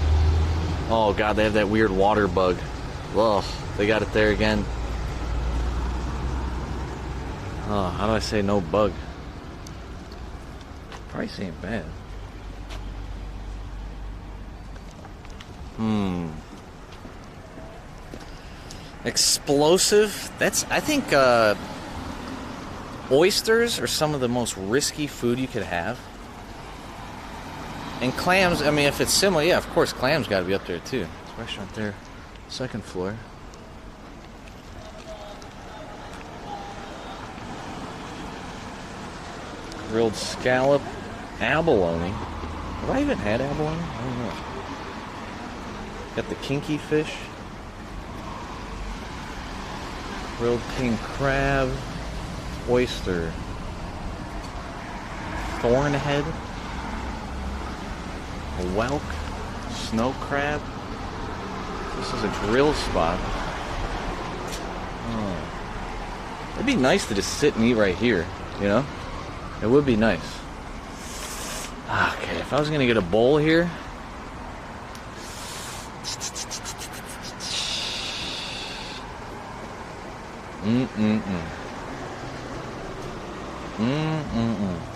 Oh god, they have that weird water bug. Ugh, they got it there again. Oh, how do I say no bug? Price ain't bad. Explosive. That's, I think, oysters are some of the most risky food you could have. And clams, I mean, if it's similar, yeah, of course, clams got to be up there too. This restaurant there, second floor. Grilled scallop, abalone. Have I even had abalone? I don't know. Got the kinky fish. Grilled king crab, oyster, thorn head. A whelk, snow crab. This is a grill spot. Oh. It'd be nice to just sit and eat right here, you know? It would be nice. Okay, if I was gonna get a bowl here.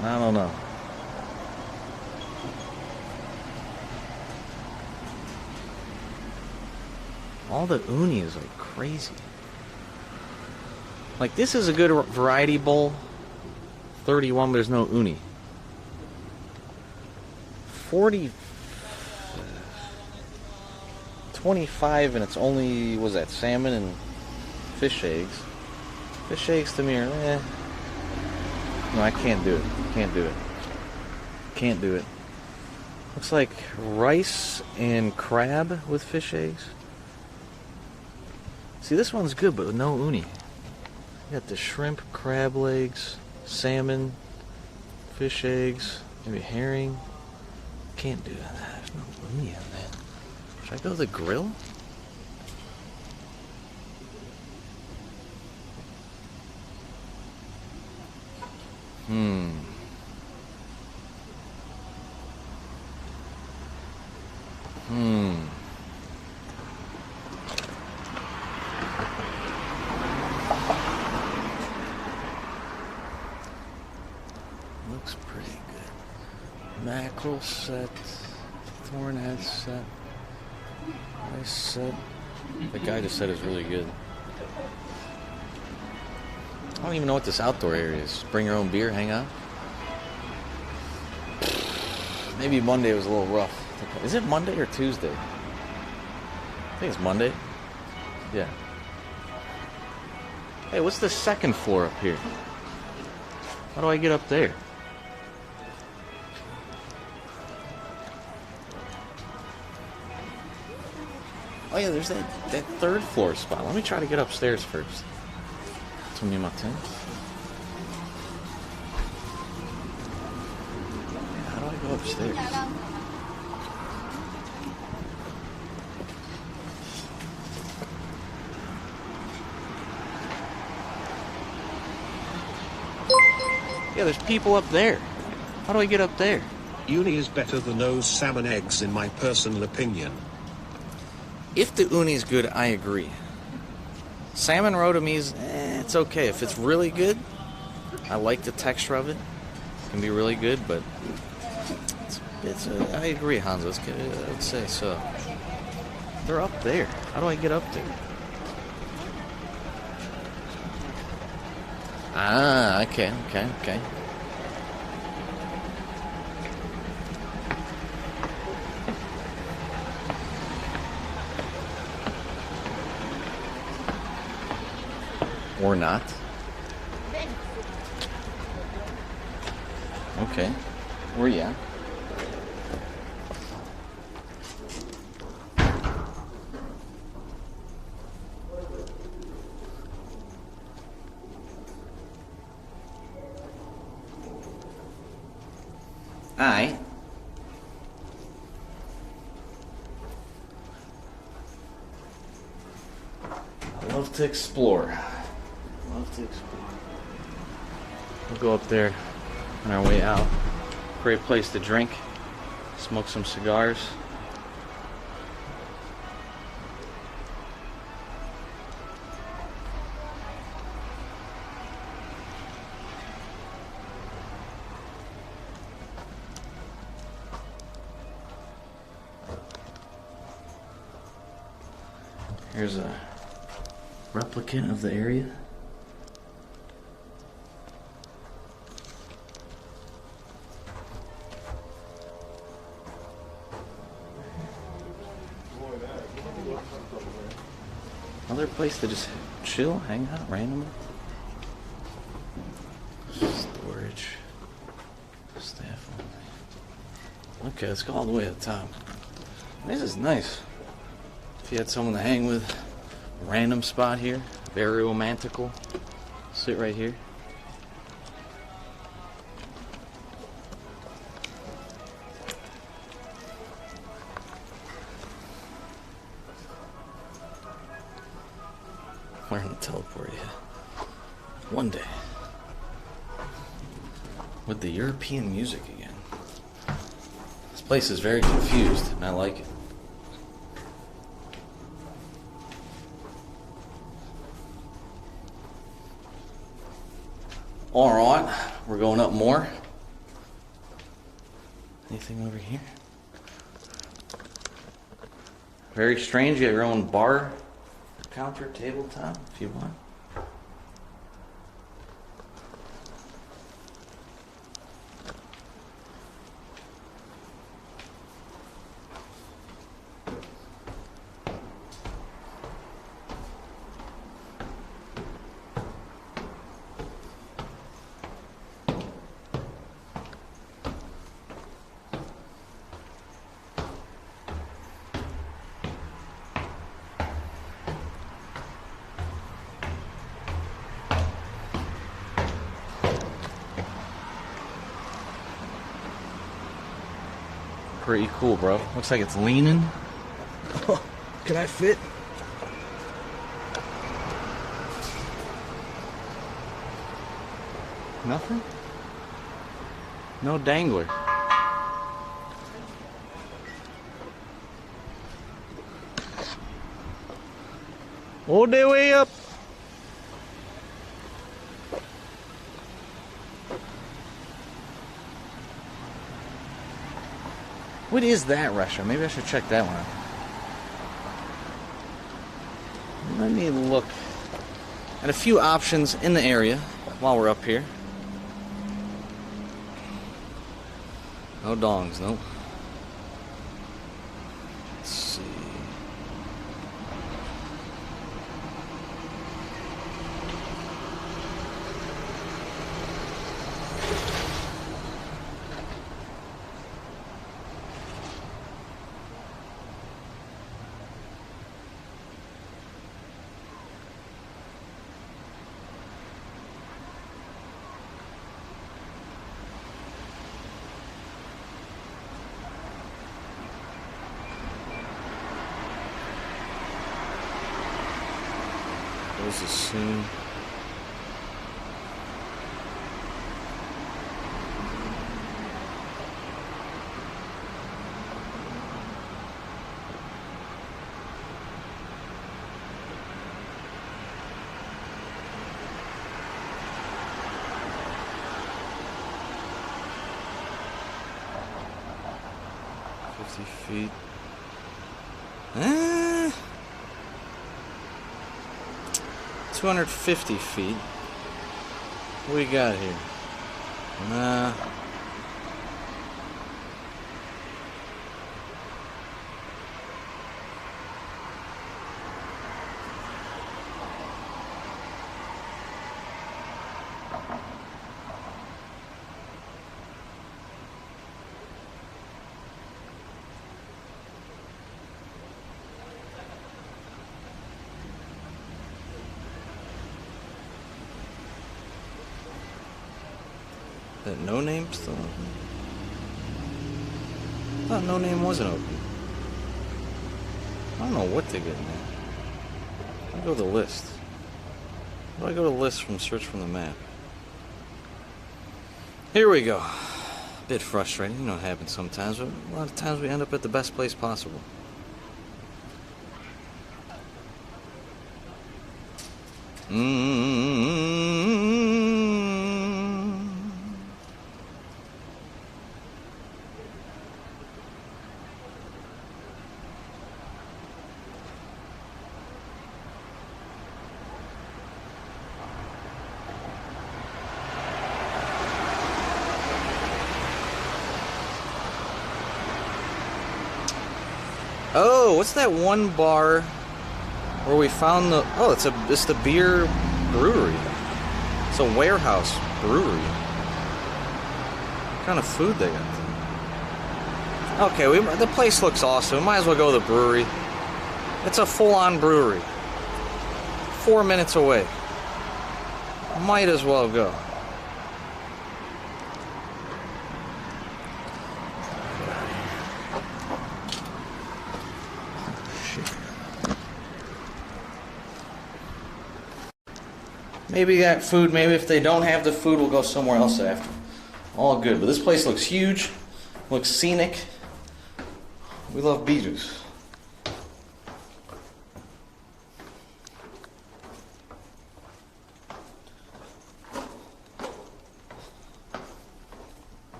I don't know. All the uni is like crazy. Like this is a good variety bowl. 31, but there's no uni. 40, 25, and it's only, was that salmon and fish eggs? Fish eggs to me are, No, I can't do it. Can't do it. Can't do it. Looks like rice and crab with fish eggs. See, this one's good, but with no uni. You got the shrimp, crab legs, salmon, fish eggs, maybe herring. Can't do that. There's no uni on that. Should I go to the grill? Looks pretty good. Mackerel set, thorn head set. I said, the guy just said it's really good. I don't even know what this outdoor area is. Bring your own beer, hang out. Maybe Monday was a little rough. Is it Monday or Tuesday? I think it's Monday. Yeah. Hey, what's the second floor up here? How do I get up there? Oh yeah, there's that third floor spot. Let me try to get upstairs first. Sumimasen. How do I go upstairs? Yeah, there's people up there. How do I get up there?
Uni is better than those salmon eggs in my personal opinion.
If the uni's good, I agree. Salmon rotomies, it's okay. If it's really good, I like the texture of it. It can be really good, but I agree, Hanzo. I would say so. They're up there. How do I get up there? Ah, okay. Or not. Okay. Or yeah. Alright. I love to explore. We'll go up there on our way out. Great place to drink, smoke some cigars. Here's a replicant of the area. Another place to just chill, hang out randomly. Storage. Staff only. Okay, let's go all the way to the top. This is nice. If you had someone to hang with, random spot here, very romantical. Sit right here. Learn to teleport, yeah. One day. With the European music again. This place is very confused, and I like it. Alright, we're going up more. Anything over here? Very strange, you have your own bar counter, tabletop, if you want. Pretty cool, bro. Looks like it's leaning.
Can I fit?
Nothing? No dangler. All the way up. What is that restaurant? Maybe I should check that one out. Let me look at a few options in the area while we're up here. No dongs, no. Let's see. Closes soon. Feet. 250 feet. What we got here? That No Name still open? I thought No Name wasn't open. I don't know what they're getting at. I'll go to the list. How do I go to the list from search from the map? Here we go. A bit frustrating, you know what happens sometimes, but a lot of times we end up at the best place possible. Oh, what's that one bar where we found the... Oh, it's the beer brewery. It's a warehouse brewery. What kind of food they got there? Okay, the place looks awesome. We might as well go to the brewery. It's a full-on brewery. 4 minutes away. Might as well go. Maybe that food, maybe if they don't have the food, we'll go somewhere else after. All good. But this place looks huge, looks scenic. We love beaches.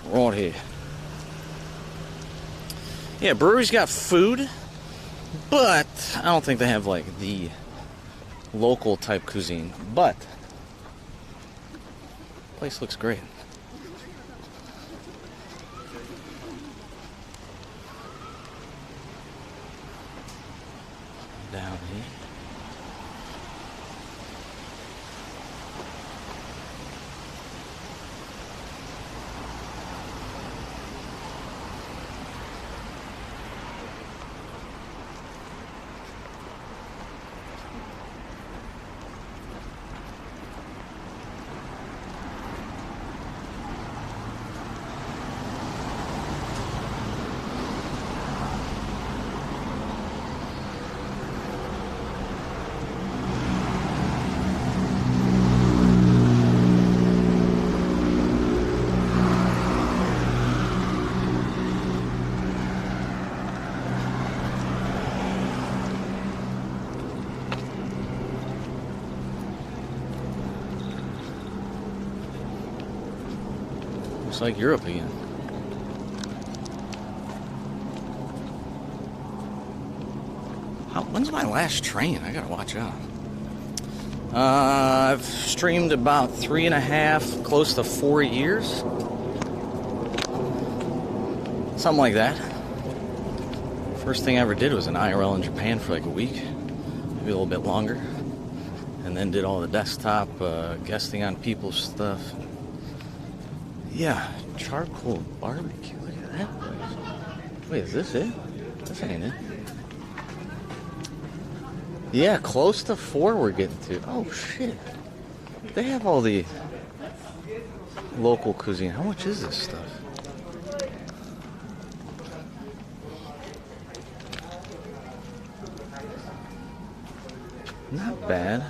Right here. Yeah, brewery's got food, but I don't think they have like the local type cuisine. But place looks great. Down here. Looks like Europe again. When's my last train? I gotta watch out. I've streamed about 3.5, close to 4 years. Something like that. First thing I ever did was an IRL in Japan for like a week, maybe a little bit longer. And then did all the desktop, guesting on people's stuff. Yeah, charcoal barbecue, look at that place. Wait, is this it? This ain't it. Yeah, close to 4 we're getting to. Oh, shit. They have all the local cuisine. How much is this stuff? Not bad.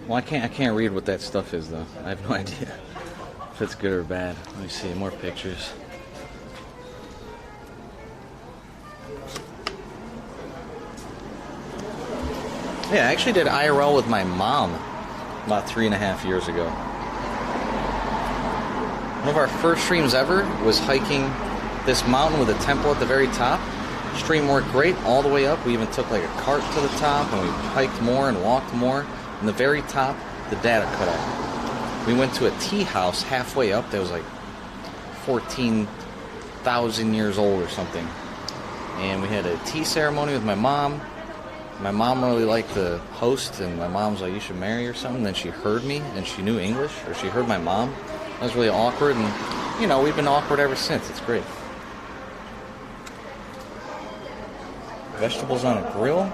Well, I can't read what that stuff is, though. I have no idea if it's good or bad. Let me see, more pictures. Yeah, I actually did IRL with my mom about 3.5 years ago. One of our first streams ever was hiking this mountain with a temple at the very top. Stream worked great all the way up. We even took like a cart to the top and we hiked more and walked more. And the very top, the data cut out. We went to a tea house halfway up that was like 14,000 years old or something. And we had a tea ceremony with my mom. My mom really liked the host, and my mom's like, you should marry or something. And then she heard me, and she knew English, or she heard my mom. That was really awkward, and, you know, we've been awkward ever since. It's great. Vegetables on a grill?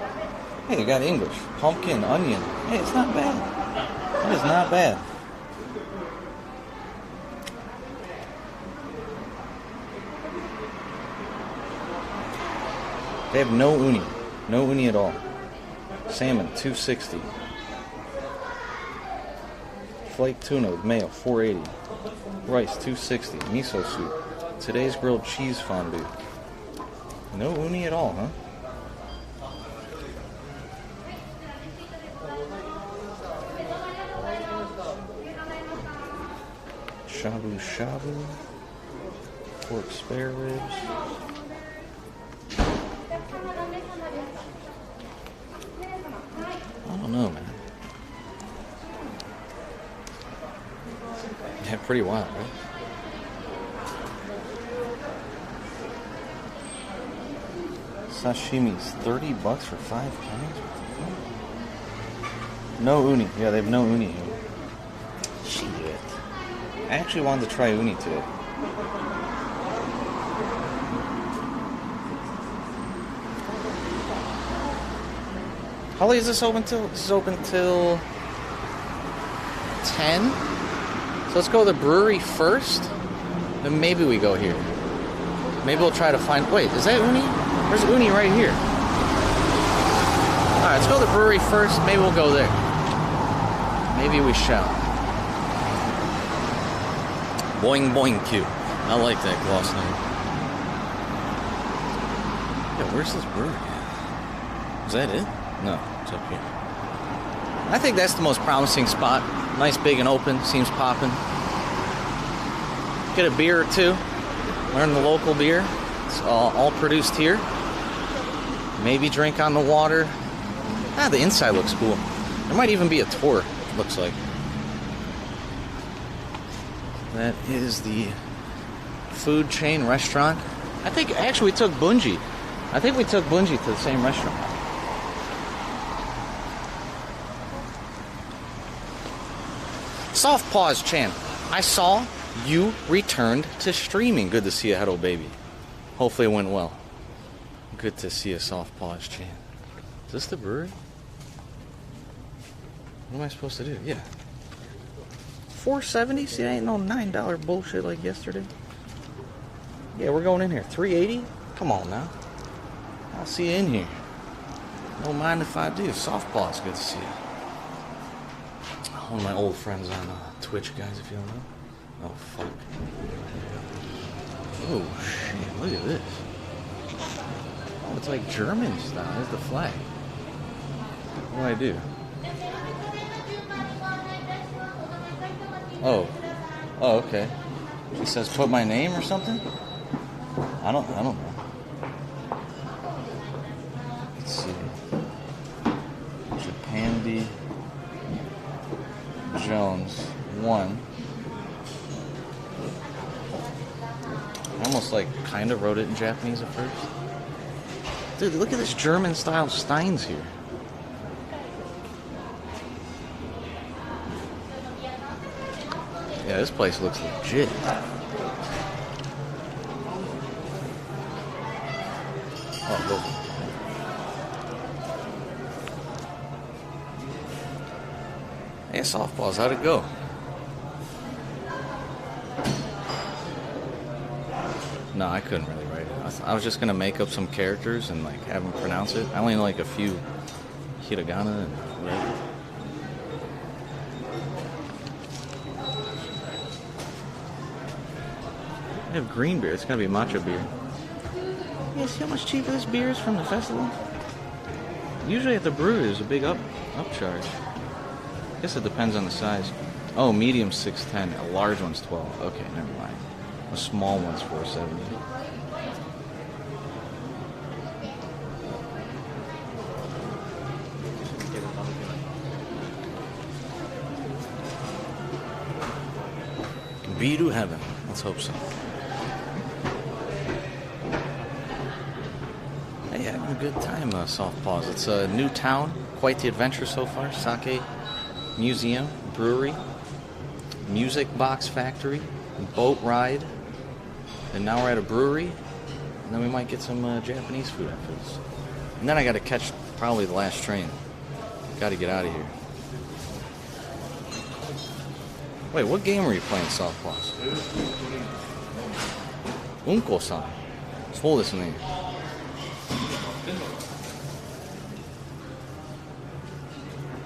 Hey, you got English. Pumpkin, onion. Hey, it's not bad. That is not bad. They have no uni. No uni at all. Salmon, $2.60. Flake tuna with mayo, $4.80. Rice, $2.60. Miso soup. Today's grilled cheese fondue. No uni at all, huh? Shabu shabu. Pork spare ribs. I don't know, man. Yeah, pretty wild, right? Sashimi's $30 for 5 pounds? No uni. Yeah, they have no uni here. Shit. I actually wanted to try uni today. How late is this open till? This is open till 10. So let's go to the brewery first. Then maybe we go here. Maybe we'll try to find... Wait, is that uni? There's uni right here. Alright, let's go to the brewery first. Maybe we'll go there. Maybe we shall. Boing boing cute. I like that gloss name. Yeah, where's this brewery at? Is that it? No, it's up here. I think that's the most promising spot. Nice, big, and open. Seems poppin'. Get a beer or two. Learn the local beer. It's all produced here. Maybe drink on the water. Ah, the inside looks cool. There might even be a tour, it looks like. That is the food chain restaurant. I think, actually, we took Bunji. I think we took Bunji to the same restaurant. Soft pause, Chan. I saw you returned to streaming. Good to see you, Hello Baby. Hopefully it went well. Good to see you, Soft pause, Chan. Is this the brewery? What am I supposed to do? Yeah. $4.70? See, that ain't no $9 bullshit like yesterday. Yeah, we're going in here. $3.80? Come on now. I'll see you in here. Don't mind if I do. Soft pause. Good to see you. One of my old friends on Twitch, guys, if you don't know. Oh, fuck. Oh, shit. Look at this. Oh, it's like German style. There's the flag. What do I do? Oh. Oh, okay. He says put my name or something? I don't know. Let's see. Japandy Jones 1. I almost like kind of wrote it in Japanese at first. Dude, look at this German style steins here. Yeah, this place looks legit. Oh, look. Hey, softballs, how'd it go? No, I couldn't really write it. I was just gonna make up some characters and like have them pronounce it. I only know like a few hiragana and whatever. I have green beer. It's gonna be matcha beer. Yeah, see how much cheaper this beer is from the festival? Usually at the brewery there's a big upcharge. I guess it depends on the size. Oh, medium 610, a large one's 12. Okay, never mind. A small one's 470. Biru heaven. Let's hope so. Hey, having a good time, Soft Paws. It's a new town. Quite the adventure so far. Sake Museum, brewery, music box factory, boat ride, and now we're at a brewery, and then we might get some Japanese food after this. And then I got to catch probably the last train. Got to get out of here. Wait, what game were you playing, Soft Paws? Unko-san. Hold this name.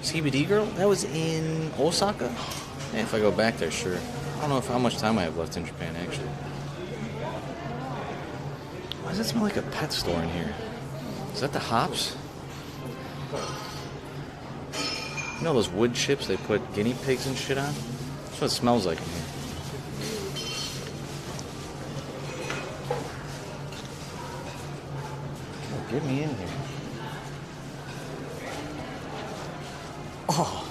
CBD Girl? That was in Osaka? Yeah, if I go back there, sure. I don't know how much time I have left in Japan, actually. Why does it smell like a pet store in here? Is that the hops? You know those wood chips they put guinea pigs and shit on? That's what it smells like in here. Get me in here. Oh.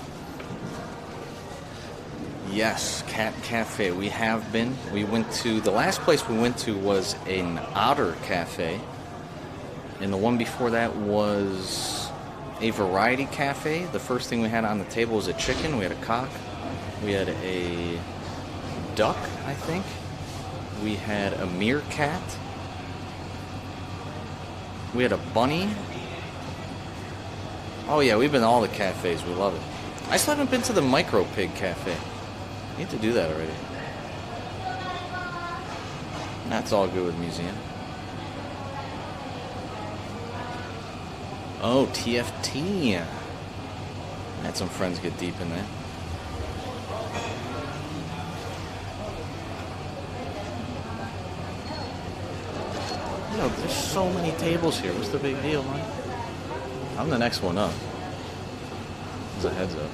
Yes, Cat Cafe. We have been. We went to, the last place we went to was an Otter Cafe. And the one before that was a variety cafe. The first thing we had on the table was a chicken. We had a cock. We had a duck, I think. We had a meerkat. We had a bunny. Oh yeah, we've been to all the cafes. We love it. I still haven't been to the Micro Pig Cafe. Need to do that already. That's all good with museum. Oh, TFT. I had some friends get deep in that. You know, there's so many tables here. What's the big deal, man? I'm the next one up. As a heads up.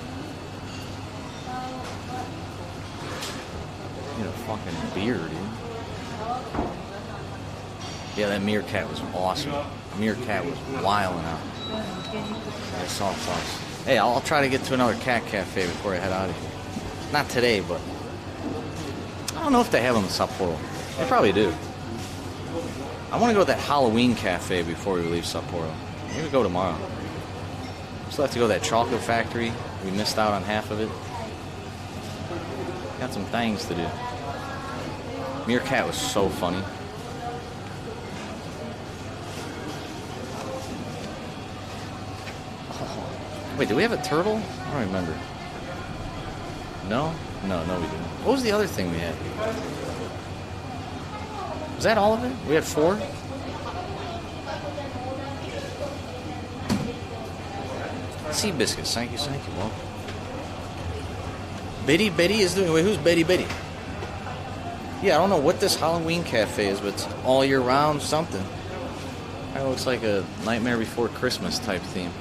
You know, fucking beer, dude. Yeah, that meerkat was awesome. Meerkat was wilding out. I saw sauce. Hey, I'll try to get to another cat cafe before I head out of here. Not today, but I don't know if they have them in Sapporo. They probably do. I want to go to that Halloween cafe before we leave Sapporo. Maybe go tomorrow. Still have to go to that chocolate factory. We missed out on half of it. Got some things to do. Meerkat was so funny. Oh. Wait, did we have a turtle? I don't remember. No? No, we didn't. What was the other thing we had? Was that all of it? We had 4? Sea biscuits, thank you, welcome. Betty is doing. Wait, who's Betty? Yeah, I don't know what this Halloween cafe is, but it's all year round something. Kind of looks like a Nightmare Before Christmas type theme.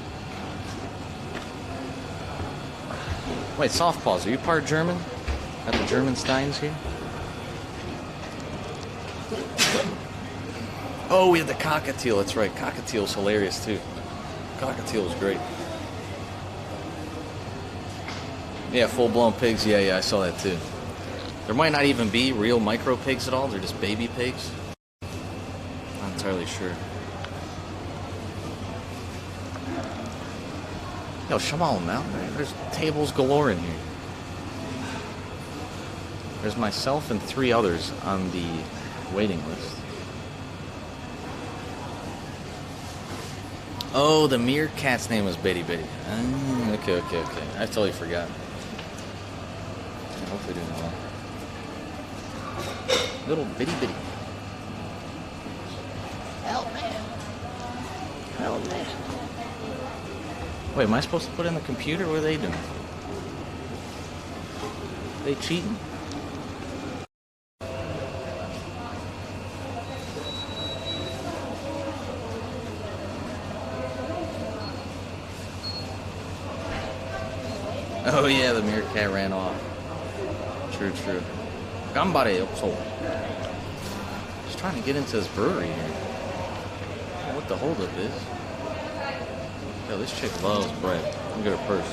Wait, Softpaws, are you part German?
Got the German Steins here. Oh, we had the cockatiel. That's right. Cockatiel's hilarious too. Cockatiel is great. Yeah, full-blown pigs. Yeah, I saw that too. There might not even be real micro pigs at all. They're just baby pigs. Not entirely sure. Yo, come on now. There's tables galore in here. There's myself and 3 others on the waiting list. Oh, the meerkat's name was Betty Betty. Okay. I totally forgot. I hope they didn't know. Little bitty bitty.
Help me. Help me.
Wait, am I supposed to put in the computer? What are they doing? They cheating? Oh yeah, the meerkat ran off. True. Gambare yoso. Just trying to get into this brewery here. I don't know what the holdup is. Yo, this chick loves bread. Look at her purse.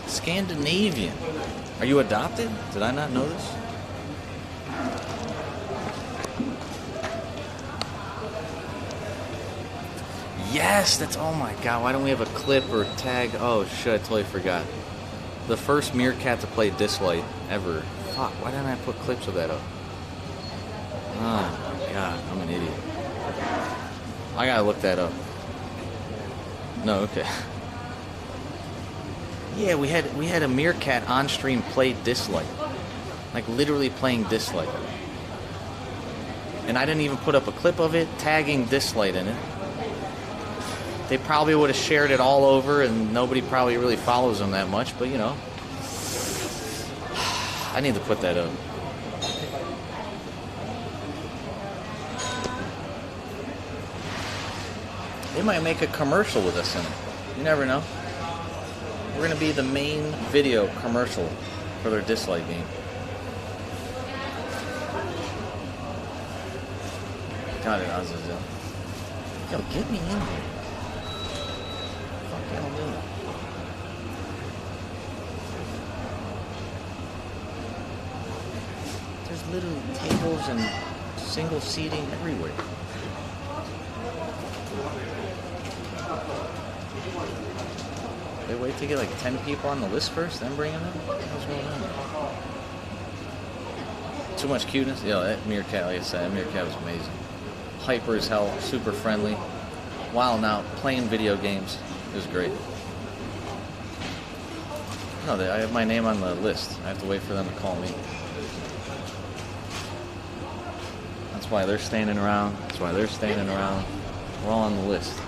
Scandinavian. Are you adopted? Did I not know this? Yes, that's, oh my god, why don't we have a clip or tag? Oh shit, I totally forgot. The first meerkat to play Dislight ever. Fuck, why didn't I put clips of that up? Oh my god, I'm an idiot. I gotta look that up. No, okay. Yeah, we had a meerkat on stream play Dislight. Like literally playing Dislight. And I didn't even put up a clip of it, tagging Dislight in it. They probably would have shared it all over, and nobody probably really follows them that much, but you know. I need to put that up. They might make a commercial with us in it. You never know. We're going to be the main video commercial for their Dislike game. Got it, Azazel. Yo, get me in here. There's literally tables and single seating everywhere. They wait to get like 10 people on the list first, then bring them in? What's going on? Too much cuteness? Yeah, that meerkat, like I said, that meerkat was amazing. Hyper as hell, super friendly. Wow, now playing video games is great. No, I have my name on the list. I have to wait for them to call me. That's why they're standing around. That's why they're standing around. We're all on the list.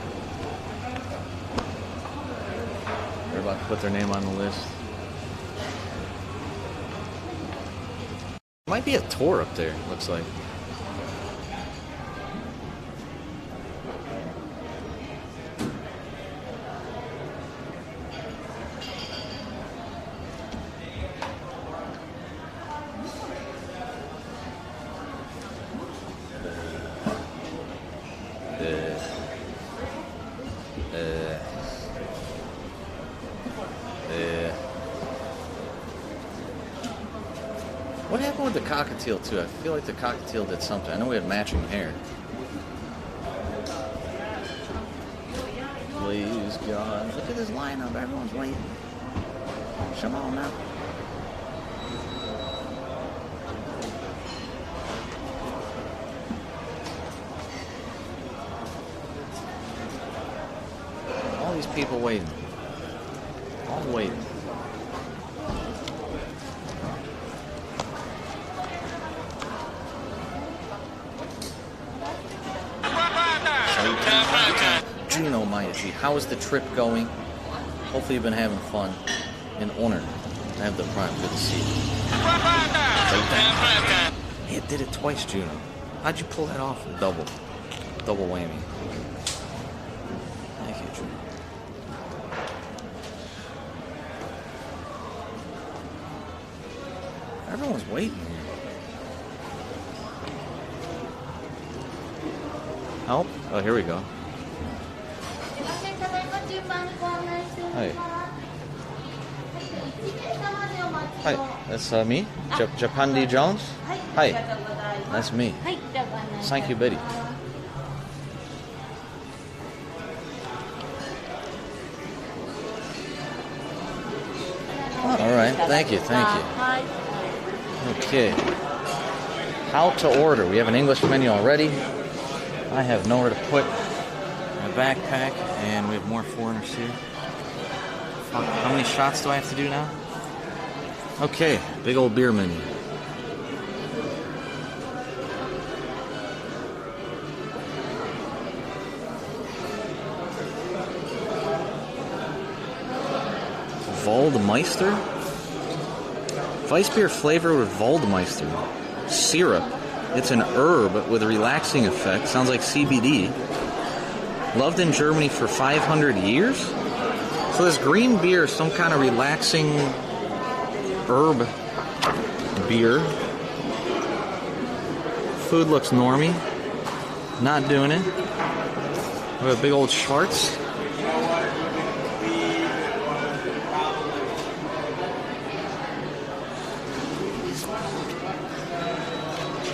They're about to put their name on the list. Might be a tour up there, looks like. What happened with the cockatiel too? I feel like the cockatiel did something. I know we had matching hair. Please God. Look at this lineup. Everyone's waiting. Come on now. All these people waiting. All waiting. Gino Mayachi, how is the trip going? Hopefully you've been having fun and honored to have the prime. Good to see you. Hey, it did it twice, Juno. How'd you pull that off? Double whammy. Thank you, Juno.
Everyone's waiting here. Help? Oh, here we go. Hi. Hi, that's me, Japandi Jones. Hi, that's me. Thank you, Betty. All right, thank you. Okay. How to order. We have an English menu already. I have nowhere to put my backpack, and we have more foreigners here. How many shots do I have to do now? Okay, big old beer menu. Waldmeister? Weissbier flavored with Waldmeister. Syrup. It's an herb with a relaxing effect. Sounds like CBD. Loved in Germany for 500 years? So this green beer is some kind of relaxing herb beer. Food looks normy. Not doing it. We have a big old Schwartz.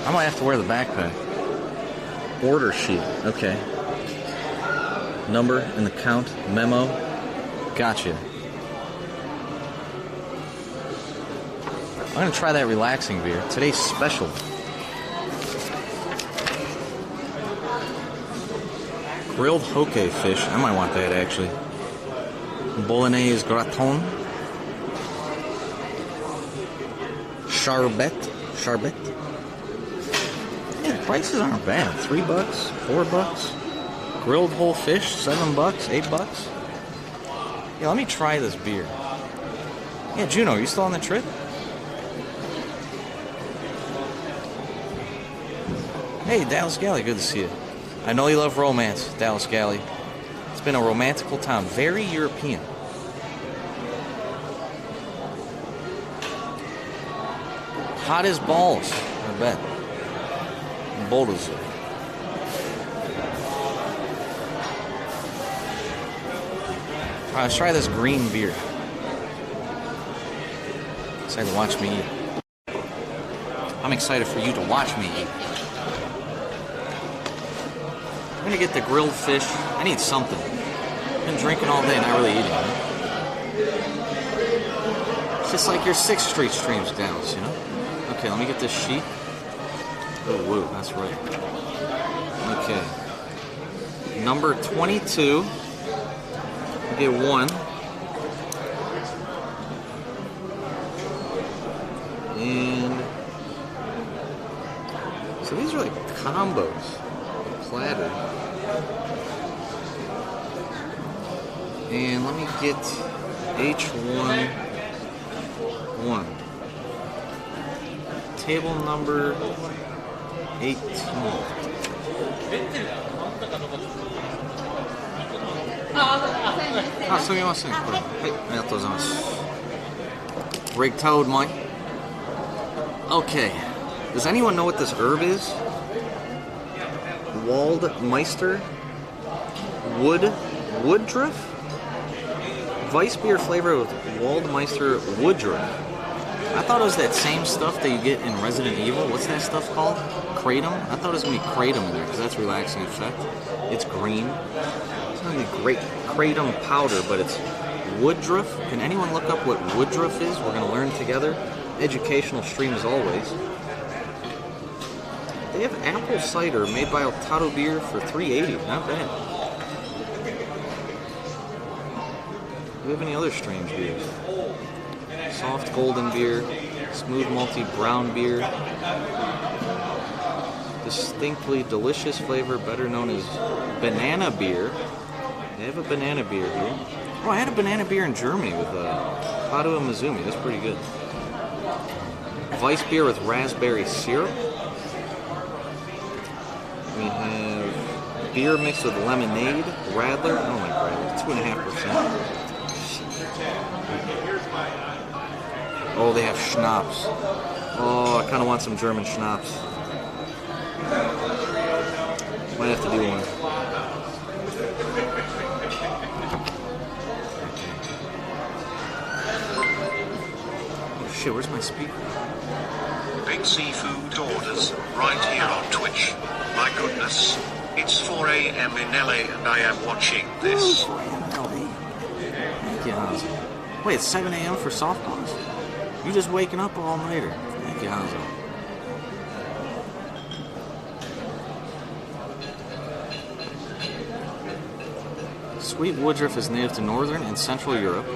I might have to wear the backpack. Order sheet. Okay. Number and the count. Memo. Gotcha. I'm going to try that relaxing beer. Today's special. Grilled hoke fish. I might want that actually. Bolognese gratin. Charbet. Yeah, prices aren't bad. $3, $4. Grilled whole fish, $7, $8. Yeah, let me try this beer. Yeah, Juno, are you still on the trip? Hey, Dallas Galley, good to see you. I know you love romance, Dallas Galley. It's been a romantical town, very European. Hot as balls, I bet. Boulders. Alright, let's try this green beer. Excited to watch me eat. I'm excited for you to watch me eat. I'm gonna get the grilled fish. I need something. Been drinking all day, not really eating. It's just like your 6th Street streams, Dallas, you know? Okay, let me get this sheet. Oh, whoa, that's right. Okay. Number 22. I'll get 1. And so these are like combos. Platter. And let me get H1 1. Table number 18. あ、すみません。これ。はい、ありがとうございます。Rig toad, Mike. Okay. Does anyone know what this herb is? Waldmeister? Woodruff? Weissbier flavor with Waldmeister Woodruff. I thought it was that same stuff that you get in Resident Evil. What's that stuff called? Kratom? I thought it was going to be Kratom in there because that's relaxing effect. It's green. It's going to be great Kratom powder, but it's Woodruff. Can anyone look up what Woodruff is? We're going to learn together. Educational stream as always. They have apple cider made by Altado Beer for $3.80. Not bad. Do we have any other strange beers? Soft golden beer, smooth malty brown beer, distinctly delicious flavor, better known as banana beer. They have a banana beer here. Oh, I had a banana beer in Germany with Padua Mizumi. That's pretty good. Weissbier with raspberry syrup. We have beer mixed with lemonade, Radler. I don't like Radler. 2.5%. Oh, they have schnapps. Oh, I kind of want some German schnapps. Might have to do one. Oh shit, where's my speaker?
Big seafood orders right here on Twitch. My goodness, it's 4 a.m. in LA and I am watching this.
Thank you, Hanzo. Wait, it's 7 a.m. for softballs? You just waking up all nighter. Thank you, Hanzo. Sweet woodruff is native to northern and central Europe,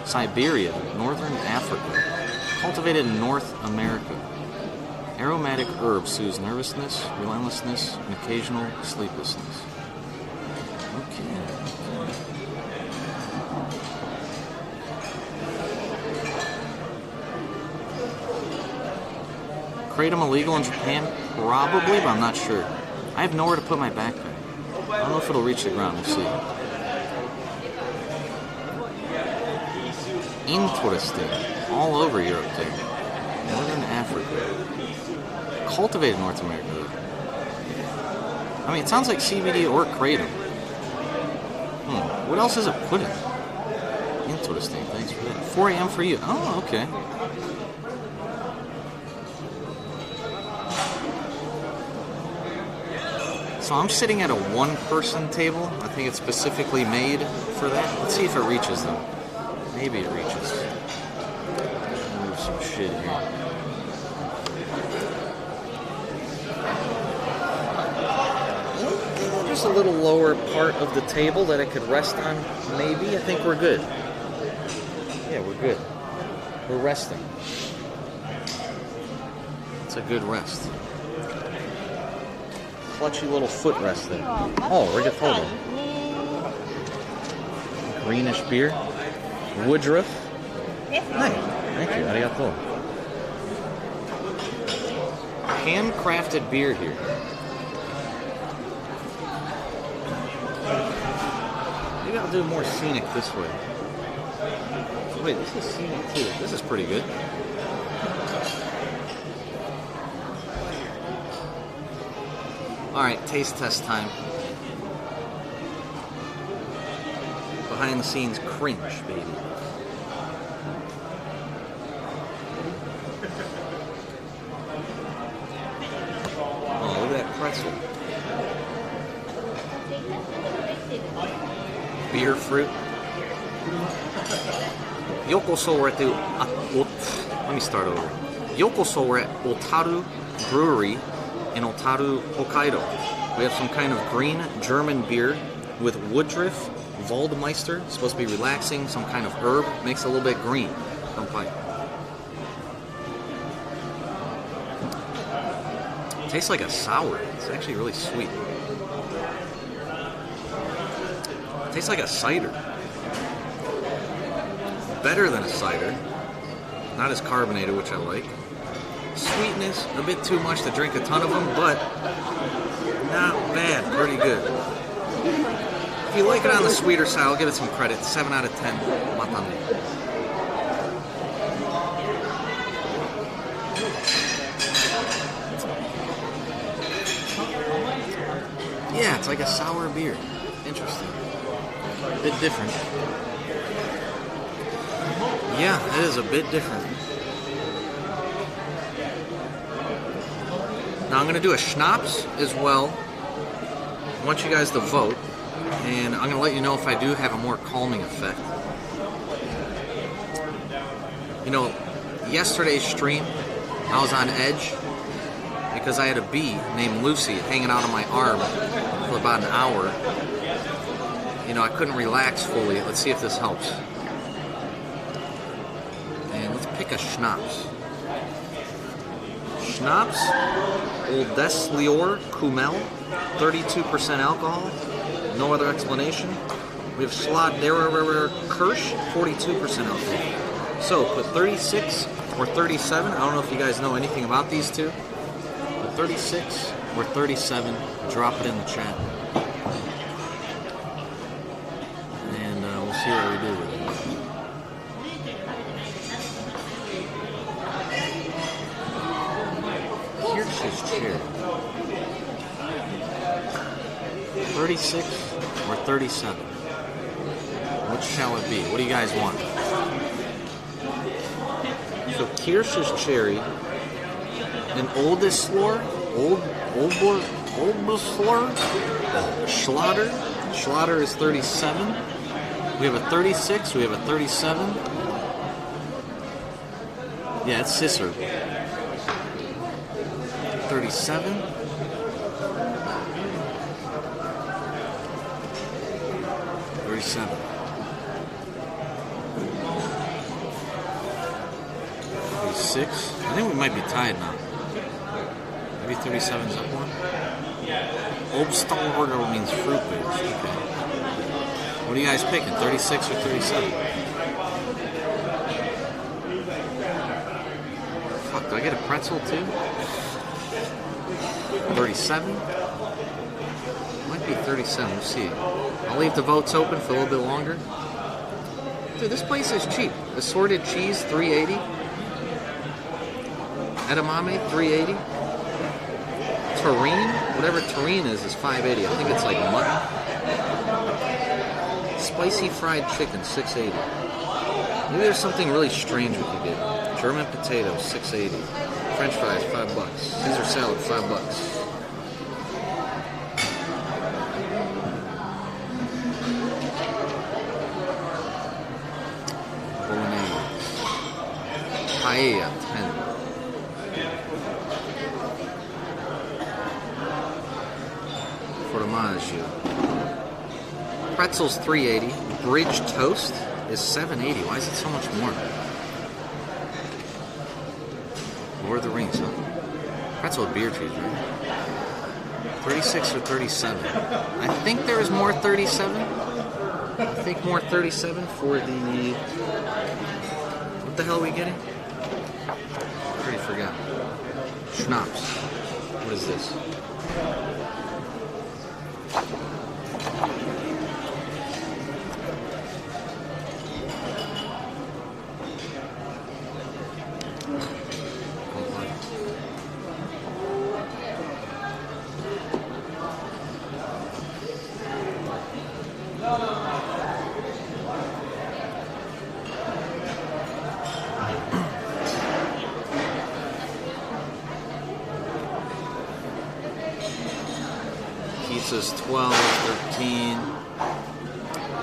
Siberia, northern Africa, cultivated in North America. Aromatic herb soothes nervousness, relentlessness, and occasional sleeplessness. Okay. Kratom illegal in Japan? Probably, but I'm not sure. I have nowhere to put my backpack. I don't know if it'll reach the ground. We'll see. Interesting. All over Europe, too. Northern Africa. Cultivated North America. I mean, it sounds like CBD or kratom. What else is it put in? Interesting. Thanks for that. 4 a.m. for you. Oh, okay. So I'm sitting at a one-person table. I think it's specifically made for that. Let's see if it reaches them. Maybe it reaches. Move some shit here. Just a little lower part of the table that I could rest on. Maybe. I think we're good. Yeah, we're good. We're resting. It's a good rest. Clutchy little foot rest there. Oh, rigatoni. Greenish beer. Woodruff. Hi. Thank you. Arigato. Handcrafted beer here. Maybe I'll do more scenic this way. Wait, this is scenic too. This is pretty good. Alright, taste test time. Behind the scenes cringe, baby. Oh, look at that pretzel. Beer fruit. Yokoso, we're at the... let me start over. Yokoso, we're at Otaru Brewery in Otaru, Hokkaido. We have some kind of green German beer with Woodruff, Waldmeister. It's supposed to be relaxing, some kind of herb. Makes it a little bit green. Don't bite. Tastes like a sour. It's actually really sweet. Tastes like a cider. Better than a cider. Not as carbonated, which I like. Sweetness, a bit too much to drink a ton of them, but not bad, pretty good. If you like it on the sweeter side, I'll give it some credit. 7 out of 10. Matane. Yeah, it's like a sour beer. Interesting. A bit different. Yeah, it is a bit different. Now I'm going to do a schnapps as well. I want you guys to vote. And I'm going to let you know if I do have a more calming effect. You know, yesterday's stream, I was on edge because I had a bee named Lucy hanging out on my arm for about an hour. You know, I couldn't relax fully. Let's see if this helps. And let's pick a schnapps. Schnapps, Old Deslior Kummel, 32% alcohol. No other explanation. We have Schladerer Kirsch, 42% alcohol. So, put 36 or 37. I don't know if you guys know anything about these two. Put 36 or 37. Drop it in the chat. And we'll see what we do with it. 36 or 37? Which shall it be? What do you guys want? So Kirsch's cherry, an oldest slur, Schlatter is 37. We have a 36. We have a 37. Yeah, it's Sisser. 37. 37. 36. I think we might be tied now. Maybe 37's up one. Obstalorder means fruit bears. Okay. What are you guys picking? 36 or 37? Fuck, do I get a pretzel too? 37? Might be 37. We'll see. I'll leave the votes open for a little bit longer. Dude, this place is cheap. Assorted cheese, $3.80. Edamame, $3.80. Terrine, whatever terrine is $5.80. I think it's like mutton. Spicy fried chicken, $6.80. Maybe there's something really strange we could get. German potatoes, $6.80. French fries, $5. Caesar salad, $5. Bolognese. Paella, $10. Formaggio. Pretzels, $3.80. Bridge toast is $7.80. Why is it so much more? Lord of the Rings, huh? Pretzel with beer cheese, right? 36 or 37. I think there is more 37. I think more 37 for the... What the hell are we getting? I already forgot. Schnapps. What is this? Pizza's 12, 13.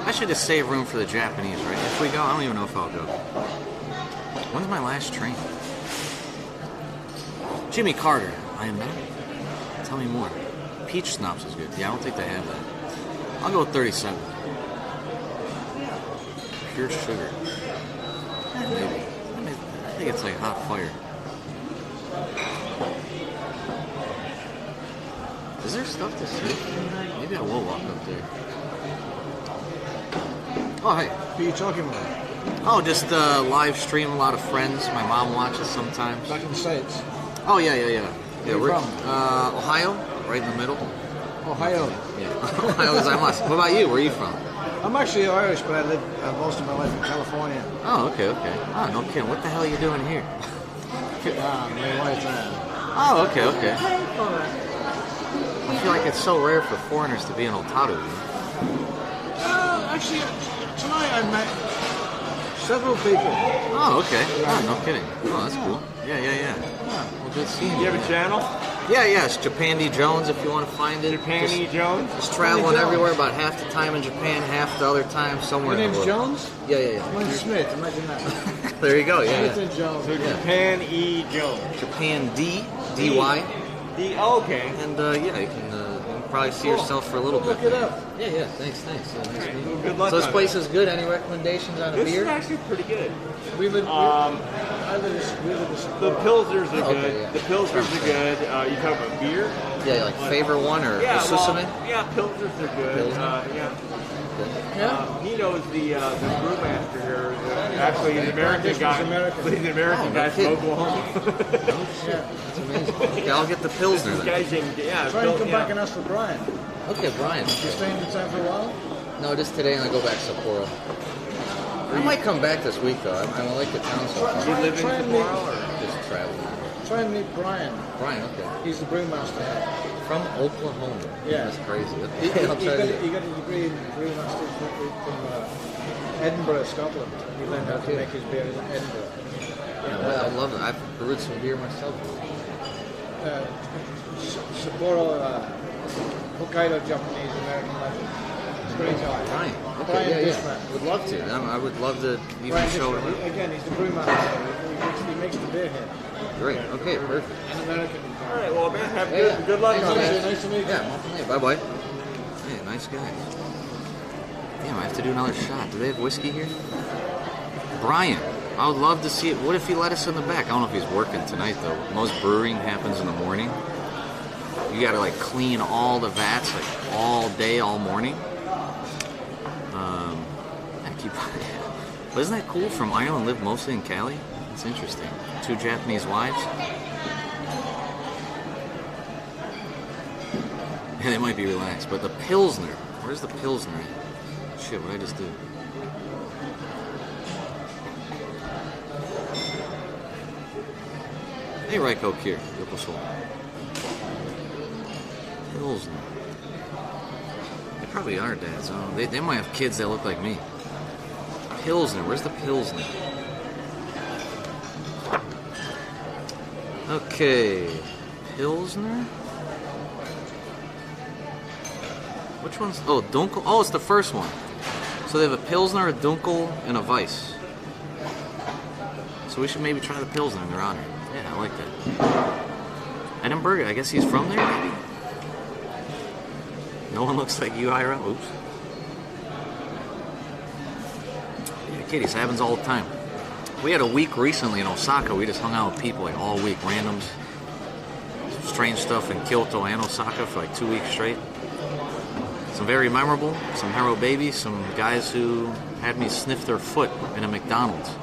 I should just save room for the Japanese, right? If we go, I don't even know if I'll go. When's my last train? Jimmy Carter. I am not. Tell me more. Peach schnapps is good. Yeah, I don't think they have that. I'll go with 37. Pure sugar. Maybe. I think it's like hot fire. Is there stuff to see? Maybe I will walk up there. Oh, hey.
What are you talking about?
Oh, just live stream. A lot of friends. My mom watches sometimes.
Back in the States?
Oh, yeah.
Where you from?
Ohio, right in the middle.
Ohio.
Yeah. Ohio as I must. What about you? Where are you from?
I'm actually Irish, but I lived most of my life in California.
Oh, okay. Oh, no kidding. What the hell are you doing here?
My wife and...
Oh, okay. I feel like it's so rare for foreigners to be in Otaru.
Actually, tonight I met several people.
Oh, okay. Oh, no kidding. Oh, that's cool. Yeah. Well, good seeing you.
You have a channel?
Yeah. It's Japandy Jones if you want to find it.
Japandy Jones?
Just traveling everywhere, about half the time in Japan, half the other time somewhere
Your
in the
name's
world.
Jones?
Yeah.
Mine's Smith, imagine that.
There you go, yeah.
Smith and Jones.
So Japan E. Jones.
Japan D-Y.
Okay.
And you can probably see yourself for a little bit.
Look it up.
Yeah, thanks. Yeah, nice meeting you.
Good luck.
So this place is good. Any recommendations on a
This
beer?
is actually pretty good.
We live
The Pilsners are good.
Okay, yeah.
The Pilsners are good. You talk about beer?
Yeah, like favorite one or
Yeah,
Susume?
yeah, Pilsners are good. Nino is the brewmaster here. Actually, he's an American guy. He's an American guy from Oklahoma.
That's amazing. Okay, I'll get the Pilsner then.
Try and come back and ask for Brian.
Okay, Brian.
You staying in town for a while?
No, just today and I go back to Sapporo. I might come back this week though. I like the town so far.
Do you live in Sapporo or
just traveling?
Try and meet Brian.
Brian, okay.
He's the brewmaster.
From Oklahoma.
Yeah.
That's crazy.
He
I'll tell you.
got his degree in brewmaster from Edinburgh, Scotland. He learned how to make his beer in Edinburgh.
Yeah, I love it. I've brewed some beer myself.
Sapporo, Hokkaido Japanese American legend. It's a great guy.
Brian. Okay,
Brian
yeah.
Dishman.
Would love to. I would love to even
Brian
show
Dishman.
him.
Again, he's the brewmaster. He makes the beer here.
Great. Okay, perfect.
An American.
All right, well, man, have
Yeah.
good luck on
Nice
that.
to meet you.
Yeah, bye-bye. Hey, nice guy. Damn, I have to do another shot. Do they have whiskey here? Brian, I would love to see it. What if he let us in the back? I don't know if he's working tonight, though. Most brewing happens in the morning. You gotta, like, clean all the vats, like, all day, all morning. But isn't that cool? From Ireland, live mostly in Cali? It's interesting. 2 Japanese wives. Yeah, they might be relaxed, but the Pilsner. Where's the Pilsner at? Shit, what did I just do? Hey, Raiko Kier. Yokoso. Pilsner. They probably are dads. Oh, they might have kids that look like me. Pilsner. Where's the Pilsner? Okay. Pilsner? Which one's... Oh, Dunkel. Oh, it's the first one. So they have a Pilsner, a Dunkel, and a Weiss. So we should maybe try the Pilsner in their honor. Yeah, I like that. Edinburgh, I guess he's from there, maybe? No one looks like you, Ira. Oops. Yeah, kitties, happens all the time. We had a week recently in Osaka. We just hung out with people like all week, randoms. Some strange stuff in Kyoto and Osaka for like 2 weeks straight. Some very memorable, some hero babies, some guys who had me sniff their foot in a McDonald's.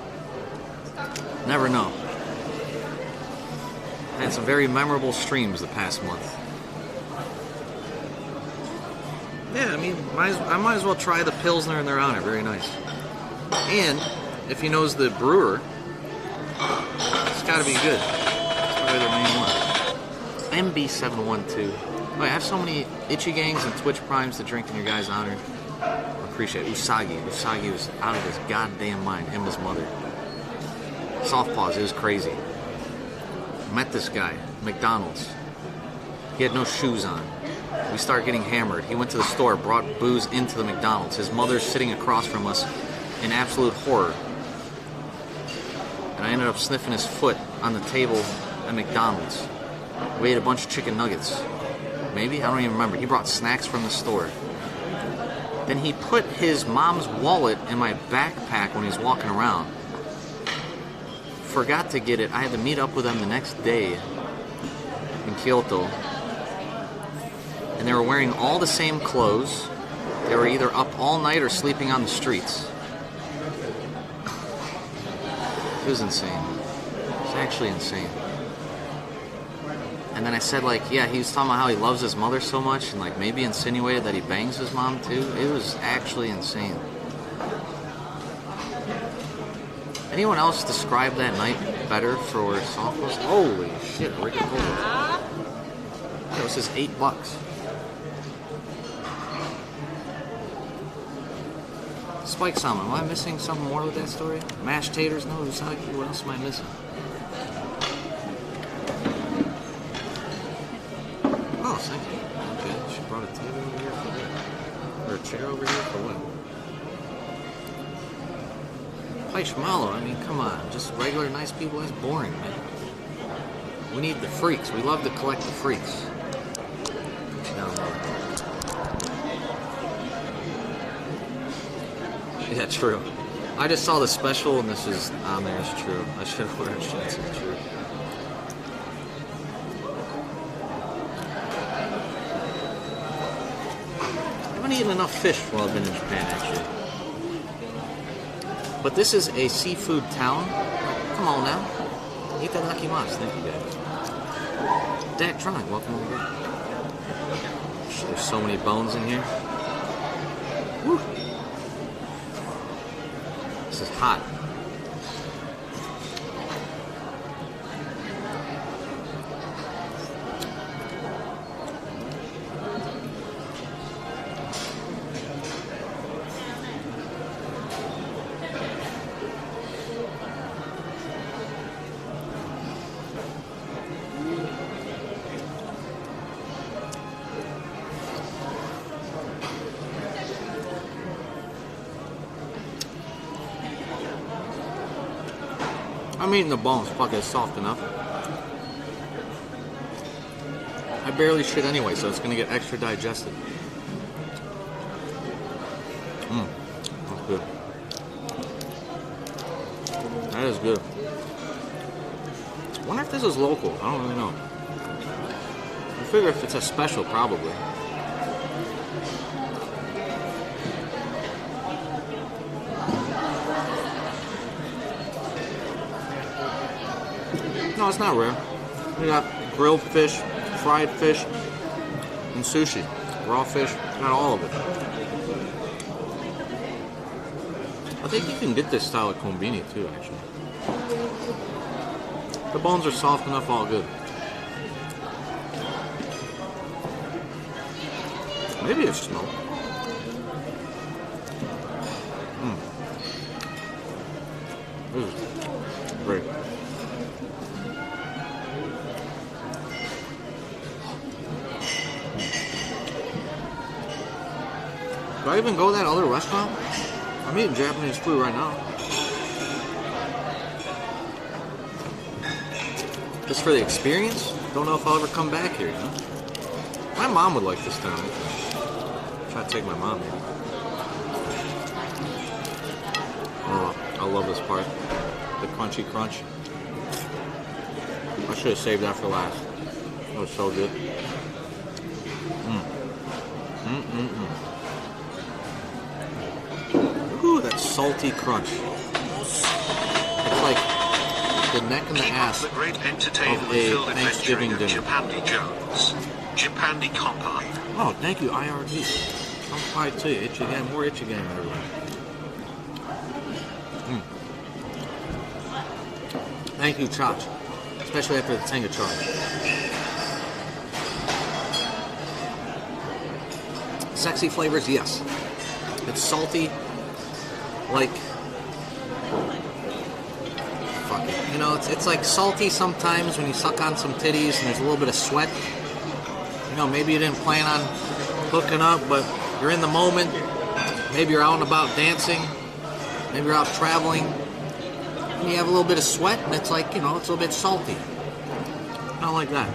Never know. Had some very memorable streams the past month. Yeah, I mean, I might as well try the Pilsner in their honor. Very nice. And if he knows the brewer, it's got to be good. That's probably their main one. MB712. Oh, I have so many Itchy Gangs and Twitch Primes to drink in your guys' honor. I appreciate it. Usagi. Usagi was out of his goddamn mind. Him and his mother. Soft paws. It was crazy. Met this guy. McDonald's. He had no shoes on. We started getting hammered. He went to the store, brought booze into the McDonald's. His mother's sitting across from us in absolute horror. And I ended up sniffing his foot on the table at McDonald's. We ate a bunch of chicken nuggets. Maybe? I don't even remember. He brought snacks from the store. Then he put his mom's wallet in my backpack when he was walking around. Forgot to get it. I had to meet up with him the next day in Kyoto. And they were wearing all the same clothes. They were either up all night or sleeping on the streets. It was insane. It was actually insane. And then I said, like, yeah, he was talking about how he loves his mother so much and, like, maybe insinuated that he bangs his mom, too. It was actually insane. Anyone else describe that night better for softballs? Holy shit, Ricky Polo. That was just $8. Spike Salmon, am I missing something more with that story? Mashed taters, no Usagi, what else am I missing? Oh, thank you. Okay, she brought a table over here for that. Or a chair over here for what? Malo, I mean, come on. Just regular nice people, that's boring, man. We need the freaks. We love to collect the freaks. Down low. Yeah, true. I just saw the special and this is on there. It's true. I should have ordered shit. It's true. I haven't eaten enough fish while I've been in Japan, actually. But this is a seafood town. Come on now. Itadakimasu. Thank you, guys. Dak Tronic, welcome over. There's so many bones in here. Woo. This is hot. I'm eating the bones. Fuck, it's soft enough. I barely shit anyway, so it's gonna get extra digested. That's good. That is good. I wonder if this is local. I don't really know. I figure if it's a special, probably. No, it's not rare. We got grilled fish, fried fish, and sushi. Raw fish, not all of it. I think you can get this style at Konbini too, actually. The bones are soft enough, all good. Maybe it's smoke. This is great. Do I even go to that other restaurant? I'm eating Japanese food right now. Just for the experience? Don't know if I'll ever come back here, you know? My mom would like this town. Try to take my mom here. Oh, I love this part. The crunchy crunch. I should have saved that for last. It was so good. Ooh, that salty crunch. It's like the neck and the ass of a Thanksgiving dinner.
Japandi Kompai.
Oh, thank you, IRD. I'm fine too. Itchy game, more itchy game, everyone. Thank you, Chach. Especially after the Tenga charge. Sexy flavors, yes. It's salty, like, fuck it. You know, it's like salty sometimes when you suck on some titties and there's a little bit of sweat. You know, maybe you didn't plan on hooking up, but you're in the moment. Maybe you're out and about dancing. Maybe you're out traveling. And you have a little bit of sweat, and it's like, you know, it's a little bit salty. Not like that.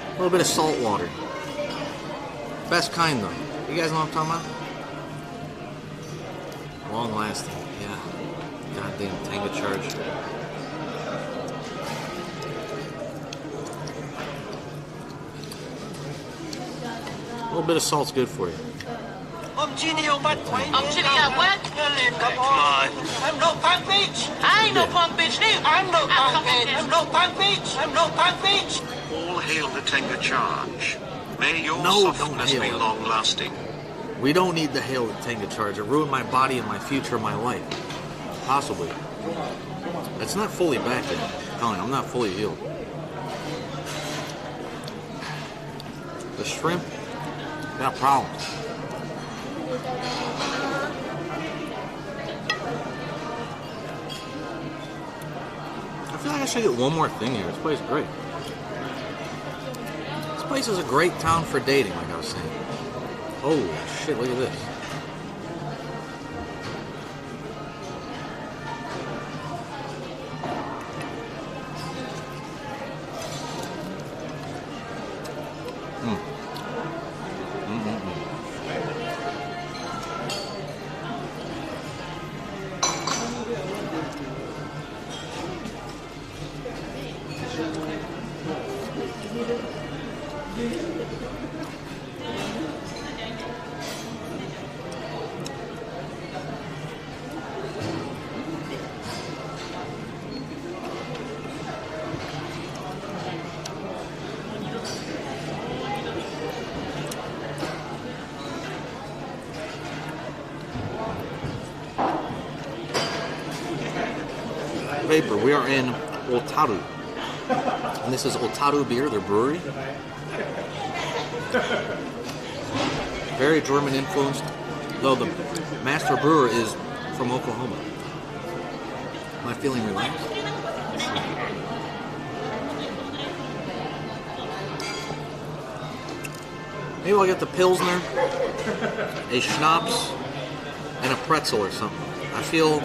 A little bit of salt water. Best kind, though. You guys know what I'm talking about? Long lasting, yeah. Goddamn Tenga charge. A little bit of salt's good for you.
What?
Come on. I'm no punk bitch. I ain't no punk bitch. I'm no punk bitch. I'm no punk bitch. I'm no punk bitch.
All hail the Tenga charge. May your softness be long lasting.
We don't need the hail the Tenga charge. It ruined my body and my future, my life. Possibly. It's not fully back yet. I'm telling you, I'm not fully healed. The shrimp got problems. I feel like I should get one more thing here. This place is great. This place is a great town for dating, like I was saying. Oh shit, look at this. Vapor. We are in Otaru. And this is Otaru beer, their brewery. Very German influenced, though the master brewer is from Oklahoma. Am I feeling relaxed? Maybe I'll get the Pilsner, a schnapps, and a pretzel or something. I feel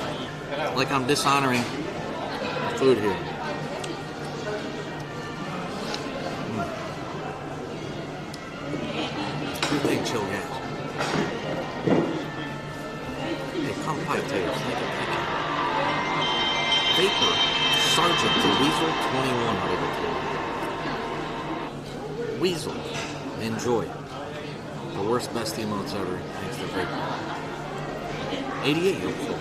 Like I'm dishonoring food here. Two thing chill gas. Hey, come pipe taters. Vapor Sergeant to Weasel 21 Weasel. Enjoy. The worst best emotes ever. Thanks to Vapor. 88 years old.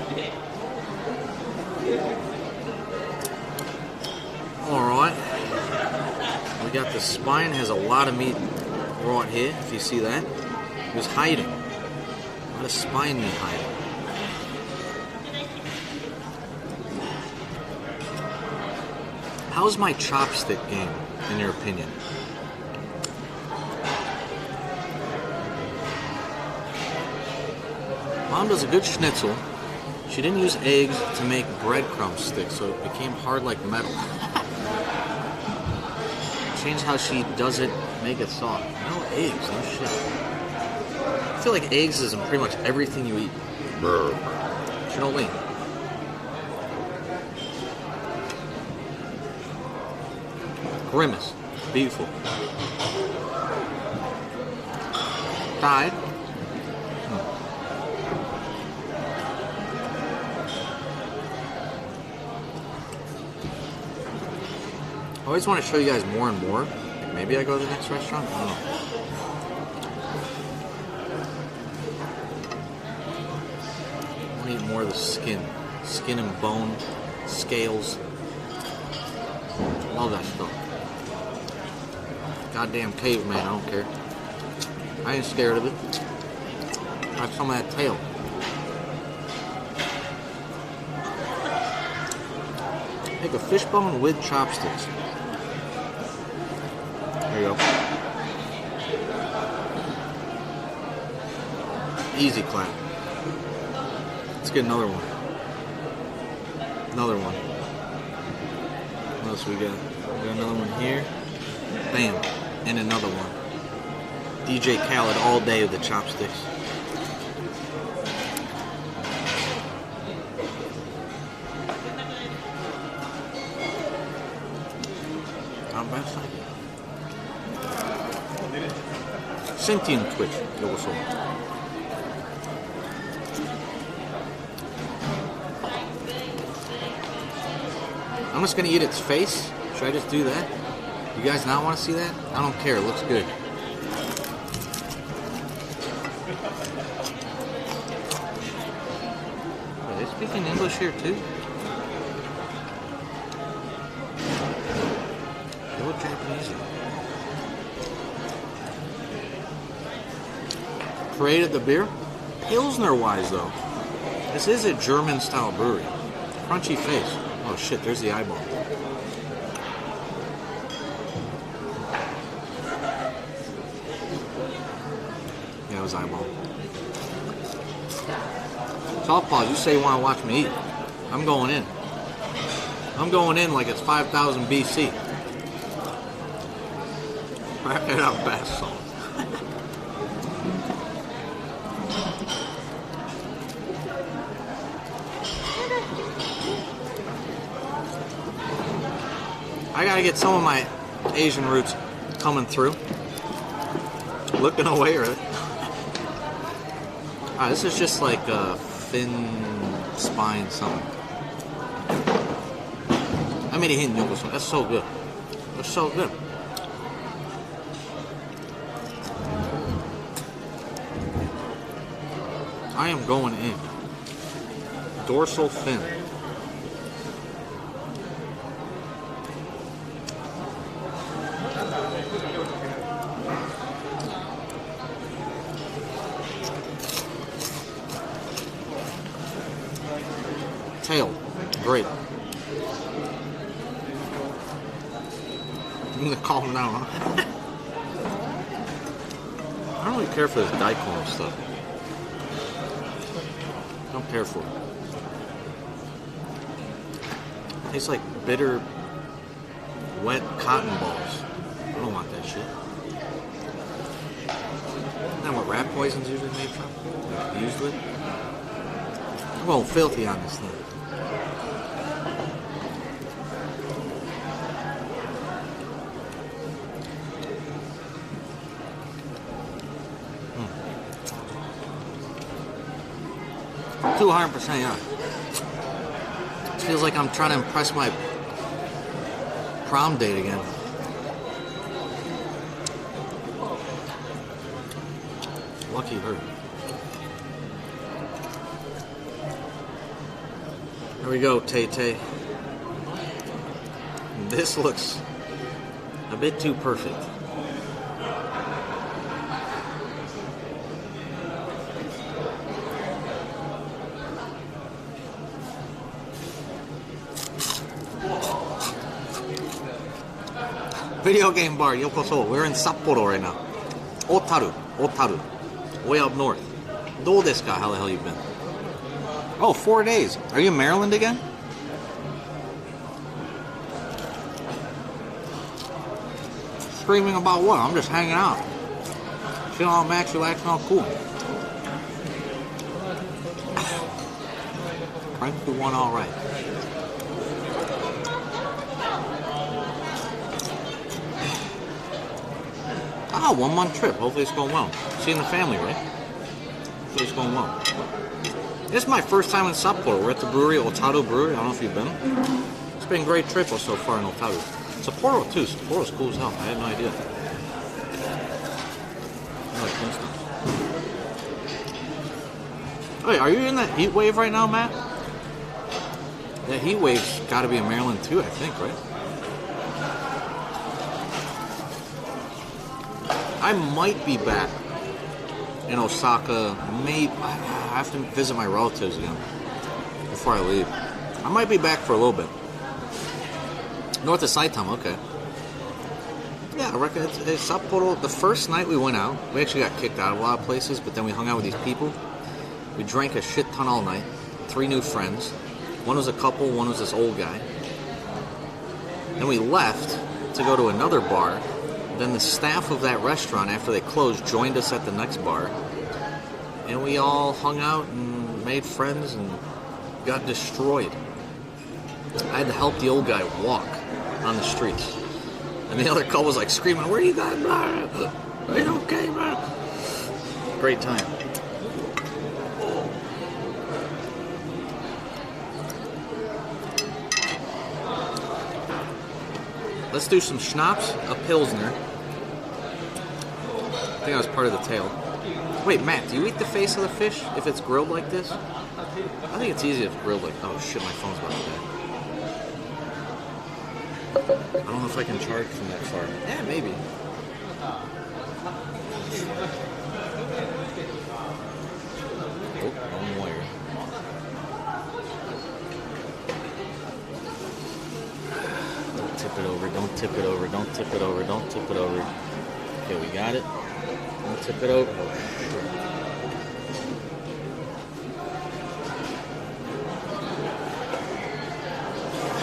Alright. We got the spine, has a lot of meat right here, if you see that. It was hiding. A lot of spine meat hiding. How's my chopstick game, in your opinion? Mom does a good schnitzel. She didn't use eggs to make breadcrumb sticks, so it became hard like metal. Change how she does it, make it soft. No eggs, no shit. I feel like eggs is in pretty much everything you eat. You know what I mean? Grimace. Beautiful. Died. I always want to show you guys more and more. Maybe I go to the next restaurant? I don't know. I want to eat more of the skin. Skin and bone, scales. All that stuff. Goddamn caveman, I don't care. I ain't scared of it. Have some of that tail. Make a fishbone with chopsticks. There you go. Easy clap. Let's get another one. Another one. What else we got? We got another one here. Bam. And another one. DJ Khaled all day with the chopsticks. Not bad. Sentient Twitch. Yo, what's up? I'm just gonna eat its face. Should I just do that? You guys not want to see that? I don't care. It looks good. Are they speaking English here too? They look Japanese. Created the beer? Pilsner wise though. This is a German style brewery. Crunchy face. Oh shit, there's the eyeball. Yeah, it was eyeball. Softballs, you say you want to watch me eat. I'm going in. I'm going in like it's 5,000 BC. Wrap it up, bath salt. I gotta get some of my Asian roots coming through. Looking away, right? Alright, this is just like a thin spine something. I made a hint noodles. That's so good. That's so good. I am going in. Dorsal fin. Tail. Great. I'm gonna calm down, huh? I don't really care for this daikon stuff. I don't care for it. It tastes like bitter, wet cotton balls. I don't want that shit. Isn't that what rat poison's usually made from? Usually? I'm going filthy on this thing. Mm. 200%, yeah. It feels like I'm trying to impress my prom date again. Lucky her. There we go, Tay-Tay. This looks a bit too perfect. Video game bar, yokoso. We're in Sapporo right now. Otaru. Way up north. Do desu ka? How the hell you been? Oh, 4 days. Are you in Maryland again? Screaming about what? I'm just hanging out. Feeling all max, relaxing, all cool. Frank, we won all right. Ah, 1 month trip. Hopefully it's going well. Seeing the family, right? Hopefully it's going well. This is my first time in Sapporo. We're at the brewery, Otaru Brewery. I don't know if you've been. It's been a great trip so far in Otaru. Sapporo too. Sapporo's cool as hell. I had no idea. I like Kingston. Wait, are you in that heat wave right now, Matt? That heat wave's got to be in Maryland too, I think, right? I might be back in Osaka. Maybe I have to visit my relatives again before I leave. I might be back for a little bit. North of Saitama, okay. Yeah, I reckon it's Sapporo. The first night we went out, we actually got kicked out of a lot of places, but then we hung out with these people. We drank a shit ton all night. 3 new friends. One was a couple, one was this old guy. Then we left to go to another bar. Then the staff of that restaurant, after they closed, joined us at the next bar. And we all hung out and made friends and got destroyed. I had to help the old guy walk on the streets. And the other couple was like screaming, "Where you guys, man? Are you okay, man?" Great time. Let's do some schnapps, a pilsner. I think that was part of the tail. Wait, Matt, do you eat the face of the fish if it's grilled like this? I think it's easy if it's grilled like... Oh shit, my phone's about to die. I don't know if I can charge from that far. Yeah, maybe. Oh, wrong wire. Don't tip it over, don't tip it over, don't tip it over, don't tip it over. Okay, we got it. Don't tip it over.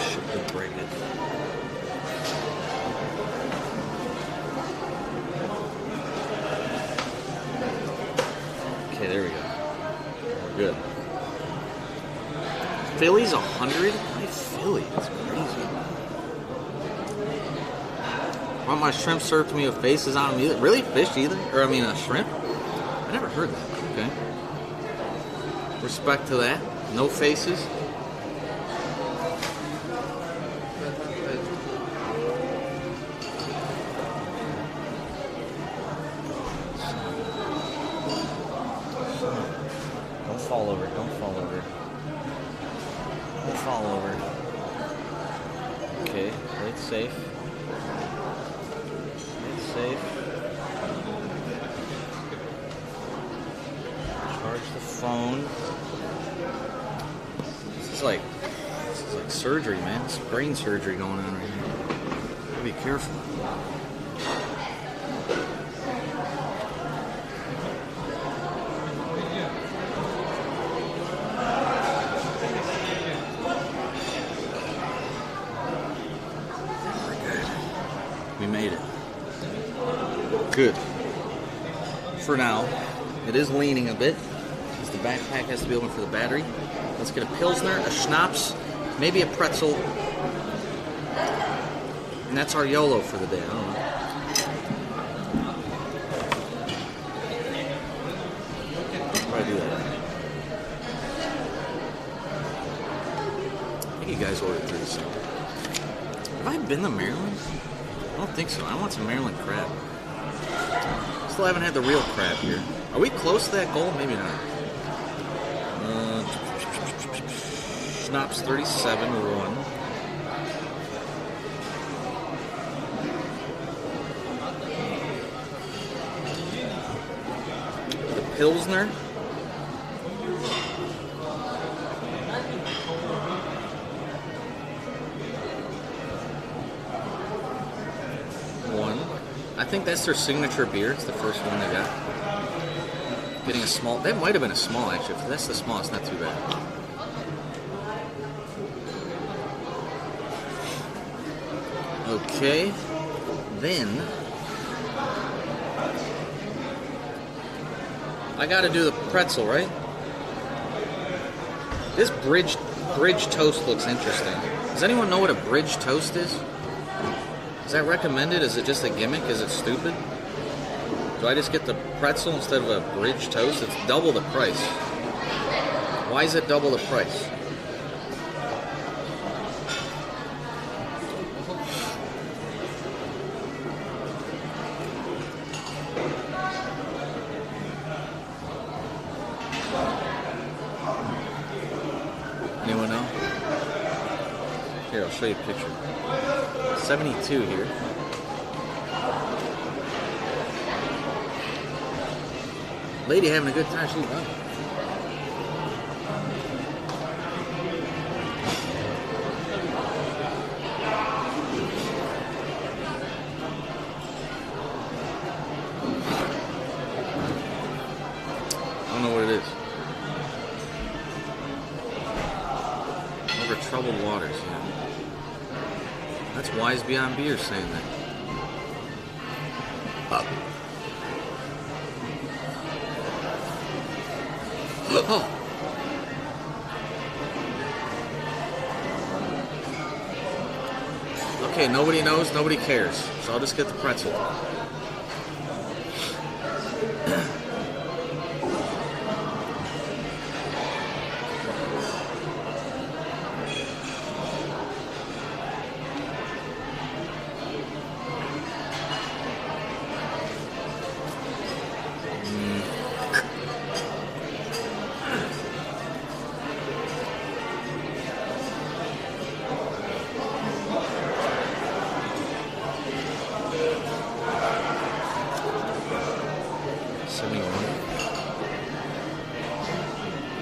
Should break it. Okay, there we go. We're good. Philly's 100? Why Philly? That's crazy. Want my shrimp served to me with faces on them either? Really? Fish either? Or I mean, a shrimp? I never heard that. Okay. Respect to that. No faces. Don't fall over. Don't fall over. Don't fall over. Okay. Play it safe. Safe. Charge the phone. This is like surgery, man. It's brain surgery going on right here. Gotta be careful. We're good. We made it. Good. For now. It is leaning a bit. It's the backpack has to be open for the battery. Let's get a Pilsner, a Schnapps, maybe a pretzel. And that's our YOLO for the day. I don't know. Probably do that. I think you guys ordered through this. Have I been to Maryland? I don't think so. I want some Maryland crab. Still haven't had the real crab here. Are we close to that goal? Maybe not. Schnapps 37-1. The Pilsner. I think that's their signature beer. It's the first one they got. Getting a small. That might have been a small, actually. If that's the small, it's not too bad. Okay. Then I got to do the pretzel, right? This bridge toast looks interesting. Does anyone know what a bridge toast is? Is that recommended? Is it just a gimmick? Is it stupid? Do I just get the pretzel instead of a bridge toast? It's double the price. Why is it double the price? Anyone know? Here, I'll show you a picture. 72 here. Lady having a good time. She's done. I don't know what it is. Over troubled waters, yeah. That's Wise Beyond Beer saying that. Oh. Okay, nobody knows, nobody cares. So I'll just get the pretzel.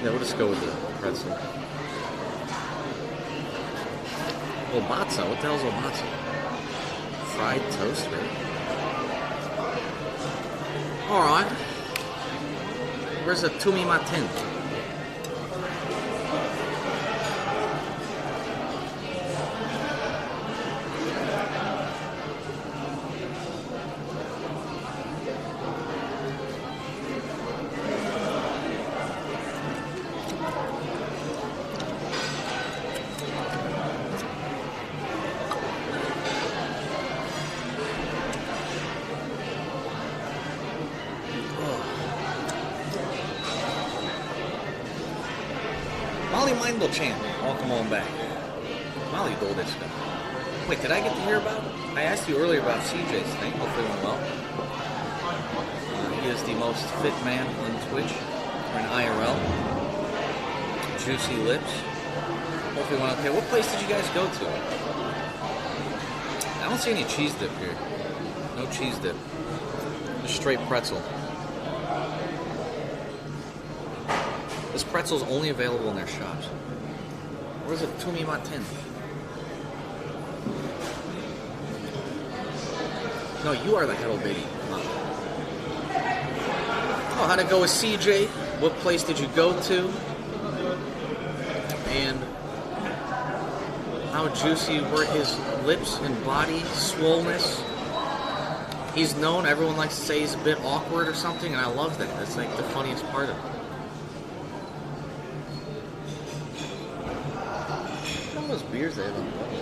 Yeah, we'll just go with the pretzel. Obatsa, what the hell's obatsa? Fried toast, right? Alright. Where's the Tumi Matin? Molly Mindel-chan, welcome on back. Molly Dolditska. Wait, did I get to hear about it? I asked you earlier about CJ's thing. Hopefully it went well. He is the most fit man on Twitch, or in IRL. Juicy lips. Hopefully it went okay. What place did you guys go to? I don't see any cheese dip here. No cheese dip. Just straight pretzel. This pretzel is only available in their shops. Where's it? Tumi Matin? No, you are the Hello Baby. Oh, how'd it go with CJ? What place did you go to? And how juicy were his lips and body swollenness? He's known, everyone likes to say he's a bit awkward or something, and I love that. That's like the funniest part of it. those beers they have on the bottle.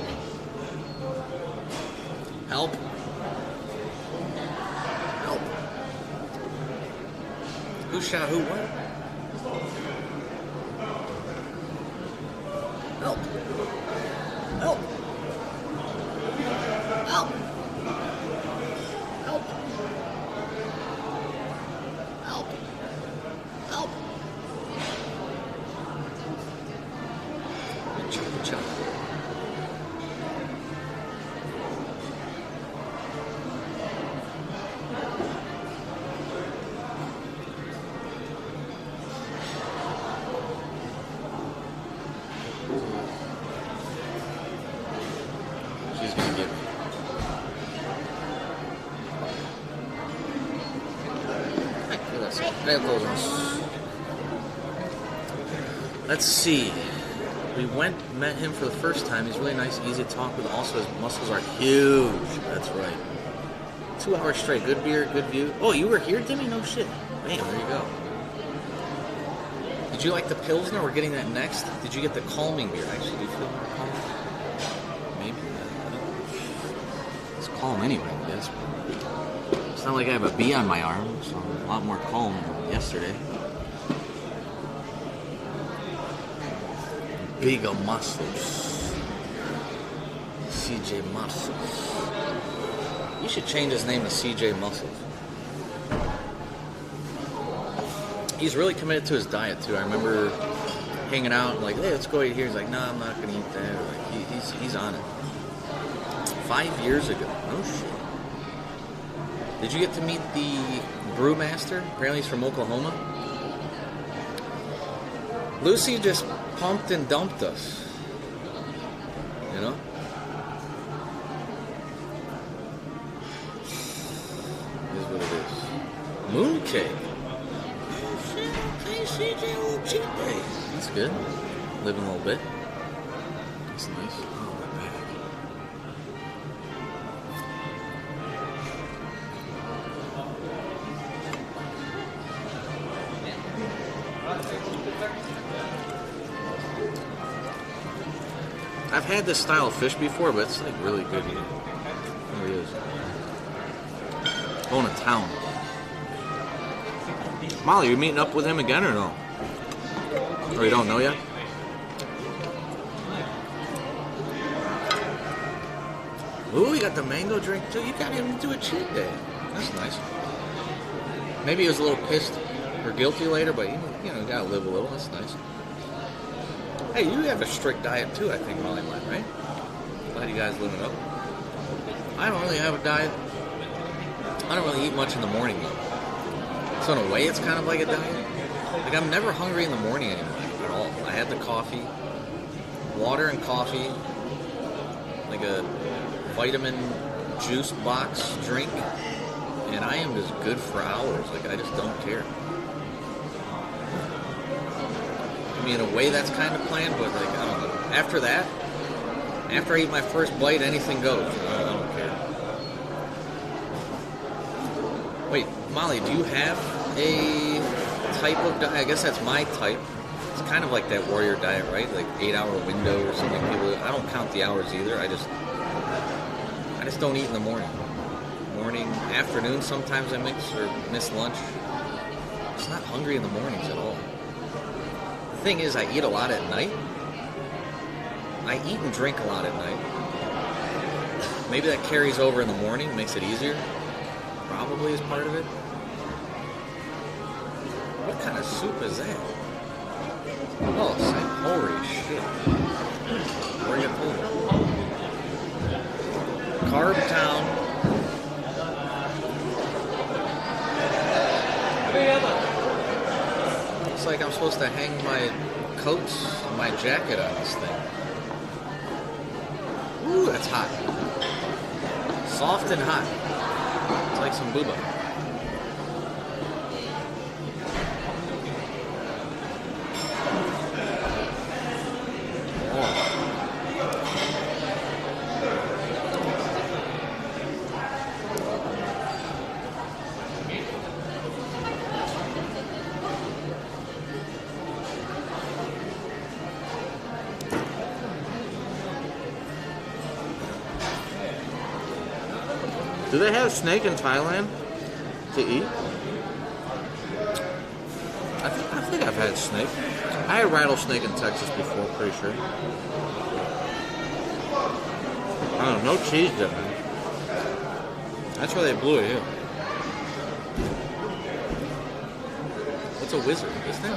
Help. Help. Who shot who what? Help. Help. Help. Help. Help. Help. Chop, chop. She's gonna get me. Let's see. We met him for the first time. He's really nice, easy to talk with. Also, his muscles are huge. That's right. 2 hours straight. Good beer, good view. Oh, you were here, Timmy? No shit. Bam, there you go. Did you like the Pilsner? We're getting that next. Did you get the calming beer? Actually, do you feel more calm? Maybe. It's calm anyway, I guess. It's not like I have a bee on my arm, so I'm a lot more calm than yesterday. Bigger muscles. CJ Muscles. You should change his name to CJ Muscles. He's really committed to his diet too. I remember hanging out like, hey, let's go eat here. He's like, no, I'm not gonna eat that. Like he's on it. 5 years ago. Oh shit. Did you get to meet the brewmaster? Apparently he's from Oklahoma. Lucy just pumped and dumped us. You know? Here's what it is. Mooncake. Oh shit, okay, CJ, a little cheat day. That's good. Living a little bit. That's nice. Oh, my back. I've had this style of fish before, but it's like really good here. There it is. Going to town. Molly, you meeting up with him again or no? Or you don't know yet? Ooh, you got the mango drink too. You got him to do a cheat day. That's nice. Maybe he was a little pissed or guilty later, but you know, gotta live a little. That's nice. Hey, you have a strict diet too, I think, Molly might, right? Glad you guys live it up. I don't really have a diet. I don't really eat much in the morning though. So in a way, it's kind of like a diet. Like I'm never hungry in the morning anymore at all. I had the coffee, water and coffee, like a vitamin juice box drink, and I am just good for hours. Like I just don't care. I mean, in a way, that's kind of planned, but like I don't know. After that, after I eat my first bite, anything goes. I don't care. Wait, Molly, do you have a type of diet? I guess that's my type. It's kind of like that warrior diet, right? Like 8-hour window or something. I don't count the hours either. I just don't eat in the morning. Morning, afternoon, sometimes I miss lunch. I'm just not hungry in the mornings at all. The thing is, I eat a lot at night. I eat and drink a lot at night. Maybe that carries over in the morning, makes it easier. Probably is part of it. What kind of soup is that? Oh, it's like, holy shit. Where are you pulling? Carb Town. Looks like I'm supposed to hang my coats and my jacket on this thing. Ooh, that's hot. Soft and hot. It's like some booba. Do they have snake in Thailand to eat? I think I've had snake. I had rattlesnake in Texas before, pretty sure. I don't know, no cheese dip, man. That's why they blew it here. What's a wizard, isn't it?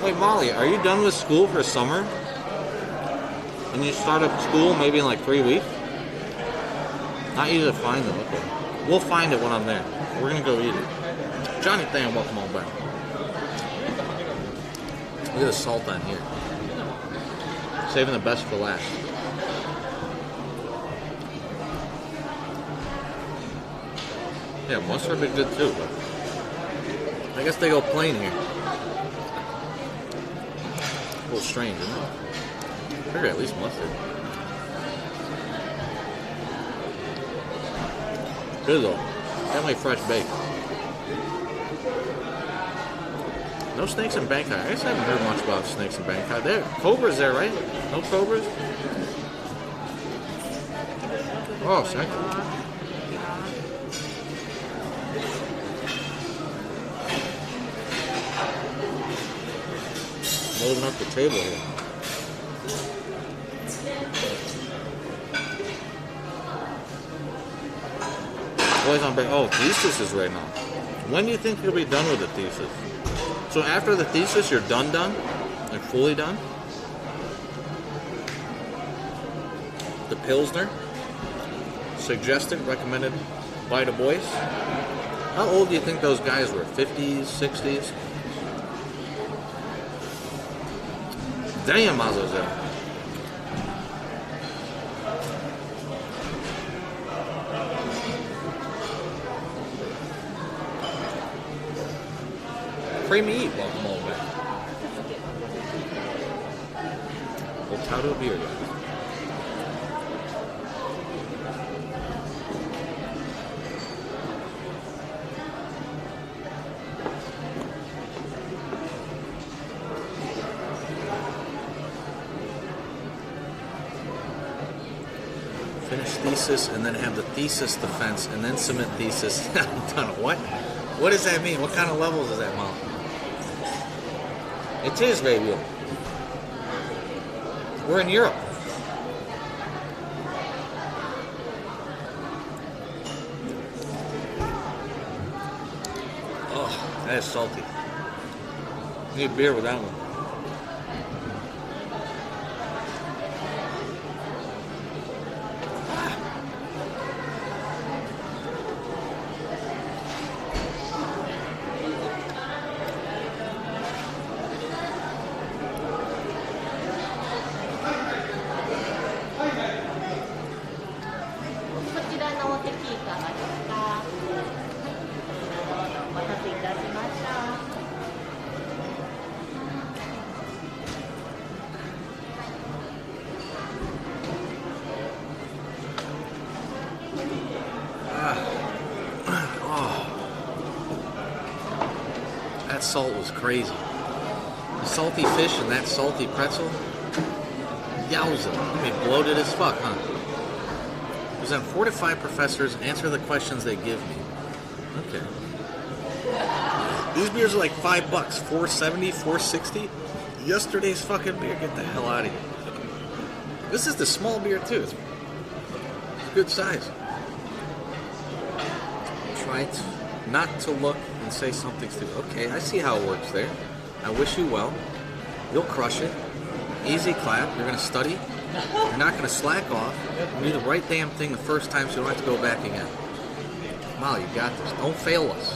Wait, Molly, are you done with school for summer? And you start up school maybe in like 3 weeks? Not easy to find them, okay. We'll find it when I'm there. We're gonna go eat it. Johnny Than, welcome on back. Look at the salt on here. Saving the best for last. Yeah, mustard would be good too, but I guess they go plain here. A little strange, isn't it? I figure at least mustard. Good though. Definitely fresh baked. No snakes in Bangkok. I guess I haven't heard much about snakes in Bangkok. There, cobras there, right? No cobras? Oh, thank you. Loading up the table here. Boys on break. Oh, thesis is right now. When do you think you'll be done with the thesis? So after the thesis, you're done? Like fully done? The Pilsner? Suggested, recommended by the boys? How old do you think those guys were? 50s, 60s? Damn, Mazazel. Creamy eat, welcome all back. We'll tow to a beer, guys. Finish thesis and then have the thesis defense and then submit thesis. I'm done. What? What does that mean? What kind of levels is that, Mom? It is, baby. We're in Europe. Oh, that is salty. Need a beer with that one. That salt was crazy. The salty fish and that salty pretzel. Yowza. I mean, bloated as fuck, huh? Present 4 to 5 professors, answer the questions they give me. Okay. These beers are like $5, $4.70, $4.60. Yesterday's fucking beer. Get the hell out of here. This is the small beer too. It's good size. Try not to look and say something stupid. Okay, I see how it works there. I wish you well. You'll crush it. Easy clap. You're going to study. You're not going to slack off. You do the right damn thing the first time so you don't have to go back again. Molly, you got this. Don't fail us.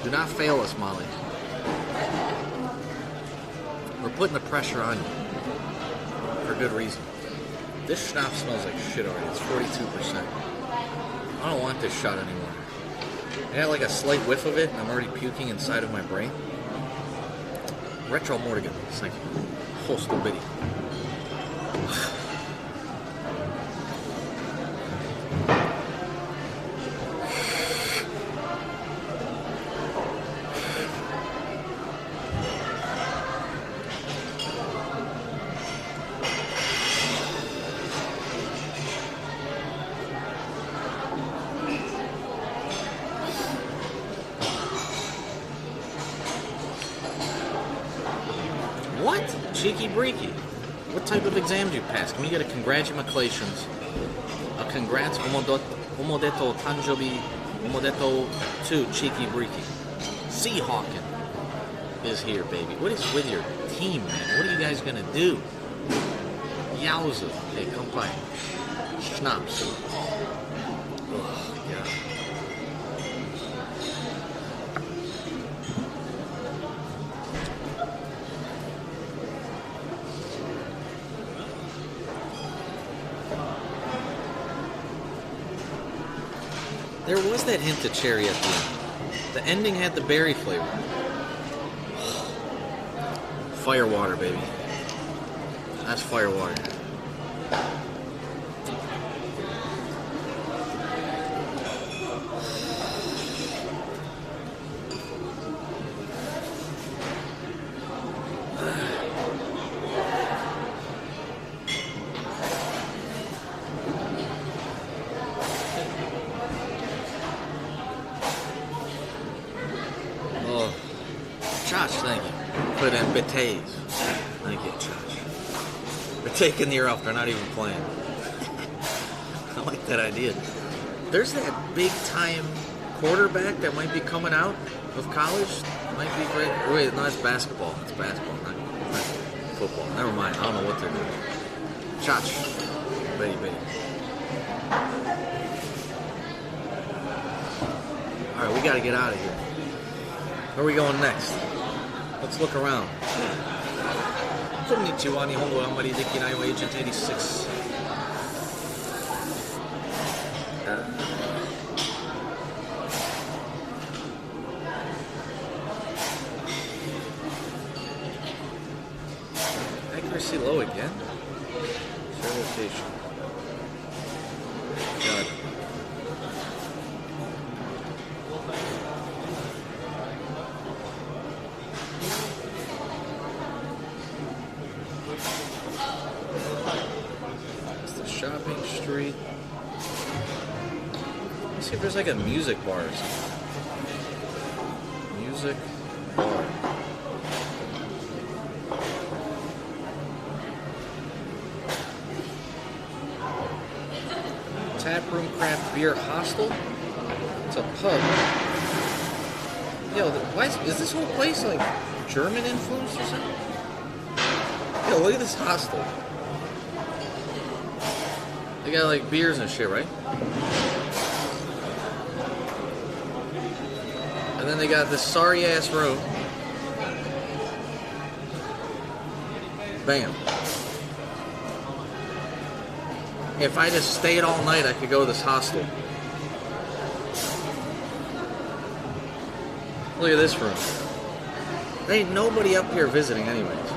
Do not fail us, Molly. We're putting the pressure on you. For good reason. This schnapps smells like shit already. It's 42%. I don't want this shot anymore. I had like a slight whiff of it, and I'm already puking inside of my brain. Retro Mortigan, thank you. Oh, stupidity. Cheeky Breaky. What type of exam did you pass? Can we get a congratulations? A congrats omodeto tanjobi omodeto to Cheeky Breaky. Seahawken is here, baby. What is with your team, man? What are you guys gonna do? Yowza. Hey, come by. Schnapps. Oh, yeah. There was that hint of cherry at the end. The ending had the berry flavor. Firewater, baby. That's firewater. Oh, Josh, thank you. Put in betays. Thank you, Josh. They're taking the year off. They're not even playing. I like that idea. There's that big time quarterback that might be coming out of college. Might be great. Wait, no, it's basketball. It's basketball, not football. Never mind. I don't know what they're doing. Josh, baby. All right, we got to get out of here. Where are we going next? Let's look around. Konnichiwa, Nihongo Amari Dekinai wa Agent 86. Accuracy low again? Share location. God. Shopping street. Let's see if there's like a music bar or something. Music bar. Tap room, craft beer, hostel. It's a pub. Yo, why is this whole place like German influenced or something? Yo, look at this hostel. They got like beers and shit, right? And then they got this sorry ass room. Bam. If I just stayed all night, I could go to this hostel. Look at this room. There ain't nobody up here visiting anyways.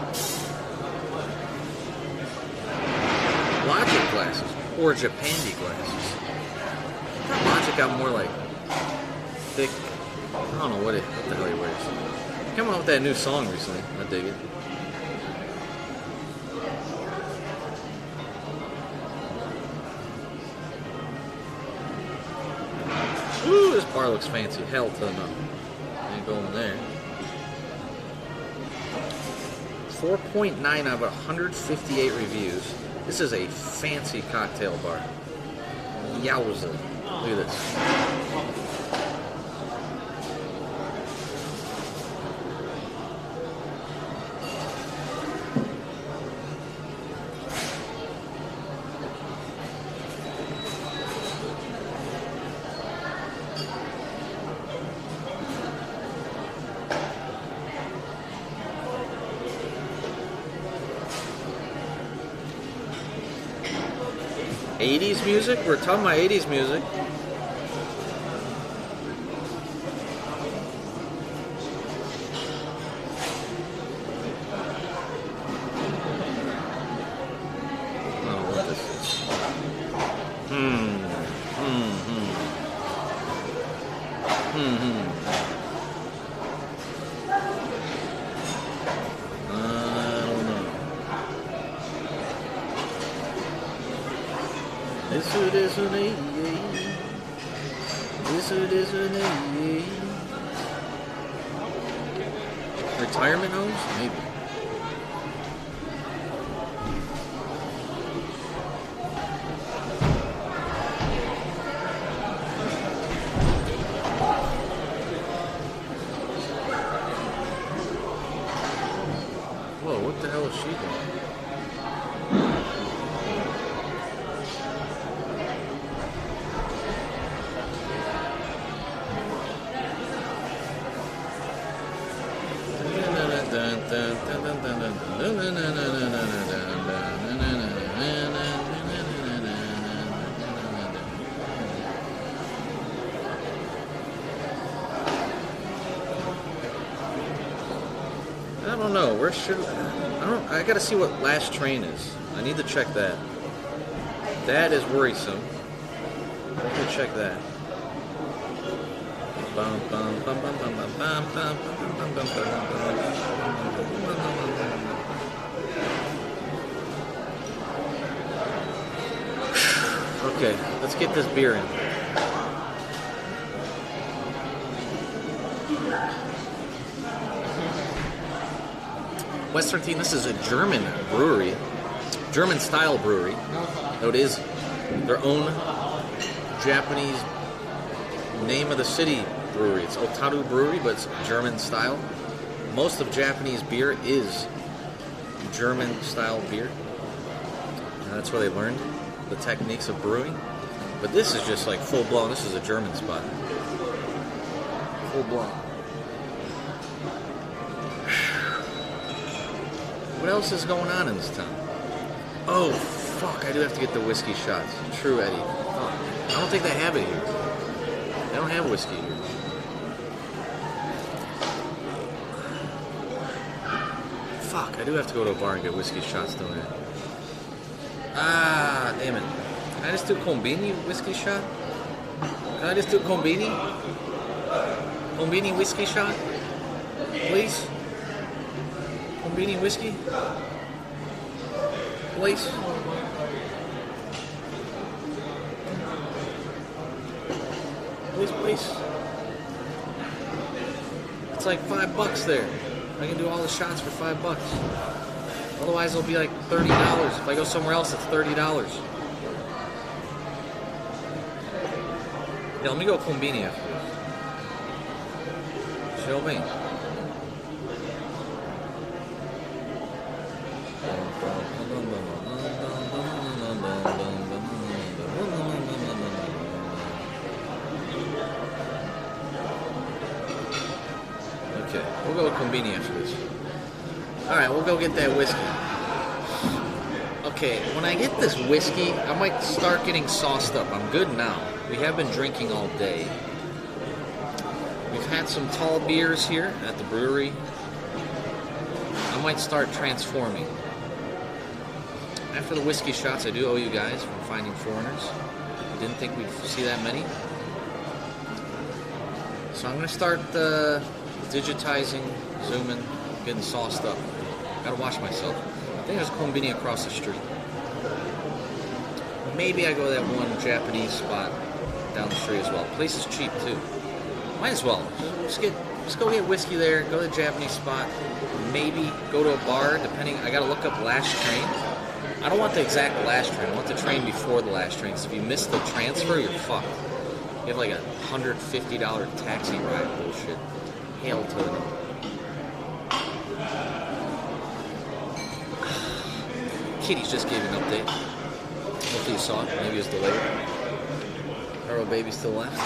Logic glasses. Or Japandi glasses. I thought Logic got more like thick. I don't know what the hell he wears. He came out with that new song recently. I dig it. Ooh, this bar looks fancy. Hell to no. Ain't going there. 4.9 out of 158 reviews. This is a fancy cocktail bar. Yowza. Look at this. '80s music? We're talking about '80s music. I don't know what this is. This an 88. This an 88. Retirement homes? Maybe. I don't know. Where should I gotta see what last train is. I need to check that. That is worrisome. Let me check that. Bum, bum, bum, bum, bum, bum, bum, bum, bum, bum, bum, Okay, let's get this beer in. Western Tea, this is a German brewery, German style brewery. So it is their own Japanese name of the city brewery. It's Otaru Brewery, but it's German style. Most of Japanese beer is German style beer. And that's where they learned the techniques of brewing. But this is just like full blown. This is a German spot. Full blown. What else is going on in this town? Oh, fuck, I do have to get the whiskey shots. True, Eddie. Fuck. I don't think they have it here. They don't have whiskey here. Fuck, I do have to go to a bar and get whiskey shots, don't I? Ah, damn it. Can I just do Combini whiskey shot? Can I just do Combini? Combini whiskey shot? Please? Combini whiskey? Please? Please, please. It's like $5 there. I can do all the shots for $5. Otherwise, it'll be like $30. If I go somewhere else, it's $30. Yeah, let me go Combini after this. Show me. Okay, we'll go with Combini after this. Alright, we'll go get that whiskey. Okay, when I get this whiskey, I might start getting sauced up. I'm good now. We have been drinking all day. We've had some tall beers here at the brewery. I might start transforming. After the whiskey shots, I do owe you guys for finding foreigners. I didn't think we'd see that many. So I'm going to start digitizing, zooming, getting sauced up. Gotta watch myself. I think there's Combini across the street. Maybe I go to that one Japanese spot down the street as well. The place is cheap too. Might as well. Just go get whiskey there, go to the Japanese spot, maybe go to a bar, depending. I gotta look up last train. I don't want the exact last train, I want the train before the last train. So if you miss the transfer, you're fucked. You have like a $150 taxi ride bullshit. Hail to it. Kitty's just gave an update. Hopefully you saw it. Maybe it was delayed. Our baby still left.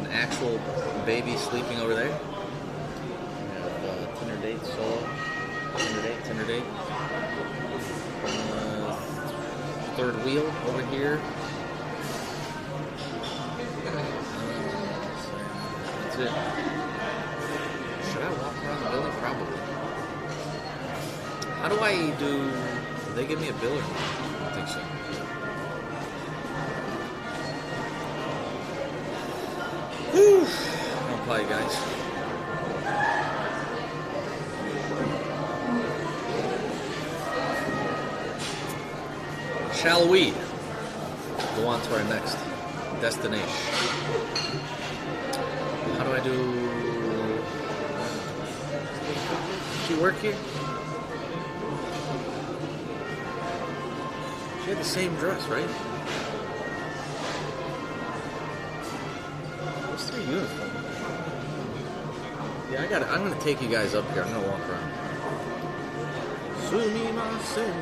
An actual baby sleeping over there. We have Tinder date solo. Tinder date. Third wheel over here. That's it. Should I walk around the building? Probably. How do I do they give me a bill or not? I don't think so. Whew. I'll play, guys. Shall we go on to our next destination? How do I do? Does she work here? She had the same dress, right? What's their uniform? Yeah, I'm gonna take you guys up here. I'm gonna walk around. Sumimasen.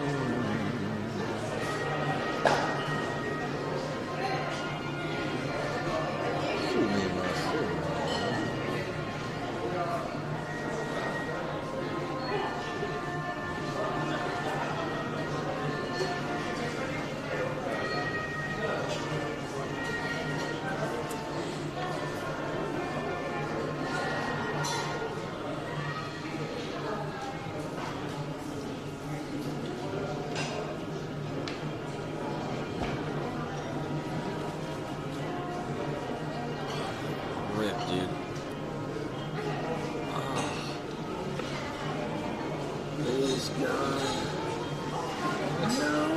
rip, dude. Oh. Please, God. No.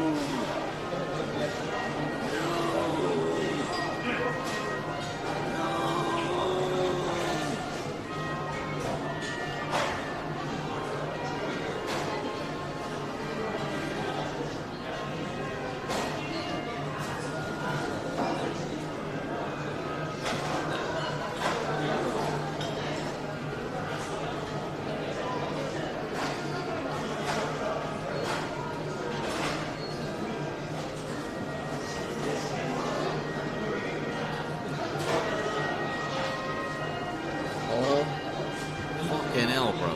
Fucking hell, bro.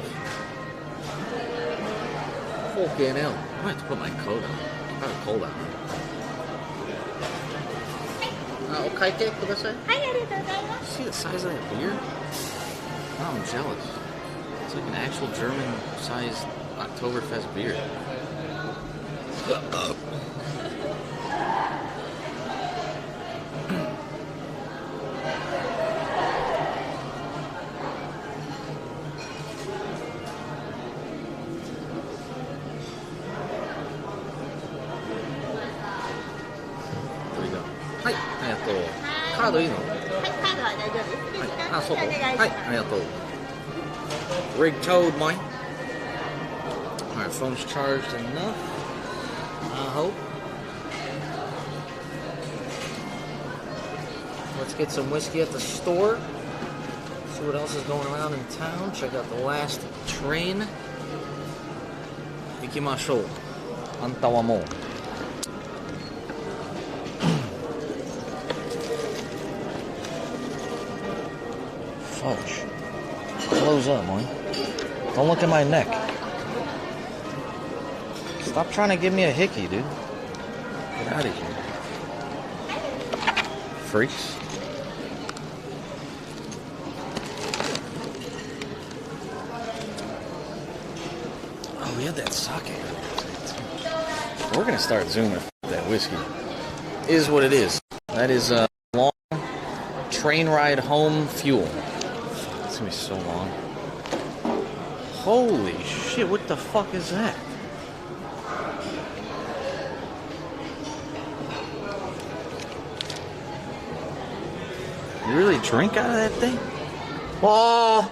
Fucking hell. I might have to put my coat on. It's kind of cold out. Okay, see the size of that beer? Oh, I'm jealous. It's like an actual German-sized Oktoberfest beer. Rig towed, mine. Alright, phone's charged enough. I hope. Let's get some whiskey at the store. See what else is going around in town. Check out the last train. Ikimashou. Anta wa mou. Fudge. Close up, man. Don't look at my neck. Stop trying to give me a hickey, dude. Get out of here. Freaks. Oh, we had that sake. We're gonna start zooming that whiskey. Is what it is. That is a long train ride home fuel. It's gonna be so long. Holy shit, what the fuck is that? You really drink out of that thing? Oh!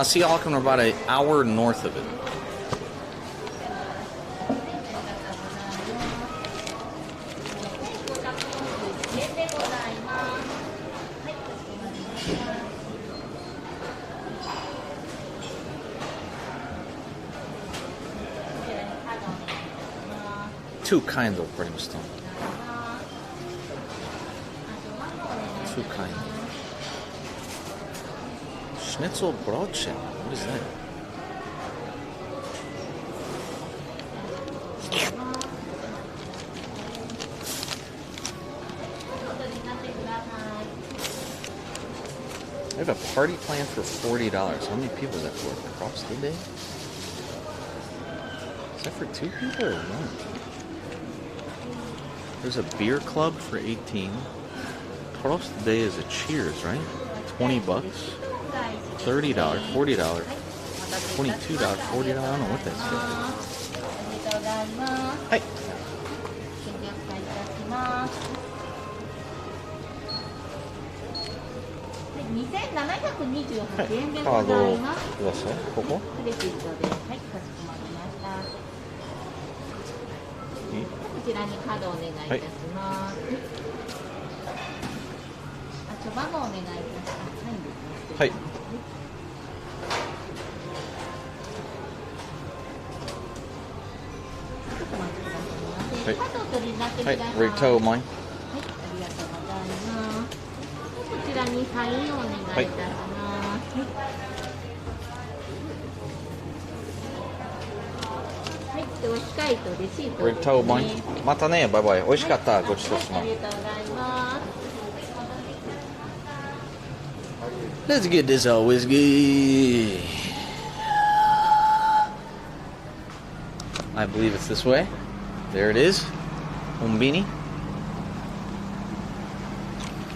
See Alcon, we're about an hour north of it. Two kind of brimstone. Two kind. Schnitzel Brötchen. What is that? I have a party plan for $40. How many people is that for? Across the day? Is that for 2 people or 1? There's a beer club for 18. Across the day is a Cheers, right? $20. $30, $40, $22, $40. I don't know what that's for. Hey. Hey. カードください。ここ？
こちらにカードお願いいたします。あ、番号お願いいたします。
はい。はい。はい。Rig tow mine.
はい、ありがとうございます。こちらにサインをお願いいたします。はい、でお控えとレシート。
Rig tow mine. またね、バイバイ。美味しかった。ごちそうさま。
ありがとうございます。
Let's get this whiskey. I believe it's this way. There it is. Umbini.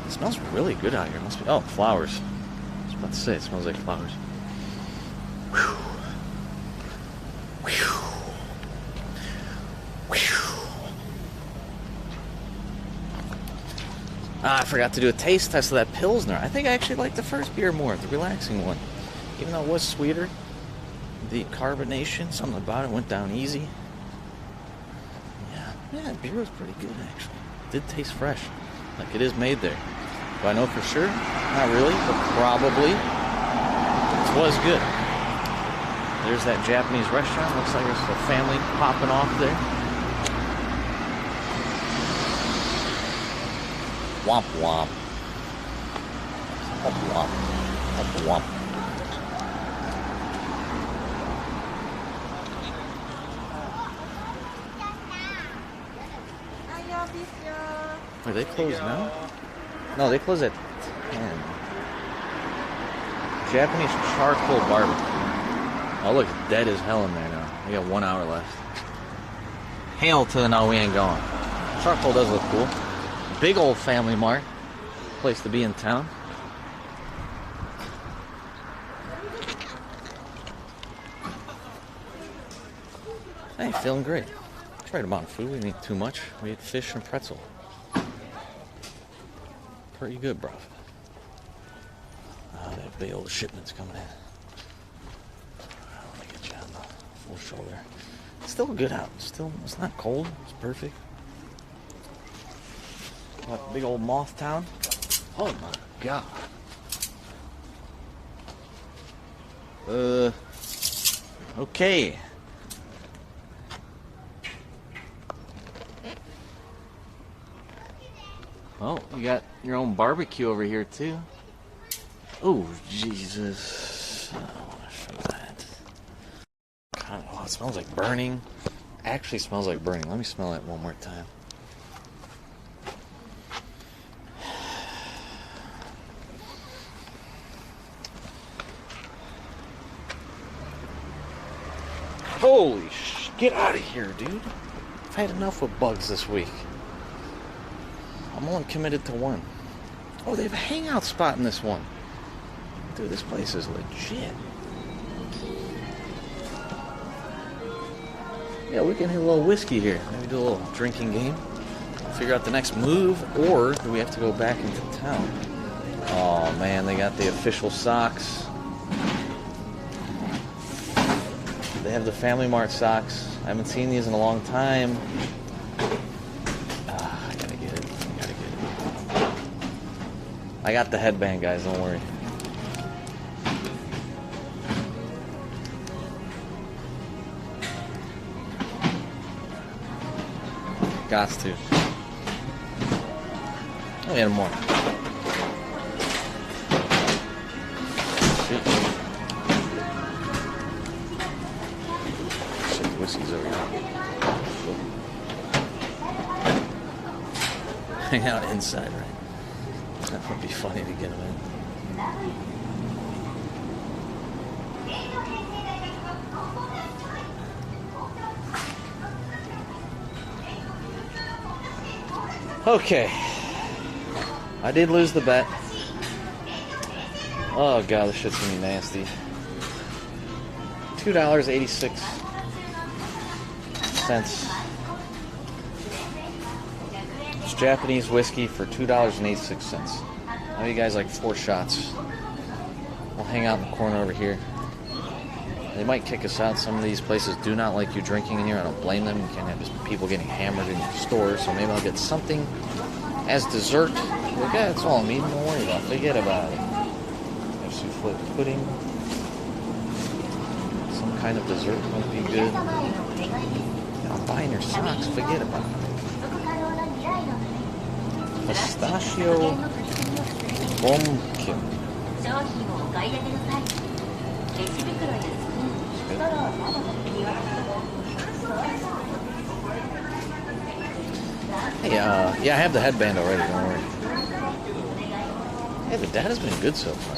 It smells really good out here. Must be. Oh, flowers. I was about to say, it smells like flowers. Whew. Whew. I forgot to do a taste test of that Pilsner. I think I actually liked the first beer more, the relaxing one. Even though it was sweeter, the carbonation, something about it went down easy. Yeah, beer was pretty good actually. It did taste fresh, like it is made there. Do I know for sure? Not really, but probably. It was good. There's that Japanese restaurant. Looks like there's a family popping off there. Womp womp. Womp womp. Womp womp. Are they closed now? No, they close at 10. Japanese charcoal barbecue. Oh look, it's dead as hell in there now. We got 1 hour left. Hail to the no, we ain't going. Charcoal does look cool. Big old Family Mart. Place to be in town. Hey, feeling great. It's right amount of food. We didn't eat too much. We ate fish and pretzel. Pretty good, bro. Oh, that big old shipment's coming in. Let me get you on the full shoulder. It's still good out. Still, it's not cold. It's perfect. What, big old moth town? Oh my god. Okay. Oh, you got your own barbecue over here too. Oh, Jesus. I want to show that. God, oh, it smells like burning. Actually smells like burning. Let me smell it one more time. Holy sh! Get out of here, dude. I've had enough with bugs this week. I'm only committed to one. Oh, they have a hangout spot in this one. Dude, this place is legit. Yeah, we can hit a little whiskey here. Maybe do a little drinking game. Figure out the next move, or do we have to go back into town? Oh man, they got the official socks. They have the Family Mart socks. I haven't seen these in a long time. I gotta get it. I got the headband, guys. Don't worry. Gots to. I'll get more. Whiskey's over here. Hang out inside, right? That would be funny to get him in. Okay. I did lose the bet. Oh god, this shit's gonna be nasty. $2.86. It's Japanese whiskey for $2.86. How do you guys like 4 shots? We'll hang out in the corner over here. They might kick us out. Some of these places do not like you drinking in here. I don't blame them. You can't have just people getting hammered in your stores. So maybe I'll get something as dessert. Look, yeah, that's all I'm eating. Don't worry about it. Forget about it. Have souffle pudding. Some kind of dessert might be good. I'm buying your socks. Forget about it. Pistachio bumpkin. Hey, yeah, I have the headband already. Don't worry. Hey, the data's been good so far.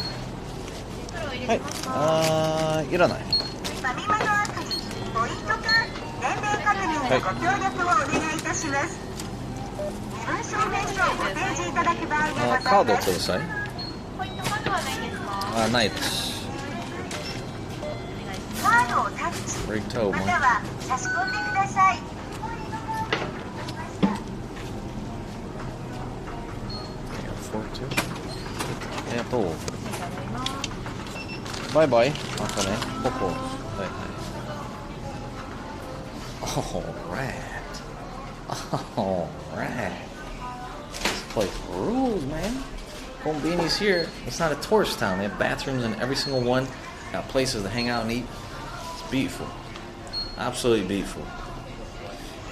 Hey, いらない。
ご協力をお願いいたします。身分証明書をご提示いただく場合がござい
カード
ます。
ください。ないです。
カードをタッチ、
Rig toe,
ま
man.
たは差し込んでください。
バイバイ。またね。ここ。はいはい。Alright. This place rules, man. Konbini's here. It's not a tourist town. They have bathrooms in every single one. Got places to hang out and eat. It's beautiful. Absolutely beautiful.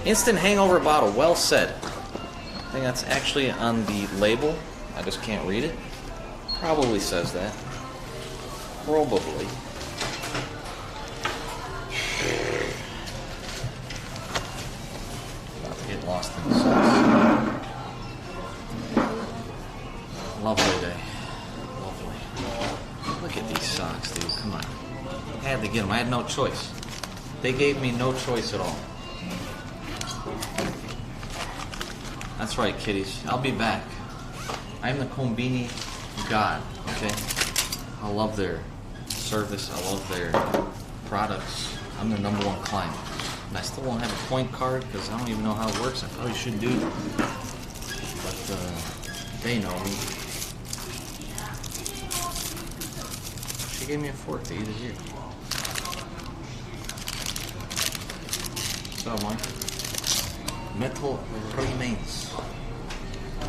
Instant hangover bottle. Well said. I think that's actually on the label. I just can't read it. Probably says that. Probably. About to get lost in the sauce. Lovely day. Lovely. Look at these socks, dude. Come on. I had to get them. I had no choice. They gave me no choice at all. That's right, kiddies. I'll be back. I'm the Konbini god, okay? I love their service. I love their products. I'm their #1 client. And I still don't have a point card because I don't even know how it works. I probably should do. But they know me. She gave me a fork to eat it here. So, Mike. Metal remains.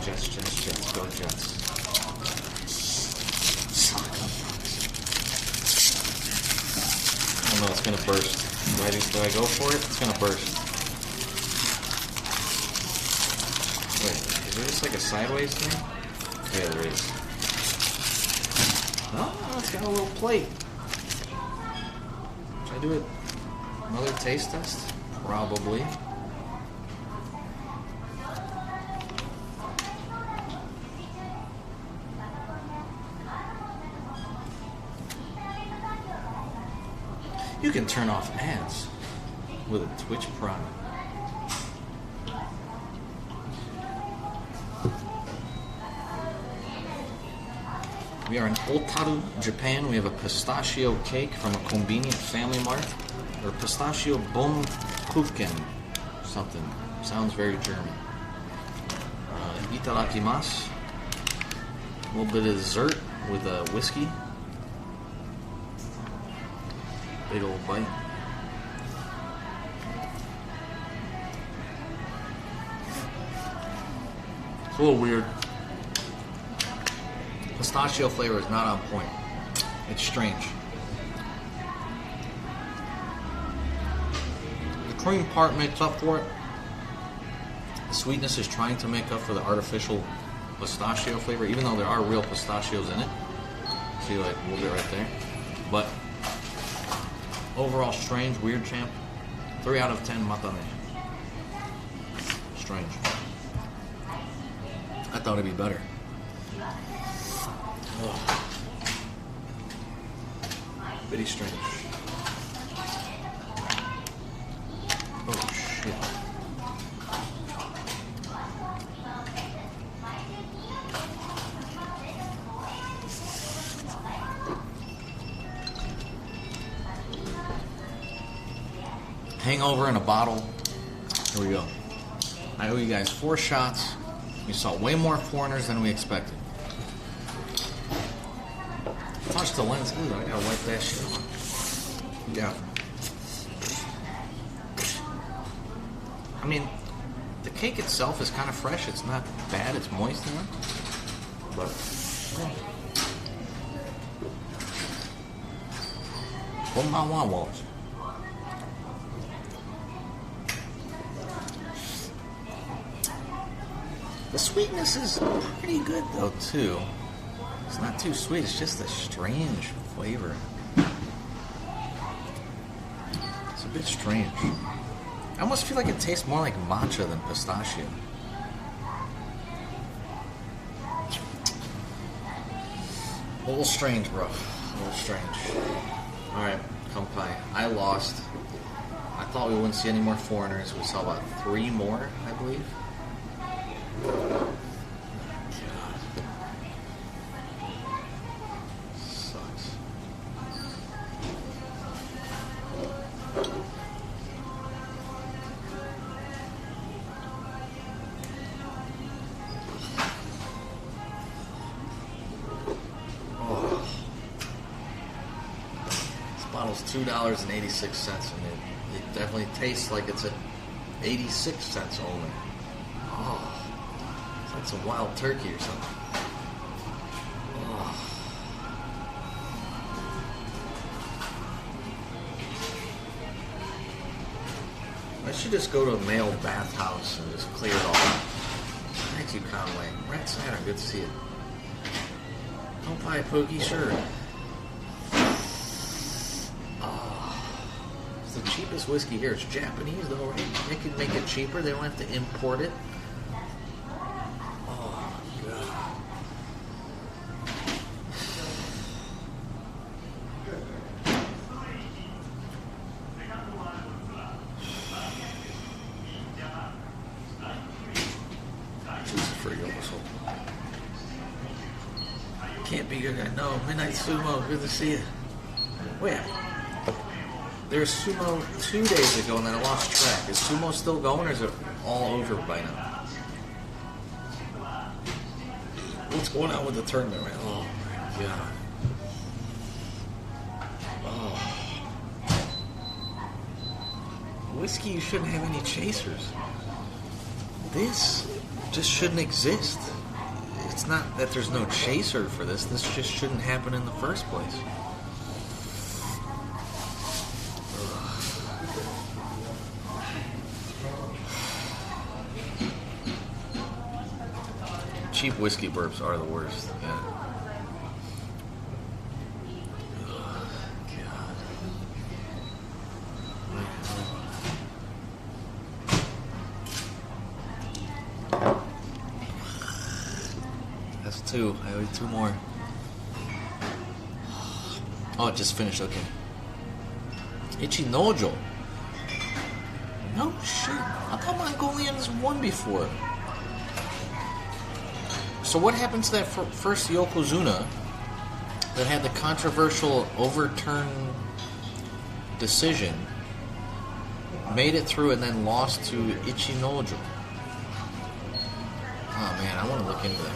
Jets, go Jets. Oh no, it's gonna burst. Do I go for it? It's gonna burst. Wait, is there just like a sideways thing? Yeah, there is. Oh, it's got a little plate. Should I do it? Another taste test? Probably. You can turn off ads with a Twitch product. We are in Otaru, Japan. We have a pistachio cake from a Konbini Family Mart. Or pistachio Baumkuchen. Something. Sounds very German. Itadakimasu. A little bit of dessert with whiskey. Big old bite. It's a little weird. Pistachio flavor is not on point. It's strange. The cream part makes up for it. The sweetness is trying to make up for the artificial pistachio flavor, even though there are real pistachios in it. See, like a little bit right there. But overall, strange, weird champ. 3 out of 10 matane. Strange. I thought it'd be better. Ugh. Pretty strange. Oh shit. Hangover in a bottle. Here we go. I owe you guys 4 shots. We saw way more foreigners than we expected. Touch the lens. Ooh, I gotta wipe that shit off. Yeah. I mean, the cake itself is kind of fresh. It's not bad. It's moist enough. But konbanwa. The sweetness is pretty good though too. It's not too sweet, it's just a strange flavor. It's a bit strange. I almost feel like it tastes more like matcha than pistachio. A little strange, bro. A little strange. Alright, kampai. I lost. I thought we wouldn't see any more foreigners. We saw about 3 more, I believe. Sucks. Oh. This bottle's $2.86, and it definitely tastes like it's at 86 cents only. Oh, it's like some wild turkey or something. Oh. I should just go to a male bathhouse and just clear it all out. Thank you, Conway. Rat Saturn, good to see you. Don't buy a Pokey shirt. It's the cheapest whiskey here. It's Japanese though, right? They can make it cheaper. They don't have to import it. Oh, God. This is for your soul. Can't be good. No, Midnight Sumo. Good to see you. Wait. There was Sumo 2 days ago and then I lost track. Is Sumo still going or is it all over by now? What's going on with the tournament, man? Oh my God. Oh. Whiskey, you shouldn't have any chasers. This just shouldn't exist. It's not that there's no chaser for this. This just shouldn't happen in the first place. Cheap whiskey burps are the worst. Yeah. Oh, God. That's 2. I owe you 2 more. Oh, it just finished. Okay. Ichinojo. No shit. I thought Mongolians won before. So what happened to that first Yokozuna that had the controversial overturn decision, made it through and then lost to Ichinojo? Oh man, I want to look into that.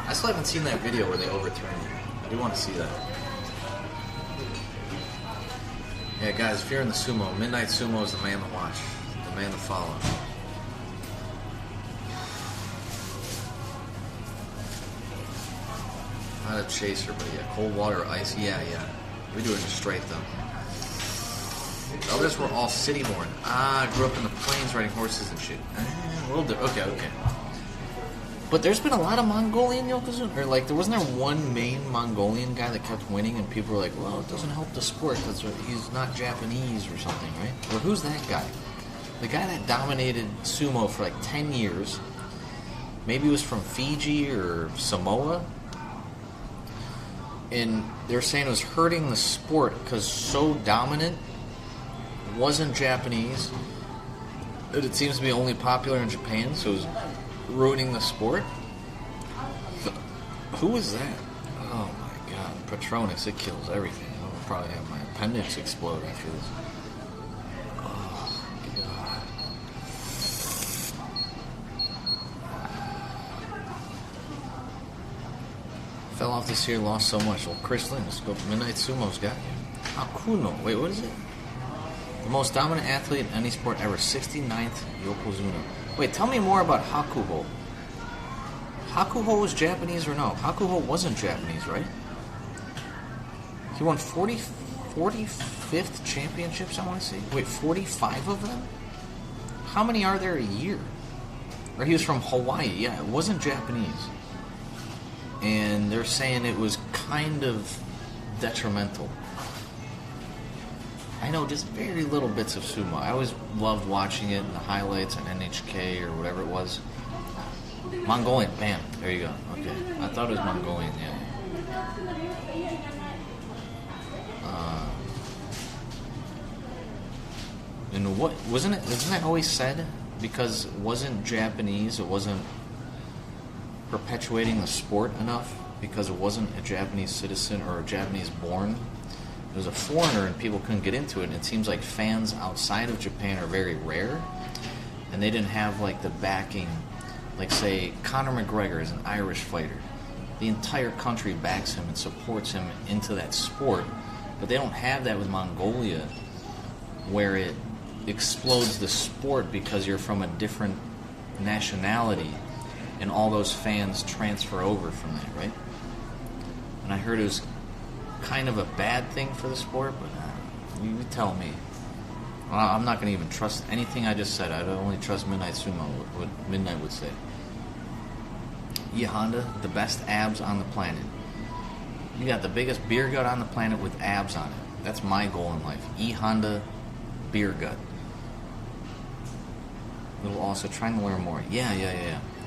I still haven't seen that video where they overturned it. I do want to see that. Yeah guys, if you're in the sumo, Midnight Sumo is the man to watch, the man to follow. Not a chaser, but yeah, cold water, ice, yeah. We're doing it straight though. The others were all city-born. I grew up in the plains riding horses and shit. A little different. Okay. But there's been a lot of Mongolian Yokozuna. Or like, wasn't there one main Mongolian guy that kept winning and people were like, well, it doesn't help the sport because he's not Japanese or something, right? Or who's that guy? The guy that dominated sumo for like 10 years. Maybe he was from Fiji or Samoa. And they're saying it was hurting the sport because so dominant, wasn't Japanese, that it seems to be only popular in Japan, so it was ruining the sport. Who is that? Oh my God, Patronus, it kills everything. I'll probably have my appendix explode after this. Oh God. Fell off this year, lost so much. Well, Chris Lynn, let's go. Midnight Sumo's got you. Hakuno. Wait, what is it? The most dominant athlete in any sport ever. 69th Yokozuna. Wait, tell me more about Hakuho. Hakuho was Japanese or no? Hakuho wasn't Japanese, right? He won 45th championships, I want to say. Wait, 45 of them? How many are there a year? Or he was from Hawaii. Yeah, it wasn't Japanese. And they're saying it was kind of detrimental. I know just very little bits of sumo. I always loved watching it in the highlights on NHK or whatever it was. Mongolian, bam, there you go. Okay, I thought it was Mongolian, yeah. And what wasn't it? Isn't that always said? Because it wasn't Japanese, it wasn't perpetuating the sport enough because it wasn't a Japanese citizen or a Japanese born. It was a foreigner and people couldn't get into it. And it seems like fans outside of Japan are very rare, and they didn't have like the backing. Like say Conor McGregor is an Irish fighter. The entire country backs him and supports him into that sport, but they don't have that with Mongolia, where it explodes the sport because you're from a different nationality, and all those fans transfer over from that, right? And I heard it was kind of a bad thing for the sport, but you tell me. Well, I'm not going to even trust anything I just said. I'd only trust Midnight Sumo, what Midnight would say. E Honda, the best abs on the planet. You got the biggest beer gut on the planet with abs on it. That's my goal in life. E Honda beer gut. We'll also trying to learn more. Yeah.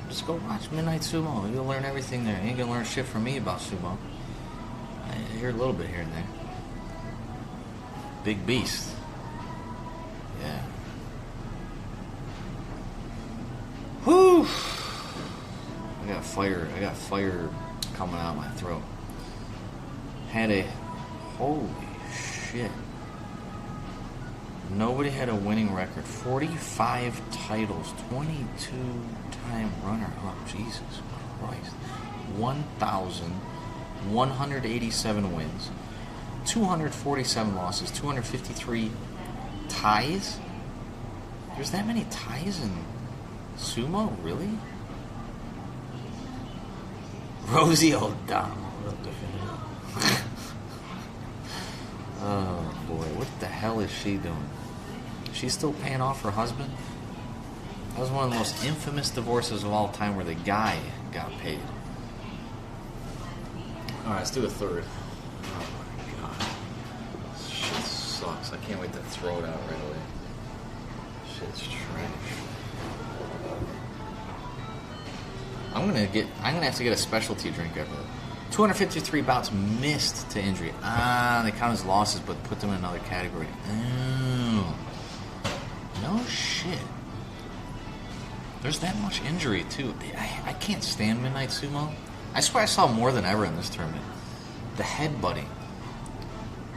Just go watch Midnight Sumo. You'll learn everything there. You ain't gonna learn shit from me about sumo. I hear a little bit here and there. Big beast. Yeah. Whew. I got fire coming out my throat. Holy shit. Nobody had a winning record. 45 titles, 22-time runner-up. Jesus Christ. 1,187 wins, 247 losses, 253 ties? There's that many ties in sumo? Really? Rosie O'Donnell. Oh boy, what the hell is she doing? She's still paying off her husband? That was one of the most infamous divorces of all time where the guy got paid. Alright, let's do the third. Oh my god. This shit sucks. I can't wait to throw it out right away. Shit's trash. I'm gonna have to get a specialty drink after that. 253 bouts missed to injury. They count as losses, but put them in another category. Oh. No shit. There's that much injury, too. I can't stand Midnight Sumo. I swear I saw more than ever in this tournament. The headbutting.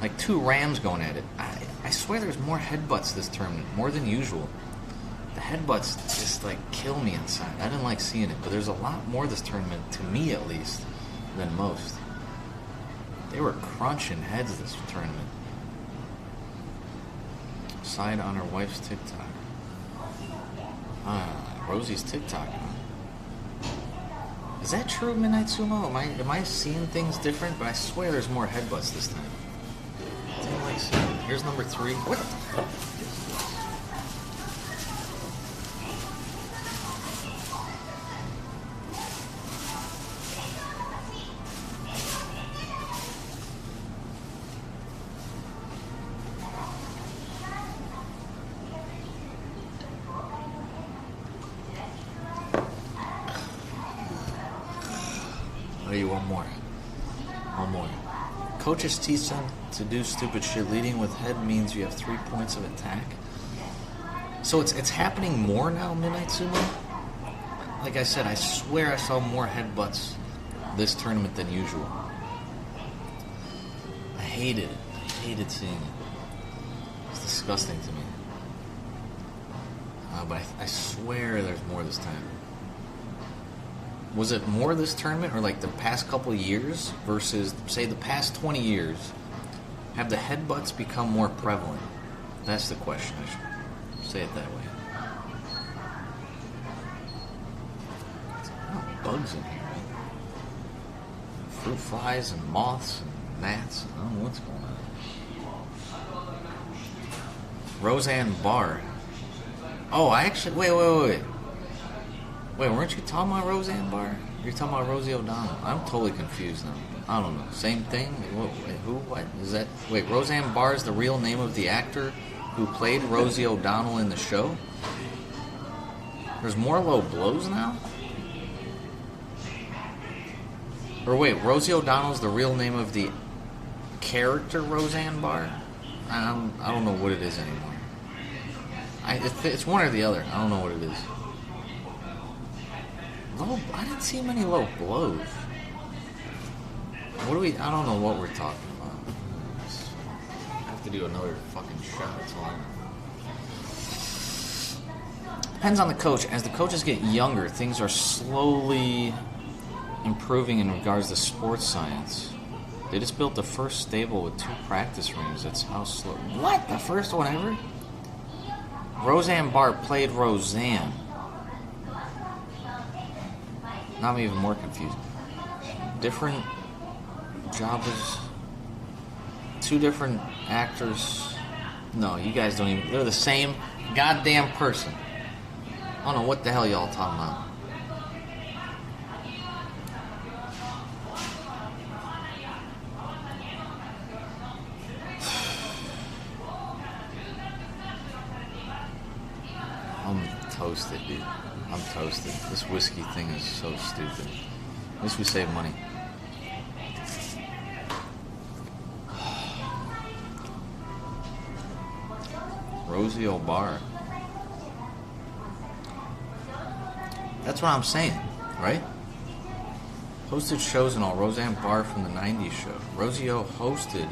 Like 2 rams going at it. I swear there's more headbutts this tournament, more than usual. The headbutts just like kill me inside. I didn't like seeing it, but there's a lot more this tournament, to me at least, than most. They were crunching heads this tournament. Side on her wife's TikTok. Rosie's TikTok, huh? Is that true, Midnight Sumo? Am I seeing things different? But I swear there's more headbutts this time. Here's number 3. What the fuck? One more. Coaches teach them to do stupid shit. Leading with head means you have 3 points of attack. So it's happening more now, Midnight Sumo? Like I said, I swear I saw more headbutts this tournament than usual. I hated it. I hated seeing it. It's disgusting to me. But I swear there's more this time. Was it more this tournament or like the past couple of years versus, say, the past 20 years? Have the headbutts become more prevalent? That's the question. I should say it that way. Oh, bugs in here. Fruit flies and moths and gnats. I don't know what's going on. Roseanne Barr. Oh, I actually... Wait. Wait, weren't you talking about Roseanne Barr? You're talking about Rosie O'Donnell. I'm totally confused now. I don't know. Same thing? Who? What? Is that... Wait, Roseanne Barr is the real name of the actor who played Rosie O'Donnell in the show? There's more low blows now? Or wait, Rosie O'Donnell's the real name of the character Roseanne Barr? I don't know what it is anymore. It's one or the other. I don't know what it is. I didn't see many low blows. What do we? I don't know what we're talking about. I have to do another fucking shot. That's all I know. Depends on the coach. As the coaches get younger, things are slowly improving in regards to sports science. They just built the first stable with 2 practice rings. That's how slow. What? The first one ever? Roseanne Barr played Roseanne. Now I'm even more confused. Different jobbers. 2 different actors. No, you guys don't even. They're the same goddamn person. I don't know what the hell y'all talking about. I'm toasted, dude. I'm toasted. This whiskey thing is so stupid. At least we save money. Rosie O'Barr. That's what I'm saying, right? Hosted shows and all. Roseanne Barr from the 90s show. Rosie O hosted.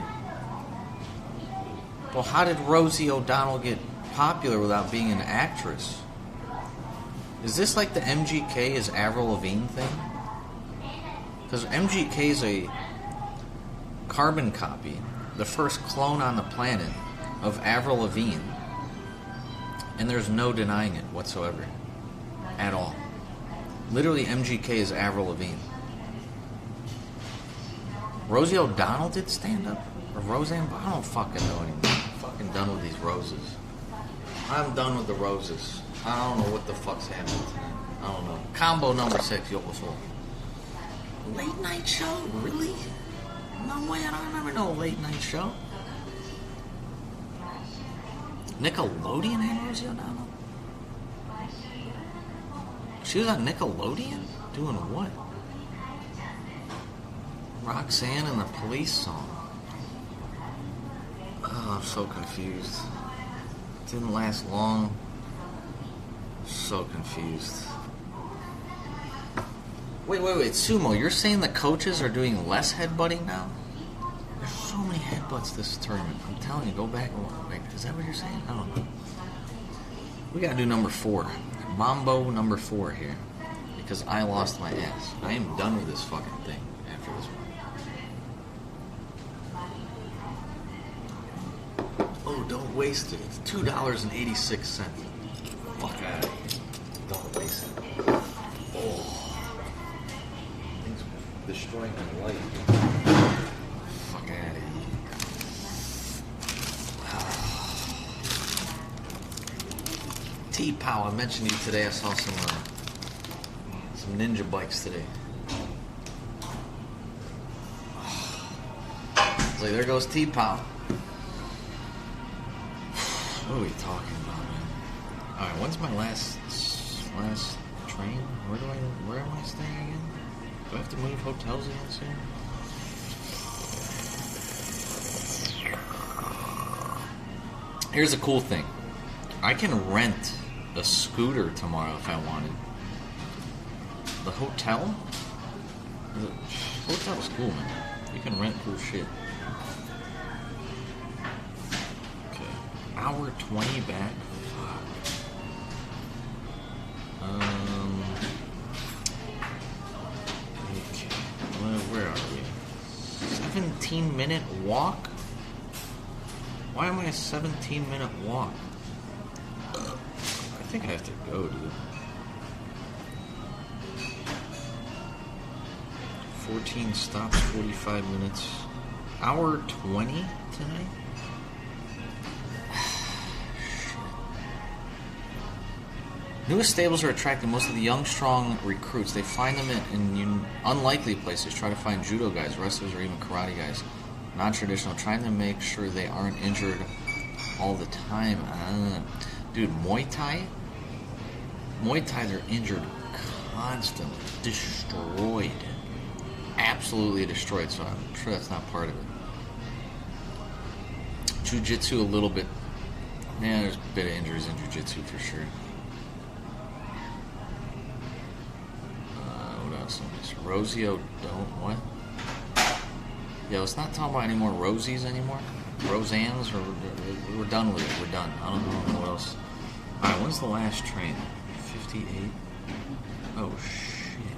Well, how did Rosie O'Donnell get popular without being an actress? Is this like the MGK is Avril Lavigne thing? Because MGK is a carbon copy, the first clone on the planet of Avril Lavigne, and there's no denying it whatsoever, at all. Literally, MGK is Avril Lavigne. Rosie O'Donnell did stand up, or Roseanne? I don't fucking know anymore. I'm fucking done with these roses. I'm done with the roses. I don't know what the fuck's happening tonight. I don't know. Combo number 6, Yokoso. Late night show? Really? No way, I don't remember no late night show. Nickelodeon and Rosie O'Donnell? She was on Nickelodeon? Doing what? Roxanne and the Police song. Oh, I'm so confused. Didn't last long. So confused. Wait, Sumo, you're saying the coaches are doing less headbutting now? There's so many headbutts this tournament. I'm telling you, go back and look. Wait, is that what you're saying? I don't know. We gotta do number 4. Mambo number 4 here. Because I lost my ass. I am done with this fucking thing after this one. Oh, don't waste it. It's $2.86. Fuck out of here. Don't waste it. Oh. Things destroying my life. Fuck out of here. T-Pow, I mentioned to you today. I saw some ninja bikes today. It's like, there goes T-Pow. What are we talking about, man? Alright, when's my last train? Where am I staying again? Do I have to move hotels again soon? Here's a cool thing. I can rent a scooter tomorrow if I wanted. The hotel? The hotel's cool, man. You can rent cool shit. Okay. Hour 20 back. Fuck. Okay. Where are we? 17-minute walk? Why am I a 17-minute walk? I think I have to go, dude. 14 stops, 45 minutes. Hour 20 tonight? Newest stables are attracting most of the young, strong recruits. They find them in unlikely places. Try to find judo guys, wrestlers, or even karate guys. Non-traditional, trying to make sure they aren't injured all the time. Dude, Muay Thai? Muay Thai, they're injured constantly. Destroyed. Absolutely destroyed, so I'm sure that's not part of it. Jiu-Jitsu a little bit Yeah, there's a bit of injuries in jiu-jitsu for sure. What else? Rosio don't what? Yeah, let's not talk about any more Rosies anymore. Roseannes, we're done with it. We're done. I don't know what else. Alright, when's the last train? 58? Oh, shit.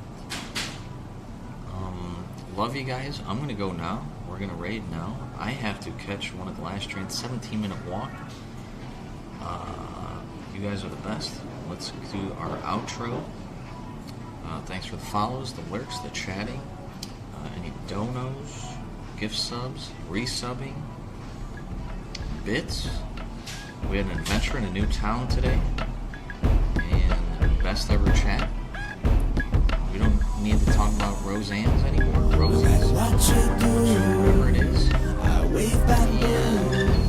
Love you guys. I'm gonna go now. We're gonna raid now. I have to catch one of the last trains. 17-minute walk. You guys are the best. Let's do our outro. Thanks for the follows, the lurks, the chatting, any donos, gift subs, resubbing, bits. We had an adventure in a new town today, and best ever chat. We don't need to talk about Roseannes anymore, Rosies, whatever it is.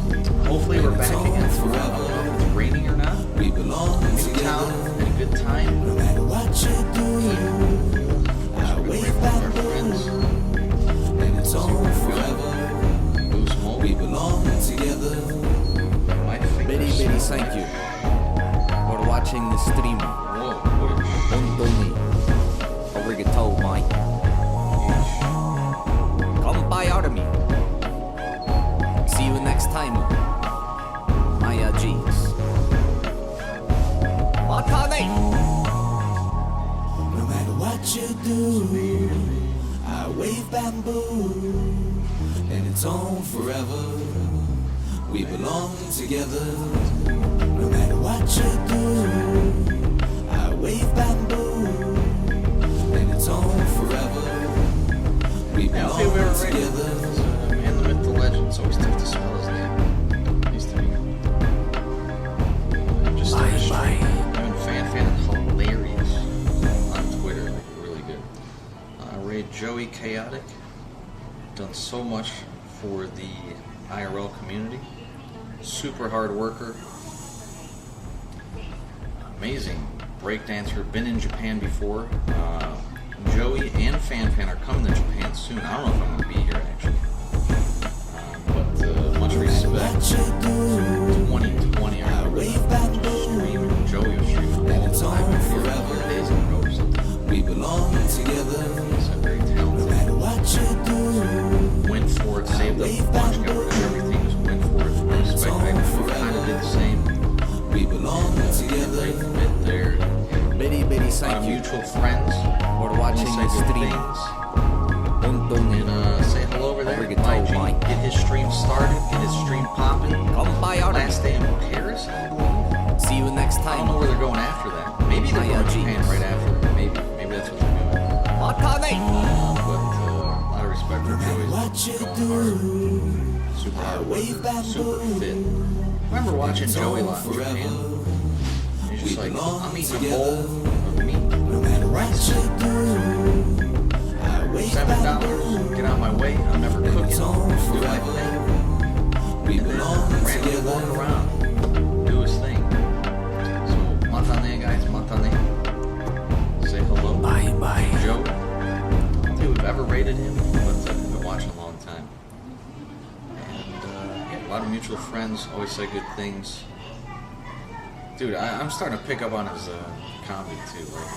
And hopefully we're back again tomorrow. I don't know if it's raining or not. We belong in new town, had a good time. No matter what you do, I wave back with our friends. And it's on forever. Boost Mole. We belong together.
Very, very thank you for watching the stream. Arigatou, Mike. Come by Army. See you next time. Maya Jeans. Matane! No matter what you do, I wave bamboo. And it's on forever. We belong together. No matter what you do, I wave bamboo, and it's on forever. We belong together. Man, the myth, the legend. It's always tough to spell his name. Needs to be. Just bye. Fan hilarious on Twitter, like really good. Raid Joey Chaotic. Done so much for the IRL community. Super hard worker, amazing breakdancer, been in Japan before. Joey and Fan are coming to Japan soon. I don't know if I'm going to be here actually, but much respect. 2020 I remember streaming. Joey was streaming all the time for 4 days in a row or something. We belong together. He's very talented. No matter what you do, went for it, saved up a bunch, got rid of everything. I kind of did the same. We belong together. There. Very, very thank you. Mutual friends for watching the stream. And say hello over there. Mike, get his stream started. Get his stream popping. Come by our last day in Paris, I believe. See you next time. I don't know where they're going after that. Maybe they're going to Japan right after that. Maybe that's what they're doing. But a lot of respect for Joey's going hard. Super hard worker, super fit. I remember watching Joey a lot in Japan. He's just like, I'm eating a bowl of meat and rice. $7, get out of my way, I'm never cooking, do my thing. And then randomly walk around, do his thing. So, matane guys, matane. Say hello. Bye. Joey. I don't think we've ever rated him, but I've been watching a long time. A lot of mutual friends, always say good things. Dude, I'm starting to pick up on his comedy too. Like,